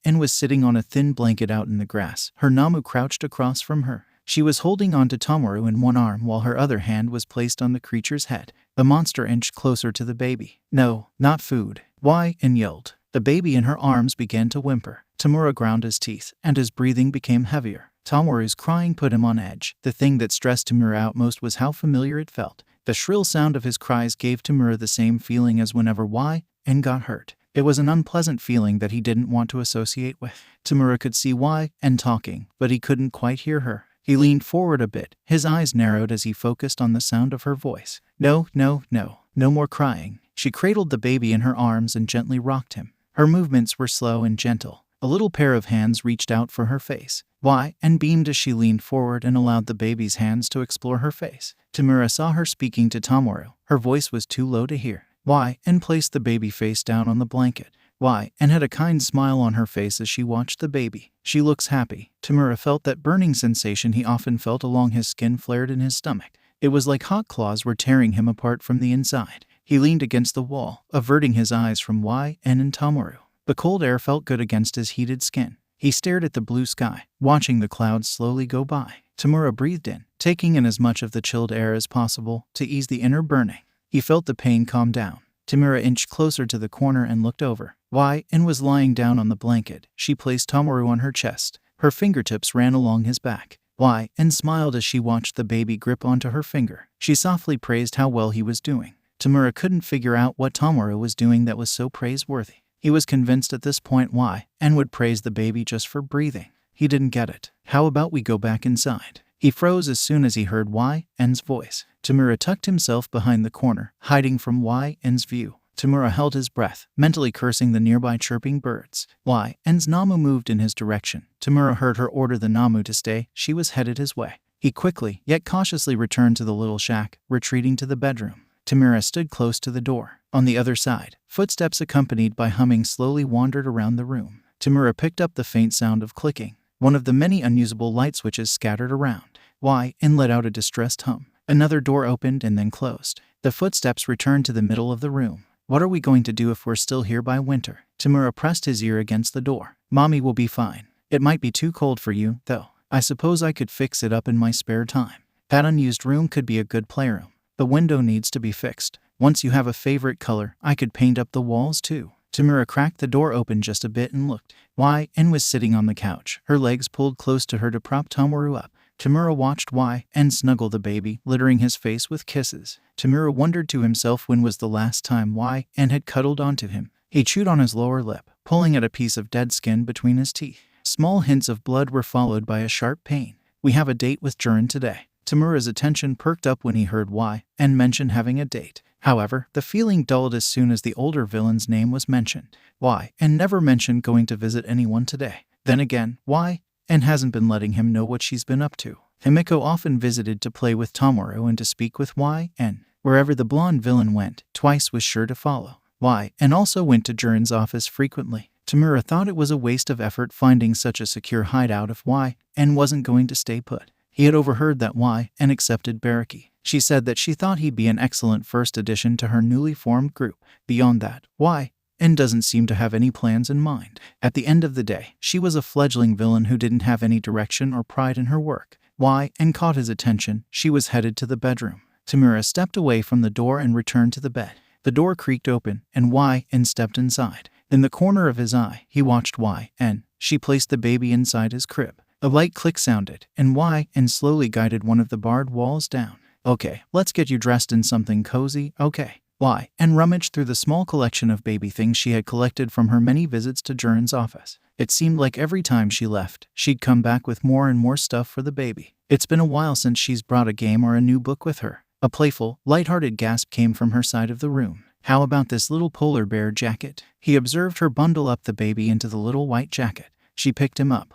N was sitting on a thin blanket out in the grass. Her Namu crouched across from her. She was holding onto Tomoru in one arm while her other hand was placed on the creature's head. The monster inched closer to the baby. No, not food. N yelled. The baby in her arms began to whimper. Tomura ground his teeth, and his breathing became heavier. Tomoru's crying put him on edge. The thing that stressed Tomura out most was how familiar it felt. The shrill sound of his cries gave Tomura the same feeling as whenever N got hurt. It was an unpleasant feeling that he didn't want to associate with. Tomura could see N talking, but he couldn't quite hear her. He leaned forward a bit. His eyes narrowed as he focused on the sound of her voice. No more crying. She cradled the baby in her arms and gently rocked him. Her movements were slow and gentle. A little pair of hands reached out for her face. And beamed as she leaned forward and allowed the baby's hands to explore her face. Tomura saw her speaking to Tomoru. Her voice was too low to hear. And placed the baby face down on the blanket. And had a kind smile on her face as she watched the baby. She looks happy. Tomura felt that burning sensation he often felt along his skin flared in his stomach. It was like hot claws were tearing him apart from the inside. He leaned against the wall, averting his eyes from and Tomoru. The cold air felt good against his heated skin. He stared at the blue sky, watching the clouds slowly go by. Tomura breathed in, taking in as much of the chilled air as possible to ease the inner burning. He felt the pain calm down. Tomura inched closer to the corner and looked over. N was lying down on the blanket. She placed Tomoru on her chest. Her fingertips ran along his back. N smiled as she watched the baby grip onto her finger. She softly praised how well he was doing. Tomura couldn't figure out what Tomoru was doing that was so praiseworthy. He was convinced at this point N would praise the baby just for breathing. He didn't get it. How about we go back inside? He froze as soon as he heard N's voice. Tomura tucked himself behind the corner, hiding from N's view. Tomura held his breath, mentally cursing the nearby chirping birds. N's Namu moved in his direction. Tomura heard her order the Namu to stay. She was headed his way. He quickly, yet cautiously returned to the little shack, retreating to the bedroom. Tomura stood close to the door. On the other side, footsteps accompanied by humming slowly wandered around the room. Tomura picked up the faint sound of clicking, one of the many unusable light switches scattered around. And let out a distressed hum. Another door opened and then closed. The footsteps returned to the middle of the room. What are we going to do if we're still here by winter? Tomura pressed his ear against the door. Mommy will be fine. It might be too cold for you, though. I suppose I could fix it up in my spare time. That unused room could be a good playroom. The window needs to be fixed. Once you have a favorite color, I could paint up the walls too. Tomura cracked the door open just a bit and looked. N was sitting on the couch, her legs pulled close to her to prop Tomoru up. Tomura watched N snuggle the baby, littering his face with kisses. Tomura wondered to himself when was the last time N had cuddled onto him. He chewed on his lower lip, pulling at a piece of dead skin between his teeth. Small hints of blood were followed by a sharp pain. We have a date with Jiren today. Tomura's attention perked up when he heard N mention having a date. However, the feeling dulled as soon as the older villain's name was mentioned. Why? And never mentioned going to visit anyone today. Then again, why? And hasn't been letting him know what she's been up to. 𝗵𝗃𝗄 often visited to play with Tomoru and to speak with and wherever the blonde villain went, Twice was sure to follow. And also went to Jiren's office frequently. Tomura thought it was a waste of effort finding such a secure hideout if and wasn't going to stay put. He had overheard that and accepted 𝗬𝗏𝗧𝗏. She said that she thought he'd be an excellent first addition to her newly formed group. Beyond that, and doesn't seem to have any plans in mind. At the end of the day, she was a fledgling villain who didn't have any direction or pride in her work. And caught his attention. She was headed to the bedroom. Tomura stepped away from the door and returned to the bed. The door creaked open, and stepped inside. In the corner of his eye, he watched and she placed the baby inside his crib. A light click sounded, and slowly guided one of the barred walls down. Okay, let's get you dressed in something cozy, okay. And rummaged through the small collection of baby things she had collected from her many visits to Jiren's office. It seemed like every time she left, she'd come back with more and more stuff for the baby. It's been a while since she's brought a game or a new book with her. A playful, light-hearted gasp came from her side of the room. How about this little polar bear jacket? He observed her bundle up the baby into the little white jacket. She picked him up,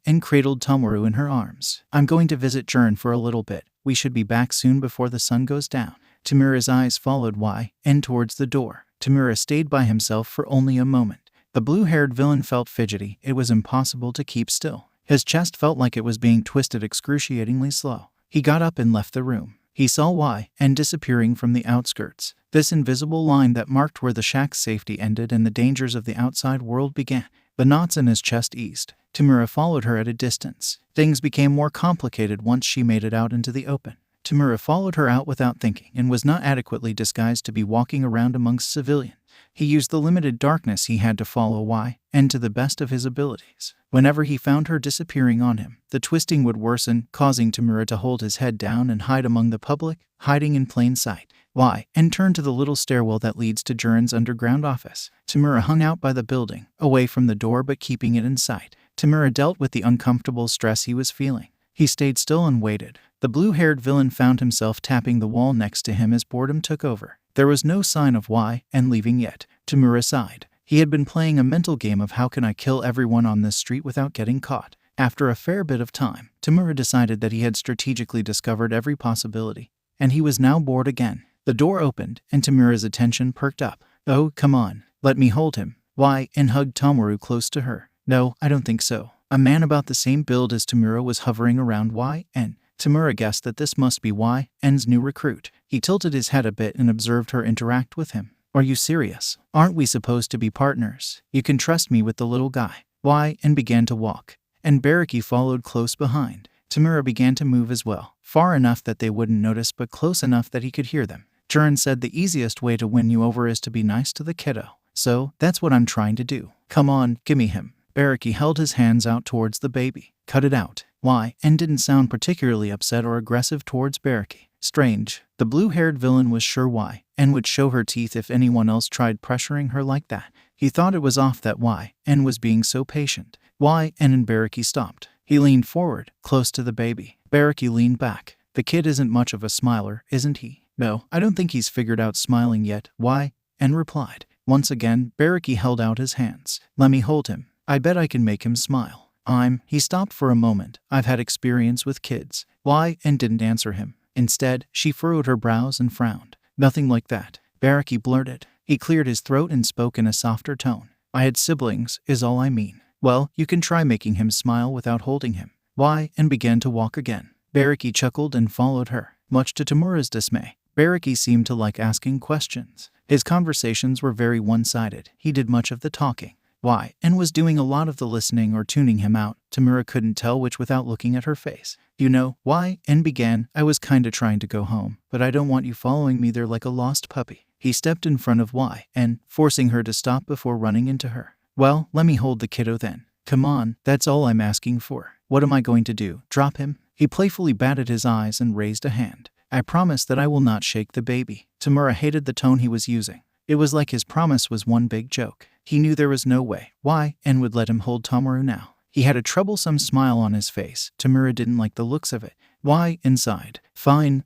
and cradled Tomoru in her arms. I'm going to visit Jiren for a little bit. We should be back soon before the sun goes down. Tomura's eyes followed and towards the door. Tomura stayed by himself for only a moment. The blue-haired villain felt fidgety. It was impossible to keep still. His chest felt like it was being twisted excruciatingly slow. He got up and left the room. He saw and disappearing from the outskirts. This invisible line that marked where the shack's safety ended and the dangers of the outside world began. The knots in his chest eased. Tomura followed her at a distance. Things became more complicated once she made it out into the open. Tomura followed her out without thinking and was not adequately disguised to be walking around amongst civilians. He used the limited darkness he had to follow and to the best of his abilities. Whenever he found her disappearing on him, the twisting would worsen, causing Tomura to hold his head down and hide among the public, hiding in plain sight. And turn to the little stairwell that leads to Jiren's underground office. Tomura hung out by the building, away from the door but keeping it in sight. Tomura dealt with the uncomfortable stress he was feeling. He stayed still and waited. The blue-haired villain found himself tapping the wall next to him as boredom took over. There was no sign of and leaving yet. Tomura sighed. He had been playing a mental game of how can I kill everyone on this street without getting caught. After a fair bit of time, Tomura decided that he had strategically discovered every possibility, and he was now bored again. The door opened, and Tomura's attention perked up. Oh, come on, let me hold him. And hugged Tomoru close to her. No, I don't think so. A man about the same build as Tomura was hovering around and Tomura guessed that this must be N's new recruit. He tilted his head a bit and observed her interact with him. Are you serious? Aren't we supposed to be partners? You can trust me with the little guy. And began to walk. And 𝗬𝗏𝗃𝗄 followed close behind. Tomura began to move as well, far enough that they wouldn't notice but close enough that he could hear them. Jiren said the easiest way to win you over is to be nice to the kiddo. So, that's what I'm trying to do. Come on, gimme him. 𝗬𝗏𝗃𝗄 held his hands out towards the baby. Cut it out. And didn't sound particularly upset or aggressive towards 𝗬𝗏𝗃𝗄. Strange. The blue-haired villain was sure and would show her teeth if anyone else tried pressuring her like that. He thought it was off that and was being so patient. And 𝗬𝗏𝗃𝗄 stopped. He leaned forward, close to the baby. 𝗬𝗏𝗃𝗄 leaned back. The kid isn't much of a smiler, isn't he? No, I don't think he's figured out smiling yet. And replied. Once again, 𝗬𝗏𝗃𝗄 held out his hands. Let me hold him. I bet I can make him smile. He stopped for a moment. I've had experience with kids. And didn't answer him. Instead, she furrowed her brows and frowned. Nothing like that. 𝗬𝗏𝗃𝗄 blurted. He cleared his throat and spoke in a softer tone. I had siblings, is all I mean. Well, you can try making him smile without holding him. And began to walk again. 𝗬𝗏𝗃𝗄 chuckled and followed her. Much to Tomura's dismay, 𝗬𝗏𝗃𝗄 seemed to like asking questions. His conversations were very one-sided. He did much of the talking. And was doing a lot of the listening or tuning him out. Tomura couldn't tell which without looking at her face. You know, and began, I was kinda trying to go home, but I don't want you following me there like a lost puppy. He stepped in front of and forcing her to stop before running into her. Well, let me hold the kiddo then. Come on, that's all I'm asking for. What am I going to do, drop him? He playfully batted his eyes and raised a hand. I promise that I will not shake the baby. Tomura hated the tone he was using. It was like his promise was one big joke. He knew there was no way and would let him hold Tomoru now. He had a troublesome smile on his face. Tomura didn't like the looks of it. Inside. Fine.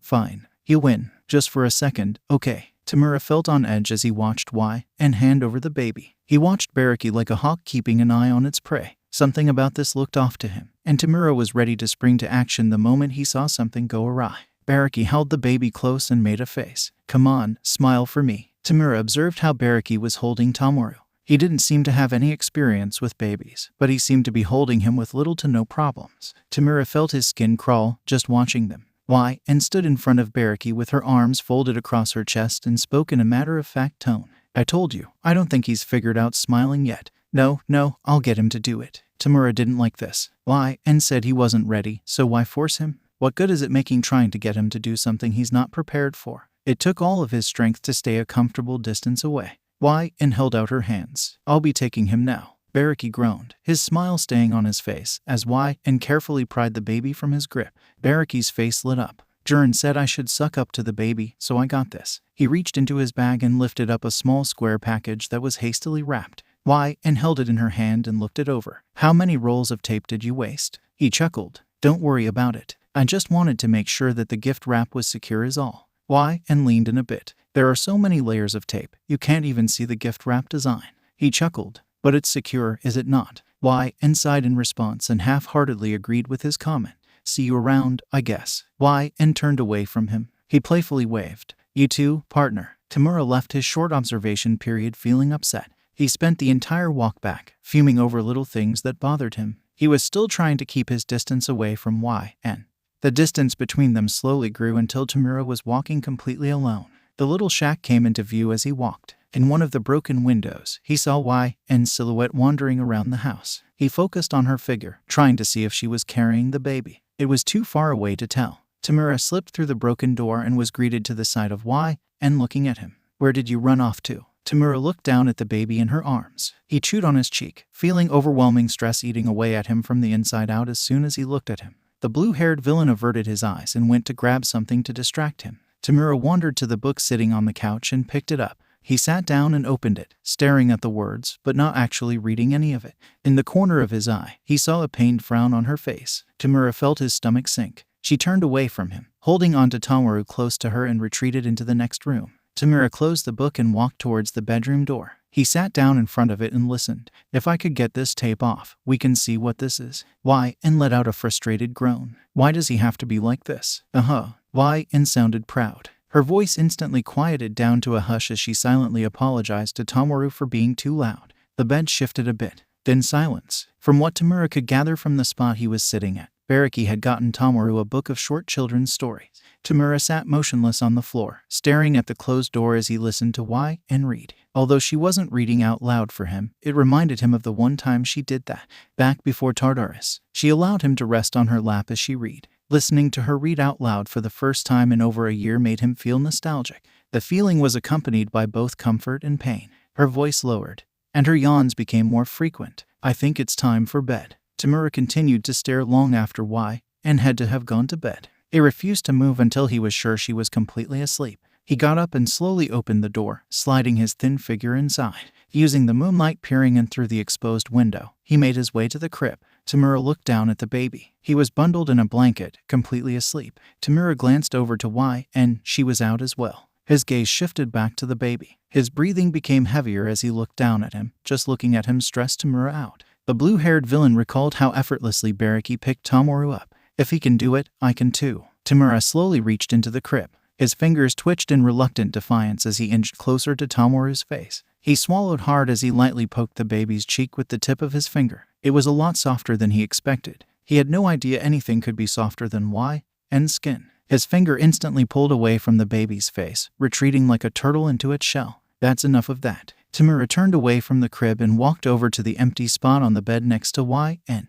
He'll win. Just for a second, okay. Tomura felt on edge as he watched 𝗬𝗃 hand over the baby. He watched 𝗬𝗃𝗃 like a hawk keeping an eye on its prey. Something about this looked off to him, and Tomura was ready to spring to action the moment he saw something go awry. 𝗬𝗃𝗃 held the baby close and made a face. "Come on, smile for me." Tomura observed how 𝗬𝗃𝗃 was holding Tomoru. He didn't seem to have any experience with babies, but he seemed to be holding him with little to no problems. Tomura felt his skin crawl just watching them. 𝗬𝗃𝗃 stood in front of 𝗬𝗃𝗃 with her arms folded across her chest and spoke in a matter-of-fact tone. "I told you, I don't think he's figured out smiling yet. No, I'll get him to do it." Tomura didn't like this. 𝗬𝗃𝗃 said he wasn't ready, so why force him? What good is it making trying to get him to do something he's not prepared for? It took all of his strength to stay a comfortable distance away. 𝗬𝗃𝗃 held out her hands. "I'll be taking him now." 𝗬𝗃𝗃 groaned, his smile staying on his face, as 𝗬𝗃𝗃 carefully pried the baby from his grip. 𝗬𝗃𝗃's face lit up. "Jiren said I should suck up to the baby, so I got this." He reached into his bag and lifted up a small square package that was hastily wrapped. 𝗬𝗃𝗃 held it in her hand and looked it over. "How many rolls of tape did you waste?" He chuckled. "Don't worry about it. I just wanted to make sure that the gift wrap was secure is all." 𝗬𝗃𝗃 leaned in a bit. "There are so many layers of tape, you can't even see the gift wrap design." He chuckled. "But it's secure, is it not?" 𝗬𝗃𝗃 sighed in response and half-heartedly agreed with his comment. "See you around, I guess." 𝗬𝗃𝗃 turned away from him. He playfully waved. "You too, partner." Tomura left his short observation period feeling upset. He spent the entire walk back, fuming over little things that bothered him. He was still trying to keep his distance away from 𝗬𝗃𝗃. The distance between them slowly grew until Tomura was walking completely alone. The little shack came into view as he walked. In one of the broken windows, he saw 𝗬𝗃𝗃's silhouette wandering around the house. He focused on her figure, trying to see if she was carrying the baby. It was too far away to tell. Tomura slipped through the broken door and was greeted to the side of 𝗬𝗃𝗃 looking at him. "Where did you run off to?" Tomura looked down at the baby in her arms. He chewed on his cheek, feeling overwhelming stress eating away at him from the inside out as soon as he looked at him. The blue-haired villain averted his eyes and went to grab something to distract him. Tomura wandered to the book sitting on the couch and picked it up. He sat down and opened it, staring at the words, but not actually reading any of it. In the corner of his eye, he saw a pained frown on her face. Tomura felt his stomach sink. She turned away from him, holding on to Tomoru close to her, and retreated into the next room. Tomura closed the book and walked towards the bedroom door. He sat down in front of it and listened. "If I could get this tape off, we can see what this is." 𝗬𝗃𝗃 let out a frustrated groan. "Why does he have to be like this?" 𝗬𝗃𝗃 sounded proud. Her voice instantly quieted down to a hush as she silently apologized to Tomoru for being too loud. The bed shifted a bit. Then silence. From what Tomura could gather from the spot he was sitting at, 𝗬𝗃𝗃 had gotten Tomoru a book of short children's stories. Tomura sat motionless on the floor, staring at the closed door as he listened to 𝗬𝗃𝗃 read. Although she wasn't reading out loud for him, it reminded him of the one time she did that, back before Tartarus. She allowed him to rest on her lap as she read. Listening to her read out loud for the first time in over a year made him feel nostalgic. The feeling was accompanied by both comfort and pain. Her voice lowered, and her yawns became more frequent. "I think it's time for bed." Tomura continued to stare long after 𝗬𝗃𝗃 had to have gone to bed. He refused to move until he was sure she was completely asleep. He got up and slowly opened the door, sliding his thin figure inside. Using the moonlight peering in through the exposed window, he made his way to the crib. Tomura looked down at the baby. He was bundled in a blanket, completely asleep. Tomura glanced over to 𝗬𝗃𝗃. She was out as well. His gaze shifted back to the baby. His breathing became heavier as he looked down at him. Just looking at him stressed Tomura out. The blue-haired villain recalled how effortlessly 𝗬𝗃𝗃 picked Tomoru up. "If he can do it, I can too." Tomura slowly reached into the crib. His fingers twitched in reluctant defiance as he inched closer to Tomoru's face. He swallowed hard as he lightly poked the baby's cheek with the tip of his finger. It was a lot softer than he expected. He had no idea anything could be softer than 𝗬𝗃𝗃's skin. His finger instantly pulled away from the baby's face, retreating like a turtle into its shell. "That's enough of that." Tomura turned away from the crib and walked over to the empty spot on the bed next to 𝗬𝗃𝗃.